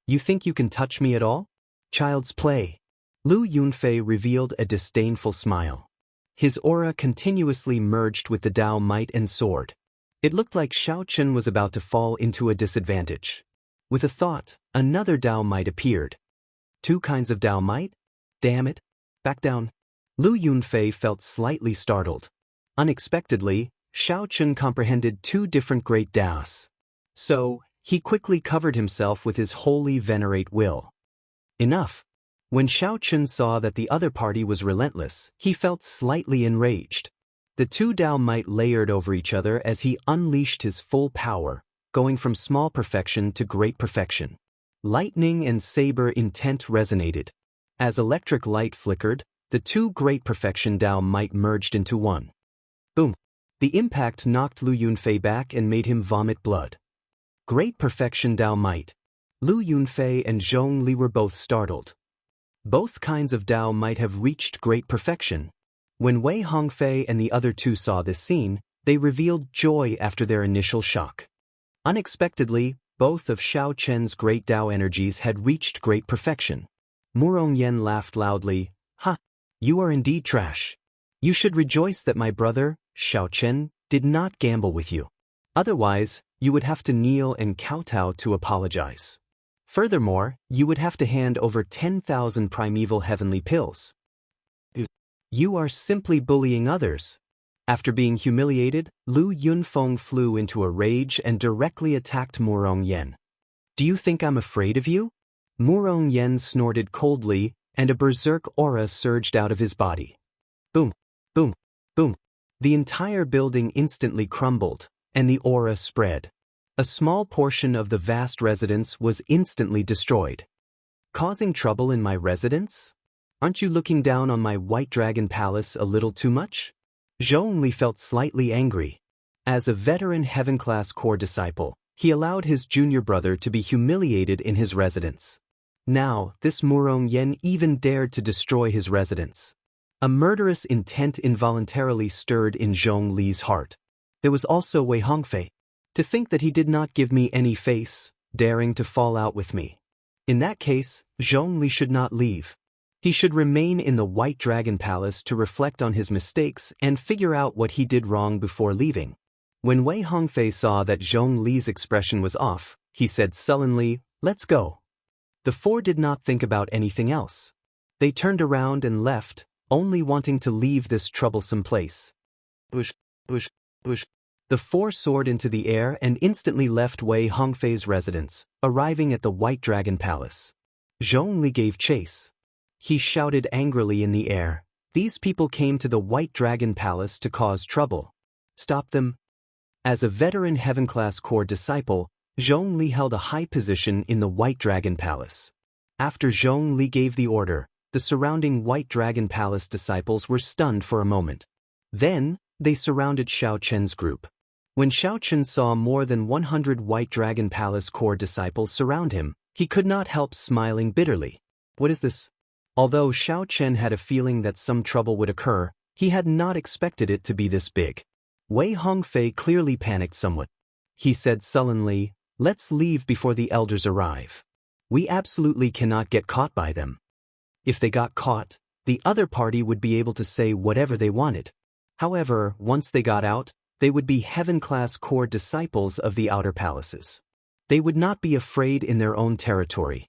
"You think you can touch me at all? Child's play." Lu Yunfei revealed a disdainful smile. His aura continuously merged with the Dao might and soared. It looked like Xiaochen was about to fall into a disadvantage. With a thought, another Dao might appeared. Two kinds of Dao might? Damn it. Back down. Lu Yunfei felt slightly startled. Unexpectedly, Xiaochen comprehended two different great Daos. So, he quickly covered himself with his holy venerate will. Enough. When Xiaochen saw that the other party was relentless, he felt slightly enraged. The two Dao might layered over each other as he unleashed his full power, going from small perfection to great perfection. Lightning and saber intent resonated. As electric light flickered, the two great perfection Dao might merged into one. Boom! The impact knocked Lu Yunfei back and made him vomit blood. Great perfection Dao might. Lu Yunfei and Zhong Li were both startled. Both kinds of Dao might have reached great perfection. When Wei Hongfei and the other two saw this scene, they revealed joy after their initial shock. Unexpectedly, both of Xiao Chen's great Dao energies had reached great perfection. Murong Yen laughed loudly. Ha! You are indeed trash. You should rejoice that my brother, Xiao Chen, did not gamble with you. Otherwise, you would have to kneel and kowtow to apologize. Furthermore, you would have to hand over 10,000 primeval heavenly pills. You are simply bullying others. After being humiliated, Lu Yunfeng flew into a rage and directly attacked Murong Yen. Do you think I'm afraid of you? Murong Yen snorted coldly, and a berserk aura surged out of his body. Boom, boom, boom. The entire building instantly crumbled, and the aura spread. A small portion of the vast residence was instantly destroyed. Causing trouble in my residence? Aren't you looking down on my White Dragon Palace a little too much? Zhongli felt slightly angry. As a veteran Heaven-class core disciple, he allowed his junior brother to be humiliated in his residence. Now, this Murong Yen even dared to destroy his residence. A murderous intent involuntarily stirred in Zhongli's heart. There was also Wei Hongfei. To think that he did not give me any face, daring to fall out with me. In that case, Zhongli should not leave. He should remain in the White Dragon Palace to reflect on his mistakes and figure out what he did wrong before leaving. When Wei Hongfei saw that Zhongli's expression was off, he said sullenly, "Let's go." The four did not think about anything else. They turned around and left, only wanting to leave this troublesome place. Bush, bush, bush. The four soared into the air and instantly left Wei Hongfei's residence, arriving at the White Dragon Palace. Zhongli gave chase. He shouted angrily in the air, "These people came to the White Dragon Palace to cause trouble. Stop them." As a veteran Heaven-class core disciple, Zhongli held a high position in the White Dragon Palace. After Zhongli gave the order, the surrounding White Dragon Palace disciples were stunned for a moment. Then, they surrounded Xiao Chen's group. When Xiao Chen saw more than 100 White Dragon Palace core disciples surround him, he could not help smiling bitterly. What is this? Although Xiao Chen had a feeling that some trouble would occur, he had not expected it to be this big. Wei Hongfei clearly panicked somewhat. He said sullenly, "Let's leave before the elders arrive. We absolutely cannot get caught by them." If they got caught, the other party would be able to say whatever they wanted. However, once they got out, they would be Heaven-class core disciples of the outer palaces. They would not be afraid in their own territory.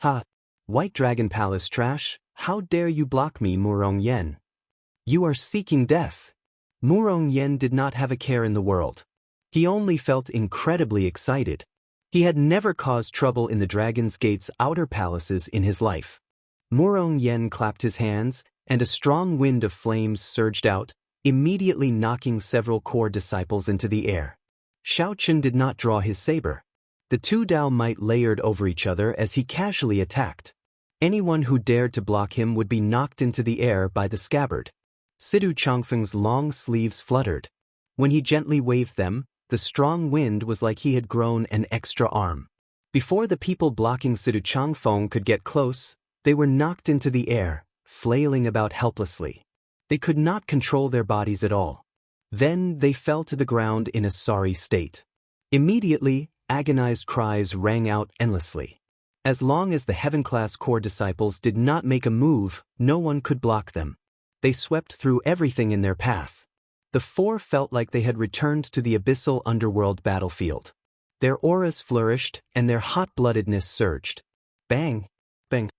Ha! White Dragon Palace trash, how dare you block me, Murong Yen? You are seeking death. Murong Yen did not have a care in the world. He only felt incredibly excited. He had never caused trouble in the Dragon's Gate's outer palaces in his life. Murong Yen clapped his hands, and a strong wind of flames surged out, immediately knocking several core disciples into the air. Xiao Chen did not draw his saber. The two Dao might layered over each other as he casually attacked. Anyone who dared to block him would be knocked into the air by the scabbard. Sidu Changfeng's long sleeves fluttered. When he gently waved them, the strong wind was like he had grown an extra arm. Before the people blocking Sidu Changfeng could get close, they were knocked into the air, flailing about helplessly. They could not control their bodies at all. Then they fell to the ground in a sorry state. Immediately, agonized cries rang out endlessly. As long as the Heaven-class core disciples did not make a move, no one could block them. They swept through everything in their path. The four felt like they had returned to the abyssal underworld battlefield. Their auras flourished, and their hot-bloodedness surged. Bang! Bang!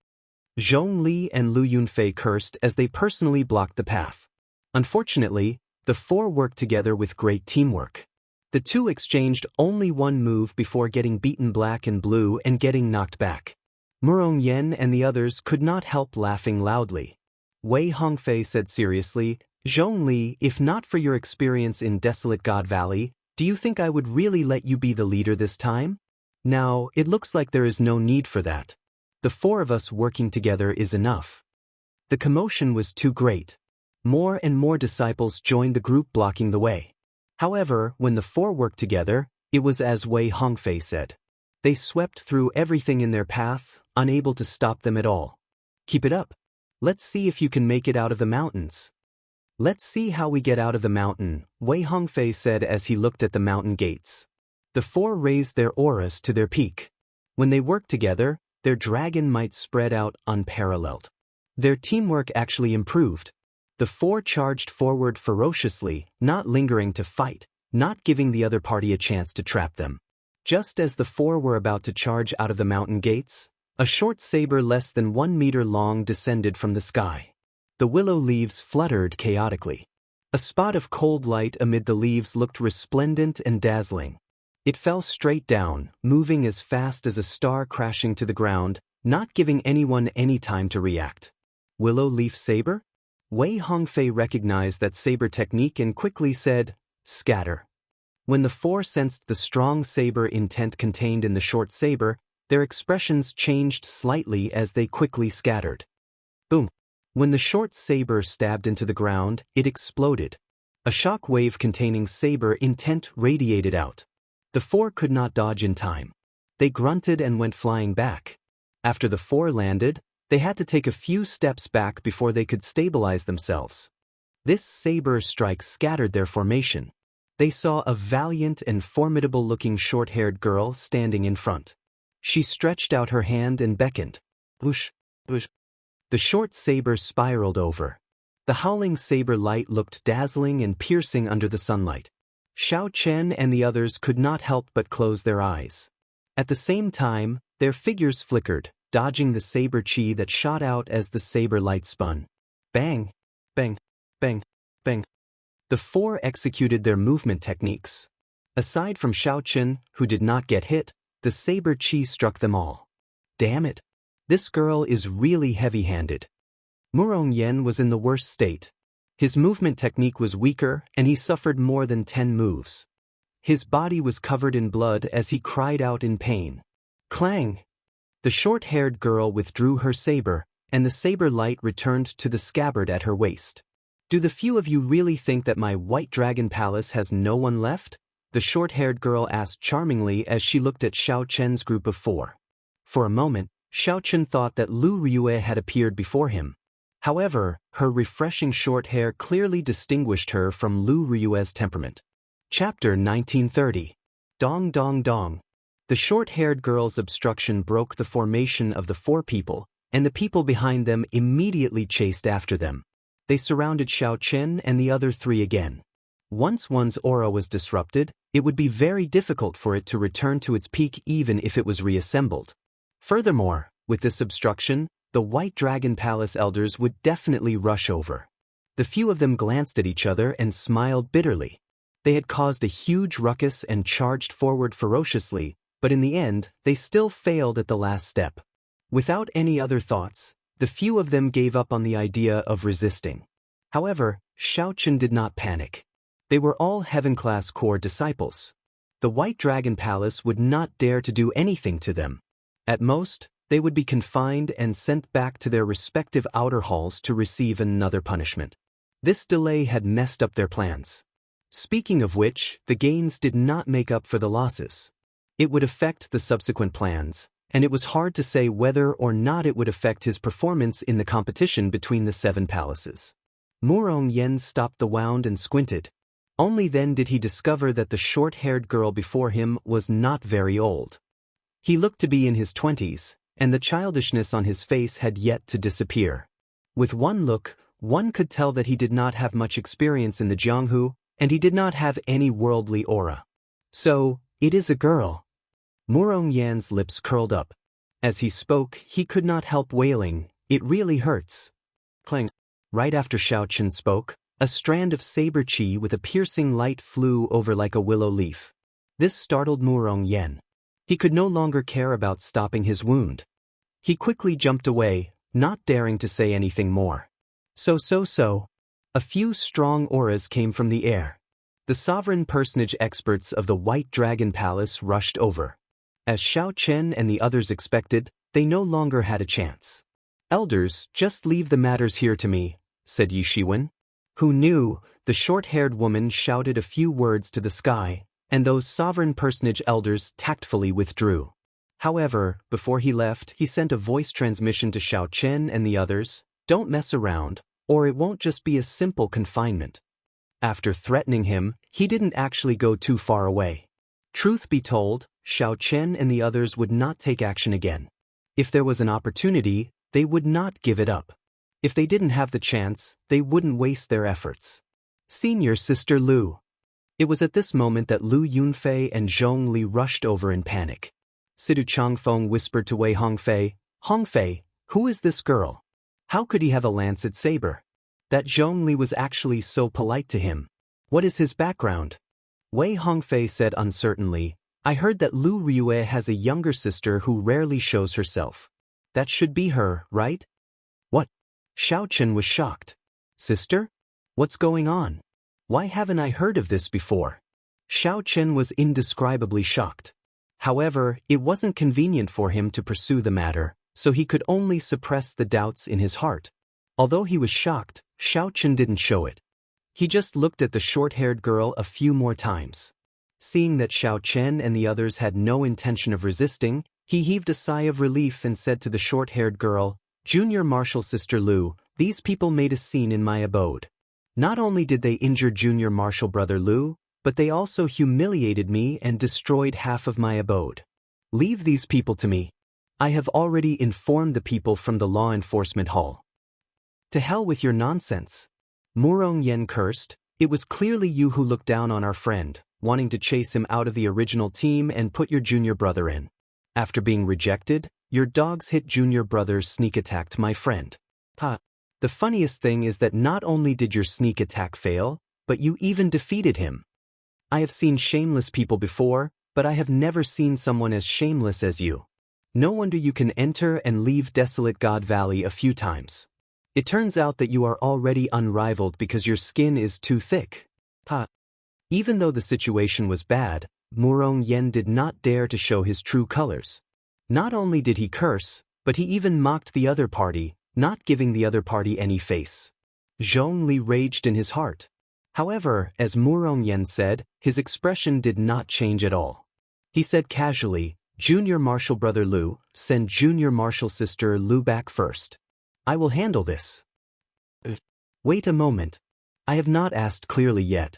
Zhongli and Lu Yunfei cursed as they personally blocked the path. Unfortunately, the four worked together with great teamwork. The two exchanged only one move before getting beaten black and blue and getting knocked back. Murong Yen and the others could not help laughing loudly. Wei Hongfei said seriously, "Zhongli, if not for your experience in Desolate God Valley, Do you think I would really let you be the leader this time? Now, it looks like there is no need for that. The four of us working together is enough. The commotion was too great. More and more disciples joined the group blocking the way. However, when the four worked together, it was as Wei Hongfei said. They swept through everything in their path, unable to stop them at all. Keep it up. Let's see if you can make it out of the mountains. Let's see how we get out of the mountain, Wei Hongfei said as he looked at the mountain gates. The four raised their auras to their peak. When they worked together, their dragon might spread out unparalleled. Their teamwork actually improved. The four charged forward ferociously, not lingering to fight, not giving the other party a chance to trap them. Just as the four were about to charge out of the mountain gates, a short saber less than 1 meter long descended from the sky. The willow leaves fluttered chaotically. A spot of cold light amid the leaves looked resplendent and dazzling. It fell straight down, moving as fast as a star crashing to the ground, not giving anyone any time to react. Willow leaf saber? Wei Hongfei recognized that saber technique and quickly said, "Scatter." When the four sensed the strong saber intent contained in the short saber, their expressions changed slightly as they quickly scattered. Boom! When the short saber stabbed into the ground, it exploded. A shock wave containing saber intent radiated out. The four could not dodge in time. They grunted and went flying back. After the four landed, they had to take a few steps back before they could stabilize themselves. This saber strike scattered their formation. They saw a valiant and formidable-looking short-haired girl standing in front. She stretched out her hand and beckoned. Whoosh, whoosh. The short saber spiraled over. The howling saber light looked dazzling and piercing under the sunlight. Xiao Chen and the others could not help but close their eyes. At the same time, their figures flickered, dodging the saber chi that shot out as the saber light spun. Bang! Bang! Bang! Bang! The four executed their movement techniques. Aside from Xiao Chen, who did not get hit, the saber chi struck them all. Damn it! This girl is really heavy-handed. Murong Yen was in the worst state. His movement technique was weaker, and he suffered more than 10 moves. His body was covered in blood as he cried out in pain. Clang! The short-haired girl withdrew her saber, and the saber light returned to the scabbard at her waist. Do the few of you really think that my White Dragon Palace has no one left? The short-haired girl asked charmingly as she looked at Xiao Chen's group of four. For a moment, Xiao Chen thought that Lu Riyue had appeared before him. However, her refreshing short hair clearly distinguished her from Lu Riyue's temperament. Chapter 1930. Dong Dong Dong. The short-haired girl's obstruction broke the formation of the four people, and the people behind them immediately chased after them. They surrounded Xiao Chen and the other three again. Once one's aura was disrupted, it would be very difficult for it to return to its peak even if it was reassembled. Furthermore, with this obstruction, the White Dragon Palace elders would definitely rush over. The few of them glanced at each other and smiled bitterly. They had caused a huge ruckus and charged forward ferociously, but in the end, they still failed at the last step. Without any other thoughts, the few of them gave up on the idea of resisting. However, Xiao Chen did not panic. They were all heaven-class core disciples. The White Dragon Palace would not dare to do anything to them. At most, they would be confined and sent back to their respective outer halls to receive another punishment. This delay had messed up their plans. Speaking of which, the gains did not make up for the losses. It would affect the subsequent plans, and it was hard to say whether or not it would affect his performance in the competition between the 7 palaces. Murong Yen stopped the wound and squinted. Only then did he discover that the short-haired girl before him was not very old. He looked to be in his 20s, and the childishness on his face had yet to disappear. With one look, one could tell that he did not have much experience in the Jianghu, and he did not have any worldly aura. So, it is a girl. Murong Yan's lips curled up. As he spoke, he could not help wailing, "It really hurts." Clang. Right after Xiao Chen spoke, a strand of saber chi with a piercing light flew over like a willow leaf. This startled Murong Yan. He could no longer care about stopping his wound. He quickly jumped away, not daring to say anything more. So. A few strong auras came from the air. The sovereign personage experts of the White Dragon Palace rushed over. As Xiao Chen and the others expected, they no longer had a chance. "Elders, just leave the matters here to me," said Yi Shiwen. Who knew? The short-haired woman shouted a few words to the sky, and those sovereign personage elders tactfully withdrew. However, before he left, he sent a voice transmission to Xiao Chen and the others: "Don't mess around, or it won't just be a simple confinement." After threatening him, he didn't actually go too far away. Truth be told, Xiao Chen and the others would not take action again. If there was an opportunity, they would not give it up. If they didn't have the chance, they wouldn't waste their efforts. Senior Sister Lu. It was at this moment that Lu Yunfei and Zhong Li rushed over in panic. Sidu Changfeng whispered to Wei Hongfei, "Hongfei, who is this girl? How could he have a lancet saber?" That Zhong Li was actually so polite to him. What is his background? Wei Hongfei said uncertainly, "I heard that Lu Ryue has a younger sister who rarely shows herself. That should be her, right?" "What?" Xiao Chen was shocked. "Sister? What's going on? Why haven't I heard of this before?" Xiao Chen was indescribably shocked. However, it wasn't convenient for him to pursue the matter, so he could only suppress the doubts in his heart. Although he was shocked, Xiao Chen didn't show it. He just looked at the short-haired girl a few more times. Seeing that Xiao Chen and the others had no intention of resisting, he heaved a sigh of relief and said to the short-haired girl, "Junior Marshal Sister Lu, these people made a scene in my abode. Not only did they injure Junior Marshal Brother Lu, but they also humiliated me and destroyed half of my abode. Leave these people to me. I have already informed the people from the law enforcement hall." "To hell with your nonsense." Murong Yen cursed. "It was clearly you who looked down on our friend, wanting to chase him out of the original team and put your junior brother in. After being rejected, your dogs hit junior brother's sneak attacked my friend. Ha! The funniest thing is that not only did your sneak attack fail, but you even defeated him. I have seen shameless people before, but I have never seen someone as shameless as you. No wonder you can enter and leave desolate God Valley a few times. It turns out that you are already unrivaled because your skin is too thick." Ha! Even though the situation was bad, Murong Yen did not dare to show his true colors. Not only did he curse, but he even mocked the other party, not giving the other party any face. Zhong Li raged in his heart. However, as Murong Yen said, his expression did not change at all. He said casually, "Junior Marshal Brother Lu, send Junior Marshal Sister Lu back first. I will handle this." Wait a moment. I have not asked clearly yet.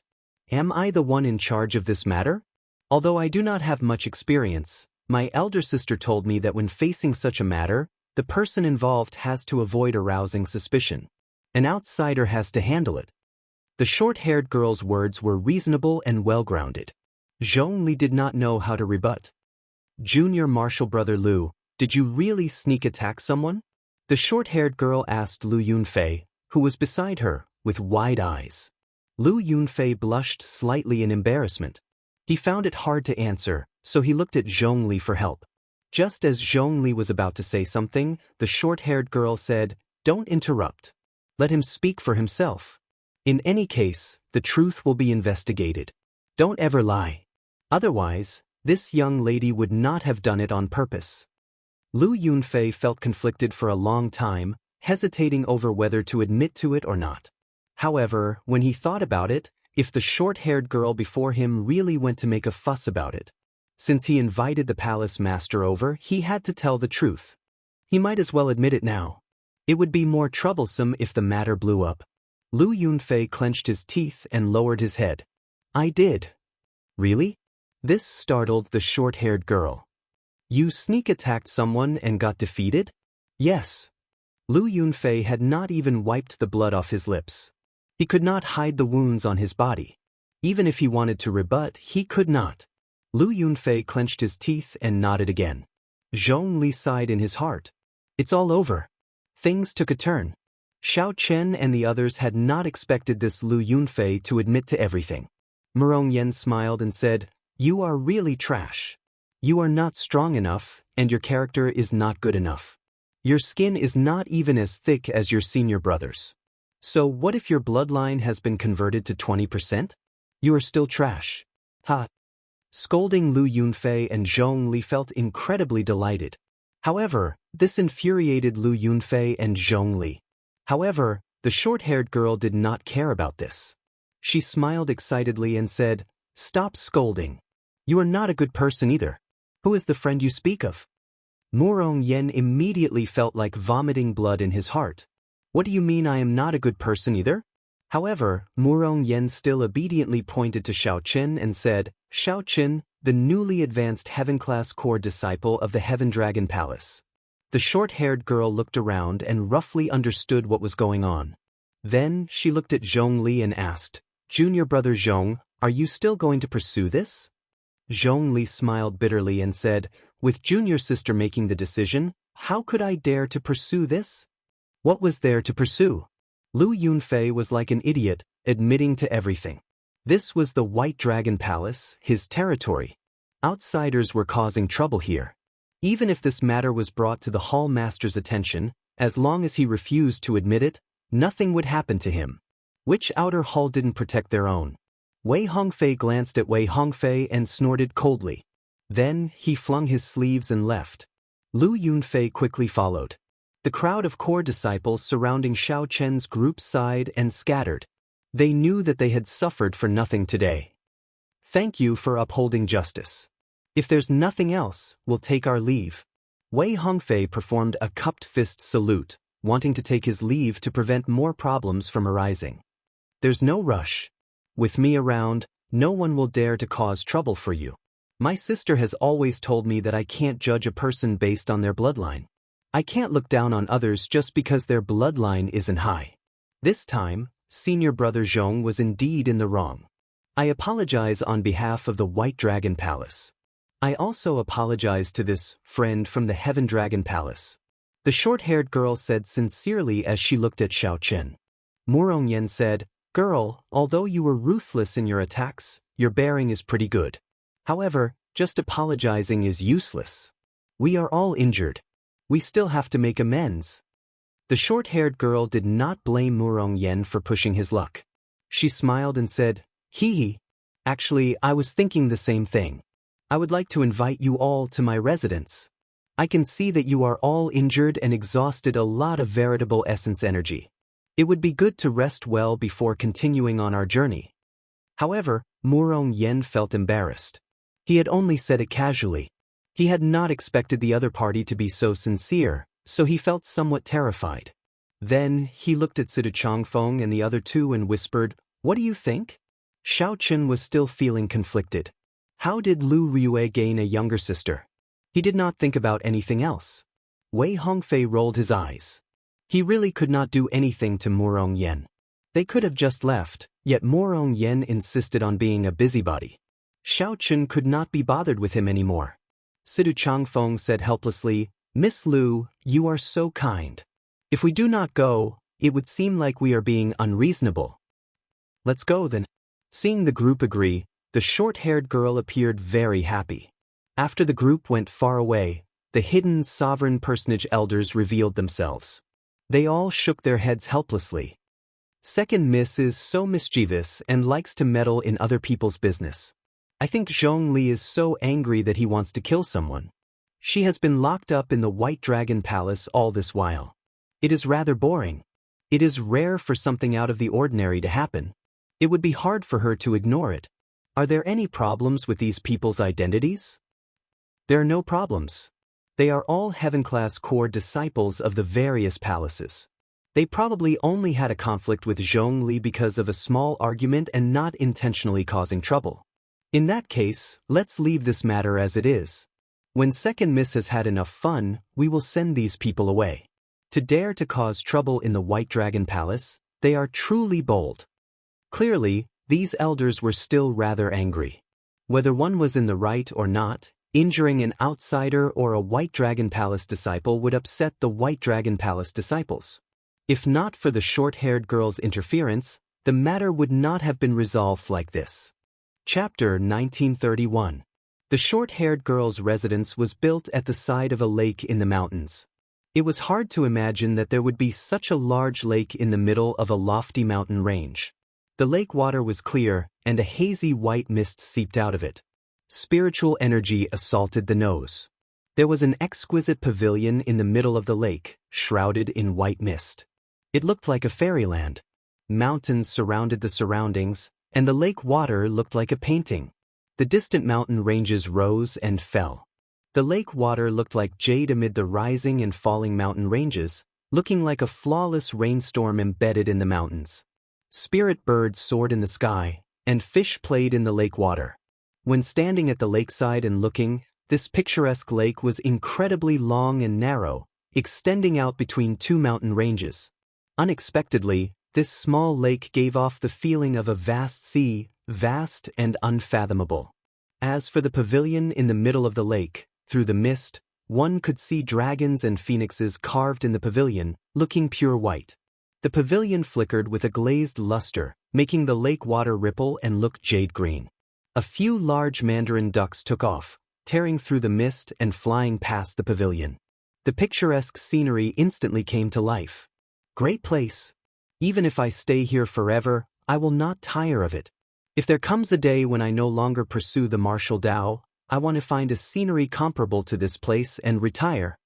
Am I the one in charge of this matter? Although I do not have much experience, my elder sister told me that when facing such a matter, the person involved has to avoid arousing suspicion. An outsider has to handle it. The short-haired girl's words were reasonable and well-grounded. Zhong Li did not know how to rebut. "Junior Marshal Brother Lu, did you really sneak attack someone?" The short-haired girl asked Lu Yunfei, who was beside her, with wide eyes. Lu Yunfei blushed slightly in embarrassment. He found it hard to answer, so he looked at Zhong Li for help. Just as Zhong Li was about to say something, the short-haired girl said, "Don't interrupt. Let him speak for himself. In any case, the truth will be investigated. Don't ever lie. Otherwise, this young lady would not have done it on purpose." Lu Yunfei felt conflicted for a long time, hesitating over whether to admit to it or not. However, when he thought about it, if the short-haired girl before him really went to make a fuss about it, since he invited the palace master over, he had to tell the truth. He might as well admit it now. It would be more troublesome if the matter blew up. Lu Yunfei clenched his teeth and lowered his head. "I did." "Really?" This startled the short-haired girl. "You sneak-attacked someone and got defeated?" "Yes." Lu Yunfei had not even wiped the blood off his lips. He could not hide the wounds on his body. Even if he wanted to rebut, he could not. Lu Yunfei clenched his teeth and nodded again. Zhong Li sighed in his heart. It's all over. Things took a turn. Xiao Chen and the others had not expected this Lu Yunfei to admit to everything. Murong Yen smiled and said, "You are really trash. You are not strong enough, and your character is not good enough. Your skin is not even as thick as your senior brother's. So what if your bloodline has been converted to 20%? You are still trash. Ha. Scolding Lu Yunfei and Zhong Li felt incredibly delighted. However, this infuriated Lu Yunfei and Zhong Li. However, the short-haired girl did not care about this. She smiled excitedly and said, "Stop scolding. You are not a good person either. Who is the friend you speak of?" Murong Yen immediately felt like vomiting blood in his heart. What do you mean I am not a good person either? However, Murong Yen still obediently pointed to Xiao Qin and said, "Xiao Qin, the newly advanced Heaven-class core disciple of the Heaven Dragon Palace." The short-haired girl looked around and roughly understood what was going on. Then, she looked at Zhong Li and asked, "Junior brother Zhong, are you still going to pursue this?" Zhong Li smiled bitterly and said, "With junior sister making the decision, how could I dare to pursue this?" What was there to pursue? Lu Yunfei was like an idiot, admitting to everything. This was the White Dragon Palace, his territory. Outsiders were causing trouble here. Even if this matter was brought to the Hall Master's attention, as long as he refused to admit it, nothing would happen to him. Which outer hall didn't protect their own? Wei Hongfei glanced at Wei Hongfei and snorted coldly. Then, he flung his sleeves and left. Lu Yunfei quickly followed. The crowd of core disciples surrounding Xiao Chen's group sighed and scattered. They knew that they had suffered for nothing today. "Thank you for upholding justice. If there's nothing else, we'll take our leave." Wei Hongfei performed a cupped fist salute, wanting to take his leave to prevent more problems from arising. "There's no rush. With me around, no one will dare to cause trouble for you. My sister has always told me that I can't judge a person based on their bloodline. I can't look down on others just because their bloodline isn't high." This time, senior brother Zhong was indeed in the wrong. "I apologize on behalf of the White Dragon Palace. I also apologize to this friend from the Heaven Dragon Palace," the short-haired girl said sincerely as she looked at Xiao Qin. Murong Yen said, "Girl, although you were ruthless in your attacks, your bearing is pretty good. However, just apologizing is useless. We are all injured. We still have to make amends." The short-haired girl did not blame Murong Yen for pushing his luck. She smiled and said, "Hee. Actually, I was thinking the same thing. I would like to invite you all to my residence. I can see that you are all injured and exhausted a lot of veritable essence energy. It would be good to rest well before continuing on our journey." However, Murong Yen felt embarrassed. He had only said it casually. He had not expected the other party to be so sincere, so he felt somewhat terrified. Then, he looked at Sidu Changfeng and the other two and whispered, "What do you think?" Xiao Qin was still feeling conflicted. How did Lu Riyue gain a younger sister? He did not think about anything else. Wei Hongfei rolled his eyes. He really could not do anything to Murong Yen. They could have just left, yet Murong Yen insisted on being a busybody. Xiao Qin could not be bothered with him anymore. Sidu Changfeng said helplessly, "Miss Lu, you are so kind. If we do not go, it would seem like we are being unreasonable." "Let's go then." Seeing the group agree, the short-haired girl appeared very happy. After the group went far away, the hidden sovereign personage elders revealed themselves. They all shook their heads helplessly. Second Miss is so mischievous and likes to meddle in other people's business. I think Zhong Li is so angry that he wants to kill someone. She has been locked up in the White Dragon Palace all this while. It is rather boring. It is rare for something out of the ordinary to happen. It would be hard for her to ignore it. Are there any problems with these people's identities? There are no problems. They are all Heaven-class core disciples of the various palaces. They probably only had a conflict with Zhong Li because of a small argument and not intentionally causing trouble. In that case, let's leave this matter as it is. When Second Miss has had enough fun, we will send these people away. To dare to cause trouble in the White Dragon Palace, they are truly bold. Clearly, these elders were still rather angry. Whether one was in the right or not, injuring an outsider or a White Dragon Palace disciple would upset the White Dragon Palace disciples. If not for the short-haired girl's interference, the matter would not have been resolved like this. Chapter 1931. The short-haired girl's residence was built at the side of a lake in the mountains. It was hard to imagine that there would be such a large lake in the middle of a lofty mountain range. The lake water was clear, and a hazy white mist seeped out of it. Spiritual energy assaulted the nose. There was an exquisite pavilion in the middle of the lake, shrouded in white mist. It looked like a fairyland. Mountains surrounded the surroundings, and the lake water looked like a painting. The distant mountain ranges rose and fell. The lake water looked like jade amid the rising and falling mountain ranges, looking like a flawless rainstorm embedded in the mountains. Spirit birds soared in the sky, and fish played in the lake water. When standing at the lakeside and looking, this picturesque lake was incredibly long and narrow, extending out between two mountain ranges. Unexpectedly, this small lake gave off the feeling of a vast sea, vast and unfathomable. As for the pavilion in the middle of the lake, through the mist, one could see dragons and phoenixes carved in the pavilion, looking pure white. The pavilion flickered with a glazed luster, making the lake water ripple and look jade green. A few large mandarin ducks took off, tearing through the mist and flying past the pavilion. The picturesque scenery instantly came to life. Great place. Even if I stay here forever, I will not tire of it. If there comes a day when I no longer pursue the martial Tao, I want to find a scenery comparable to this place and retire.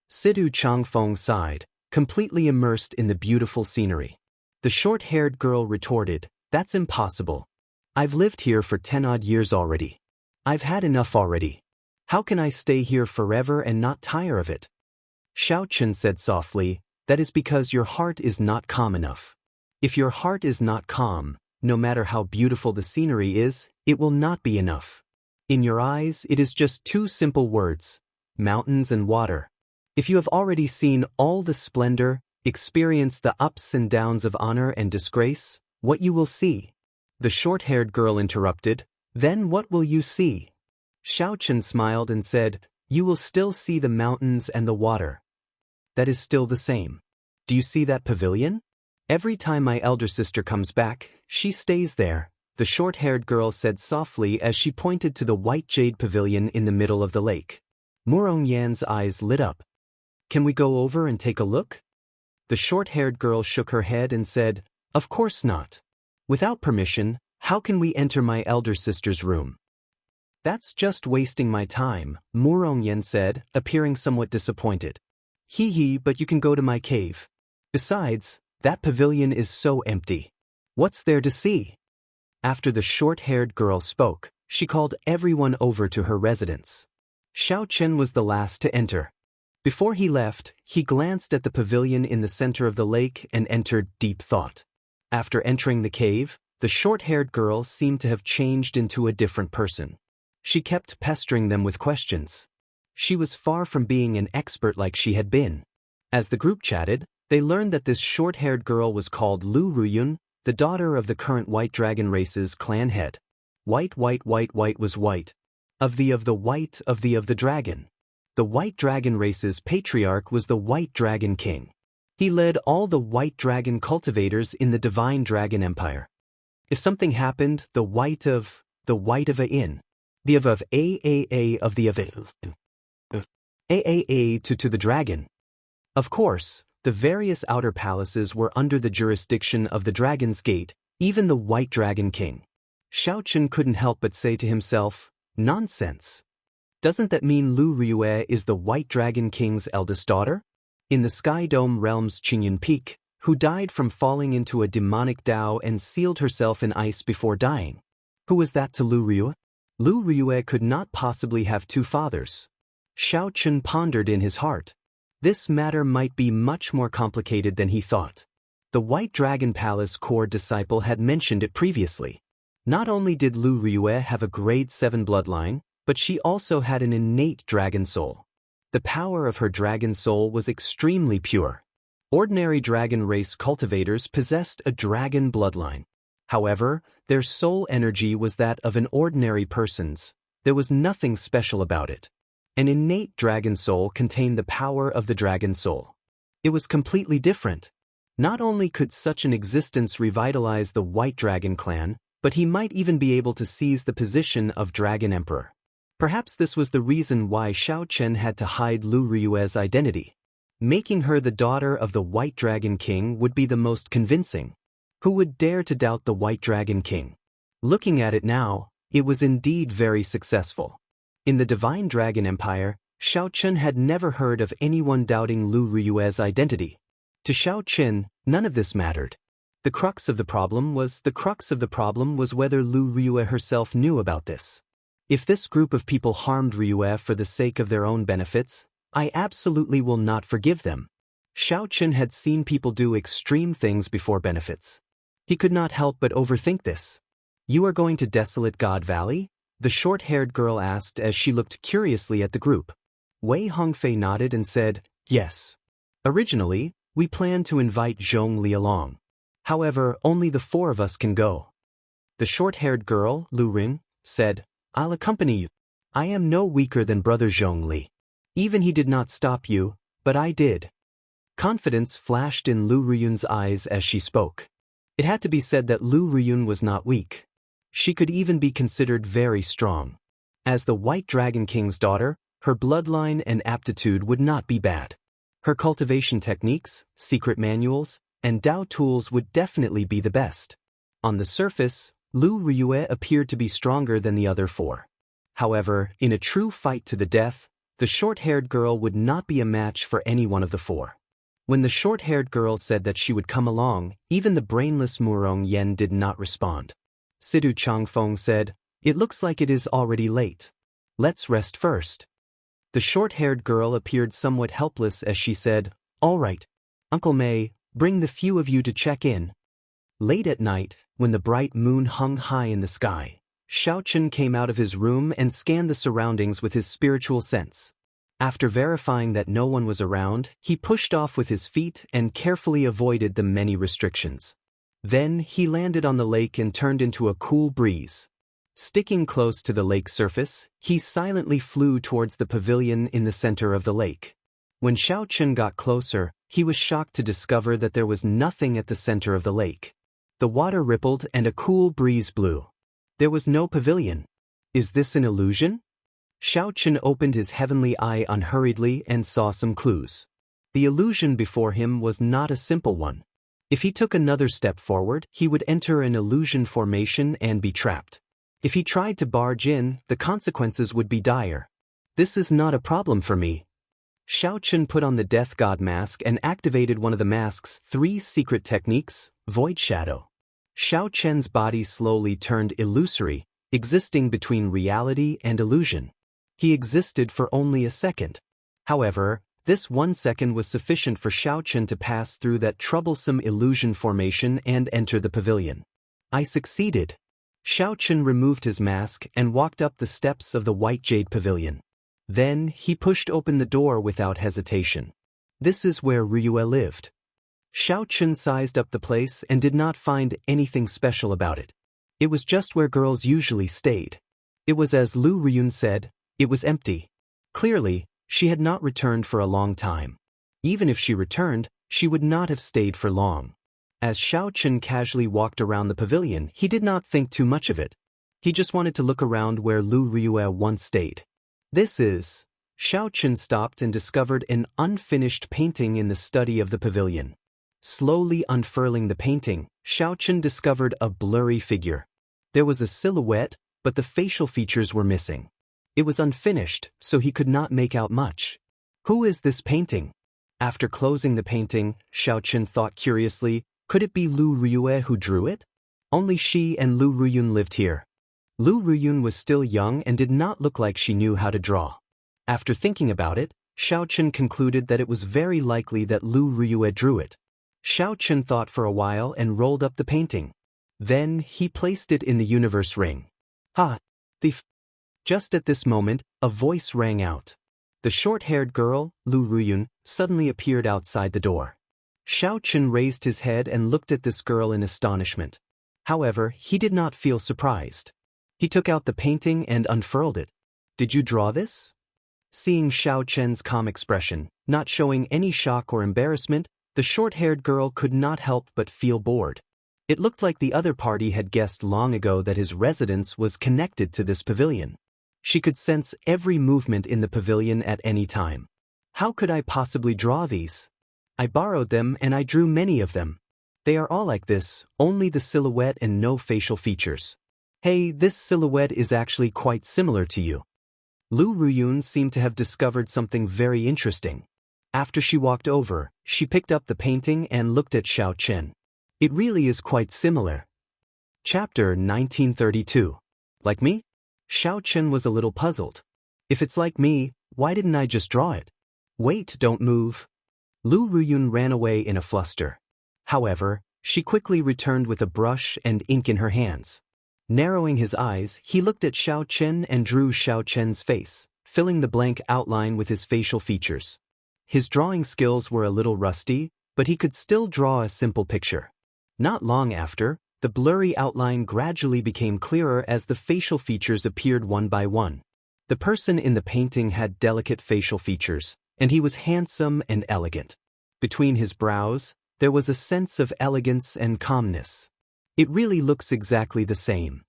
Sidu Changfeng sighed, completely immersed in the beautiful scenery. The short-haired girl retorted, "That's impossible. I've lived here for 10-odd years already. I've had enough already. How can I stay here forever and not tire of it?" Xiaochen said softly, "That is because your heart is not calm enough. If your heart is not calm, no matter how beautiful the scenery is, it will not be enough. In your eyes, it is just two simple words: mountains and water. If you have already seen all the splendor, experienced the ups and downs of honor and disgrace, what you will see?" The short-haired girl interrupted, "Then what will you see?" Xiaochen smiled and said, "You will still see the mountains and the water. That is still the same. Do you see that pavilion? Every time my elder sister comes back, she stays there," the short-haired girl said softly as she pointed to the white jade pavilion in the middle of the lake. Murong Yan's eyes lit up. "Can we go over and take a look?" The short-haired girl shook her head and said, "Of course not. Without permission, how can we enter my elder sister's room?" "That's just wasting my time," Murong Yan said, appearing somewhat disappointed. "Hee, but you can go to my cave. Besides, that pavilion is so empty. What's there to see?" After the short-haired girl spoke, she called everyone over to her residence. Xiaochen was the last to enter. Before he left, he glanced at the pavilion in the center of the lake and entered deep thought. After entering the cave, the short-haired girl seemed to have changed into a different person. She kept pestering them with questions. She was far from being an expert like she had been. As the group chatted, they learned that this short-haired girl was called Lu Ruyun, the daughter of the current White Dragon race's clan head. White was white. Of the white of the dragon. The White Dragon race's patriarch was the White Dragon King. He led all the White Dragon cultivators in the Divine Dragon Empire. If something happened, the white of a in. The of a of the of a to the dragon. Of course, the various outer palaces were under the jurisdiction of the Dragon's Gate, even the White Dragon King. Xiaochen couldn't help but say to himself, "Nonsense. Doesn't that mean Lu Riyue is the White Dragon King's eldest daughter? In the Sky Dome realm's Qingyun Peak, who died from falling into a demonic Tao and sealed herself in ice before dying. Who was that to Lu Riyue? Lu Riyue could not possibly have two fathers." Xiaochen pondered in his heart. This matter might be much more complicated than he thought. The White Dragon Palace core disciple had mentioned it previously. Not only did Lu Riyue have a grade 7 bloodline, but she also had an innate dragon soul. The power of her dragon soul was extremely pure. Ordinary dragon race cultivators possessed a dragon bloodline. However, their soul energy was that of an ordinary person's. There was nothing special about it. An innate dragon soul contained the power of the dragon soul. It was completely different. Not only could such an existence revitalize the White Dragon clan, but he might even be able to seize the position of Dragon Emperor. Perhaps this was the reason why Xiaochen had to hide Lu Riyue's identity. Making her the daughter of the White Dragon King would be the most convincing. Who would dare to doubt the White Dragon King? Looking at it now, it was indeed very successful. In the Divine Dragon Empire, Xiao Chen had never heard of anyone doubting Lu Ruyue's identity. To Xiao Chen, none of this mattered. The crux of the problem was whether Lu Ruyue herself knew about this. If this group of people harmed Ruyue for the sake of their own benefits, I absolutely will not forgive them. Xiao Chen had seen people do extreme things before benefits. He could not help but overthink this. You are going to Desolate God Valley? The short-haired girl asked as she looked curiously at the group. Wei Hongfei nodded and said, yes. Originally, we planned to invite Zhongli along. However, only the 4 of us can go. The short-haired girl, Lu Ring, said, I'll accompany you. I am no weaker than brother Zhongli. Even he did not stop you, but I did. Confidence flashed in Lu Ruyun's eyes as she spoke. It had to be said that Lu Ruyun was not weak. She could even be considered very strong. As the White Dragon King's daughter, her bloodline and aptitude would not be bad. Her cultivation techniques, secret manuals, and Dao tools would definitely be the best. On the surface, Lu Ruyue appeared to be stronger than the other 4. However, in a true fight to the death, the short-haired girl would not be a match for any one of the 4. When the short-haired girl said that she would come along, even the brainless Murong Yen did not respond. Sidu Changfeng said, it looks like it is already late. Let's rest first. The short-haired girl appeared somewhat helpless as she said, all right. Uncle Mei, bring the few of you to check in. Late at night, when the bright moon hung high in the sky, Xiao Chen came out of his room and scanned the surroundings with his spiritual sense. After verifying that no one was around, he pushed off with his feet and carefully avoided the many restrictions. Then he landed on the lake and turned into a cool breeze. Sticking close to the lake surface, he silently flew towards the pavilion in the center of the lake. When Xiao Chen got closer, he was shocked to discover that there was nothing at the center of the lake. The water rippled and a cool breeze blew. There was no pavilion. Is this an illusion? Xiao Chen opened his heavenly eye unhurriedly and saw some clues. The illusion before him was not a simple one. If he took another step forward, he would enter an illusion formation and be trapped. If he tried to barge in, the consequences would be dire. This is not a problem for me. Xiao Chen put on the Death God mask and activated one of the mask's 3 secret techniques, Void Shadow. Xiao Chen's body slowly turned illusory, existing between reality and illusion. He existed for only a second. However, this 1 second was sufficient for Xiao Chen to pass through that troublesome illusion formation and enter the pavilion. I succeeded. Xiao Chen removed his mask and walked up the steps of the White Jade Pavilion. Then he pushed open the door without hesitation. This is where Ruyue lived. Xiao Chen sized up the place and did not find anything special about it. It was just where girls usually stayed. It was as Lu Ruyun said, it was empty. Clearly, she had not returned for a long time. Even if she returned, she would not have stayed for long. As Xiao Chen casually walked around the pavilion, he did not think too much of it. He just wanted to look around where Lu Ruyue once stayed. This is... Xiao Chen stopped and discovered an unfinished painting in the study of the pavilion. Slowly unfurling the painting, Xiao Chen discovered a blurry figure. There was a silhouette, but the facial features were missing. It was unfinished, so he could not make out much. Who is this painting? After closing the painting, Xiao Chen thought curiously, could it be Lu Ruyue who drew it? Only she and Lu Ruyun lived here. Lu Ruyun was still young and did not look like she knew how to draw. After thinking about it, Xiao Chen concluded that it was very likely that Lu Ruyue drew it. Xiao Chen thought for a while and rolled up the painting. Then he placed it in the universe ring. Ha! Thief! Just at this moment, a voice rang out. The short-haired girl, Lu Ruyun, suddenly appeared outside the door. Xiao Chen raised his head and looked at this girl in astonishment. However, he did not feel surprised. He took out the painting and unfurled it. Did you draw this? Seeing Xiao Chen's calm expression, not showing any shock or embarrassment, the short-haired girl could not help but feel bored. It looked like the other party had guessed long ago that his residence was connected to this pavilion. She could sense every movement in the pavilion at any time. How could I possibly draw these? I borrowed them and I drew many of them. They are all like this, only the silhouette and no facial features. Hey, this silhouette is actually quite similar to you. Lu Ruyun seemed to have discovered something very interesting. After she walked over, she picked up the painting and looked at Xiao Chen. It really is quite similar. Chapter 1932. Like me? Xiao Chen was a little puzzled. If it's like me, why didn't I just draw it? Wait, don't move. Lu Ruyun ran away in a fluster. However, she quickly returned with a brush and ink in her hands. Narrowing his eyes, he looked at Xiao Chen and drew Xiao Chen's face, filling the blank outline with his facial features. His drawing skills were a little rusty, but he could still draw a simple picture. Not long after, the blurry outline gradually became clearer as the facial features appeared one by one. The person in the painting had delicate facial features, and he was handsome and elegant. Between his brows, there was a sense of elegance and calmness. It really looks exactly the same.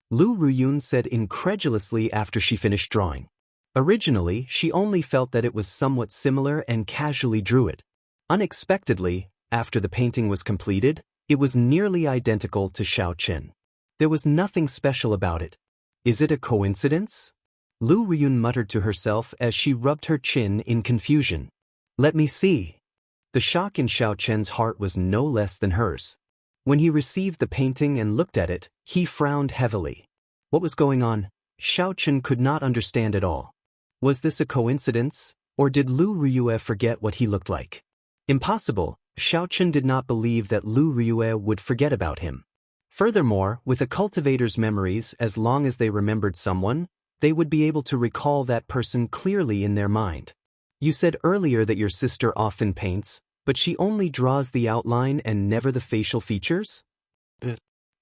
Lu Ruyun said incredulously after she finished drawing. Originally, she only felt that it was somewhat similar and casually drew it. Unexpectedly, after the painting was completed, it was nearly identical to Xiao Chen. There was nothing special about it. Is it a coincidence? Lu Ruyun muttered to herself as she rubbed her chin in confusion. Let me see. The shock in Xiao Chen's heart was no less than hers. When he received the painting and looked at it, he frowned heavily. What was going on? Xiao Chen could not understand at all. Was this a coincidence, or did Lu Ruyue forget what he looked like? Impossible. Xiao Chen did not believe that Lu Ruyue would forget about him. Furthermore, with a cultivator's memories, as long as they remembered someone, they would be able to recall that person clearly in their mind. You said earlier that your sister often paints, but she only draws the outline and never the facial features?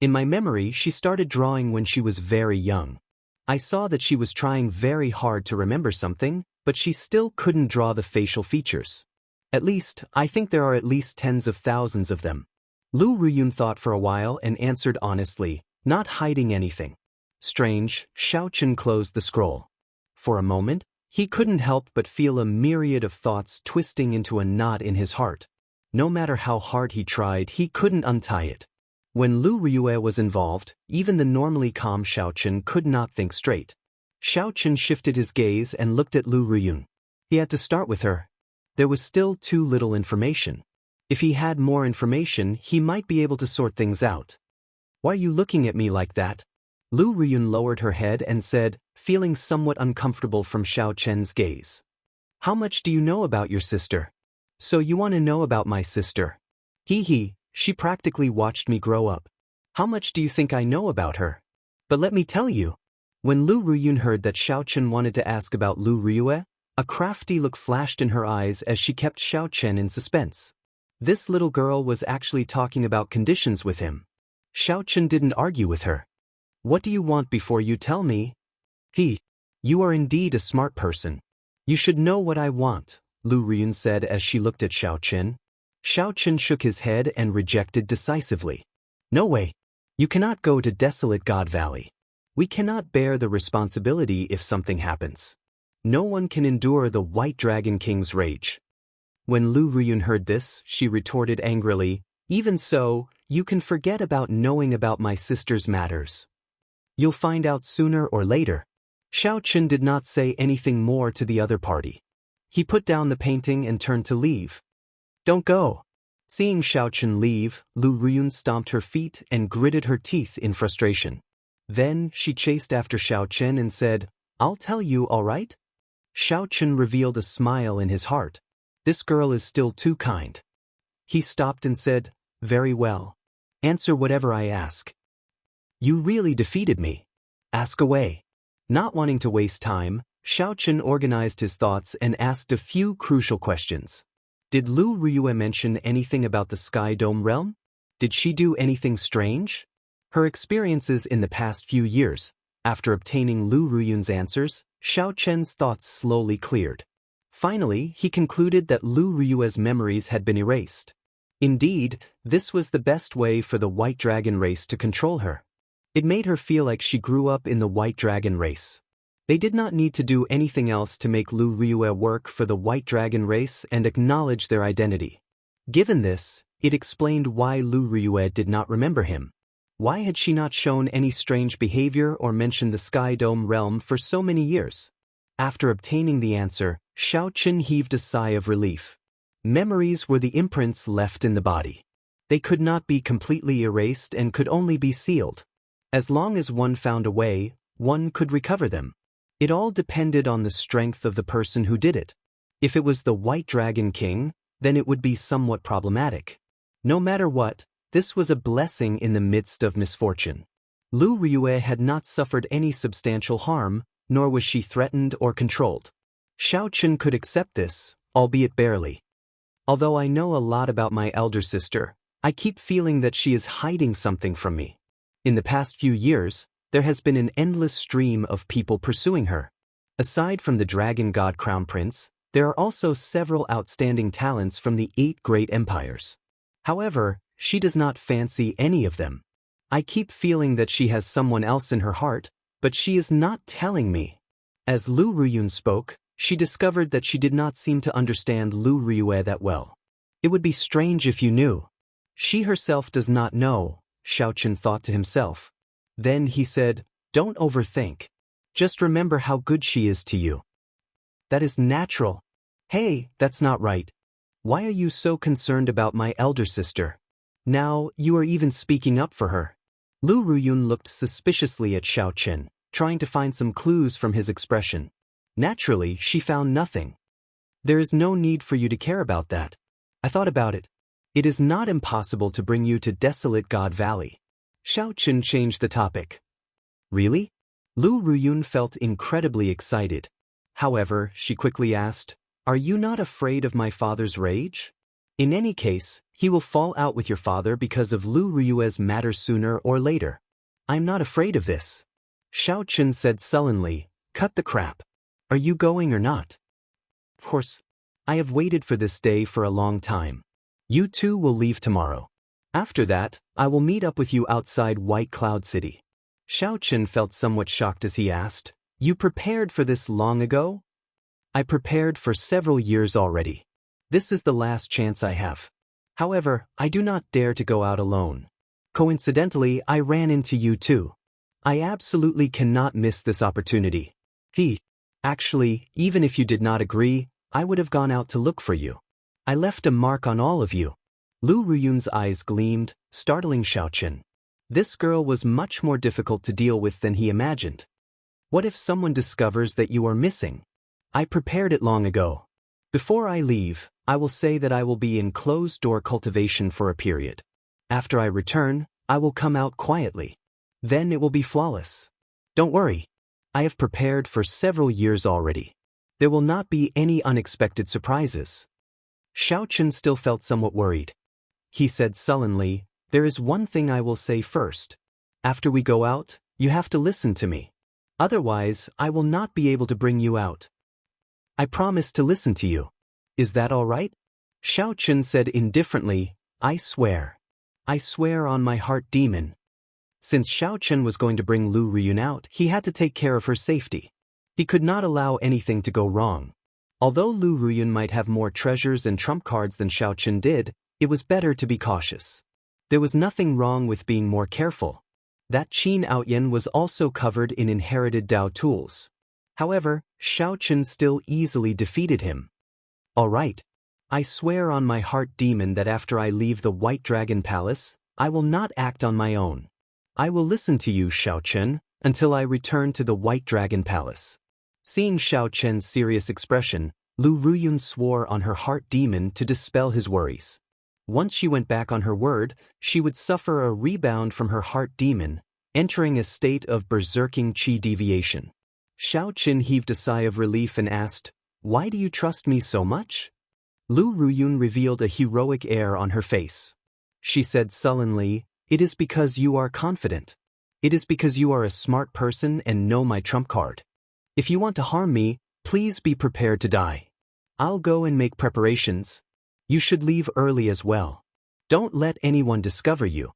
In my memory, she started drawing when she was very young. I saw that she was trying very hard to remember something, but she still couldn't draw the facial features. At least, I think there are at least tens of thousands of them. Lu Ruyun thought for a while and answered honestly, not hiding anything. Strange. Xiao Chen closed the scroll. For a moment, he couldn't help but feel a myriad of thoughts twisting into a knot in his heart. No matter how hard he tried, he couldn't untie it. When Lu Ruyue was involved, even the normally calm Xiao Chen could not think straight. Xiao Chen shifted his gaze and looked at Lu Ruyun. He had to start with her. There was still too little information. If he had more information, he might be able to sort things out. Why are you looking at me like that? Lu Ruyun lowered her head and said, feeling somewhat uncomfortable from Xiao Chen's gaze. How much do you know about your sister? So you want to know about my sister? Hee, she practically watched me grow up. How much do you think I know about her? But let me tell you. When Lu Ruyun heard that Xiao Chen wanted to ask about Lu Ruyue, a crafty look flashed in her eyes as she kept Xiao Chen in suspense. This little girl was actually talking about conditions with him. Xiao Chen didn't argue with her. What do you want before you tell me? You are indeed a smart person. You should know what I want, Lu Ruyun said as she looked at Xiao Chen. Xiao Chen shook his head and rejected decisively. No way. You cannot go to Desolate God Valley. We cannot bear the responsibility if something happens. No one can endure the White Dragon King's rage. When Lu Ruyun heard this, she retorted angrily, even so, you can forget about knowing about my sister's matters. You'll find out sooner or later. Xiao Chen did not say anything more to the other party. He put down the painting and turned to leave. Don't go. Seeing Xiao Chen leave, Lu Ruyun stomped her feet and gritted her teeth in frustration. Then she chased after Xiao Chen and said, I'll tell you, all right? Xiao Chen revealed a smile in his heart. This girl is still too kind. He stopped and said, very well. Answer whatever I ask. You really defeated me. Ask away. Not wanting to waste time, Xiao Chen organized his thoughts and asked a few crucial questions. Did Lu Ruyue mention anything about the Sky Dome realm? Did she do anything strange? Her experiences in the past few years. After obtaining Lu Ruyun's answers, Xiao Chen's thoughts slowly cleared. Finally, he concluded that Lu Ruyue's memories had been erased. Indeed, this was the best way for the White Dragon race to control her. It made her feel like she grew up in the White Dragon race. They did not need to do anything else to make Lu Ruyue work for the White Dragon race and acknowledge their identity. Given this, it explained why Lu Ruyue did not remember him. Why had she not shown any strange behavior or mentioned the Sky Dome realm for so many years? After obtaining the answer, Xiaochen heaved a sigh of relief. Memories were the imprints left in the body. They could not be completely erased and could only be sealed. As long as one found a way, one could recover them. It all depended on the strength of the person who did it. If it was the White Dragon King, then it would be somewhat problematic. No matter what, this was a blessing in the midst of misfortune. Lu Riyue had not suffered any substantial harm, nor was she threatened or controlled. Xiaochen could accept this, albeit barely. Although I know a lot about my elder sister, I keep feeling that she is hiding something from me. In the past few years, there has been an endless stream of people pursuing her. Aside from the Dragon God Crown Prince, there are also several outstanding talents from the 8 great empires. However, she does not fancy any of them. I keep feeling that she has someone else in her heart, but she is not telling me. As Lu Ruyun spoke, she discovered that she did not seem to understand Lu Riyue that well. It would be strange if you knew. She herself does not know, Xiaochen thought to himself. Then he said, "Don't overthink. Just remember how good she is to you. That is natural." "Hey, that's not right. Why are you so concerned about my elder sister? Now, you are even speaking up for her." Lu Ruyun looked suspiciously at Xiaochen, trying to find some clues from his expression. Naturally, she found nothing. "There is no need for you to care about that. I thought about it. It is not impossible to bring you to Desolate God Valley." Xiaochen changed the topic. "Really?" Lu Ruyun felt incredibly excited. However, she quickly asked, "Are you not afraid of my father's rage? In any case, he will fall out with your father because of Lu Riyue's matter sooner or later. I'm not afraid of this." Xiaochen said sullenly, "Cut the crap. Are you going or not?" "Of course. I have waited for this day for a long time. You two will leave tomorrow. After that, I will meet up with you outside White Cloud City." Xiaochen felt somewhat shocked as he asked, "You prepared for this long ago?" "I prepared for several years already. This is the last chance I have. However, I do not dare to go out alone. Coincidentally, I ran into you too. I absolutely cannot miss this opportunity. Actually, even if you did not agree, I would have gone out to look for you. I left a mark on all of you." Lu Ruyun's eyes gleamed, startling Xiaochen. This girl was much more difficult to deal with than he imagined. "What if someone discovers that you are missing? I prepared it long ago. Before I leave, I will say that I will be in closed-door cultivation for a period. After I return, I will come out quietly. Then it will be flawless. Don't worry. I have prepared for several years already. There will not be any unexpected surprises." Xiaochen still felt somewhat worried. He said sullenly, "There is one thing I will say first. After we go out, you have to listen to me. Otherwise, I will not be able to bring you out. I promise to listen to you. Is that all right?" Xiaochen said indifferently, "I swear. I swear on my heart demon." Since Xiaochen was going to bring Lu Riyun out, he had to take care of her safety. He could not allow anything to go wrong. Although Lu Riyun might have more treasures and trump cards than Xiaochen did, it was better to be cautious. There was nothing wrong with being more careful. That Qin Outyan was also covered in inherited Dao tools. However, Xiaochen still easily defeated him. "All right. I swear on my heart demon that after I leave the White Dragon Palace, I will not act on my own. I will listen to you, Xiaochen, until I return to the White Dragon Palace." Seeing Xiaochen's serious expression, Lu Ruyun swore on her heart demon to dispel his worries. Once she went back on her word, she would suffer a rebound from her heart demon, entering a state of berserking qi deviation. Xiaochen heaved a sigh of relief and asked, "Why do you trust me so much?" Lu Ruyun revealed a heroic air on her face. She said sullenly, "It is because you are confident. It is because you are a smart person and know my trump card. If you want to harm me, please be prepared to die. I'll go and make preparations. You should leave early as well. Don't let anyone discover you."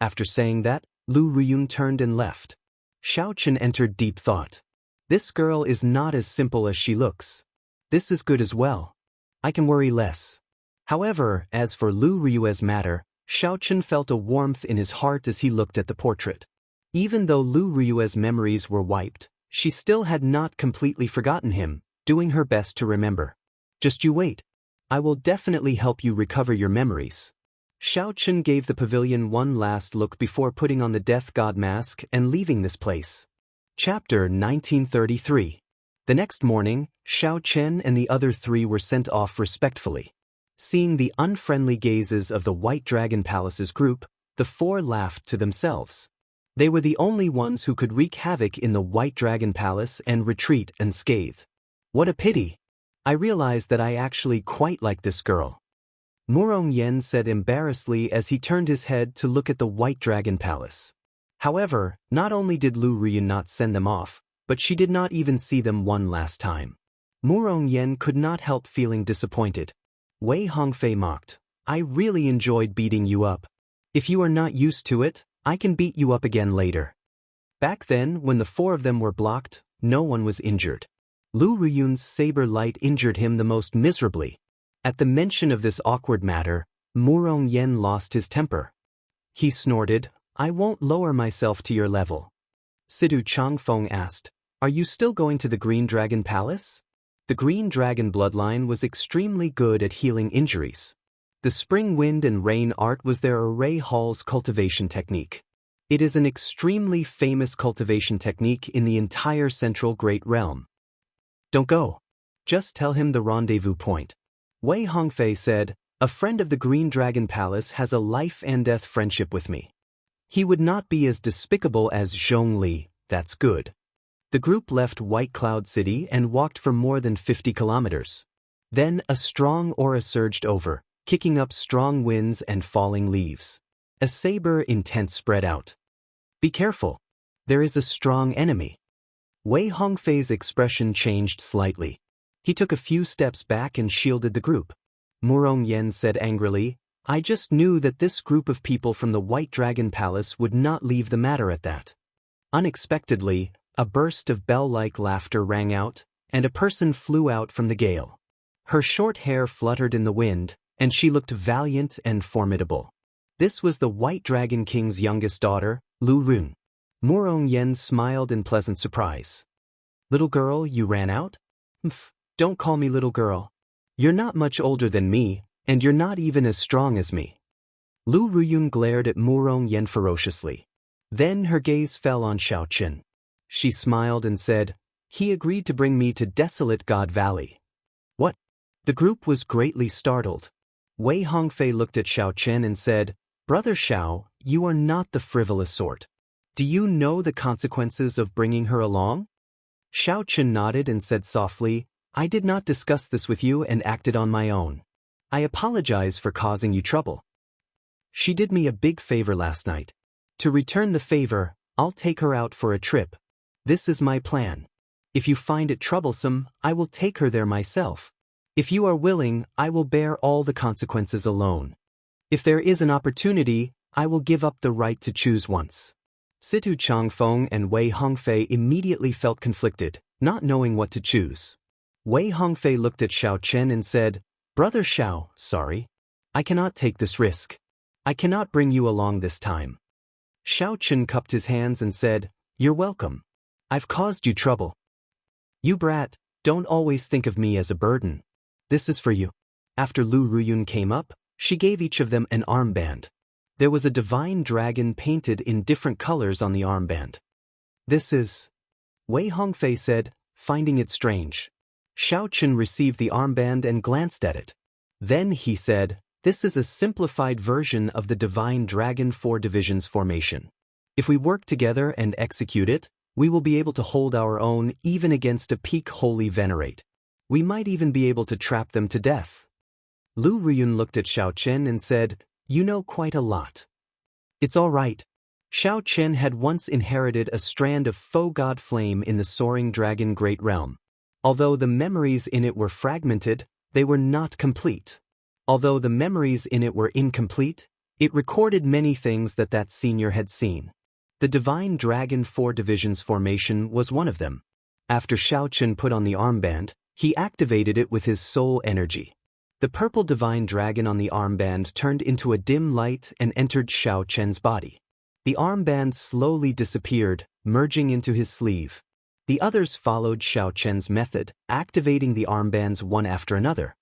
After saying that, Lu Ruyun turned and left. Xiaochen entered deep thought. This girl is not as simple as she looks. This is good as well. I can worry less. However, as for Lu Riyue's matter, Xiaochen felt a warmth in his heart as he looked at the portrait. Even though Lu Ruyue's memories were wiped, she still had not completely forgotten him, doing her best to remember. Just you wait. I will definitely help you recover your memories. Xiaochen gave the pavilion one last look before putting on the death god mask and leaving this place. Chapter 1933. The next morning, Xiaochen and the other three were sent off respectfully. Seeing the unfriendly gazes of the White Dragon Palace's group, the four laughed to themselves. They were the only ones who could wreak havoc in the White Dragon Palace and retreat unscathed. What a pity! I realized that I actually quite like this girl. Murong Yen said embarrassedly as he turned his head to look at the White Dragon Palace. However, not only did Lu Ruyun not send them off, but she did not even see them one last time. Murong Yen could not help feeling disappointed. Wei Hongfei mocked, I really enjoyed beating you up. If you are not used to it, I can beat you up again later. Back then, when the four of them were blocked, no one was injured. Lu Ruyun's saber light injured him the most miserably. At the mention of this awkward matter, Murong Yen lost his temper. He snorted, I won't lower myself to your level. Sidu Changfeng asked, Are you still going to the Green Dragon Palace? The Green Dragon bloodline was extremely good at healing injuries. The spring wind and rain art was their array hall's cultivation technique. It is an extremely famous cultivation technique in the entire Central Great Realm. Don't go. Just tell him the rendezvous point. Wei Hongfei said, A friend of the Green Dragon Palace has a life and death friendship with me. He would not be as despicable as Zhongli, that's good. The group left White Cloud City and walked for more than 50 kilometers. Then a strong aura surged over, kicking up strong winds and falling leaves. A saber intent spread out. Be careful. There is a strong enemy. Wei Hongfei's expression changed slightly. He took a few steps back and shielded the group. Murong Yen said angrily, I just knew that this group of people from the White Dragon Palace would not leave the matter at that. Unexpectedly, a burst of bell-like laughter rang out, and a person flew out from the gale. Her short hair fluttered in the wind, and she looked valiant and formidable. This was the White Dragon King's youngest daughter, Lu Run. Murong Yen smiled in pleasant surprise. Little girl, you ran out? Don't call me little girl. You're not much older than me, and you're not even as strong as me. Lu Ruyun glared at Murong Yen ferociously. Then her gaze fell on Xiaochen. She smiled and said, He agreed to bring me to Desolate God Valley. What? The group was greatly startled. Wei Hongfei looked at Xiaochen and said, Brother Xiao, you are not the frivolous sort. Do you know the consequences of bringing her along? Xiaochen nodded and said softly, I did not discuss this with you and acted on my own. I apologize for causing you trouble. She did me a big favor last night. To return the favor, I'll take her out for a trip. This is my plan. If you find it troublesome, I will take her there myself. If you are willing, I will bear all the consequences alone. If there is an opportunity, I will give up the right to choose once. Situ Changfeng and Wei Hongfei immediately felt conflicted, not knowing what to choose. Wei Hongfei looked at Xiaochen and said, Brother Xiao, sorry. I cannot take this risk. I cannot bring you along this time. Xiaochen cupped his hands and said, You're welcome. I've caused you trouble. You brat, don't always think of me as a burden. This is for you. After Lu Ruyun came up, she gave each of them an armband. There was a divine dragon painted in different colors on the armband. This is... Wei Hongfei said, finding it strange. Xiaochen received the armband and glanced at it. Then he said, This is a simplified version of the divine dragon 4 divisions formation. If we work together and execute it, we will be able to hold our own even against a peak holy venerate. We might even be able to trap them to death. Lu Ruyun looked at Xiaochen and said, You know quite a lot. It's all right. Xiaochen had once inherited a strand of faux god flame in the soaring dragon great realm. Although the memories in it were fragmented, they were not complete. Although the memories in it were incomplete, it recorded many things that senior had seen. The divine dragon 4 divisions formation was one of them. After Xiaochen put on the armband, he activated it with his soul energy. The purple divine dragon on the armband turned into a dim light and entered Xiao Chen's body. The armband slowly disappeared, merging into his sleeve. The others followed Xiao Chen's method, activating the armbands one after another.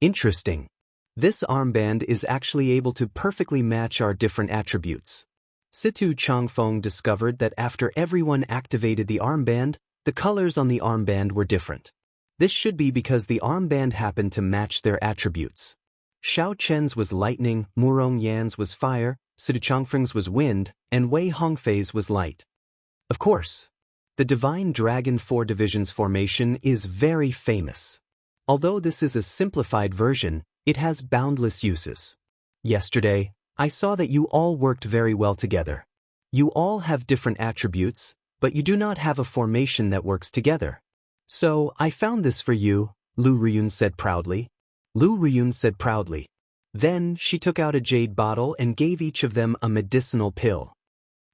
Interesting. This armband is actually able to perfectly match our different attributes. Situ Changfeng discovered that after everyone activated the armband, the colors on the armband were different. This should be because the armband happened to match their attributes. Xiao Chen's was lightning, Murong Yan's was fire, Situ Changfeng's was wind, and Wei Hongfei's was light. Of course, the Divine Dragon 4 Divisions formation is very famous. Although this is a simplified version, it has boundless uses. Yesterday, I saw that you all worked very well together. You all have different attributes, but you do not have a formation that works together. So, I found this for you, Lu Riyun said proudly. Then, she took out a jade bottle and gave each of them a medicinal pill.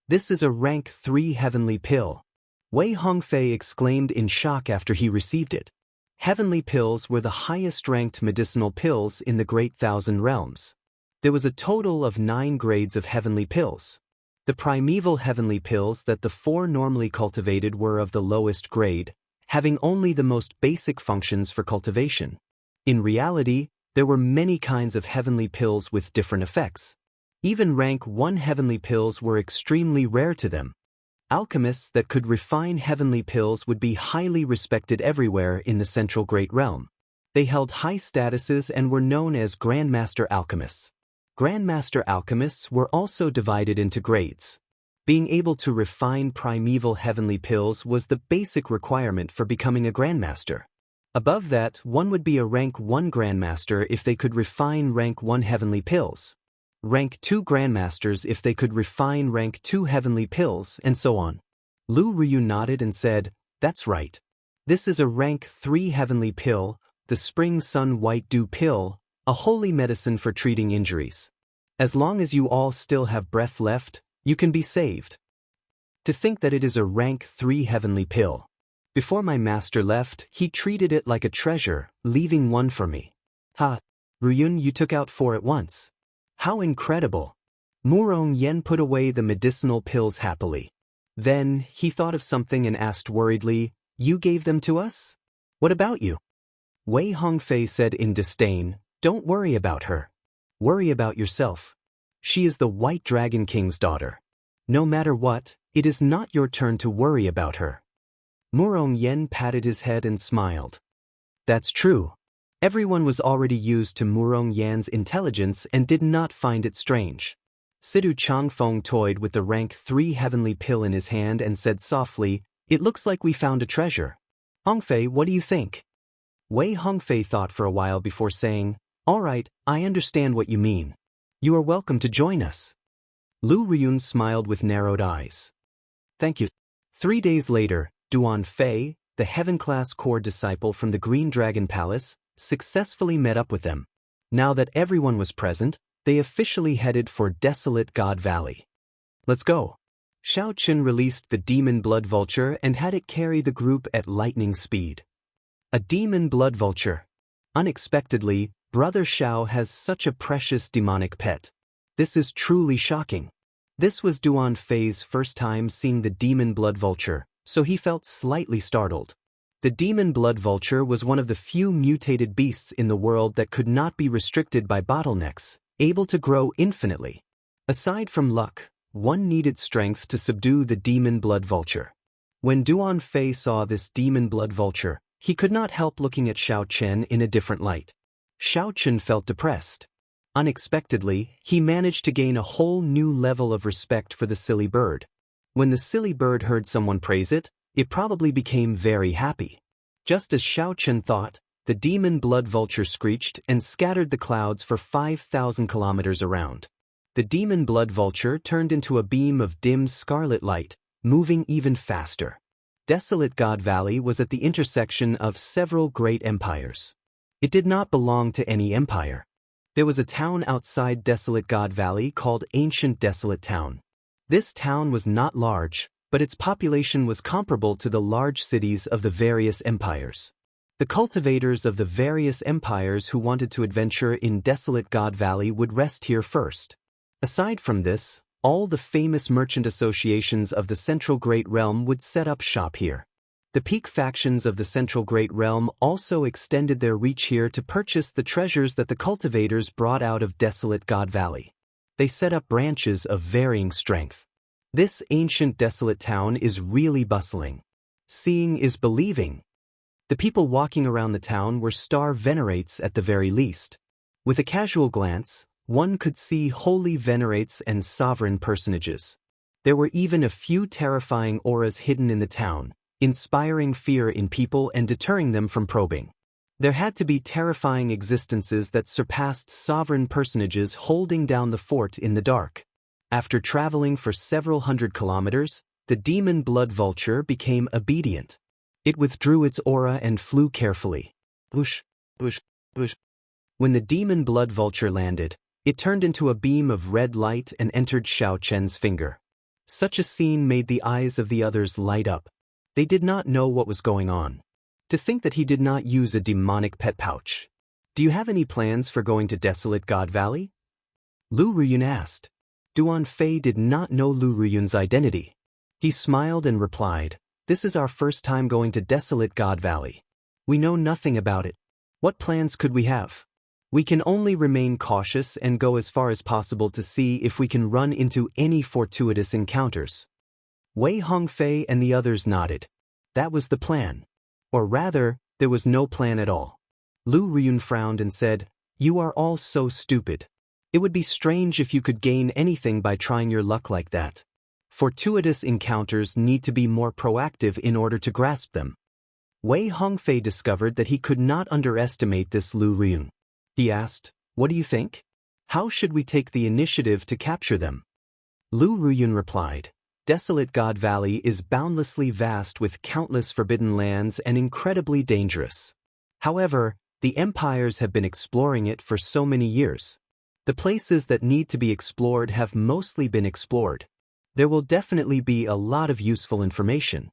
This is a rank 3 heavenly pill. Wei Hongfei exclaimed in shock after he received it. Heavenly pills were the highest-ranked medicinal pills in the Great Thousand Realms. There was a total of 9 grades of heavenly pills. The primeval heavenly pills that the 4 normally cultivated were of the lowest grade, having only the most basic functions for cultivation. In reality, there were many kinds of heavenly pills with different effects. Even rank 1 heavenly pills were extremely rare to them. Alchemists that could refine heavenly pills would be highly respected everywhere in the Central Great Realm. They held high statuses and were known as Grandmaster Alchemists. Grandmaster Alchemists were also divided into grades. Being able to refine primeval heavenly pills was the basic requirement for becoming a Grandmaster. Above that, one would be a rank 1 Grandmaster if they could refine rank 1 heavenly pills. Rank 2 Grandmasters if they could refine rank 2 heavenly pills, and so on. Lu Riyun nodded and said, "That's right. This is a rank 3 heavenly pill, the Spring Sun White Dew pill, a holy medicine for treating injuries. As long as you all still have breath left, you can be saved." To think that it is a rank 3 heavenly pill. Before my master left, he treated it like a treasure, leaving 1 for me. Ha! Riyun, you took out 4 at once. How incredible! Murong Yan put away the medicinal pills happily. Then, he thought of something and asked worriedly, "You gave them to us? What about you?" Wei Hongfei said in disdain, "Don't worry about her. Worry about yourself. She is the White Dragon King's daughter. No matter what, it is not your turn to worry about her." Murong Yan patted his head and smiled. That's true. Everyone was already used to Murong Yan's intelligence and did not find it strange. Situ Changfeng toyed with the rank 3 heavenly pill in his hand and said softly, "It looks like we found a treasure. Hongfei, what do you think?" Wei Hongfei thought for a while before saying, "All right, I understand what you mean. You are welcome to join us." Lu Riyun smiled with narrowed eyes. "Thank you." 3 days later, Duan Fei, the Heaven-class core disciple from the Green Dragon Palace, successfully met up with them. Now that everyone was present, they officially headed for Desolate God Valley. "Let's go." Xiao Chen released the demon blood vulture and had it carry the group at lightning speed. A demon blood vulture. Unexpectedly, Brother Xiao has such a precious demonic pet. This is truly shocking. This was Duan Fei's first time seeing the demon blood vulture, so he felt slightly startled. The demon blood vulture was one of the few mutated beasts in the world that could not be restricted by bottlenecks, able to grow infinitely. Aside from luck, one needed strength to subdue the demon blood vulture. When Duan Fei saw this demon blood vulture, he could not help looking at Xiao Chen in a different light. Xiao Chen felt depressed. Unexpectedly, he managed to gain a whole new level of respect for the silly bird. When the silly bird heard someone praise it, it probably became very happy. Just as Xiao Chen thought, the demon blood vulture screeched and scattered the clouds for 5,000 kilometers around. The demon blood vulture turned into a beam of dim scarlet light, moving even faster. Desolate God Valley was at the intersection of several great empires. It did not belong to any empire. There was a town outside Desolate God Valley called Ancient Desolate Town. This town was not large, but its population was comparable to the large cities of the various empires. The cultivators of the various empires who wanted to adventure in desolate God Valley would rest here first. Aside from this, all the famous merchant associations of the Central Great Realm would set up shop here. The peak factions of the Central Great Realm also extended their reach here to purchase the treasures that the cultivators brought out of desolate God Valley. They set up branches of varying strength. This ancient desolate town is really bustling. Seeing is believing. The people walking around the town were star venerates at the very least. With a casual glance, one could see holy venerates and sovereign personages. There were even a few terrifying auras hidden in the town, inspiring fear in people and deterring them from probing. There had to be terrifying existences that surpassed sovereign personages holding down the fort in the dark. After traveling for several hundred kilometers, the demon blood vulture became obedient. It withdrew its aura and flew carefully. Whoosh, whoosh, whoosh. When the demon blood vulture landed, it turned into a beam of red light and entered Xianxia's finger. Such a scene made the eyes of the others light up. They did not know what was going on. To think that he did not use a demonic pet pouch. Do you have any plans for going to desolate God Valley? Lu Ruyun asked. Duan Fei did not know Lu Ruyun's identity. He smiled and replied, "This is our first time going to desolate God Valley. We know nothing about it. What plans could we have? We can only remain cautious and go as far as possible to see if we can run into any fortuitous encounters." Wei Hongfei and the others nodded. That was the plan. Or rather, there was no plan at all. Lu Ruyun frowned and said, "You are all so stupid. It would be strange if you could gain anything by trying your luck like that. Fortuitous encounters need to be more proactive in order to grasp them." Wei Hongfei discovered that he could not underestimate this Lu Ruyun. He asked, "What do you think? How should we take the initiative to capture them?" Lu Ruyun replied, "Desolate God Valley is boundlessly vast with countless forbidden lands and incredibly dangerous. However, the empires have been exploring it for so many years. The places that need to be explored have mostly been explored. There will definitely be a lot of useful information."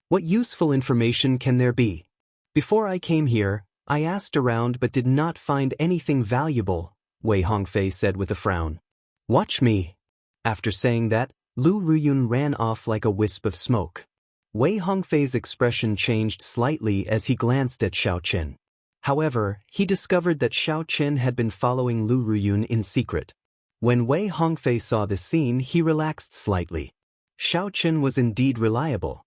What useful information can there be? Before I came here, I asked around but did not find anything valuable, Wei Hongfei said with a frown. "Watch me." After saying that, Lu Ruyun ran off like a wisp of smoke. Wei Hongfei's expression changed slightly as he glanced at Xiaochen. However, he discovered that Xiaochen had been following Lu Ruyun in secret. When Wei Hongfei saw the scene, he relaxed slightly. Xiaochen was indeed reliable.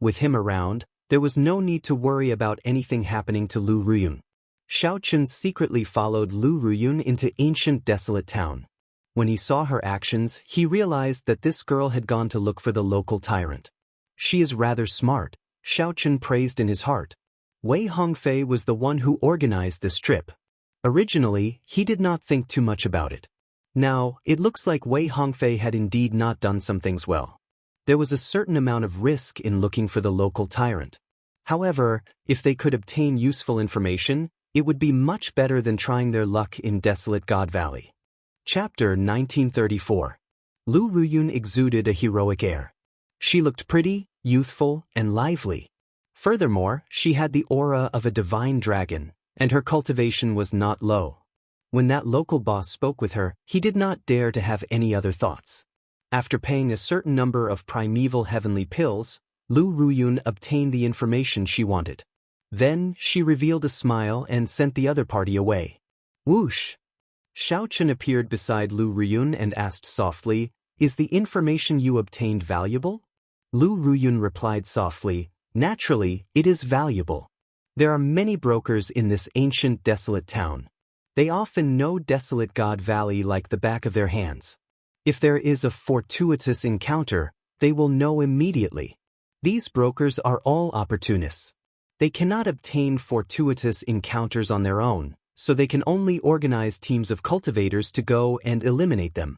With him around, there was no need to worry about anything happening to Lu Ruyun. Xiaochen secretly followed Lu Ruyun into ancient desolate town. When he saw her actions, he realized that this girl had gone to look for the local tyrant. "She is rather smart," Xiaochen praised in his heart. Wei Hongfei was the one who organized this trip. Originally, he did not think too much about it. Now, it looks like Wei Hongfei had indeed not done some things well. There was a certain amount of risk in looking for the local tyrant. However, if they could obtain useful information, it would be much better than trying their luck in desolate God Valley. Chapter 1934. Lu Ruyun exuded a heroic air. She looked pretty, youthful, and lively. Furthermore, she had the aura of a divine dragon, and her cultivation was not low. When that local boss spoke with her, he did not dare to have any other thoughts. After paying a certain number of primeval heavenly pills, Lu Ruyun obtained the information she wanted. Then, she revealed a smile and sent the other party away. Whoosh! Xiaochen appeared beside Lu Ruyun and asked softly, "Is the information you obtained valuable?" Lu Ruyun replied softly, "Naturally, it is valuable. There are many brokers in this ancient desolate town. They often know desolate God Valley like the back of their hands. If there is a fortuitous encounter, they will know immediately. These brokers are all opportunists. They cannot obtain fortuitous encounters on their own, so they can only organize teams of cultivators to go and eliminate them.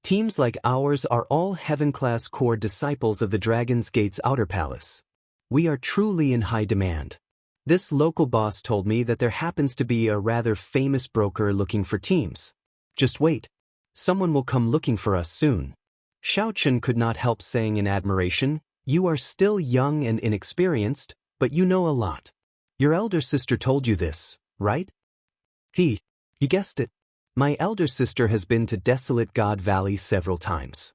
Teams like ours are all heaven-class core disciples of the Dragon's Gate's outer palace. We are truly in high demand. This local boss told me that there happens to be a rather famous broker looking for teams. Just wait. Someone will come looking for us soon." Xiaochen could not help saying in admiration, "You are still young and inexperienced, but you know a lot. Your elder sister told you this, right? You guessed it. My elder sister has been to Desolate God Valley several times.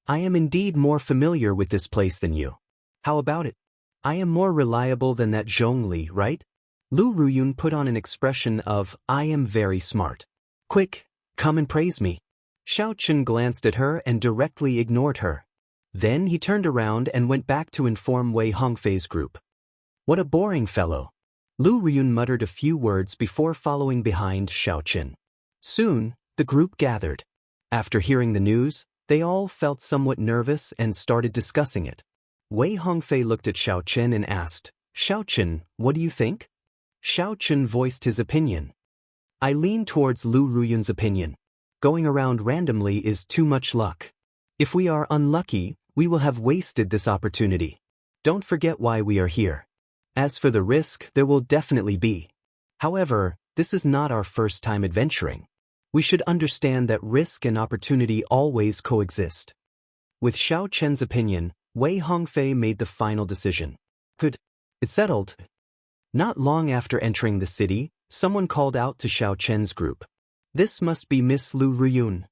I am indeed more familiar with this place than you. How about it? I am more reliable than that Zhongli, right? Lu Ruyun put on an expression of, I am very smart. Quick, come and praise me. Xiaochen glanced at her and directly ignored her. Then he turned around and went back to inform Wei Hongfei's group. What a boring fellow. Lu Ruyun muttered a few words before following behind Xiaochen. Soon, the group gathered. After hearing the news, they all felt somewhat nervous and started discussing it. Wei Hongfei looked at Xiaochen and asked, Xiaochen, what do you think? Xiaochen voiced his opinion. I lean towards Lu Ruyun's opinion. Going around randomly is too much luck. If we are unlucky, we will have wasted this opportunity. Don't forget why we are here. As for the risk, there will definitely be. However, this is not our first time adventuring. We should understand that risk and opportunity always coexist. With Xiaochen's opinion, Wei Hongfei made the final decision. Good. It's settled. Not long after entering the city, someone called out to Xiaochen's group. This must be Miss Lu Ruyun.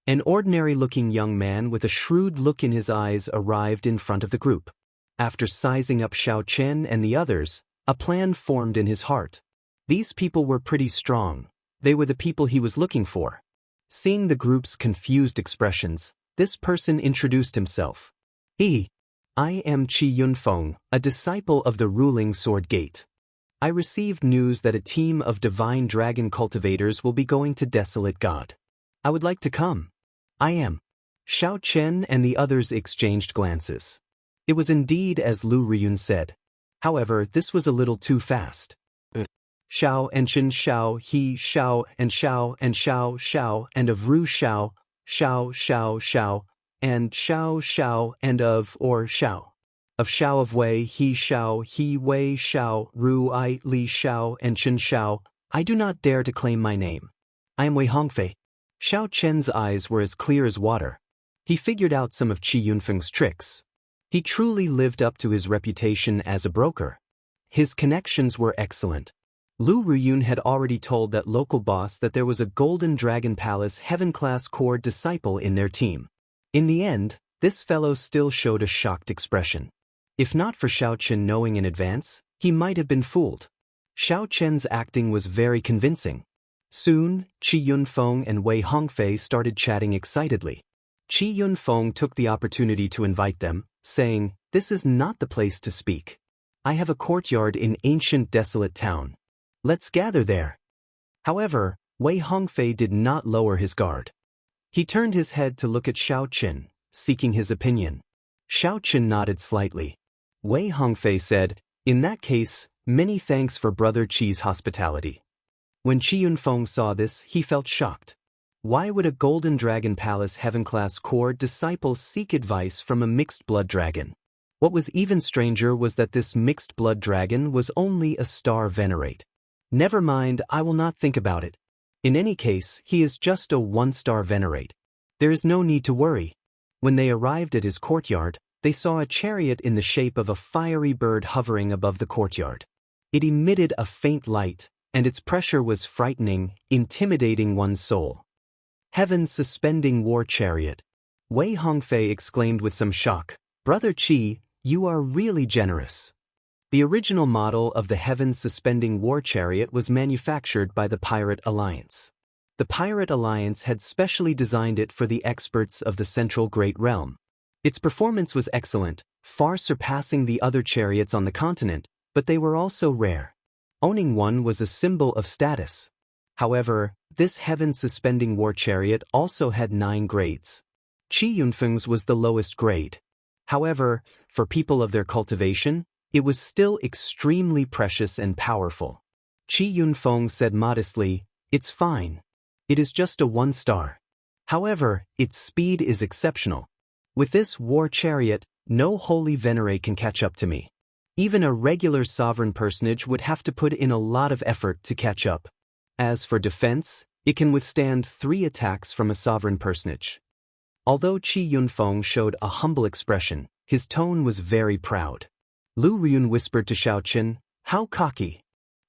An ordinary-looking young man with a shrewd look in his eyes arrived in front of the group. After sizing up Xiaochen and the others, a plan formed in his heart. These people were pretty strong. They were the people he was looking for. Seeing the group's confused expressions, this person introduced himself. I am Qi Yunfeng, a disciple of the ruling Sword Gate. I received news that a team of divine dragon cultivators will be going to Desolate God. I would like to come. I am. Xiaochen and the others exchanged glances. It was indeed as Lu Ruyun said. However, this was a little too fast. Xiao and Chen Xiao, he Xiao and Xiao and of Ru Xiao, and Xiao and of or Xiao. Of Xiao of Wei, he Wei Xiao, Ru I Li Xiao and Chen Xiao. I do not dare to claim my name. I am Wei Hongfei. Xiao Chen's eyes were as clear as water. He figured out some of Qi Yunfeng's tricks. He truly lived up to his reputation as a broker. His connections were excellent. Lu Ruyun had already told that local boss that there was a Golden Dragon Palace Heaven-class core disciple in their team. In the end, this fellow still showed a shocked expression. If not for Xiaochen knowing in advance, he might have been fooled. Xiaochen's acting was very convincing. Soon, Qi Yunfeng and Wei Hongfei started chatting excitedly. Qi Yunfeng took the opportunity to invite them, saying, This is not the place to speak. I have a courtyard in ancient desolate town. Let's gather there. However, Wei Hongfei did not lower his guard. He turned his head to look at Xiaochen, seeking his opinion. Xiaochen nodded slightly. Wei Hongfei said, In that case, many thanks for Brother Qi's hospitality. When Qi Yunfeng saw this, he felt shocked. Why would a Golden Dragon Palace Heaven-class core disciple seek advice from a mixed-blood dragon? What was even stranger was that this mixed-blood dragon was only a star venerate. Never mind, I will not think about it. In any case, he is just a one-star venerate. There is no need to worry. When they arrived at his courtyard, they saw a chariot in the shape of a fiery bird hovering above the courtyard. It emitted a faint light, and its pressure was frightening, intimidating one's soul. Heaven's suspending war chariot. Wei Hongfei exclaimed with some shock, Brother Qi, you are really generous. The original model of the Heaven's suspending war chariot was manufactured by the Pirate Alliance. The Pirate Alliance had specially designed it for the experts of the Central Great Realm. Its performance was excellent, far surpassing the other chariots on the continent, but they were also rare. Owning one was a symbol of status. However, this Heaven's suspending war chariot also had 9 grades. Qi Yunfeng's was the lowest grade. However, for people of their cultivation, it was still extremely precious and powerful. Qi Yunfeng said modestly, It's fine. It is just a 1-star. However, its speed is exceptional. With this war chariot, no holy venerate can catch up to me. Even a regular sovereign personage would have to put in a lot of effort to catch up. As for defense, it can withstand 3 attacks from a sovereign personage. Although Qi Yunfeng showed a humble expression, his tone was very proud. Lu Ruyun whispered to Xiaochen, How cocky.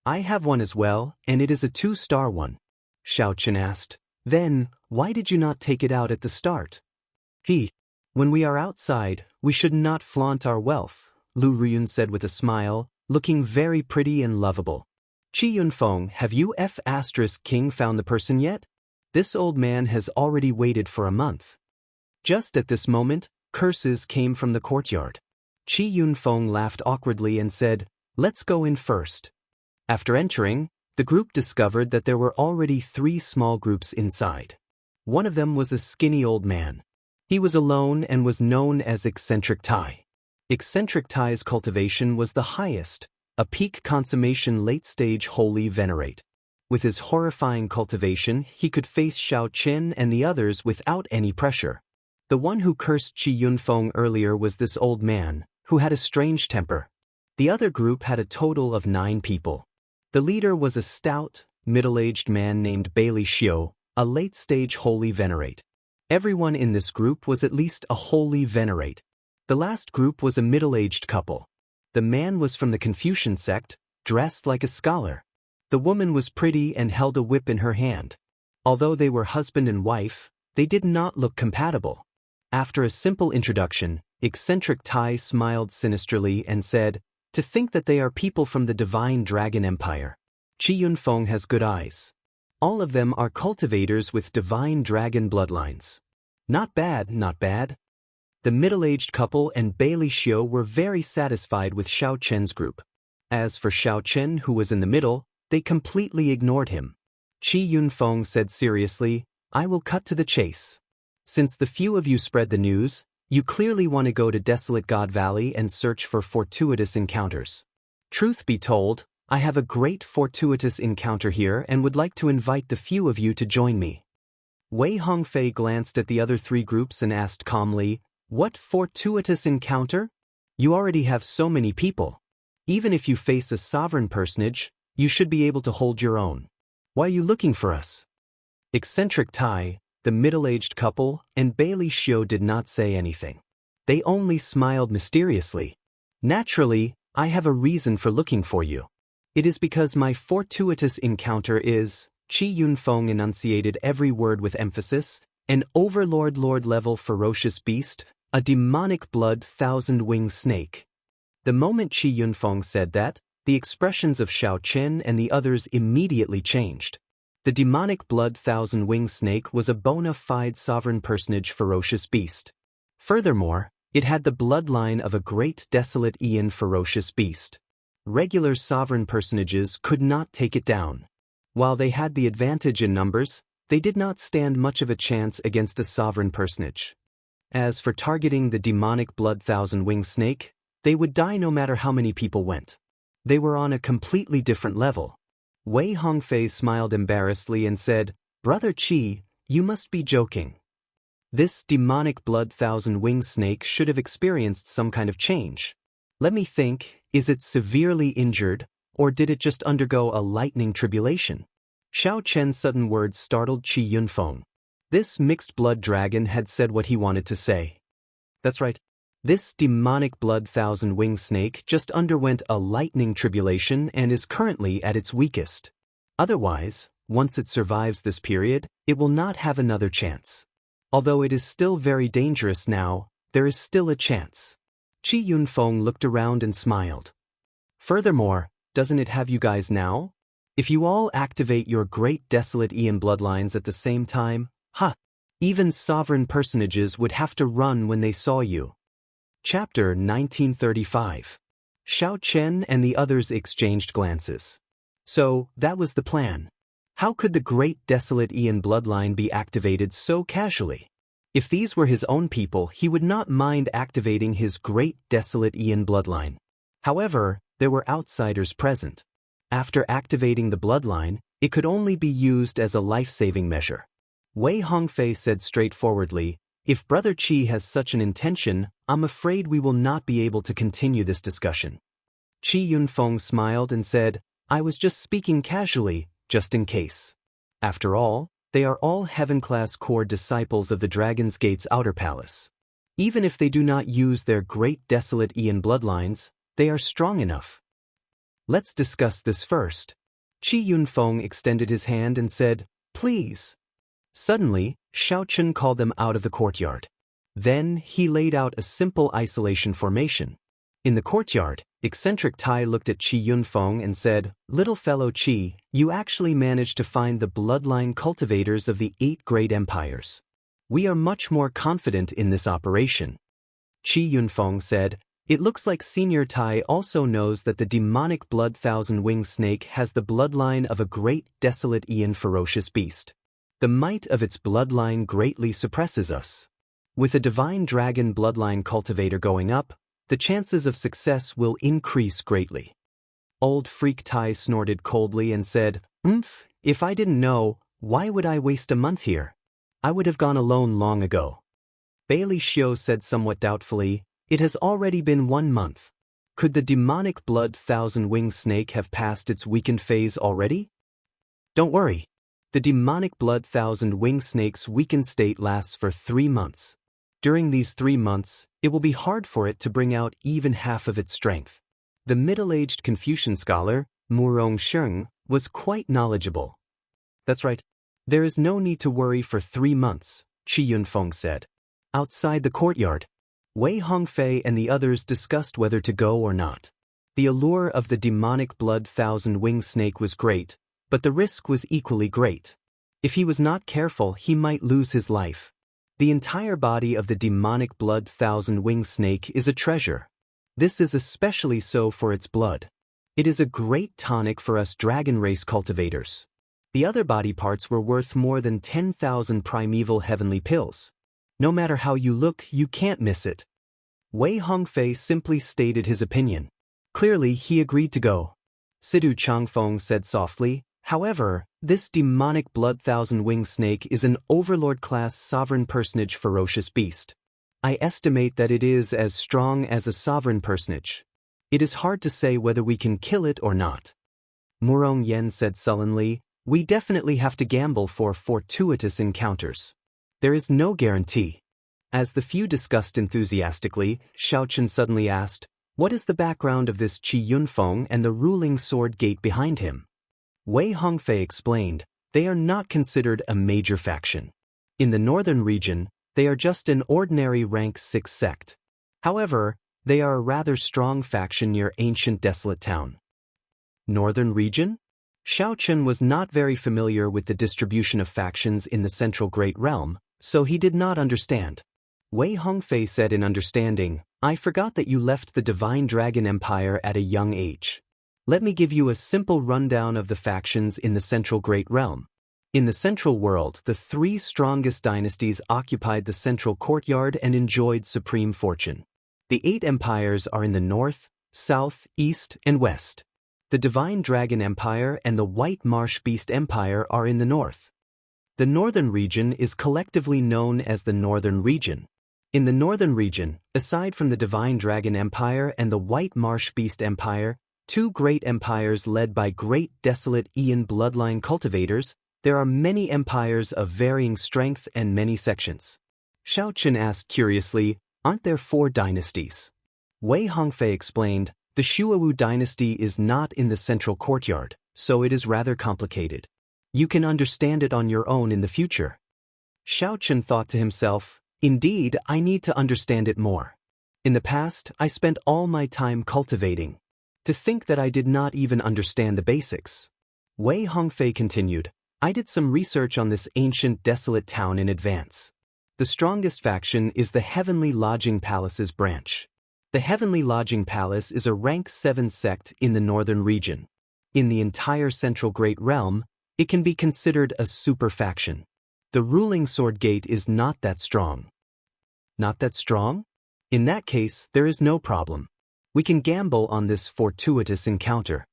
I have one as well, and it is a 2-star one. Xiaochen asked. Then, why did you not take it out at the start? When we are outside, we should not flaunt our wealth, Lu Ruyun said with a smile, looking very pretty and lovable. Qi Yunfeng, have you King found the person yet? This old man has already waited for a month. Just at this moment, curses came from the courtyard. Qi Yunfeng laughed awkwardly and said, "Let's go in first." After entering, the group discovered that there were already 3 small groups inside. One of them was a skinny old man. He was alone and was known as Eccentric Tai. Eccentric Tai's cultivation was the highest, a peak consummation late-stage holy venerate. With his horrifying cultivation, he could face Xiaochen and the others without any pressure. The one who cursed Qi Yunfeng earlier was this old man, who had a strange temper. The other group had a total of 9 people. The leader was a stout, middle-aged man named Bailey Xiu, a late-stage holy venerate. Everyone in this group was at least a holy venerate. The last group was a middle-aged couple. The man was from the Confucian sect, dressed like a scholar. The woman was pretty and held a whip in her hand. Although they were husband and wife, they did not look compatible. After a simple introduction, Eccentric Tai smiled sinisterly and said, "To think that they are people from the Divine Dragon Empire. Qi Yunfeng has good eyes. All of them are cultivators with Divine Dragon bloodlines. Not bad, not bad." The middle-aged couple and Bailey Xiu were very satisfied with Xiaochen's group. As for Xiaochen, who was in the middle, they completely ignored him. Qi Yunfeng said seriously, "I will cut to the chase. Since the few of you spread the news, you clearly want to go to Desolate God Valley and search for fortuitous encounters. Truth be told, I have a great fortuitous encounter here and would like to invite the few of you to join me." Wei Hongfei glanced at the other 3 groups and asked calmly, "What fortuitous encounter? You already have so many people. Even if you face a sovereign personage, you should be able to hold your own. Why are you looking for us?" Eccentric Tai, the middle-aged couple, and Bailey Xiu did not say anything. They only smiled mysteriously. "Naturally, I have a reason for looking for you. It is because my fortuitous encounter is," Qi Yunfeng enunciated every word with emphasis, "an overlord-level ferocious beast, a demonic blood thousand-winged snake." The moment Qi Yunfeng said that, the expressions of Xiaochen and the others immediately changed. The demonic blood thousand-winged snake was a bona fide sovereign personage ferocious beast. Furthermore, it had the bloodline of a great desolate Ian ferocious beast. Regular sovereign personages could not take it down. While they had the advantage in numbers, they did not stand much of a chance against a sovereign personage. As for targeting the demonic blood thousand-winged snake, they would die no matter how many people went. They were on a completely different level. Wei Hongfei smiled embarrassedly and said, "Brother Qi, you must be joking. This demonic blood thousand-winged snake should have experienced some kind of change. Let me think, is it severely injured, or did it just undergo a lightning tribulation?" Xiaochen's sudden words startled Qi Yunfeng. This mixed blood dragon had said what he wanted to say. That's right. This demonic blood thousand-winged snake just underwent a lightning tribulation and is currently at its weakest. Otherwise, once it survives this period, it will not have another chance. Although it is still very dangerous now, there is still a chance. Qi Yunfeng looked around and smiled. Furthermore, doesn't it have you guys now? If you all activate your great desolate Ian bloodlines at the same time, even sovereign personages would have to run when they saw you. Chapter 1935. Xiaochen and the others exchanged glances. So, that was the plan. How could the great desolate Ian bloodline be activated so casually? If these were his own people, he would not mind activating his great desolate Ian bloodline. However, there were outsiders present. After activating the bloodline, it could only be used as a life-saving measure. Wei Hongfei said straightforwardly, "If Brother Qi has such an intention, I'm afraid we will not be able to continue this discussion." Qi Yunfeng smiled and said, "I was just speaking casually, just in case. After all, they are all heaven-class core disciples of the Dragon's Gate's outer palace. Even if they do not use their great desolate Ian bloodlines, they are strong enough. Let's discuss this first." Qi Yunfeng extended his hand and said, "Please." Suddenly, Xiaochen called them out of the courtyard. Then, he laid out a simple isolation formation. In the courtyard, eccentric Tai looked at Qi Yunfeng and said, "Little fellow Qi, you actually managed to find the bloodline cultivators of the 8 great empires. We are much more confident in this operation." Qi Yunfeng said, "It looks like Senior Tai also knows that the demonic blood thousand-winged snake has the bloodline of a great desolate Ian ferocious beast. The might of its bloodline greatly suppresses us. With a divine dragon bloodline cultivator going up, the chances of success will increase greatly." Old Freak Tai snorted coldly and said, If I didn't know, why would I waste a month here? I would have gone alone long ago." Bailey Xiu said somewhat doubtfully, "It has already been 1 month. Could the demonic blood thousand-winged snake have passed its weakened phase already?" "Don't worry. The demonic blood thousand-winged snake's weakened state lasts for 3 months. During these 3 months, it will be hard for it to bring out even half of its strength." The middle-aged Confucian scholar, Murong Sheng, was quite knowledgeable. "That's right. There is no need to worry for 3 months, Qi Yunfeng said. Outside the courtyard, Wei Hongfei and the others discussed whether to go or not. The allure of the demonic blood thousand-winged snake was great, but the risk was equally great. If he was not careful, he might lose his life. The entire body of the demonic blood thousand-winged snake is a treasure. This is especially so for its blood. It is a great tonic for us dragon race cultivators. The other body parts were worth more than 10,000 primeval heavenly pills. No matter how you look, you can't miss it." Wei Hongfei simply stated his opinion. Clearly, he agreed to go. Sidu Changfeng said softly, "However, this demonic blood thousand-winged snake is an overlord-class sovereign personage ferocious beast. I estimate that it is as strong as a sovereign personage. It is hard to say whether we can kill it or not." Murong Yen said sullenly, "We definitely have to gamble for fortuitous encounters. There is no guarantee." As the few discussed enthusiastically, Xiaochen suddenly asked, "What is the background of this Qi Yunfeng and the ruling sword gate behind him?" Wei Hongfei explained, "They are not considered a major faction. In the northern region, they are just an ordinary rank 6 sect. However, they are a rather strong faction near ancient desolate town." Northern region? Xiaochen was not very familiar with the distribution of factions in the central Great Realm, so he did not understand. Wei Hongfei said in understanding, "I forgot that you left the Divine Dragon Empire at a young age. Let me give you a simple rundown of the factions in the central Great Realm. In the central world, the 3 strongest dynasties occupied the central courtyard and enjoyed supreme fortune. The 8 empires are in the north, south, east, and west. The Divine Dragon Empire and the White Marsh Beast Empire are in the north. The northern region is collectively known as the Northern Region. In the northern region, aside from the Divine Dragon Empire and the White Marsh Beast Empire, 2 great empires led by great desolate Ian bloodline cultivators, there are many empires of varying strength and many sections." Xiaochen asked curiously, "Aren't there 4 dynasties?" Wei Hongfei explained, "The Shuawu dynasty is not in the central courtyard, so it is rather complicated. You can understand it on your own in the future." Xiaochen thought to himself, "Indeed, I need to understand it more. In the past, I spent all my time cultivating. To think that I did not even understand the basics." Wei Hongfei continued, "I did some research on this ancient desolate town in advance. The strongest faction is the Heavenly Lodging Palace's branch. The Heavenly Lodging Palace is a rank 7 sect in the northern region. In the entire central Great Realm, it can be considered a super faction. The ruling sword gate is not that strong." "Not that strong? In that case, there is no problem. We can gamble on this fortuitous encounter."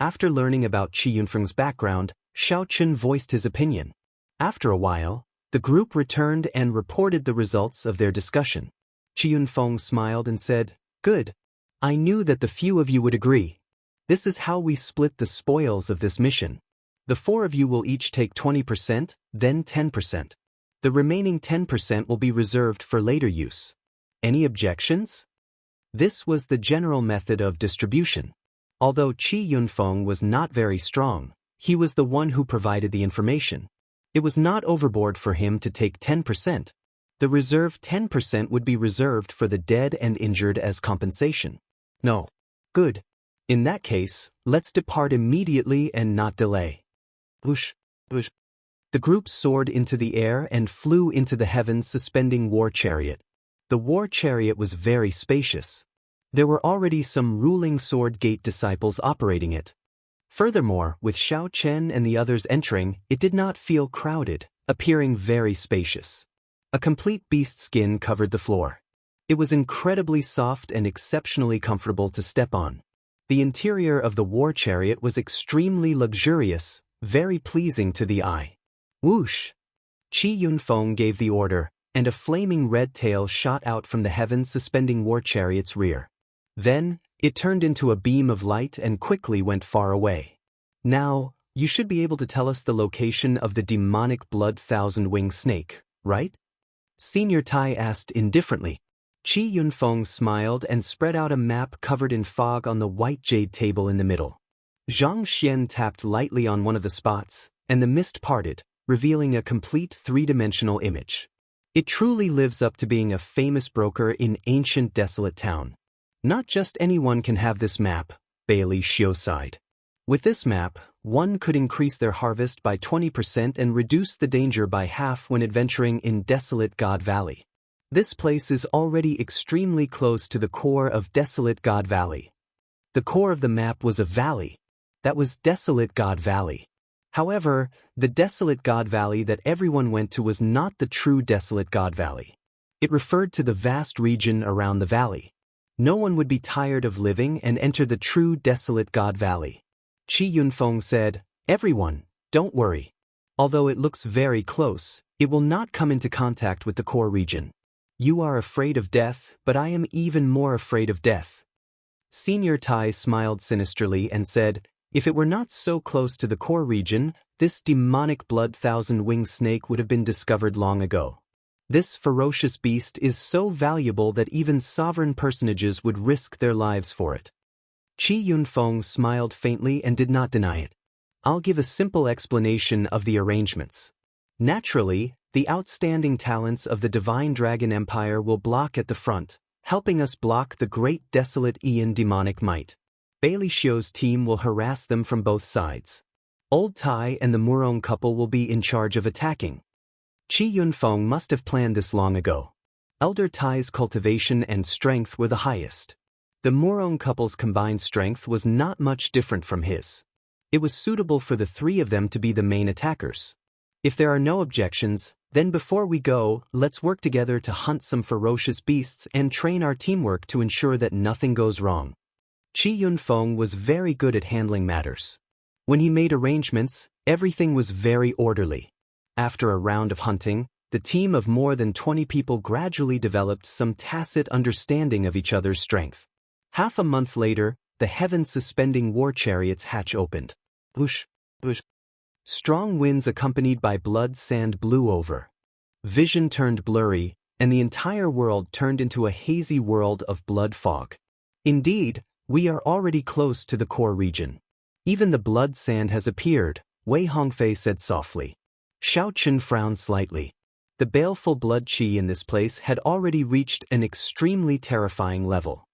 After learning about Qi Yunfeng's background, Xiaochen voiced his opinion. After a while, the group returned and reported the results of their discussion. Qi Yunfeng smiled and said, "Good. I knew that the few of you would agree. This is how we split the spoils of this mission. The 4 of you will each take 20%, then 10%. The remaining 10% will be reserved for later use. Any objections?" This was the general method of distribution. Although Qi Yunfeng was not very strong, he was the one who provided the information. It was not overboard for him to take 10%. The reserved 10% would be reserved for the dead and injured as compensation. No. Good. In that case, let's depart immediately and not delay. Whoosh, whoosh. The group soared into the air and flew into the heavens, suspending war chariot. The war chariot was very spacious. There were already some ruling sword gate disciples operating it. Furthermore, with Xiao Chen and the others entering, it did not feel crowded, appearing very spacious. A complete beast skin covered the floor. It was incredibly soft and exceptionally comfortable to step on. The interior of the war chariot was extremely luxurious, very pleasing to the eye. Whoosh! Qi Yunfeng gave the order, and a flaming red tail shot out from the heavens, suspending war chariot's rear. Then, it turned into a beam of light and quickly went far away. Now, you should be able to tell us the location of the demonic blood thousand-winged snake, right? Senior Tai asked indifferently. Qi Yunfeng smiled and spread out a map covered in fog on the white jade table in the middle. Zhang Xian tapped lightly on one of the spots, and the mist parted, revealing a complete three-dimensional image. It truly lives up to being a famous broker in ancient desolate town. Not just anyone can have this map, Bailey Xiu sighed. With this map, one could increase their harvest by 20% and reduce the danger by half when adventuring in desolate God Valley. This place is already extremely close to the core of desolate God Valley. The core of the map was a valley. That was desolate God Valley. However, the desolate God Valley that everyone went to was not the true desolate God Valley. It referred to the vast region around the valley. No one would be tired of living and enter the true desolate God Valley. Qi Yunfeng said, "Everyone, don't worry. Although it looks very close, it will not come into contact with the core region. You are afraid of death, but I am even more afraid of death." Senior Tai smiled sinisterly and said, "If it were not so close to the core region, this demonic blood thousand-winged snake would have been discovered long ago. This ferocious beast is so valuable that even sovereign personages would risk their lives for it." Qi Yunfeng smiled faintly and did not deny it. "I'll give a simple explanation of the arrangements. Naturally, the outstanding talents of the Divine Dragon Empire will block at the front, helping us block the great desolate Ian demonic might. Bailey Xiu's team will harass them from both sides. Old Tai and the Murong couple will be in charge of attacking." Qi Yunfeng must have planned this long ago. Elder Tai's cultivation and strength were the highest. The Murong couple's combined strength was not much different from his. It was suitable for the three of them to be the main attackers. If there are no objections, then before we go, let's work together to hunt some ferocious beasts and train our teamwork to ensure that nothing goes wrong. Qi Yunfeng was very good at handling matters. When he made arrangements, everything was very orderly. After a round of hunting, the team of more than 20 people gradually developed some tacit understanding of each other's strength. Half a month later, the heaven-suspending war chariot's hatch opened. Whoosh, whoosh. Strong winds accompanied by blood sand blew over. Vision turned blurry, and the entire world turned into a hazy world of blood fog. Indeed, we are already close to the core region. Even the blood sand has appeared, Wei Hongfei said softly. Xiao Chen frowned slightly. The baleful blood qi in this place had already reached an extremely terrifying level.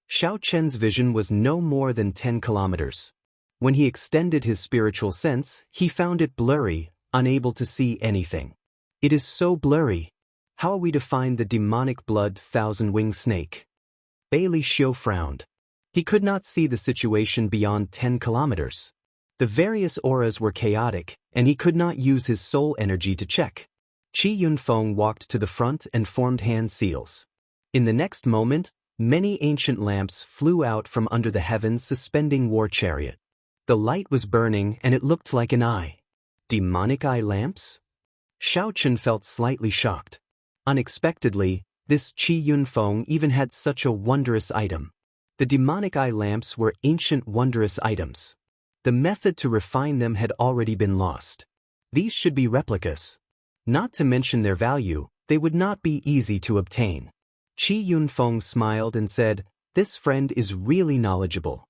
Xiao Chen's vision was no more than 10 kilometers. When he extended his spiritual sense, he found it blurry, unable to see anything. It is so blurry. How are we to find the demonic blood thousand-winged snake? Bailey Xiu frowned. He could not see the situation beyond 10 kilometers. The various auras were chaotic, and he could not use his soul energy to check. Qi Yunfeng walked to the front and formed hand seals. In the next moment, many ancient lamps flew out from under the heavens, suspending war chariot. The light was burning and it looked like an eye. Demonic eye lamps? Xiao Chen felt slightly shocked. Unexpectedly, this Qi Yunfeng even had such a wondrous item. The demonic eye lamps were ancient wondrous items. The method to refine them had already been lost. These should be replicas. Not to mention their value, they would not be easy to obtain. Qi Yunfeng smiled and said, "This friend is really knowledgeable.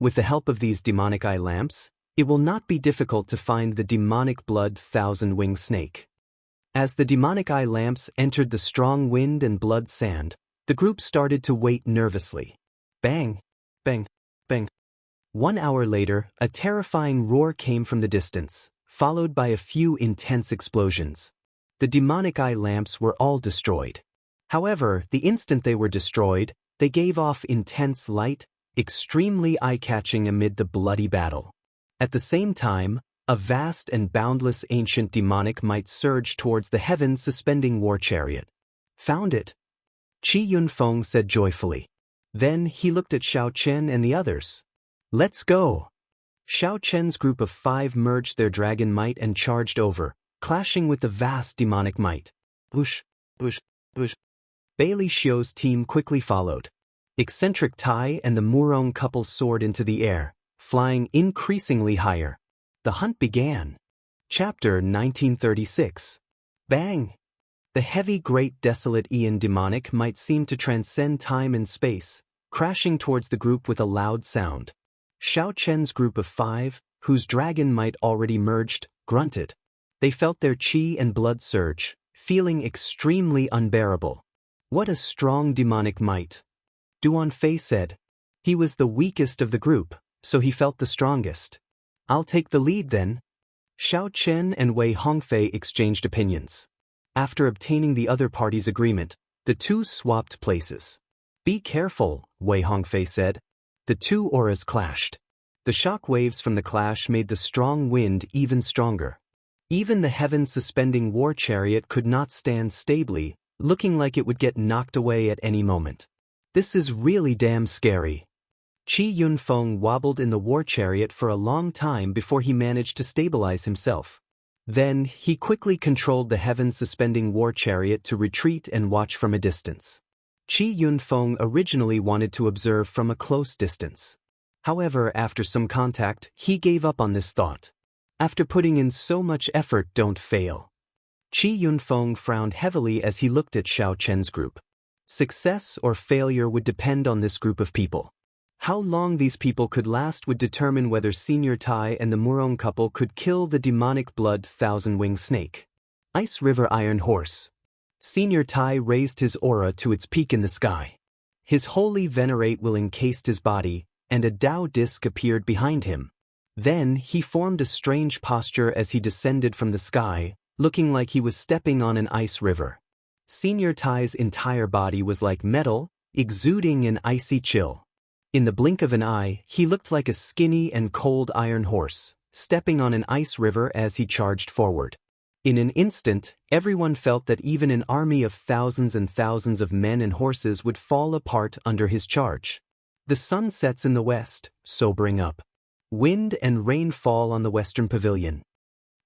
With the help of these demonic eye lamps, it will not be difficult to find the demonic blood thousand-winged snake. As the demonic eye lamps entered the strong wind and blood sand, the group started to wait nervously. Bang! Bang! Bang! 1 hour later, a terrifying roar came from the distance, followed by a few intense explosions. The demonic eye lamps were all destroyed. However, the instant they were destroyed, they gave off intense light, extremely eye-catching amid the bloody battle. At the same time, a vast and boundless ancient demonic might surged towards the heavens suspending war chariot. Found it, Qi Yunfeng said joyfully. Then he looked at Xiao Chen and the others. Let's go! Xiao Chen's group of 5 merged their dragon might and charged over, clashing with the vast demonic might. Whoosh, whoosh, whoosh. Bailey Xiu's team quickly followed. Eccentric Tai and the Murong couple soared into the air, flying increasingly higher. The hunt began. Chapter 1936. Bang! The heavy great desolate Aeon demonic might seemed to transcend time and space, crashing towards the group with a loud sound. Xiao Chen's group of 5, whose dragon might already merged, grunted. They felt their qi and blood surge, feeling extremely unbearable. What a strong demonic might! Duan Fei said. He was the weakest of the group, so he felt the strongest. I'll take the lead then. Xiao Chen and Wei Hongfei exchanged opinions. After obtaining the other party's agreement, the two swapped places. Be careful, Wei Hongfei said. The two auras clashed. The shock waves from the clash made the strong wind even stronger. Even the heaven-suspending war chariot could not stand stably, looking like it would get knocked away at any moment. This is really damn scary. Qi Yunfeng wobbled in the war chariot for a long time before he managed to stabilize himself. Then, he quickly controlled the heaven-suspending war chariot to retreat and watch from a distance. Qi Yunfeng originally wanted to observe from a close distance. However, after some contact, he gave up on this thought. After putting in so much effort, don't fail. Qi Yunfeng frowned heavily as he looked at Xiao Chen's group. Success or failure would depend on this group of people. How long these people could last would determine whether Senior Tai and the Murong couple could kill the demonic blood thousand-winged snake. Ice River Iron Horse. Senior Tai raised his aura to its peak in the sky. His holy venerate will encased his body, and a Dao disc appeared behind him. Then he formed a strange posture as he descended from the sky, looking like he was stepping on an ice river. Senior Tai's entire body was like metal, exuding an icy chill. In the blink of an eye, he looked like a skinny and cold iron horse, stepping on an ice river as he charged forward. In an instant, everyone felt that even an army of thousands and thousands of men and horses would fall apart under his charge. The sun sets in the west, sobering up. Wind and rain fall on the western pavilion.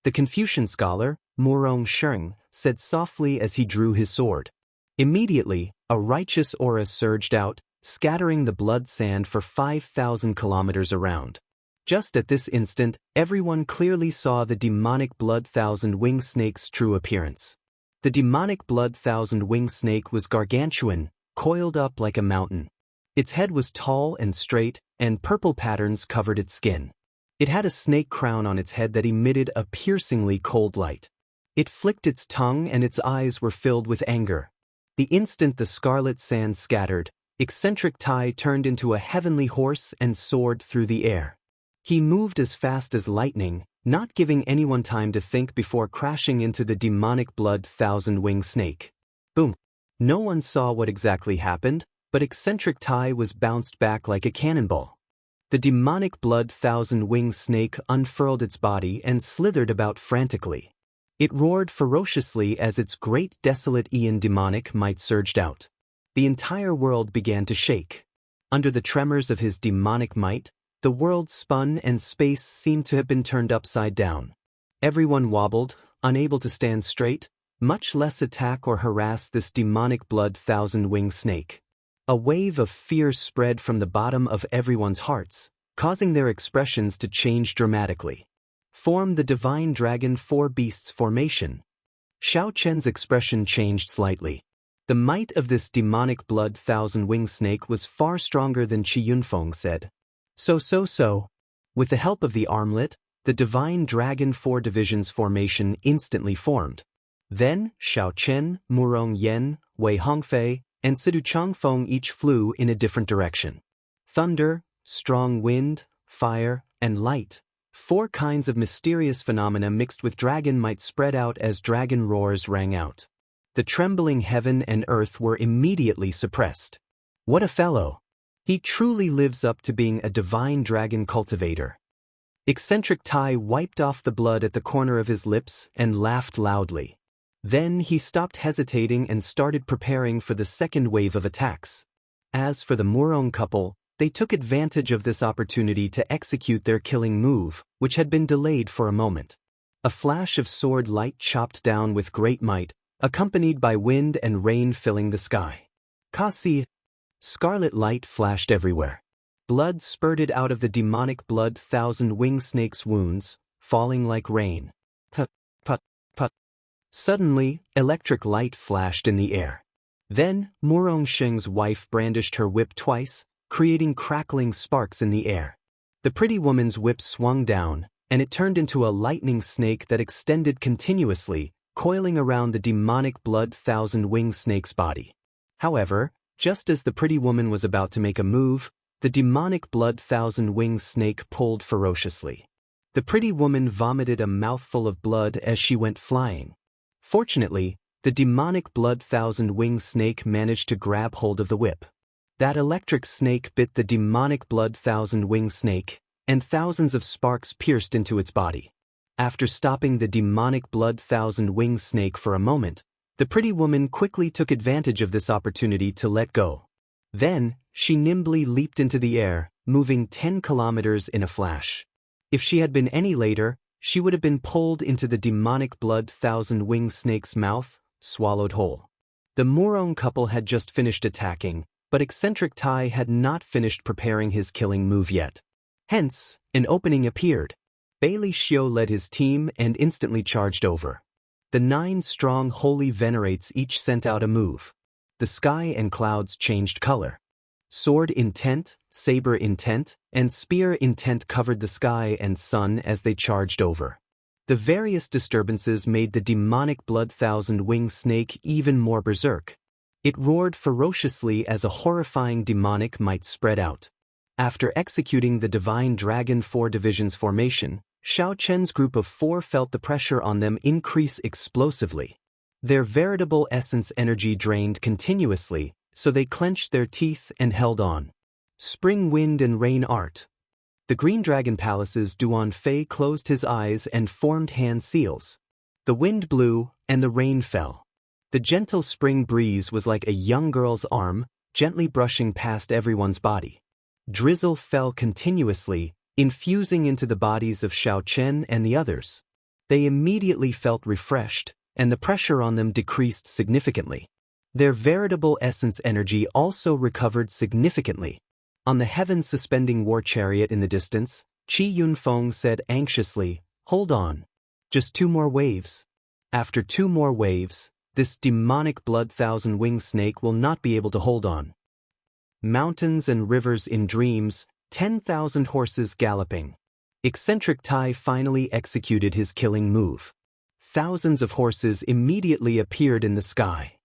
The Confucian scholar, Murong Sheng, said softly as he drew his sword. Immediately, a righteous aura surged out, scattering the blood sand for 5,000 kilometers around. Just at this instant, everyone clearly saw the demonic blood thousand-winged snake's true appearance. The demonic blood thousand-winged snake was gargantuan, coiled up like a mountain. Its head was tall and straight, and purple patterns covered its skin. It had a snake crown on its head that emitted a piercingly cold light. It flicked its tongue and its eyes were filled with anger. The instant the scarlet sand scattered, Eccentric Tai turned into a heavenly horse and soared through the air. He moved as fast as lightning, not giving anyone time to think before crashing into the demonic blood thousand-winged snake. Boom! No one saw what exactly happened, but Eccentric Tai was bounced back like a cannonball. The demonic blood thousand-winged snake unfurled its body and slithered about frantically. It roared ferociously as its great desolate Aeon demonic might surged out. The entire world began to shake. Under the tremors of his demonic might, the world spun and space seemed to have been turned upside down. Everyone wobbled, unable to stand straight, much less attack or harass this demonic blood thousand-winged snake. A wave of fear spread from the bottom of everyone's hearts, causing their expressions to change dramatically. Form the divine dragon four beasts formation. Xiao Chen's expression changed slightly. The might of this demonic blood thousand-winged snake was far stronger than Qi Yunfeng said. So. With the help of the armlet, the divine dragon 4 divisions formation instantly formed. Then, Xiaochen, Murong Yen, Wei Hongfei, and Sidu Changfeng each flew in a different direction. Thunder, strong wind, fire, and light. 4 kinds of mysterious phenomena mixed with dragon might spread out as dragon roars rang out. The trembling heaven and earth were immediately suppressed. What a fellow! He truly lives up to being a divine dragon cultivator. Eccentric Tai wiped off the blood at the corner of his lips and laughed loudly. Then he stopped hesitating and started preparing for the second wave of attacks. As for the Murong couple, they took advantage of this opportunity to execute their killing move, which had been delayed for a moment. A flash of sword light chopped down with great might, accompanied by wind and rain filling the sky. Kasi! Scarlet light flashed everywhere. Blood spurted out of the demonic blood thousand-winged snake's wounds, falling like rain. Put. Suddenly, electric light flashed in the air. Then, Murong Sheng's wife brandished her whip twice, creating crackling sparks in the air. The pretty woman's whip swung down, and it turned into a lightning snake that extended continuously, coiling around the demonic blood thousand-winged snake's body. However, just as the pretty woman was about to make a move, the demonic blood thousand-winged snake pulled ferociously. The pretty woman vomited a mouthful of blood as she went flying. Fortunately, the demonic blood thousand-winged snake managed to grab hold of the whip. That electric snake bit the demonic blood thousand-winged snake, and thousands of sparks pierced into its body. After stopping the demonic blood thousand-winged snake for a moment, the pretty woman quickly took advantage of this opportunity to let go. Then, she nimbly leaped into the air, moving 10 kilometers in a flash. If she had been any later, she would have been pulled into the demonic blood thousand-winged snake's mouth, swallowed whole. The Murong couple had just finished attacking, but eccentric Tai had not finished preparing his killing move yet. Hence, an opening appeared. Bailey Xiu led his team and instantly charged over. The 9 strong holy venerates each sent out a move. The sky and clouds changed color. Sword intent, saber intent, and spear intent covered the sky and sun as they charged over. The various disturbances made the demonic blood thousand-winged snake even more berserk. It roared ferociously as a horrifying demonic might spread out. After executing the divine dragon 4 divisions formation, Xiaochen's group of 4 felt the pressure on them increase explosively. Their veritable essence energy drained continuously, so they clenched their teeth and held on. Spring wind and rain art. The Green Dragon Palace's Duan Fei closed his eyes and formed hand seals. The wind blew, and the rain fell. The gentle spring breeze was like a young girl's arm, gently brushing past everyone's body. Drizzle fell continuously, infusing into the bodies of Xiaochen and the others. They immediately felt refreshed, and the pressure on them decreased significantly. Their veritable essence energy also recovered significantly. On the heaven-suspending war chariot in the distance, Qi Yunfeng said anxiously, "Hold on. Just 2 more waves." After 2 more waves, this demonic blood thousand-winged snake will not be able to hold on. Mountains and rivers in dreams, 10,000 horses galloping. Eccentric Tai finally executed his killing move. Thousands of horses immediately appeared in the sky.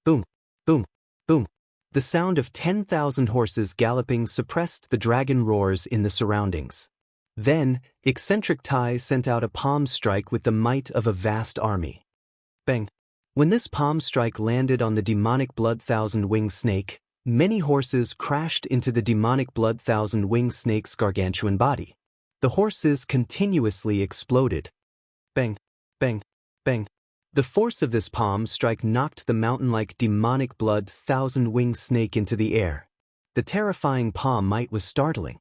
Boom, boom, boom. The sound of 10,000 horses galloping suppressed the dragon roars in the surroundings. Then, Eccentric Tai sent out a palm strike with the might of a vast army. Bang! When this palm strike landed on the demonic blood thousand-winged snake, many horses crashed into the demonic blood thousand-winged snake's gargantuan body. The horses continuously exploded. Bang, bang, bang. The force of this palm strike knocked the mountain-like demonic blood thousand-winged snake into the air. The terrifying palm might was startling.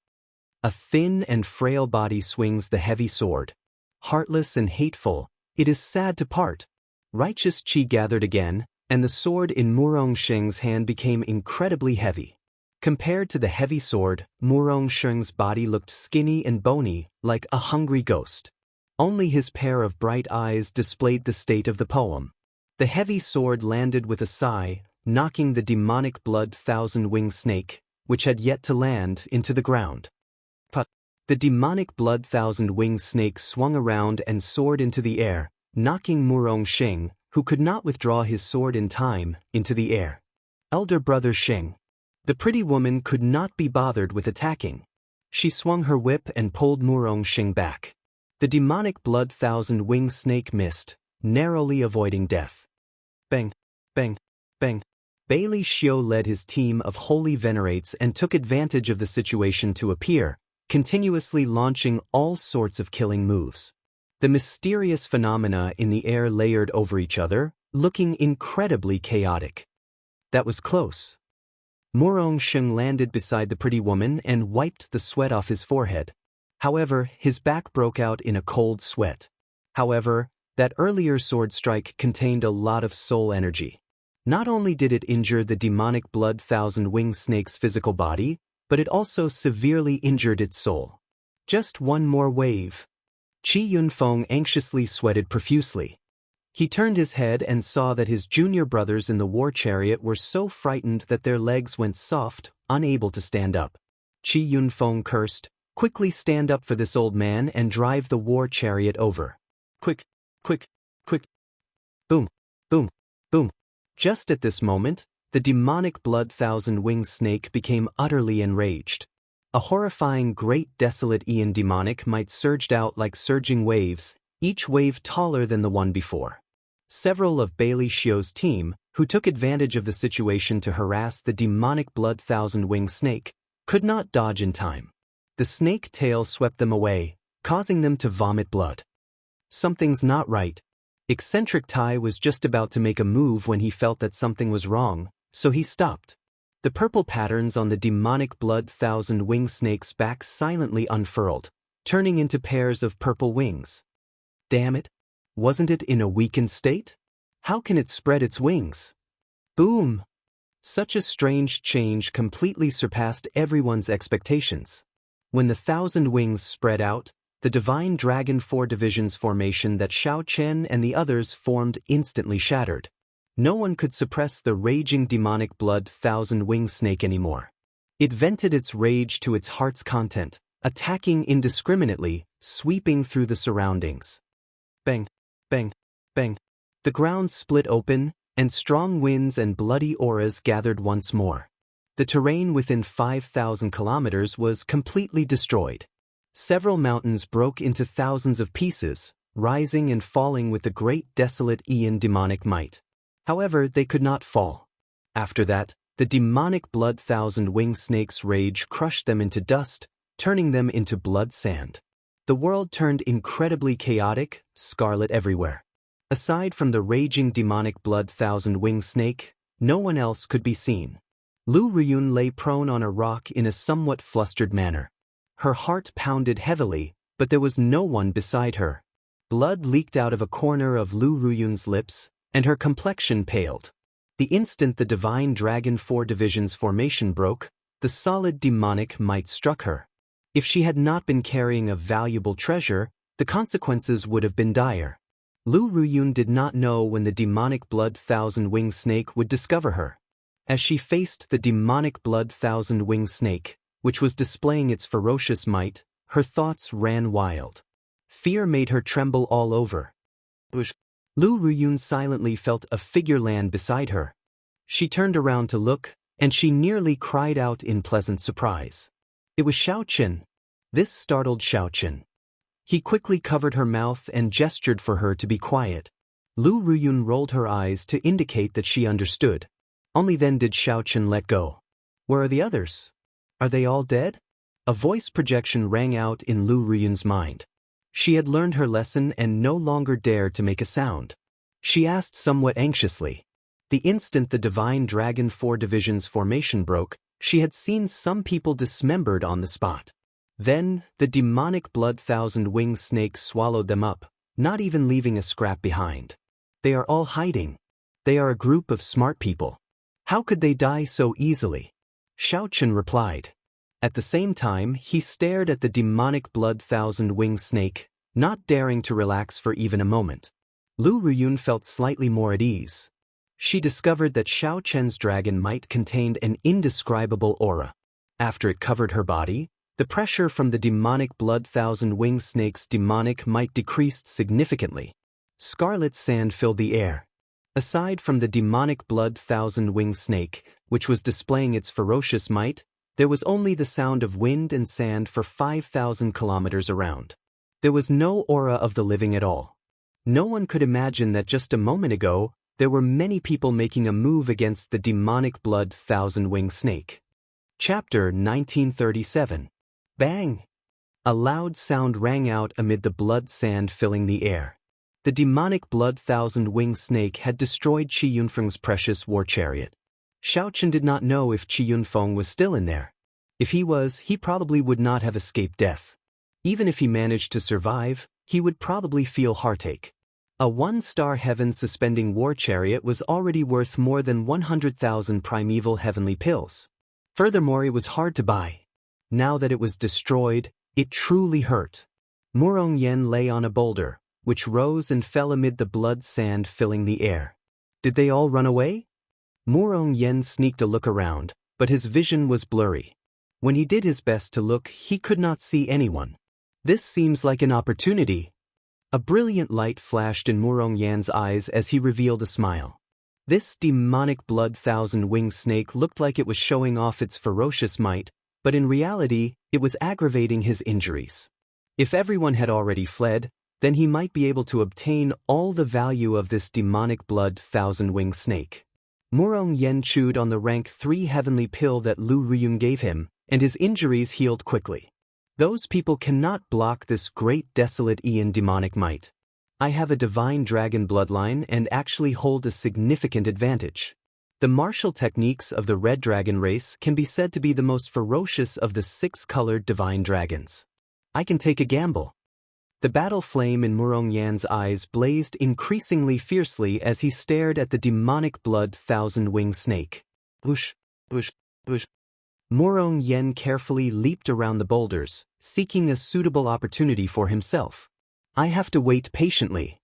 A thin and frail body swings the heavy sword. Heartless and hateful, it is sad to part. Righteous Qi gathered again, and the sword in Murong Sheng's hand became incredibly heavy. Compared to the heavy sword, Murong Sheng's body looked skinny and bony, like a hungry ghost. Only his pair of bright eyes displayed the state of the poem. The heavy sword landed with a sigh, knocking the demonic blood thousand-winged snake, which had yet to land, into the ground. The demonic blood thousand-winged snake swung around and soared into the air, knocking Murong Xing, who could not withdraw his sword in time, into the air. Elder brother Xing. The pretty woman could not be bothered with attacking. She swung her whip and pulled Murong Xing back. The demonic blood thousand-winged snake missed, narrowly avoiding death. Bang, bang, bang. Bailey Xiu led his team of holy venerates and took advantage of the situation to appear, continuously launching all sorts of killing moves. The mysterious phenomena in the air layered over each other, looking incredibly chaotic. That was close. Murong Xing landed beside the pretty woman and wiped the sweat off his forehead. However, his back broke out in a cold sweat. However, that earlier sword strike contained a lot of soul energy. Not only did it injure the demonic blood thousand-winged snake's physical body, but it also severely injured its soul. Just one more wave. Qi Yunfeng anxiously sweated profusely. He turned his head and saw that his junior brothers in the war chariot were so frightened that their legs went soft, unable to stand up. Qi Yunfeng cursed, "Quickly stand up for this old man and drive the war chariot over. Quick, quick, quick." Boom, boom, boom. Just at this moment, the demonic blood thousand-winged snake became utterly enraged. A horrifying great desolate Aeon demonic might surged out like surging waves, each wave taller than the one before. Several of Bailey Xiu's team, who took advantage of the situation to harass the demonic blood thousand-winged snake, could not dodge in time. The snake tail swept them away, causing them to vomit blood. Something's not right. Eccentric Tai was just about to make a move when he felt that something was wrong, so he stopped. The purple patterns on the demonic blood thousand-winged snake's back silently unfurled, turning into pairs of purple wings. Damn it! Wasn't it in a weakened state? How can it spread its wings? Boom! Such a strange change completely surpassed everyone's expectations. When the thousand wings spread out, the divine dragon 4 divisions formation that Xiao Chen and the others formed instantly shattered. No one could suppress the raging demonic blood thousand-winged snake anymore. It vented its rage to its heart's content, attacking indiscriminately, sweeping through the surroundings. Bang, bang, bang. The ground split open, and strong winds and bloody auras gathered once more. The terrain within 5,000 kilometers was completely destroyed. Several mountains broke into thousands of pieces, rising and falling with the great desolate Aeon demonic might. However, they could not fall. After that, the demonic blood thousand-winged snake's rage crushed them into dust, turning them into blood sand. The world turned incredibly chaotic, scarlet everywhere. Aside from the raging demonic blood thousand-winged snake, no one else could be seen. Lu Ruyun lay prone on a rock in a somewhat flustered manner. Her heart pounded heavily, but there was no one beside her. Blood leaked out of a corner of Lu Ruyun's lips, and her complexion paled. The instant the divine dragon 4 divisions formation broke, the solid demonic might struck her. If she had not been carrying a valuable treasure, the consequences would have been dire. Lu Ruyun did not know when the demonic blood thousand-winged snake would discover her. As she faced the demonic blood thousand-winged snake, which was displaying its ferocious might, her thoughts ran wild. Fear made her tremble all over. Lu Ruyun silently felt a figure land beside her. She turned around to look, and she nearly cried out in pleasant surprise. It was Xiao Chen. This startled Xiao Chen. He quickly covered her mouth and gestured for her to be quiet. Lu Ruyun rolled her eyes to indicate that she understood. Only then did Xiao Chen let go. Where are the others? Are they all dead? A voice projection rang out in Lu Ruyun's mind. She had learned her lesson and no longer dared to make a sound. She asked somewhat anxiously. The instant the divine dragon 4 divisions formation broke, she had seen some people dismembered on the spot. Then, the demonic blood thousand-winged snake swallowed them up, not even leaving a scrap behind. They are all hiding. They are a group of smart people. How could they die so easily? Xiao Chen replied. At the same time, he stared at the demonic blood thousand-winged snake, not daring to relax for even a moment. Lu Ruyun felt slightly more at ease. She discovered that Xiao Chen's dragon might contained an indescribable aura. After it covered her body, The pressure from the demonic blood thousand-winged snake's demonic might decreased significantly. Scarlet sand filled the air. Aside from the demonic blood thousand-winged snake, which was displaying its ferocious might, there was only the sound of wind and sand for 5,000 kilometers around. There was no aura of the living at all. No one could imagine that just a moment ago, there were many people making a move against the demonic blood thousand-winged snake. Chapter 1937. Bang! A loud sound rang out amid the blood sand filling the air. The demonic blood thousand-winged snake had destroyed Qi Yunfeng's precious war chariot. Xiaochen did not know if Qi Yunfeng was still in there. If he was, he probably would not have escaped death. Even if he managed to survive, he would probably feel heartache. A one-star heaven-suspending war chariot was already worth more than 100,000 primeval heavenly pills. Furthermore, it was hard to buy. Now that it was destroyed, it truly hurt. Murong Yen lay on a boulder, which rose and fell amid the blood sand filling the air. Did they all run away? Murong Yen sneaked a look around, but his vision was blurry. When he did his best to look, he could not see anyone. This seems like an opportunity. A brilliant light flashed in Murong Yan's eyes as he revealed a smile. This demonic blood thousand-winged snake looked like it was showing off its ferocious might, but in reality, it was aggravating his injuries. If everyone had already fled, then he might be able to obtain all the value of this demonic blood thousand-winged snake. Murong Yen chewed on the rank 3 heavenly pill that Lu Ruyun gave him, and his injuries healed quickly. Those people cannot block this great desolate Ian demonic might. I have a divine dragon bloodline and actually hold a significant advantage. The martial techniques of the red dragon race can be said to be the most ferocious of the 6-colored divine dragons. I can take a gamble. The battle flame in Murong Yan's eyes blazed increasingly fiercely as he stared at the demonic blood thousand-winged snake. Whoosh, whoosh, whoosh. Murong Yen carefully leaped around the boulders, seeking a suitable opportunity for himself. I have to wait patiently.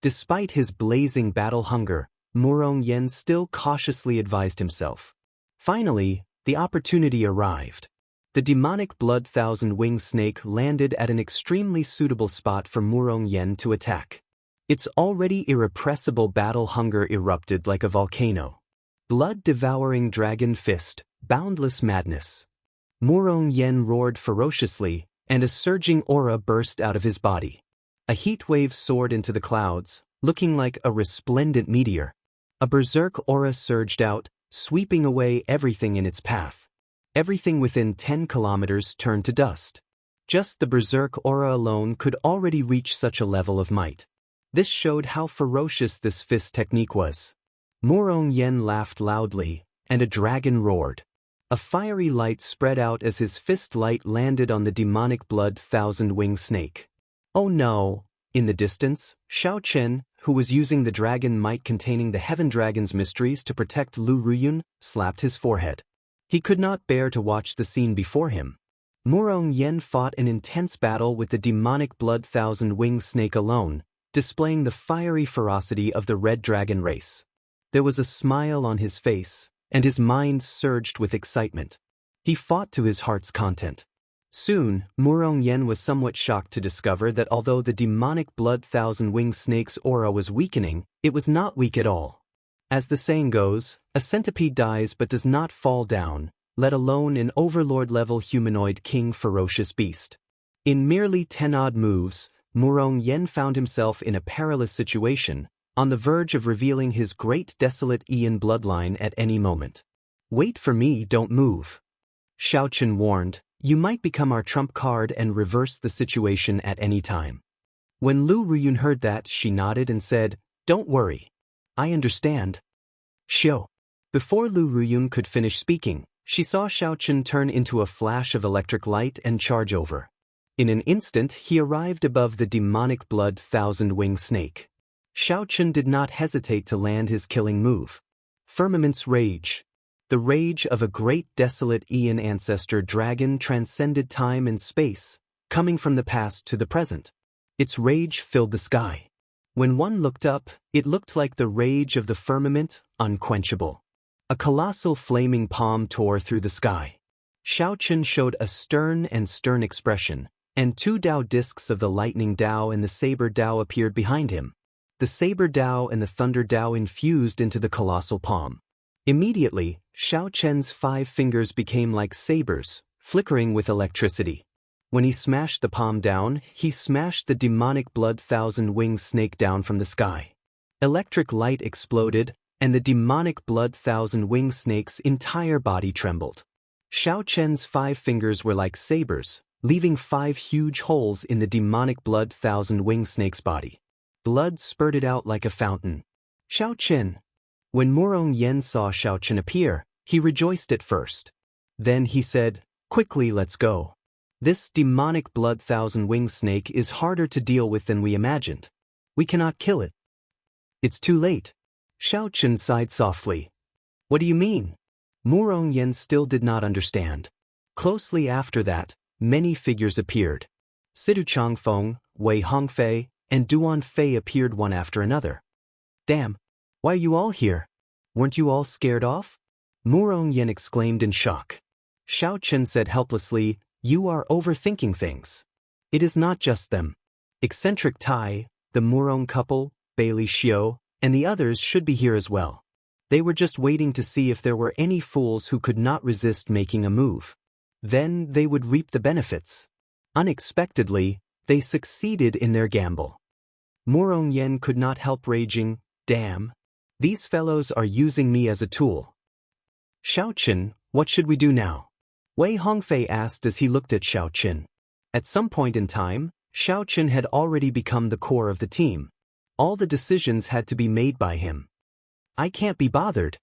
Despite his blazing battle hunger, Murong Yen still cautiously advised himself. Finally, the opportunity arrived. The demonic blood thousand-winged snake landed at an extremely suitable spot for Murong Yen to attack. Its already irrepressible battle hunger erupted like a volcano. Blood-devouring dragon fist, boundless madness. Murong Yen roared ferociously, and a surging aura burst out of his body. A heat wave soared into the clouds, looking like a resplendent meteor. A berserk aura surged out, sweeping away everything in its path. Everything within 10 kilometers turned to dust. Just the berserk aura alone could already reach such a level of might. This showed how ferocious this fist technique was. Murong Yen laughed loudly, and a dragon roared. A fiery light spread out as his fist light landed on the demonic blood thousand-winged snake. Oh no! In the distance, Xiaochen, who was using the dragon might containing the heaven dragon's mysteries to protect Lu Ruyun, slapped his forehead. He could not bear to watch the scene before him. Murong Yen fought an intense battle with the demonic blood thousand-winged snake alone, displaying the fiery ferocity of the red dragon race. There was a smile on his face, and his mind surged with excitement. He fought to his heart's content. Soon, Murong Yen was somewhat shocked to discover that although the demonic blood thousand-winged snake's aura was weakening, it was not weak at all. As the saying goes, a centipede dies but does not fall down, let alone an overlord-level humanoid king ferocious beast. In merely 10-odd moves, Murong Yen found himself in a perilous situation, on the verge of revealing his great desolate Ian bloodline at any moment. Wait for me, don't move. Xiaochen warned, you might become our trump card and reverse the situation at any time. When Lu Ruyun heard that, she nodded and said, don't worry. I understand. Xiao. Before Lu Ruyun could finish speaking, she saw Xiaochen turn into a flash of electric light and charge over. In an instant, he arrived above the demonic blood thousand-winged snake. Xiaochen did not hesitate to land his killing move. Firmament's rage. The rage of a great desolate Ian ancestor dragon transcended time and space, coming from the past to the present. Its rage filled the sky. When one looked up, it looked like the rage of the firmament, unquenchable. A colossal flaming palm tore through the sky. Xiaochen showed a stern expression, and 2 Dao discs of the lightning Dao and the saber Dao appeared behind him. The saber Dao and the thunder Dao infused into the colossal palm. Immediately, Xiaochen's 5 fingers became like sabers, flickering with electricity. When he smashed the palm down, he smashed the demonic blood thousand-winged snake down from the sky. Electric light exploded, and the demonic blood thousand-winged snake's entire body trembled. Xiaochen's 5 fingers were like sabers, leaving 5 huge holes in the demonic blood thousand-winged snake's body. Blood spurted out like a fountain. Xiaochen. When Murong Yen saw Xiaochen appear, he rejoiced at first. Then he said, "Quickly, let's go. This demonic blood thousand-winged snake is harder to deal with than we imagined. We cannot kill it." "It's too late." Xiaochen sighed softly. "What do you mean?" Murong Yen still did not understand. Closely after that, many figures appeared. Sidu Changfeng, Wei Hongfei, and Duan Fei appeared one after another. "Damn! Why are you all here? Weren't you all scared off?" Murong Yen exclaimed in shock. Xiaochen said helplessly, "You are overthinking things. It is not just them. Eccentric Tai, the Murong couple, Bailey Xiao, and the others should be here as well. They were just waiting to see if there were any fools who could not resist making a move. Then they would reap the benefits." Unexpectedly, they succeeded in their gamble. Murong Yen could not help raging, "Damn! These fellows are using me as a tool." "Xiaochen, what should we do now?" Wei Hongfei asked as he looked at Xiaochen. At some point in time, Xiaochen had already become the core of the team. All the decisions had to be made by him. "I can't be bothered.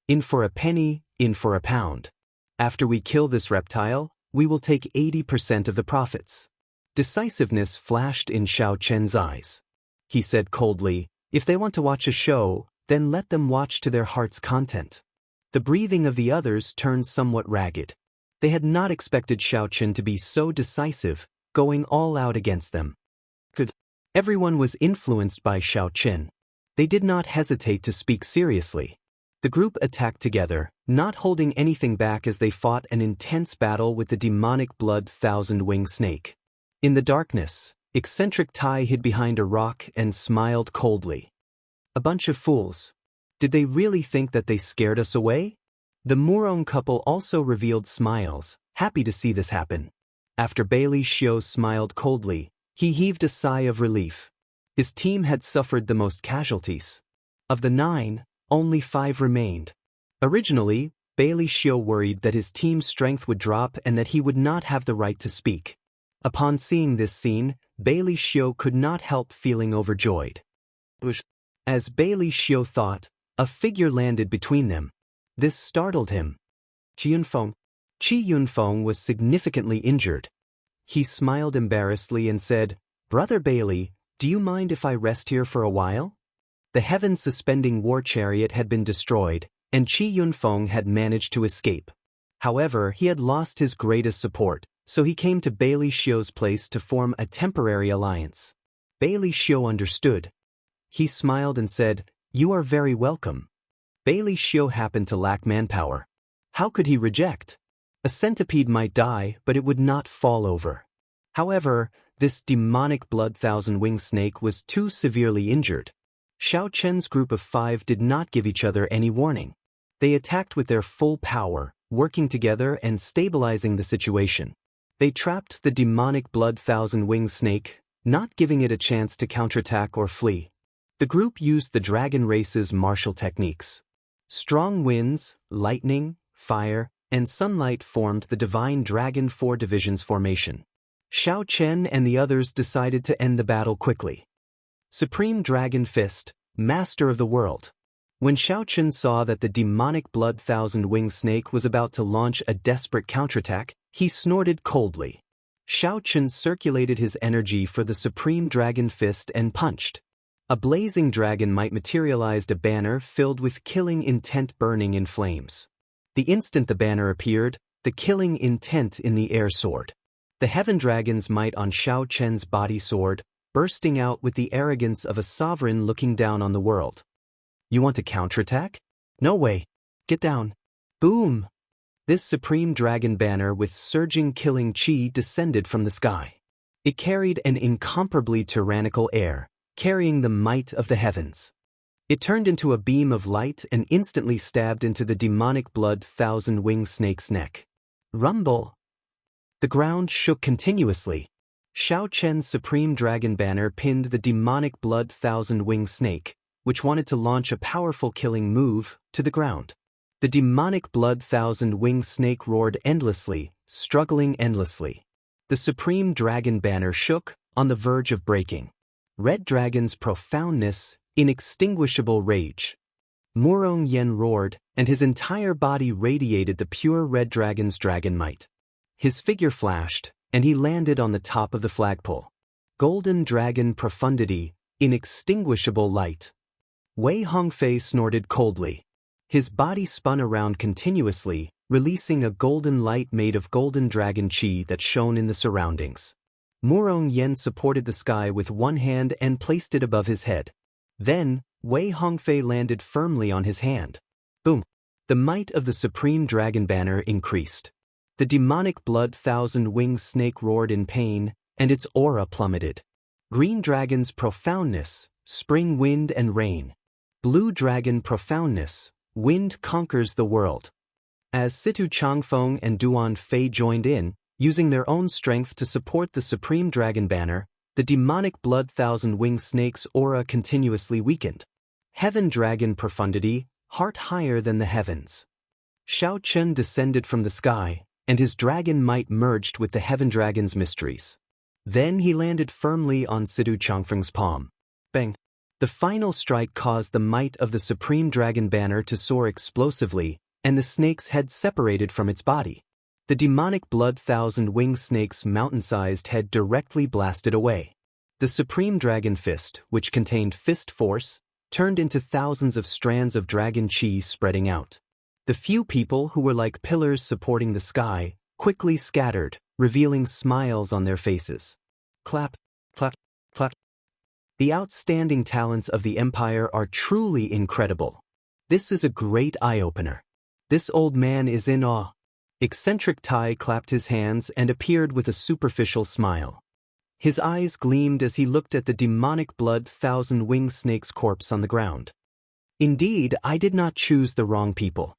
In for a penny, in for a pound. After we kill this reptile, we will take 80% of the profits." Decisiveness flashed in Xiaochen's eyes. He said coldly, "If they want to watch a show, then let them watch to their heart's content." The breathing of the others turned somewhat ragged. They had not expected Xiaochen to be so decisive, going all out against them. Everyone was influenced by Xiaochen. They did not hesitate to speak seriously. The group attacked together, not holding anything back as they fought an intense battle with the demonic blood thousand-winged snake. In the darkness, eccentric Tai hid behind a rock and smiled coldly. "A bunch of fools. Did they really think that they scared us away?" The Murong couple also revealed smiles, happy to see this happen. After Bailey Xiao smiled coldly, he heaved a sigh of relief. His team had suffered the most casualties. Of the 9, only 5 remained. Originally, Bailey Xiao worried that his team's strength would drop and that he would not have the right to speak. Upon seeing this scene, Bailey Xiao could not help feeling overjoyed. As Bailey Xiao thought, a figure landed between them. This startled him. Qi Yunfeng was significantly injured. He smiled embarrassedly and said, "Brother Bailey, do you mind if I rest here for a while?" The heaven-suspending war chariot had been destroyed, and Qi Yunfeng had managed to escape. However, he had lost his greatest support, so he came to Bailey Xiao's place to form a temporary alliance. Bailey Xiao understood. He smiled and said, "You are very welcome." Bailey Xiao happened to lack manpower. How could he reject? A centipede might die, but it would not fall over. However, this demonic blood thousand-winged snake was too severely injured. Xiaochen's group of 5 did not give each other any warning. They attacked with their full power, working together and stabilizing the situation. They trapped the demonic blood thousand-winged snake, not giving it a chance to counterattack or flee. The group used the dragon race's martial techniques. Strong winds, lightning, fire, and sunlight formed the divine dragon 4 divisions formation. Xiaochen and the others decided to end the battle quickly. Supreme Dragon Fist, Master of the World. When Xiaochen saw that the demonic blood thousand-winged snake was about to launch a desperate counterattack, he snorted coldly. Xiaochen circulated his energy for the Supreme Dragon Fist and punched. A blazing dragon might materialized a banner filled with killing intent burning in flames. The instant the banner appeared, the killing intent in the air soared. The heaven dragon's might on Xiaochen's body soared, bursting out with the arrogance of a sovereign looking down on the world. "You want to counterattack? No way. Get down." Boom! This supreme dragon banner with surging killing chi descended from the sky. It carried an incomparably tyrannical air, carrying the might of the heavens. It turned into a beam of light and instantly stabbed into the demonic blood thousand-winged snake's neck. Rumble! The ground shook continuously. Xiao Chen's supreme dragon banner pinned the demonic blood thousand-winged snake, which wanted to launch a powerful killing move, to the ground. The demonic blood thousand-winged snake roared endlessly, struggling endlessly. The supreme dragon banner shook, on the verge of breaking. Red Dragon's profoundness, inextinguishable rage. Murong Yen roared, and his entire body radiated the pure Red Dragon's dragon might. His figure flashed, and he landed on the top of the flagpole. Golden Dragon profundity, inextinguishable light. Wei Hongfei snorted coldly. His body spun around continuously, releasing a golden light made of golden dragon chi that shone in the surroundings. Murong Yen supported the sky with one hand and placed it above his head. Then, Wei Hongfei landed firmly on his hand. Boom! The might of the supreme dragon banner increased. The demonic blood thousand-winged snake roared in pain, and its aura plummeted. Green Dragon's profoundness, spring wind and rain. Blue Dragon profoundness, wind conquers the world. As Situ Changfeng and Duan Fei joined in, using their own strength to support the supreme dragon banner, the demonic blood thousand-winged snake's aura continuously weakened. Heaven Dragon profundity, heart higher than the heavens. Xiao Chen descended from the sky, and his dragon might merged with the Heaven Dragon's mysteries. Then he landed firmly on Situ Changfeng's palm. Bang! The final strike caused the might of the supreme dragon banner to soar explosively, and the snake's head separated from its body. The demonic blood thousand-winged snake's mountain-sized head directly blasted away. The supreme dragon fist, which contained fist force, turned into thousands of strands of dragon chi spreading out. The few people who were like pillars supporting the sky quickly scattered, revealing smiles on their faces. Clap, clap, clap. The outstanding talents of the Empire are truly incredible. This is a great eye-opener. This old man is in awe. Eccentric Tai clapped his hands and appeared with a superficial smile. His eyes gleamed as he looked at the demonic blood thousand-winged snake's corpse on the ground. Indeed, I did not choose the wrong people.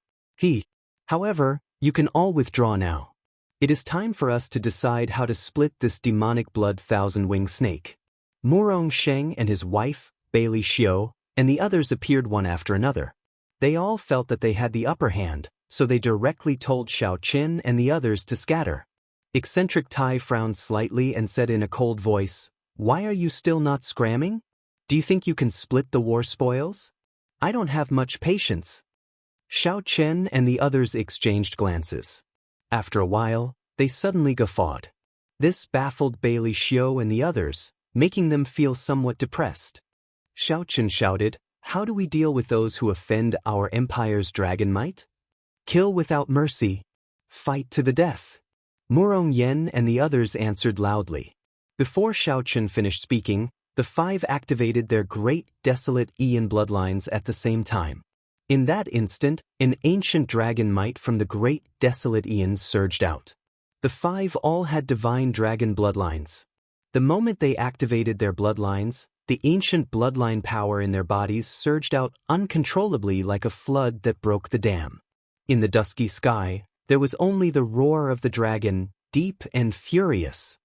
However, you can all withdraw now. It is time for us to decide how to split this demonic blood thousand-winged snake. Murong Sheng and his wife, Bailey Xiao, and the others appeared one after another. They all felt that they had the upper hand, so they directly told Xiao Chen and the others to scatter. Eccentric Tai frowned slightly and said in a cold voice, "Why are you still not scramming? Do you think you can split the war spoils? I don't have much patience." Xiao Chen and the others exchanged glances. After a while, they suddenly guffawed. This baffled Bailey Xiao and the others, making them feel somewhat depressed. Xiao Chen shouted, "How do we deal with those who offend our empire's dragon might? Kill without mercy. Fight to the death." Murong Yen and the others answered loudly. Before Xiao Chen finished speaking, the five activated their great desolate Ian bloodlines at the same time. In that instant, an ancient dragon might from the great desolate Ian surged out. The five all had divine dragon bloodlines. The moment they activated their bloodlines, the ancient bloodline power in their bodies surged out uncontrollably like a flood that broke the dam. In the dusky sky, there was only the roar of the dragon, deep and furious.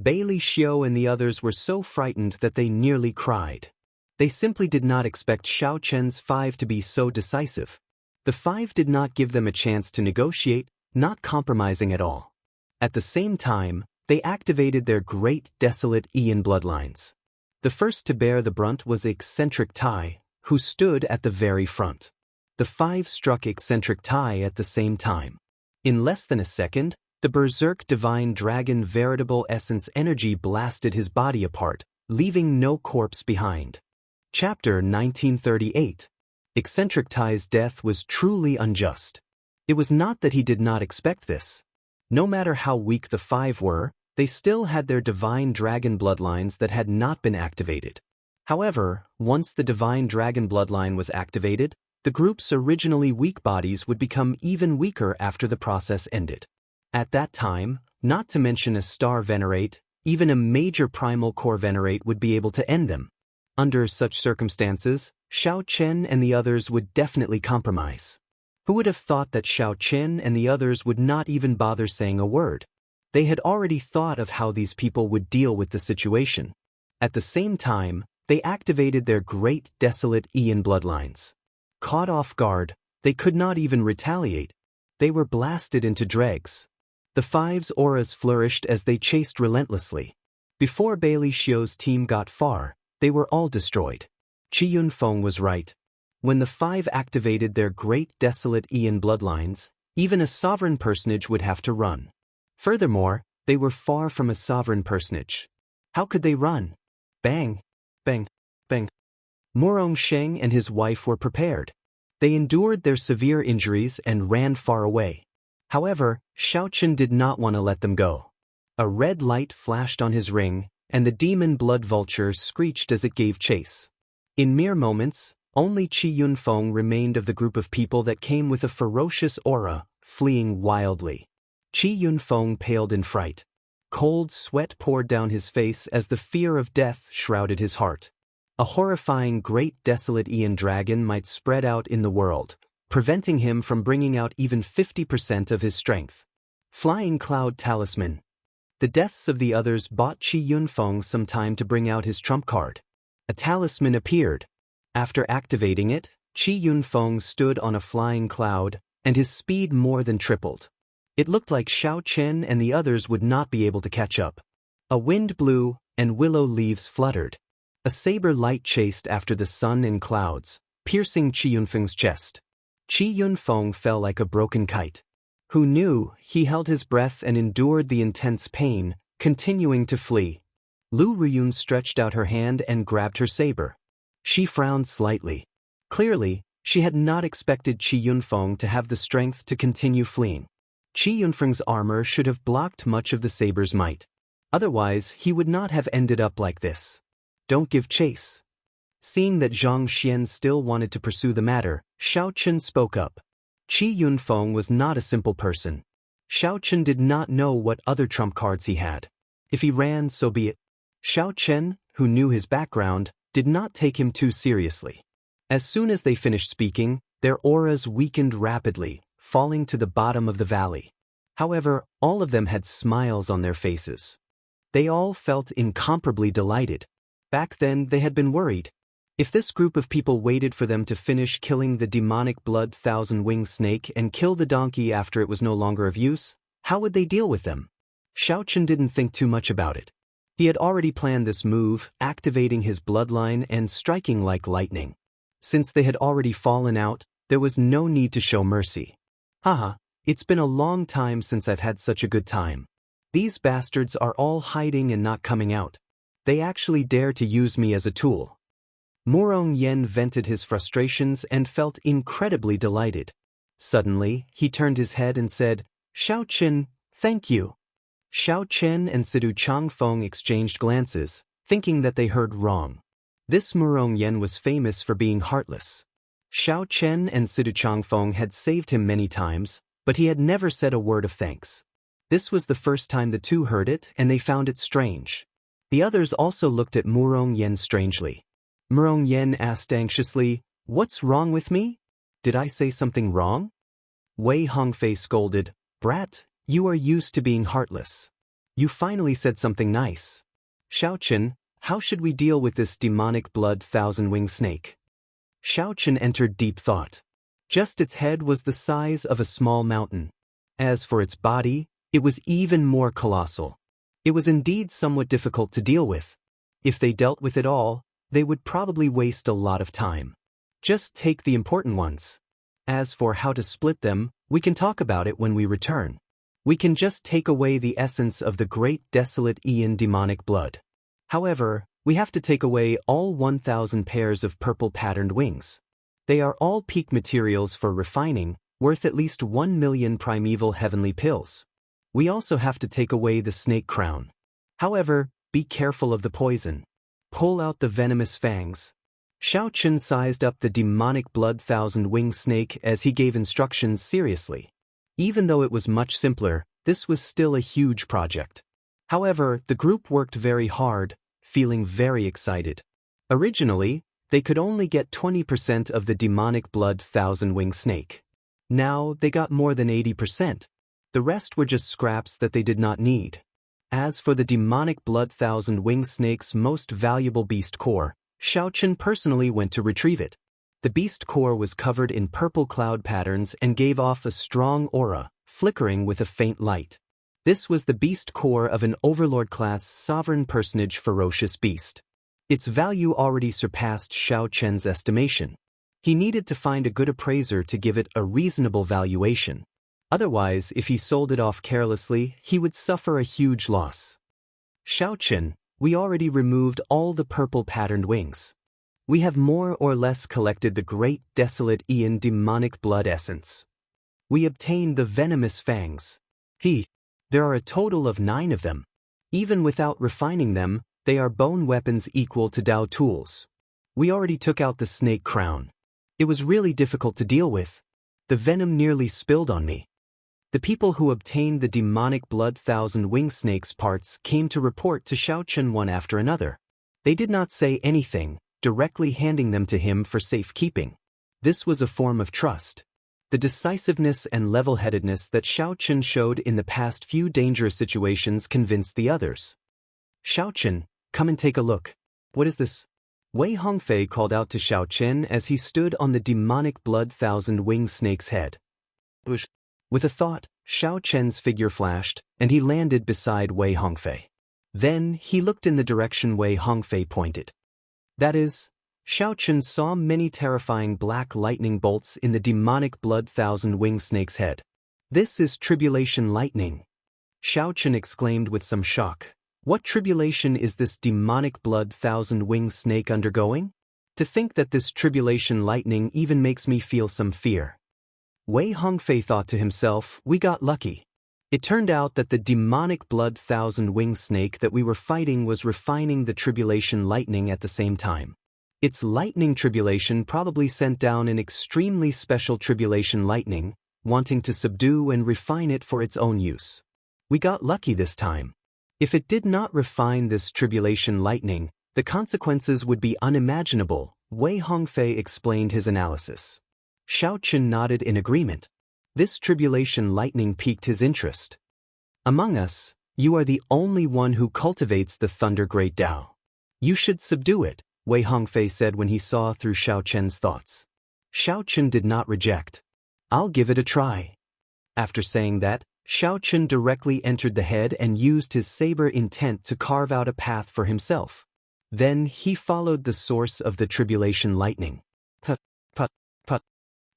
Bailey Xiao and the others were so frightened that they nearly cried. They simply did not expect Xiao Chen's five to be so decisive. The five did not give them a chance to negotiate, not compromising at all. At the same time, they activated their great desolate Ian bloodlines. The first to bear the brunt was Eccentric Tai, who stood at the very front. The five struck Eccentric Tai at the same time. In less than a second, the Berserk Divine Dragon veritable essence energy blasted his body apart, leaving no corpse behind. Chapter 1938. Eccentric Tai's death was truly unjust. It was not that he did not expect this. No matter how weak the five were, they still had their divine dragon bloodlines that had not been activated. However, once the divine dragon bloodline was activated, The group's originally weak bodies would become even weaker after the process ended. At that time, not to mention a star venerate, even a major primal core venerate would be able to end them. Under such circumstances, Xiao Chen and the others would definitely compromise. Who would have thought that Xiao Chen and the others would not even bother saying a word? They had already thought of how these people would deal with the situation. At the same time, they activated their great desolate Ian bloodlines. Caught off guard, they could not even retaliate. They were blasted into dregs. The Five's auras flourished as they chased relentlessly. Before Bailey Xiu's team got far, they were all destroyed. Qi Yunfeng was right. When the Five activated their great desolate Ian bloodlines, even a sovereign personage would have to run. Furthermore, they were far from a sovereign personage. How could they run? Bang! Bang! Bang! Murong Sheng and his wife were prepared. They endured their severe injuries and ran far away. However, Xiaochen did not want to let them go. A red light flashed on his ring, and the demon blood vulture screeched as it gave chase. In mere moments, only Qi Yunfeng remained of the group of people that came with a ferocious aura, fleeing wildly. Qi Yunfeng paled in fright. Cold sweat poured down his face as the fear of death shrouded his heart. A horrifying great desolate Ian dragon might spread out in the world, preventing him from bringing out even 50% of his strength. Flying Cloud Talisman. The deaths of the others bought Qi Yunfeng some time to bring out his trump card. A talisman appeared. After activating it, Qi Yunfeng stood on a flying cloud, and his speed more than tripled. It looked like Xiao Chen and the others would not be able to catch up. A wind blew, and willow leaves fluttered. A saber light chased after the sun in clouds, piercing Qi Yunfeng's chest. Qi Yunfeng fell like a broken kite. Who knew? He held his breath and endured the intense pain, continuing to flee. Lu Ruyun stretched out her hand and grabbed her saber. She frowned slightly. Clearly, she had not expected Qi Yunfeng to have the strength to continue fleeing. Qi Yunfeng's armor should have blocked much of the saber's might. Otherwise, he would not have ended up like this. Don't give chase. Seeing that Zhang Xian still wanted to pursue the matter, Xiao Chen spoke up. Qi Yunfeng was not a simple person. Xiao Chen did not know what other trump cards he had. If he ran, so be it. Xiao Chen, who knew his background, did not take him too seriously. As soon as they finished speaking, their auras weakened rapidly, falling to the bottom of the valley. However, all of them had smiles on their faces. They all felt incomparably delighted. Back then, they had been worried. If this group of people waited for them to finish killing the demonic blood thousand-winged snake and kill the donkey after it was no longer of use, how would they deal with them? Xiaochen didn't think too much about it. He had already planned this move, activating his bloodline and striking like lightning. Since they had already fallen out, there was no need to show mercy. Haha, it's been a long time since I've had such a good time. These bastards are all hiding and not coming out. They actually dare to use me as a tool. Murong Yen vented his frustrations and felt incredibly delighted. Suddenly, he turned his head and said, Xiao Chen, thank you. Xiao Chen and Sidu Changfeng exchanged glances, thinking that they heard wrong. This Murong Yen was famous for being heartless. Xiao Chen and Sidu Changfeng had saved him many times, but he had never said a word of thanks. This was the first time the two heard it, and they found it strange. The others also looked at Murong Yen strangely. Murong Yen asked anxiously, What's wrong with me? Did I say something wrong? Wei Hongfei scolded, Brat, you are used to being heartless. You finally said something nice. Xiaochen, how should we deal with this demonic blood thousand-winged snake? Xiaochen entered deep thought. Just its head was the size of a small mountain. As for its body, it was even more colossal. It was indeed somewhat difficult to deal with. If they dealt with it all, they would probably waste a lot of time. Just take the important ones. As for how to split them, we can talk about it when we return. We can just take away the essence of the great desolate Ian demonic blood. However, we have to take away all 1,000 pairs of purple patterned wings. They are all peak materials for refining, worth at least 1 million primeval heavenly pills. We also have to take away the snake crown. However, be careful of the poison. Pull out the venomous fangs. Xiao Chen sized up the demonic blood thousand-winged snake as he gave instructions seriously. Even though it was much simpler, this was still a huge project. However, the group worked very hard, feeling very excited. Originally, they could only get 20% of the demonic blood thousand-winged snake. Now, they got more than 80%. The rest were just scraps that they did not need. As for the demonic blood thousand-winged snake's most valuable beast core, Xiao Chen personally went to retrieve it. The beast core was covered in purple cloud patterns and gave off a strong aura, flickering with a faint light. This was the beast core of an overlord-class sovereign personage ferocious beast. Its value already surpassed Xiao Chen's estimation. He needed to find a good appraiser to give it a reasonable valuation. Otherwise, if he sold it off carelessly, he would suffer a huge loss. Xiao Chen, we already removed all the purple patterned wings. We have more or less collected the great desolate Ian demonic blood essence. We obtained the venomous fangs. There are a total of 9 of them. Even without refining them, they are bone weapons equal to Dao tools. We already took out the snake crown. It was really difficult to deal with. The venom nearly spilled on me. The people who obtained the demonic blood thousand-winged snake's parts came to report to Xiao Chen one after another. They did not say anything, directly handing them to him for safekeeping. This was a form of trust. The decisiveness and level-headedness that Xiao Chen showed in the past few dangerous situations convinced the others. Xiao Chen, come and take a look. What is this? Wei Hongfei called out to Xiao Chen as he stood on the demonic blood thousand-winged snake's head. With a thought, Xiao Chen's figure flashed, and he landed beside Wei Hongfei. Then he looked in the direction Wei Hongfei pointed. That is, Xiao Chen saw many terrifying black lightning bolts in the demonic blood thousand-winged snake's head. This is tribulation lightning. Xiao Chen exclaimed with some shock. What tribulation is this demonic blood thousand-winged snake undergoing? To think that this tribulation lightning even makes me feel some fear. Wei Hongfei thought to himself, we got lucky. It turned out that the demonic blood thousand-winged snake that we were fighting was refining the tribulation lightning at the same time. Its lightning tribulation probably sent down an extremely special tribulation lightning, wanting to subdue and refine it for its own use. We got lucky this time. If it did not refine this tribulation lightning, the consequences would be unimaginable. Wei Hongfei explained his analysis. Xiao Chen nodded in agreement. This tribulation lightning piqued his interest. Among us, you are the only one who cultivates the Thunder Great Dao. You should subdue it, Wei Hongfei said when he saw through Xiao Chen's thoughts. Xiao Chen did not reject. I'll give it a try. After saying that, Xiao Chen directly entered the head and used his saber intent to carve out a path for himself. Then he followed the source of the tribulation lightning. Put.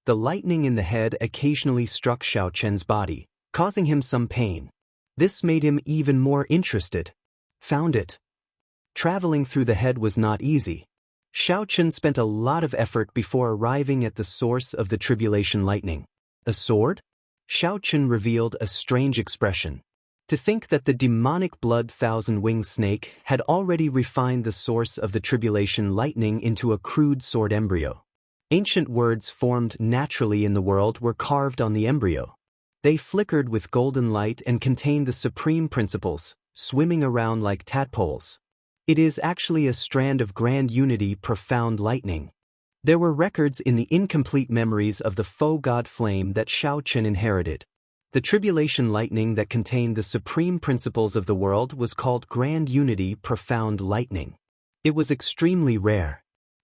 The lightning in the head occasionally struck Xiao Chen's body, causing him some pain. This made him even more interested. Found it. Traveling through the head was not easy. Xiao Chen spent a lot of effort before arriving at the source of the tribulation lightning. A sword? Xiao Chen revealed a strange expression. To think that the demonic blood thousand-winged snake had already refined the source of the tribulation lightning into a crude sword embryo. Ancient words formed naturally in the world were carved on the embryo. They flickered with golden light and contained the supreme principles, swimming around like tadpoles. It is actually a strand of grand unity profound lightning. There were records in the incomplete memories of the faux god flame that Xiao Chen inherited. The tribulation lightning that contained the supreme principles of the world was called grand unity profound lightning. It was extremely rare.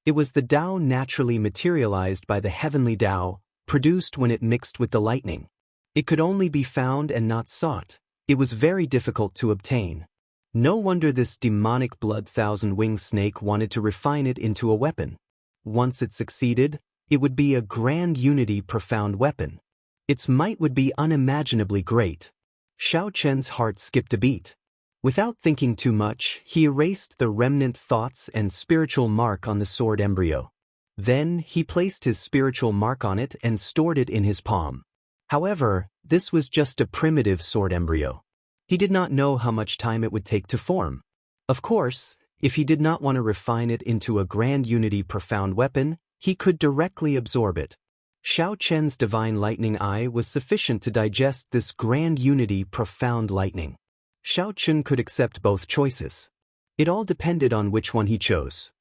It was the Dao naturally materialized by the heavenly Dao, produced when it mixed with the lightning. It could only be found and not sought. It was very difficult to obtain. No wonder this demonic blood thousand-winged snake wanted to refine it into a weapon. Once it succeeded, it would be a grand unity profound weapon. Its might would be unimaginably great. Xiao Chen's heart skipped a beat. Without thinking too much, he erased the remnant thoughts and spiritual mark on the sword embryo. Then he placed his spiritual mark on it and stored it in his palm. However, this was just a primitive sword embryo. He did not know how much time it would take to form. Of course, If he did not want to refine it into a grand unity profound weapon, he could directly absorb it. Xiaochen's divine lightning eye was sufficient to digest this grand unity profound lightning. Xiaochen could accept both choices. It all depended on which one he chose.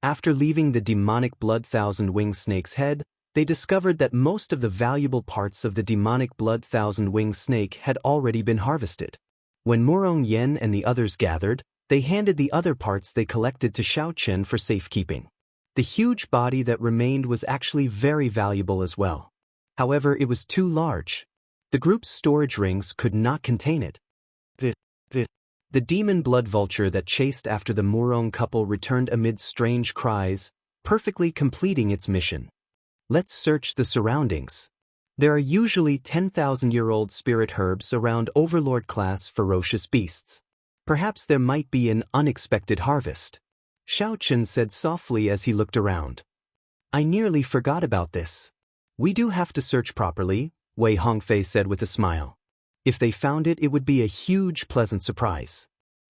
After leaving the demonic blood thousand-winged snake's head, they discovered that most of the valuable parts of the demonic blood thousand-winged snake had already been harvested. When Murong Yen and the others gathered, they handed the other parts they collected to Xiaochen for safekeeping. The huge body that remained was actually very valuable as well. However, it was too large. The group's storage rings could not contain it. The demon blood vulture that chased after the Murong couple returned amid strange cries, perfectly completing its mission. Let's search the surroundings. There are usually 10,000-year-old spirit herbs around overlord-class ferocious beasts. Perhaps there might be an unexpected harvest. Xiaochen said softly as he looked around. I nearly forgot about this. We do have to search properly, Wei Hongfei said with a smile. If they found it, it would be a huge pleasant surprise.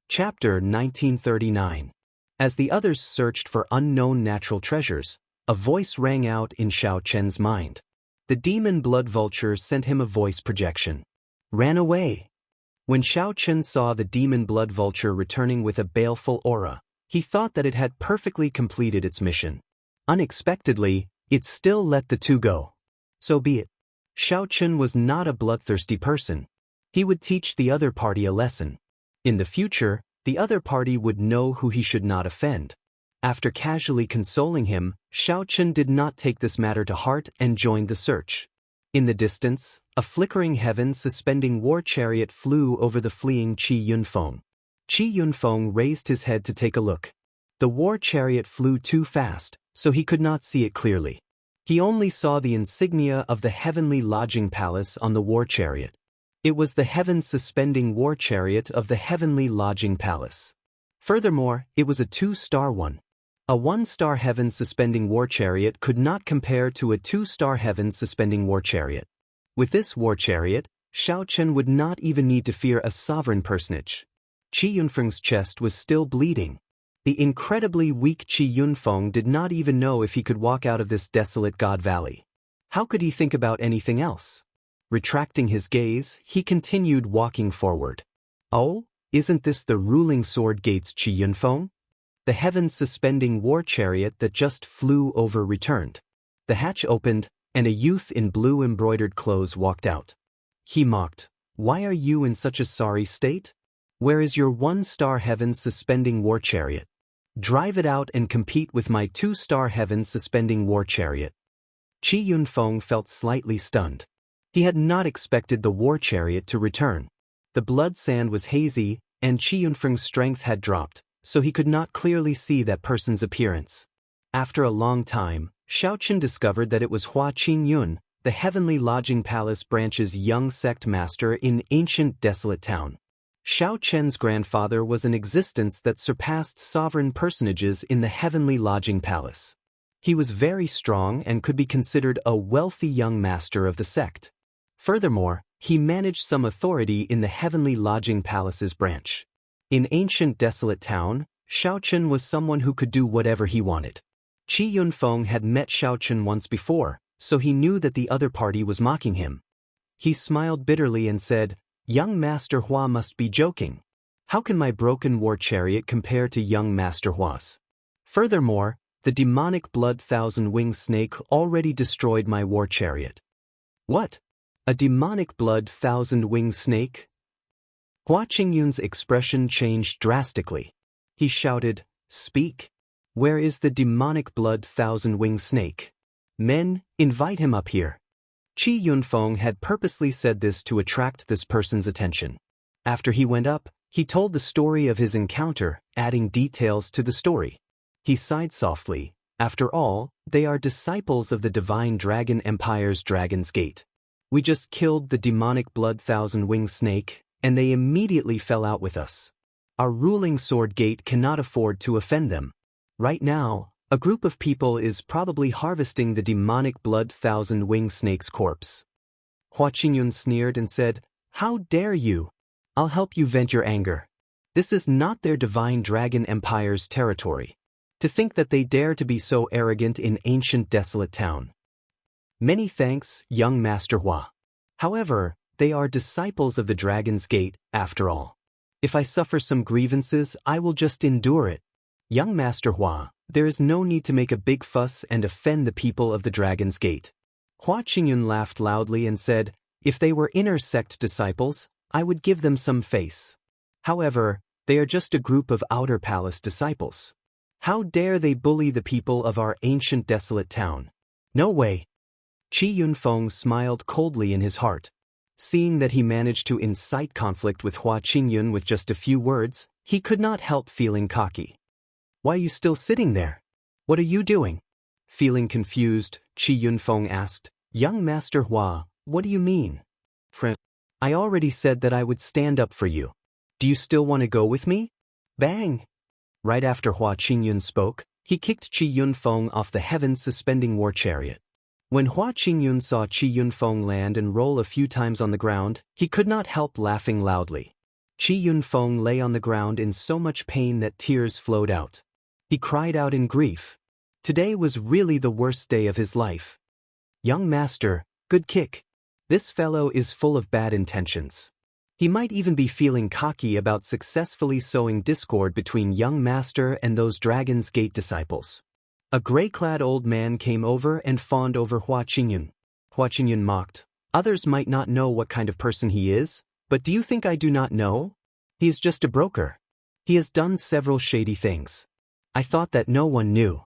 Chapter 1939. As the others searched for unknown natural treasures, a voice rang out in Xiaochen's mind. The demon blood vulture sent him a voice projection. Ran away. When Xiaochen saw the demon blood vulture returning with a baleful aura, he thought that it had perfectly completed its mission. Unexpectedly, it still let the two go. So be it. Xiaochen was not a bloodthirsty person. He would teach the other party a lesson. In the future, the other party would know who he should not offend. After casually consoling him, Xiaochen did not take this matter to heart and joined the search. In the distance, a flickering heaven suspending war chariot flew over the fleeing Qi Yunfeng. Qi Yunfeng raised his head to take a look. The war chariot flew too fast, so he could not see it clearly. He only saw the insignia of the heavenly lodging palace on the war chariot. It was the heaven-suspending war chariot of the heavenly lodging palace. Furthermore, it was a 2-star one. A 1-star heaven-suspending war chariot could not compare to a 2-star heaven-suspending war chariot. With this war chariot, Xiaochen would not even need to fear a sovereign personage. Qi Yunfeng's chest was still bleeding. The incredibly weak Qi Yunfeng did not even know if he could walk out of this desolate God Valley. How could he think about anything else? Retracting his gaze, he continued walking forward. Oh, isn't this the ruling sword gate's Qi Yunfeng? The heaven-suspending war chariot that just flew over returned. The hatch opened, and a youth in blue embroidered clothes walked out. He mocked, "Why are you in such a sorry state? Where is your 1-star heaven-suspending war chariot? Drive it out and compete with my 2-star heaven-suspending war chariot." Qi Yunfeng felt slightly stunned. He had not expected the war chariot to return. The blood sand was hazy, and Qi Yunfeng's strength had dropped, so he could not clearly see that person's appearance. After a long time, Xiaochen discovered that it was Hua Qingyun, the Heavenly Lodging Palace branch's young sect master in ancient desolate town. Xiaochen's grandfather was an existence that surpassed sovereign personages in the Heavenly Lodging Palace. He was very strong and could be considered a wealthy young master of the sect. Furthermore, he managed some authority in the Heavenly Lodging Palace's branch. In ancient desolate town, Xiaochen was someone who could do whatever he wanted. Qi Yunfeng had met Xiaochen once before, so he knew that the other party was mocking him. He smiled bitterly and said, "Young Master Hua must be joking. How can my broken war chariot compare to young Master Hua's? Furthermore, the demonic blood thousand-winged snake already destroyed my war chariot." What? A demonic blood thousand-winged snake? Hua Qingyun's expression changed drastically. He shouted, "Speak! Where is the demonic blood thousand-winged snake? Men, invite him up here." Qi Yunfeng had purposely said this to attract this person's attention. After he went up, he told the story of his encounter, adding details to the story. He sighed softly. After all, they are disciples of the Divine Dragon Empire's Dragon's Gate. We just killed the demonic blood thousand-winged snake, and they immediately fell out with us. Our ruling sword gate cannot afford to offend them. Right now, a group of people is probably harvesting the demonic blood thousand-winged snake's corpse. Hua Qingyun sneered and said, "How dare you? I'll help you vent your anger." This is not their divine dragon empire's territory. To think that they dare to be so arrogant in ancient desolate town. Many thanks, young Master Hua. However, they are disciples of the Dragon's Gate, after all. If I suffer some grievances, I will just endure it. Young Master Hua, there is no need to make a big fuss and offend the people of the Dragon's Gate. Hua Qingyun laughed loudly and said, if they were inner sect disciples, I would give them some face. However, they are just a group of outer palace disciples. How dare they bully the people of our ancient desolate town? No way. Qi Yunfeng smiled coldly in his heart. Seeing that he managed to incite conflict with Hua Qingyun with just a few words, he could not help feeling cocky. Why are you still sitting there? What are you doing? Feeling confused, Qi Yunfeng asked, young Master Hua, what do you mean? Friend, I already said that I would stand up for you. Do you still want to go with me? Bang! Right after Hua Qingyun spoke, he kicked Qi Yunfeng off the heavens suspending war chariot. When Hua Qingyun saw Qi Yunfeng land and roll a few times on the ground, he could not help laughing loudly. Qi Yunfeng lay on the ground in so much pain that tears flowed out. He cried out in grief. Today was really the worst day of his life. Young master, good kick. This fellow is full of bad intentions. He might even be feeling cocky about successfully sowing discord between young master and those Dragon's Gate disciples. A gray-clad old man came over and fawned over Hua Qingyun. Hua Qingyun mocked. Others might not know what kind of person he is, but do you think I do not know? He is just a broker. He has done several shady things. I thought that no one knew.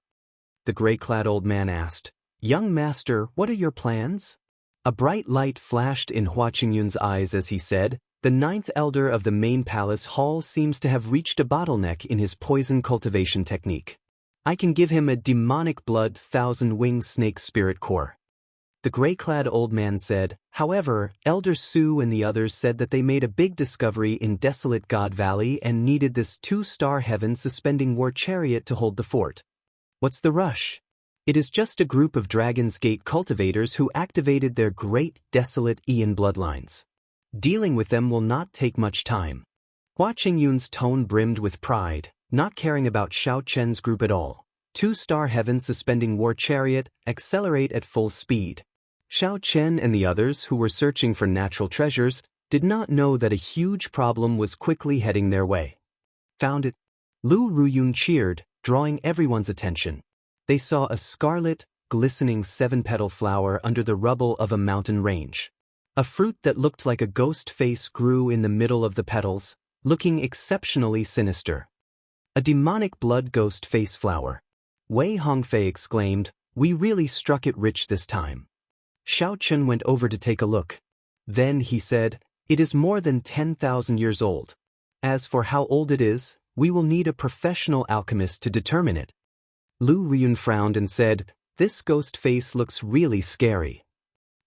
The gray-clad old man asked, young master, what are your plans? A bright light flashed in Hua Qingyun's eyes as he said, the ninth elder of the main palace hall seems to have reached a bottleneck in his poison cultivation technique. I can give him a demonic blood thousand-winged snake spirit core. The gray-clad old man said, however, Elder Su and the others said that they made a big discovery in desolate God Valley and needed this 2-star heaven suspending war chariot to hold the fort. What's the rush? It is just a group of Dragon's Gate cultivators who activated their great desolate Ian bloodlines. Dealing with them will not take much time. Hua Qingyun's tone brimmed with pride, not caring about Xiao Chen's group at all. 2-star heaven suspending war chariot, accelerate at full speed. Xiao Chen and the others who were searching for natural treasures did not know that a huge problem was quickly heading their way. Found it. Lu Ruyun cheered, drawing everyone's attention. They saw a scarlet, glistening 7-petal flower under the rubble of a mountain range. A fruit that looked like a ghost face grew in the middle of the petals, looking exceptionally sinister. A demonic blood ghost face flower. Wei Hongfei exclaimed, we really struck it rich this time. Xiao Chen went over to take a look. Then he said, it is more than 10,000 years old. As for how old it is, we will need a professional alchemist to determine it. Lu Riyun frowned and said, this ghost face looks really scary.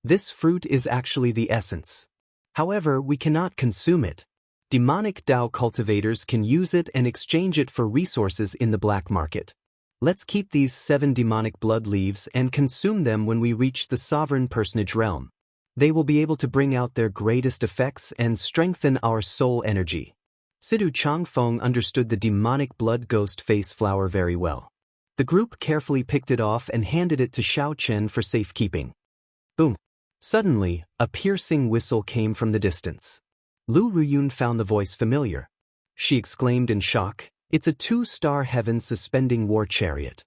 This fruit is actually the essence. However, we cannot consume it. Demonic Dao cultivators can use it and exchange it for resources in the black market. Let's keep these 7 demonic blood leaves and consume them when we reach the sovereign personage realm. They will be able to bring out their greatest effects and strengthen our soul energy. Sidu Changfeng understood the demonic blood ghost face flower very well. The group carefully picked it off and handed it to Xiao Chen for safekeeping. Boom! Suddenly, a piercing whistle came from the distance. Lu Ruyun found the voice familiar. She exclaimed in shock, it's a 2-star heaven suspending war chariot.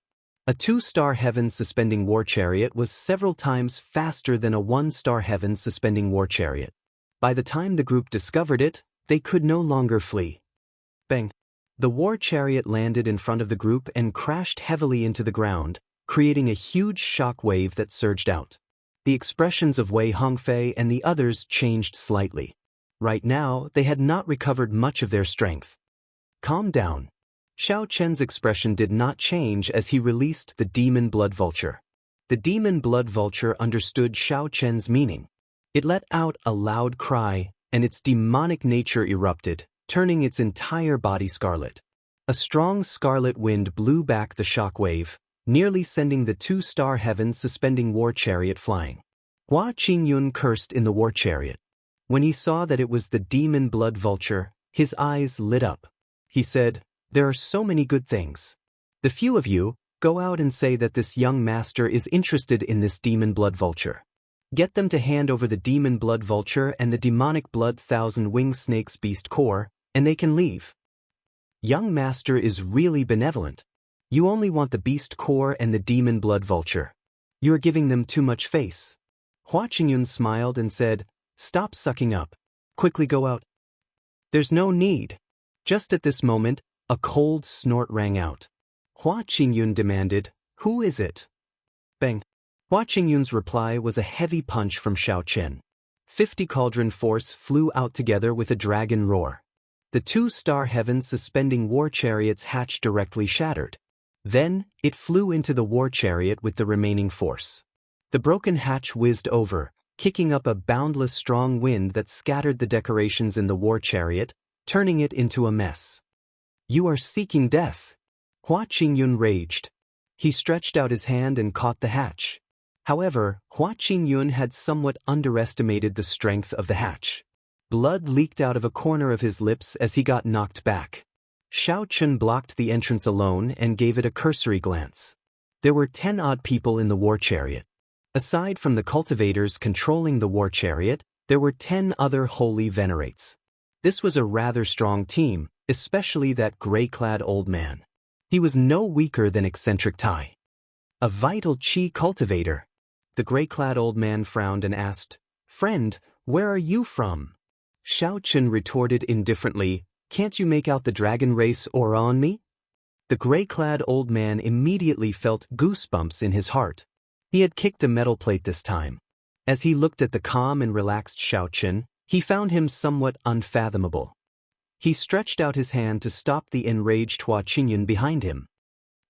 A 2-star heaven suspending war chariot was several times faster than a 1-star heaven suspending war chariot. By the time the group discovered it, they could no longer flee. Bang! The war chariot landed in front of the group and crashed heavily into the ground, creating a huge shock wave that surged out. The expressions of Wei Hongfei and the others changed slightly. Right now, they had not recovered much of their strength. Calm down. Xiao Chen's expression did not change as he released the demon blood vulture. The demon blood vulture understood Xiao Chen's meaning. It let out a loud cry, and its demonic nature erupted, turning its entire body scarlet. A strong scarlet wind blew back the shock wave, nearly sending the 2-star heaven suspending war chariot flying. Hua Qingyun cursed in the war chariot. When he saw that it was the demon blood vulture, his eyes lit up. He said, "There are so many good things. The few of you, go out and say that this young master is interested in this demon blood vulture. Get them to hand over the demon blood vulture and the demonic blood thousand-winged snake's beast core, and they can leave. Young master is really benevolent. You only want the beast core and the demon blood vulture. You are giving them too much face." Hua Qingyun smiled and said, "Stop sucking up. Quickly go out." "There's no need." Just at this moment, a cold snort rang out. Hua Qingyun demanded, "Who is it?" Bang. Hua Qingyun's reply was a heavy punch from Xiao Chen. 50 cauldron force flew out together with a dragon roar. The 2-star heavens suspending war chariots hatch directly shattered. Then, it flew into the war chariot with the remaining force. The broken hatch whizzed over, kicking up a boundless strong wind that scattered the decorations in the war chariot, turning it into a mess. "You are seeking death." Hua Qingyun raged. He stretched out his hand and caught the hatch. However, Hua Qingyun had somewhat underestimated the strength of the hatch. Blood leaked out of a corner of his lips as he got knocked back. Xiao Chen blocked the entrance alone and gave it a cursory glance. There were 10 odd people in the war chariot. Aside from the cultivators controlling the war chariot, there were 10 other holy venerates. This was a rather strong team, especially that gray-clad old man. He was no weaker than eccentric Tai. A vital chi cultivator. The gray-clad old man frowned and asked, "Friend, where are you from?" Xiao Chen retorted indifferently, "Can't you make out the dragon race aura on me?" The gray-clad old man immediately felt goosebumps in his heart. He had kicked a metal plate this time. As he looked at the calm and relaxed Xiao Chen, he found him somewhat unfathomable. He stretched out his hand to stop the enraged Hua Qingyun behind him.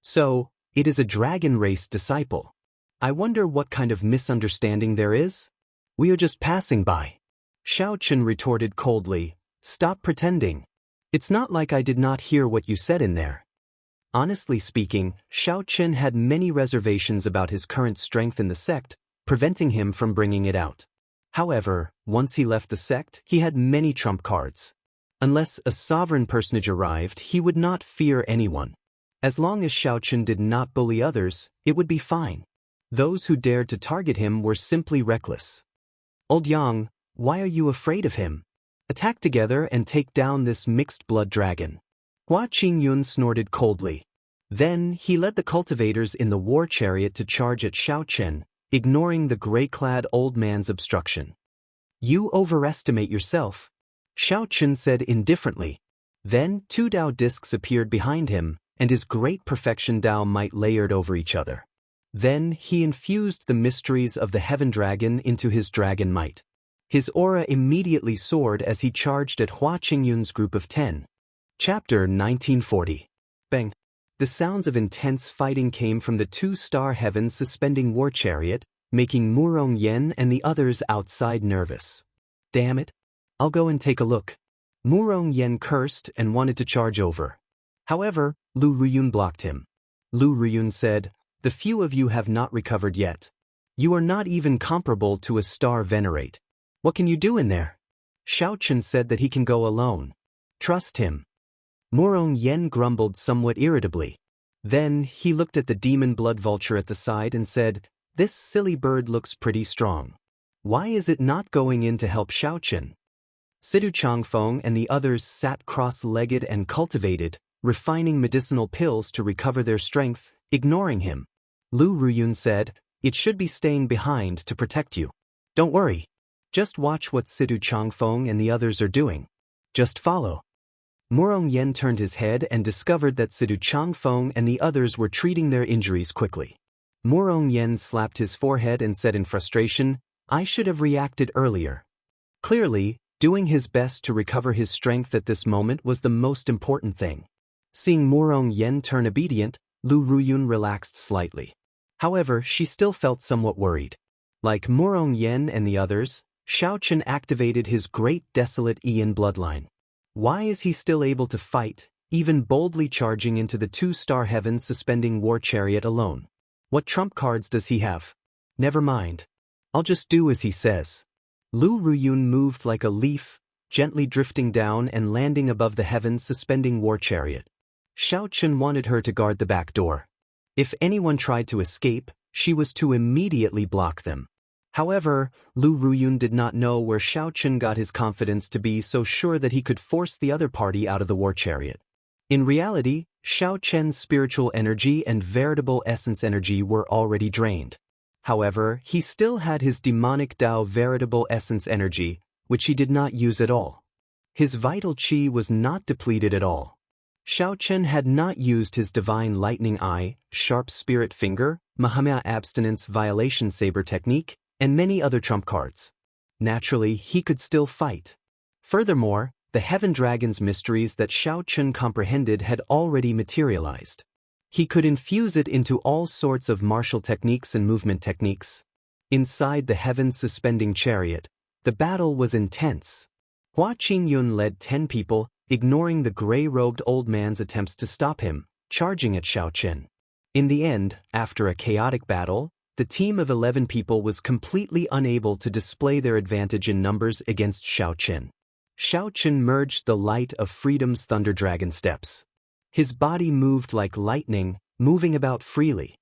"So, it is a dragon race disciple. I wonder what kind of misunderstanding there is? We are just passing by." Xiao Chen retorted coldly, "Stop pretending. It's not like I did not hear what you said in there." Honestly speaking, Xiao Chen had many reservations about his current strength in the sect, preventing him from bringing it out. However, once he left the sect, he had many trump cards. Unless a sovereign personage arrived, he would not fear anyone. As long as Xiao Chen did not bully others, it would be fine. Those who dared to target him were simply reckless. "Old Yang, why are you afraid of him? Attack together and take down this mixed-blood dragon." Hua Qingyun snorted coldly. Then, he led the cultivators in the war chariot to charge at Xiao Chen, ignoring the gray-clad old man's obstruction. "You overestimate yourself," Xiao Chen said indifferently. Then, 2 Dao discs appeared behind him, and his great perfection Dao might layered over each other. Then, he infused the mysteries of the heaven dragon into his dragon might. His aura immediately soared as he charged at Hua Qingyun's group of 10. Chapter 1940. Bang. The sounds of intense fighting came from the 2-star heavens suspending war chariot, making Murong Yen and the others outside nervous. "Damn it. I'll go and take a look." Murong Yen cursed and wanted to charge over. However, Lu Ruyun blocked him. Lu Ruyun said, "The few of you have not recovered yet. You are not even comparable to a star venerate. What can you do in there?" Xiao Chen said that he can go alone. "Trust him." Murong Yen grumbled somewhat irritably. Then, he looked at the demon blood vulture at the side and said, "This silly bird looks pretty strong. Why is it not going in to help Xiao Chen?" Sidu Changfeng and the others sat cross-legged and cultivated, refining medicinal pills to recover their strength, ignoring him. Lu Ruyun said, "It should be staying behind to protect you. Don't worry. Just watch what Sidu Changfeng and the others are doing. Just follow." Murong Yen turned his head and discovered that Sidu Changfeng and the others were treating their injuries quickly. Murong Yen slapped his forehead and said in frustration, "I should have reacted earlier." Clearly, doing his best to recover his strength at this moment was the most important thing. Seeing Murong Yen turn obedient, Lu Ruyun relaxed slightly. However, she still felt somewhat worried. Like Murong Yen and the others, Xiao Chen activated his great desolate Ian bloodline. Why is he still able to fight, even boldly charging into the 2-star heavens suspending war chariot alone? What trump cards does he have? Never mind. I'll just do as he says. Lu Ruyun moved like a leaf, gently drifting down and landing above the heavens suspending war chariot. Xiaochen wanted her to guard the back door. If anyone tried to escape, she was to immediately block them. However, Lu Ruyun did not know where Xiaochen got his confidence to be so sure that he could force the other party out of the war chariot. In reality, Xiaochen's spiritual energy and veritable essence energy were already drained. However, he still had his demonic Dao veritable essence energy, which he did not use at all. His vital qi was not depleted at all. Xiaochen had not used his divine lightning eye, sharp spirit finger, Mahamaya abstinence violation saber technique, and many other trump cards. Naturally, he could still fight. Furthermore, the Heaven Dragon's mysteries that Xiaochen comprehended had already materialized. He could infuse it into all sorts of martial techniques and movement techniques. Inside the heavens suspending chariot, the battle was intense. Hua Qingyun led 10 people, ignoring the gray-robed old man's attempts to stop him, charging at Xiaochen. In the end, after a chaotic battle, the team of 11 people was completely unable to display their advantage in numbers against Xiaochen. Xiaochen merged the light of freedom's thunder dragon steps. His body moved like lightning, moving about freely.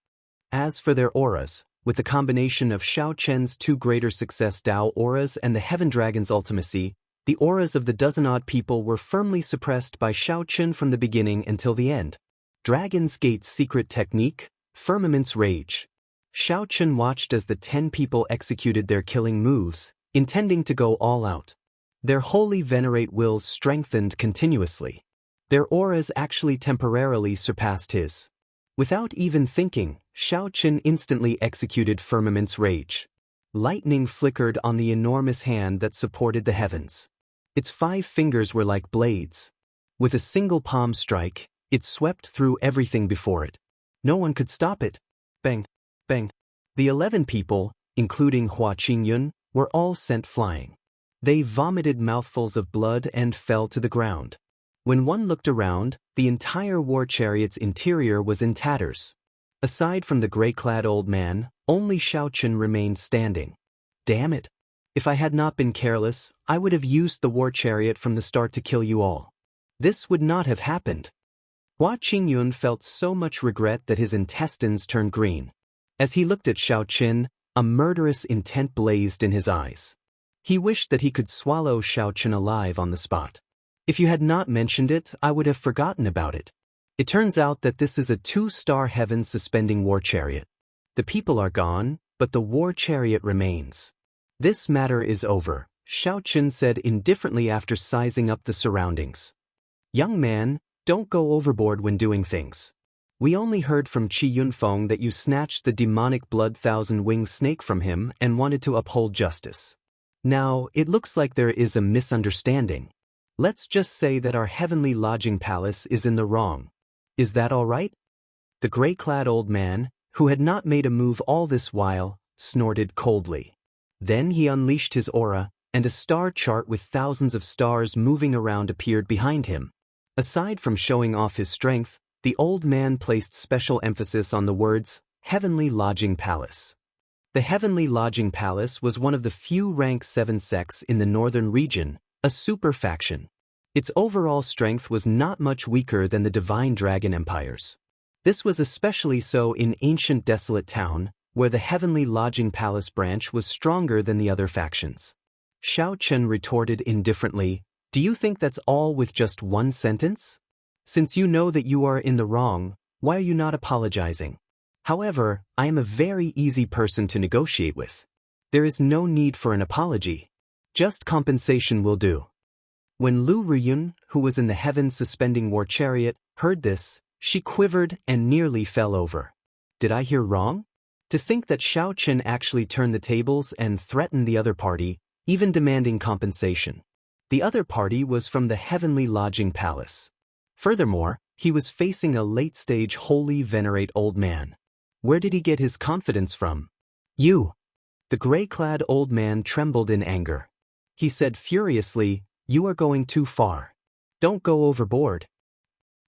As for their auras, with the combination of Xiaochen's 2 greater success Dao auras and the Heaven Dragon's ultimacy, the auras of the dozen-odd people were firmly suppressed by Xiaochen from the beginning until the end. Dragon's Gate's secret technique, Firmament's Rage. Xiaochen watched as the 10 people executed their killing moves, intending to go all out. Their holy venerate wills strengthened continuously. Their auras actually temporarily surpassed his. Without even thinking, Xiaochen instantly executed Firmament's Rage. Lightning flickered on the enormous hand that supported the heavens. Its 5 fingers were like blades. With a single palm strike, it swept through everything before it. No one could stop it. Bang, bang. The 11 people, including Hua Qingyun, were all sent flying. They vomited mouthfuls of blood and fell to the ground. When one looked around, the entire war chariot's interior was in tatters. Aside from the gray-clad old man, only Xiaochen remained standing. Damn it! If I had not been careless, I would have used the war chariot from the start to kill you all. This would not have happened. Hua Qingyun felt so much regret that his intestines turned green. As he looked at Xiaochen, a murderous intent blazed in his eyes. He wished that he could swallow Xiaochen alive on the spot. If you had not mentioned it, I would have forgotten about it. It turns out that this is a 2-star heaven suspending war chariot. The people are gone, but the war chariot remains. This matter is over, Xiaochen said indifferently after sizing up the surroundings. Young man, don't go overboard when doing things. We only heard from Qi Yunfeng that you snatched the demonic blood thousand-winged snake from him and wanted to uphold justice. Now, it looks like there is a misunderstanding. Let's just say that our heavenly lodging palace is in the wrong. Is that all right? The gray-clad old man, who had not made a move all this while, snorted coldly. Then he unleashed his aura, and a star chart with thousands of stars moving around appeared behind him. Aside from showing off his strength, the old man placed special emphasis on the words, Heavenly Lodging Palace. The Heavenly Lodging Palace was one of the few rank 7 sects in the northern region, a super faction. Its overall strength was not much weaker than the Divine Dragon Empires. This was especially so in ancient desolate town, where the Heavenly Lodging Palace branch was stronger than the other factions. Xiaochen retorted indifferently, "Do you think that's all with just one sentence? Since you know that you are in the wrong, why are you not apologizing? However, I am a very easy person to negotiate with. There is no need for an apology. Just compensation will do." When Lu Ruyun, who was in the heavens suspending war chariot, heard this, she quivered and nearly fell over. Did I hear wrong? To think that Xiaochen actually turned the tables and threatened the other party, even demanding compensation. The other party was from the Heavenly Lodging Palace. Furthermore, he was facing a late-stage holy venerate old man. Where did he get his confidence from? You! The gray-clad old man trembled in anger. He said furiously, "You are going too far. Don't go overboard.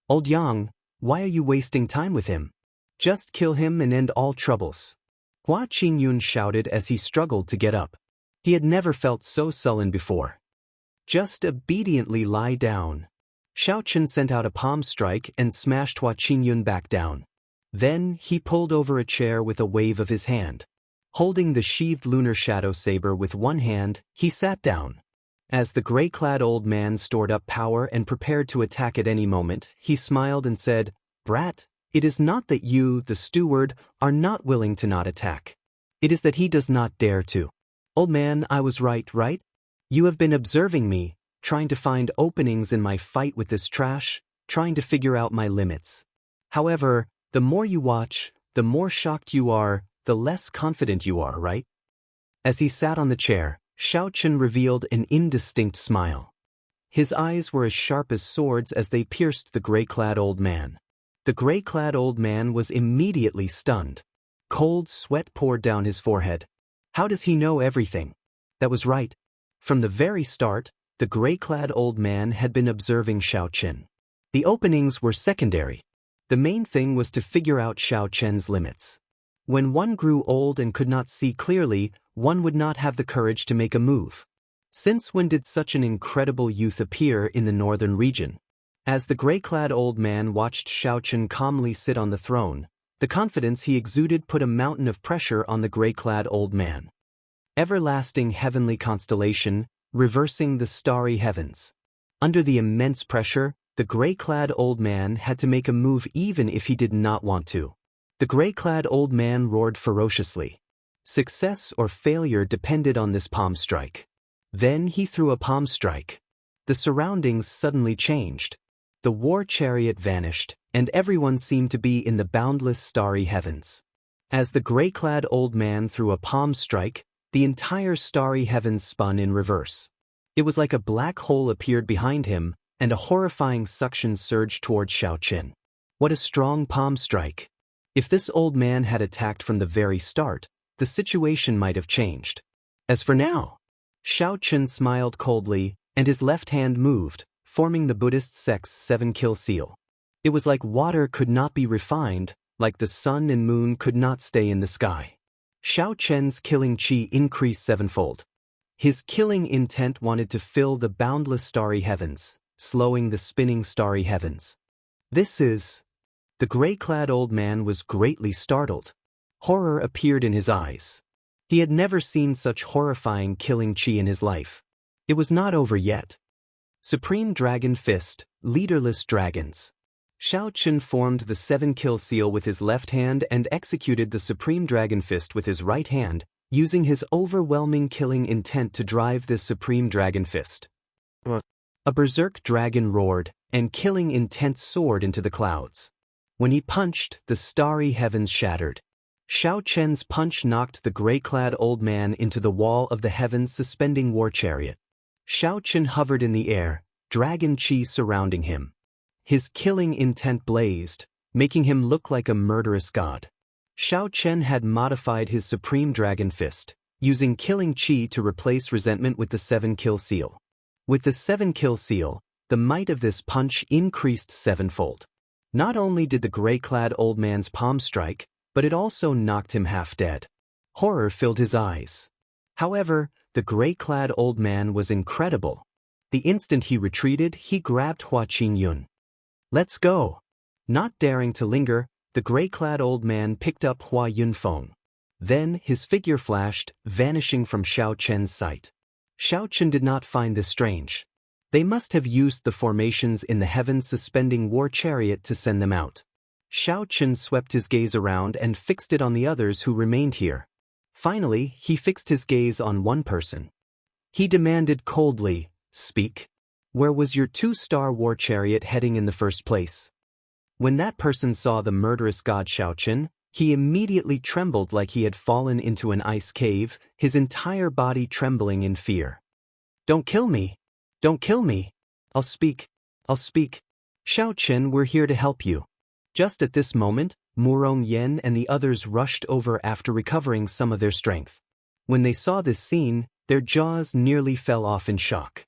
Old Yang, why are you wasting time with him? Just kill him and end all troubles." Hua Qingyun shouted as he struggled to get up. He had never felt so sullen before. Just obediently lie down. Xiaochen sent out a palm strike and smashed Hua Qingyun back down. Then he pulled over a chair with a wave of his hand. Holding the sheathed lunar shadow saber with one hand, he sat down. As the gray-clad old man stored up power and prepared to attack at any moment, he smiled and said, "Brat, it is not that you, the steward, are not willing to not attack. It is that he does not dare to. Old man, I was right? You have been observing me, trying to find openings in my fight with this trash, trying to figure out my limits. However, the more you watch, the more shocked you are, the less confident you are, right?" As he sat on the chair, Xiaochen revealed an indistinct smile. His eyes were as sharp as swords as they pierced the gray-clad old man. The gray-clad old man was immediately stunned. Cold sweat poured down his forehead. How does he know everything? That was right. From the very start, the gray-clad old man had been observing Xiaochen. The openings were secondary. The main thing was to figure out Xiaochen's limits. When one grew old and could not see clearly, one would not have the courage to make a move. Since when did such an incredible youth appear in the northern region? As the gray-clad old man watched Xiaochen calmly sit on the throne, the confidence he exuded put a mountain of pressure on the gray-clad old man. Everlasting heavenly constellation, reversing the starry heavens. Under the immense pressure, the gray-clad old man had to make a move even if he did not want to. The gray-clad old man roared ferociously. Success or failure depended on this palm strike. Then he threw a palm strike. The surroundings suddenly changed. The war chariot vanished, and everyone seemed to be in the boundless starry heavens. As the gray-clad old man threw a palm strike, the entire starry heavens spun in reverse. It was like a black hole appeared behind him, and a horrifying suction surged toward Xiaochen. What a strong palm strike! If this old man had attacked from the very start, the situation might have changed. As for now, Xiaochen smiled coldly, and his left hand moved, forming the Buddhist sect's 7-kill seal. It was like water could not be refined, like the sun and moon could not stay in the sky. Xiaochen's killing chi increased 7-fold. His killing intent wanted to fill the boundless starry heavens, slowing the spinning starry heavens. This is... The gray-clad old man was greatly startled. Horror appeared in his eyes. He had never seen such horrifying killing chi in his life. It was not over yet. Supreme Dragon Fist, Leaderless Dragons. Xiaochen formed the 7-kill seal with his left hand and executed the Supreme Dragon Fist with his right hand, using his overwhelming killing intent to drive this Supreme Dragon Fist. A berserk dragon roared, and killing intent soared into the clouds. When he punched, the starry heavens shattered. Xiaochen's punch knocked the gray-clad old man into the wall of the heavens suspending war chariot. Xiaochen hovered in the air, dragon chi surrounding him. His killing intent blazed, making him look like a murderous god. Xiaochen had modified his Supreme Dragon Fist, using killing chi to replace resentment with the 7-kill seal. With the 7-kill seal, the might of this punch increased 7-fold. Not only did the gray-clad old man's palm strike, but it also knocked him half dead. Horror filled his eyes. However, the gray-clad old man was incredible. The instant he retreated, he grabbed Hua Qingyun. "Let's go!" Not daring to linger, the gray-clad old man picked up Hua Yunfeng. Then his figure flashed, vanishing from Xiaochen's sight. Xiaochen did not find this strange. They must have used the formations in the heavens suspending war chariot to send them out. Xiaochen swept his gaze around and fixed it on the others who remained here. Finally, he fixed his gaze on one person. He demanded coldly, "Speak. Where was your 2-star war chariot heading in the first place?" When that person saw the murderous god Xiaochen, he immediately trembled like he had fallen into an ice cave, his entire body trembling in fear. "Don't kill me! Don't kill me! I'll speak. I'll speak. Xiaochen, we're here to help you." Just at this moment, Murong Yen and the others rushed over after recovering some of their strength. When they saw this scene, their jaws nearly fell off in shock.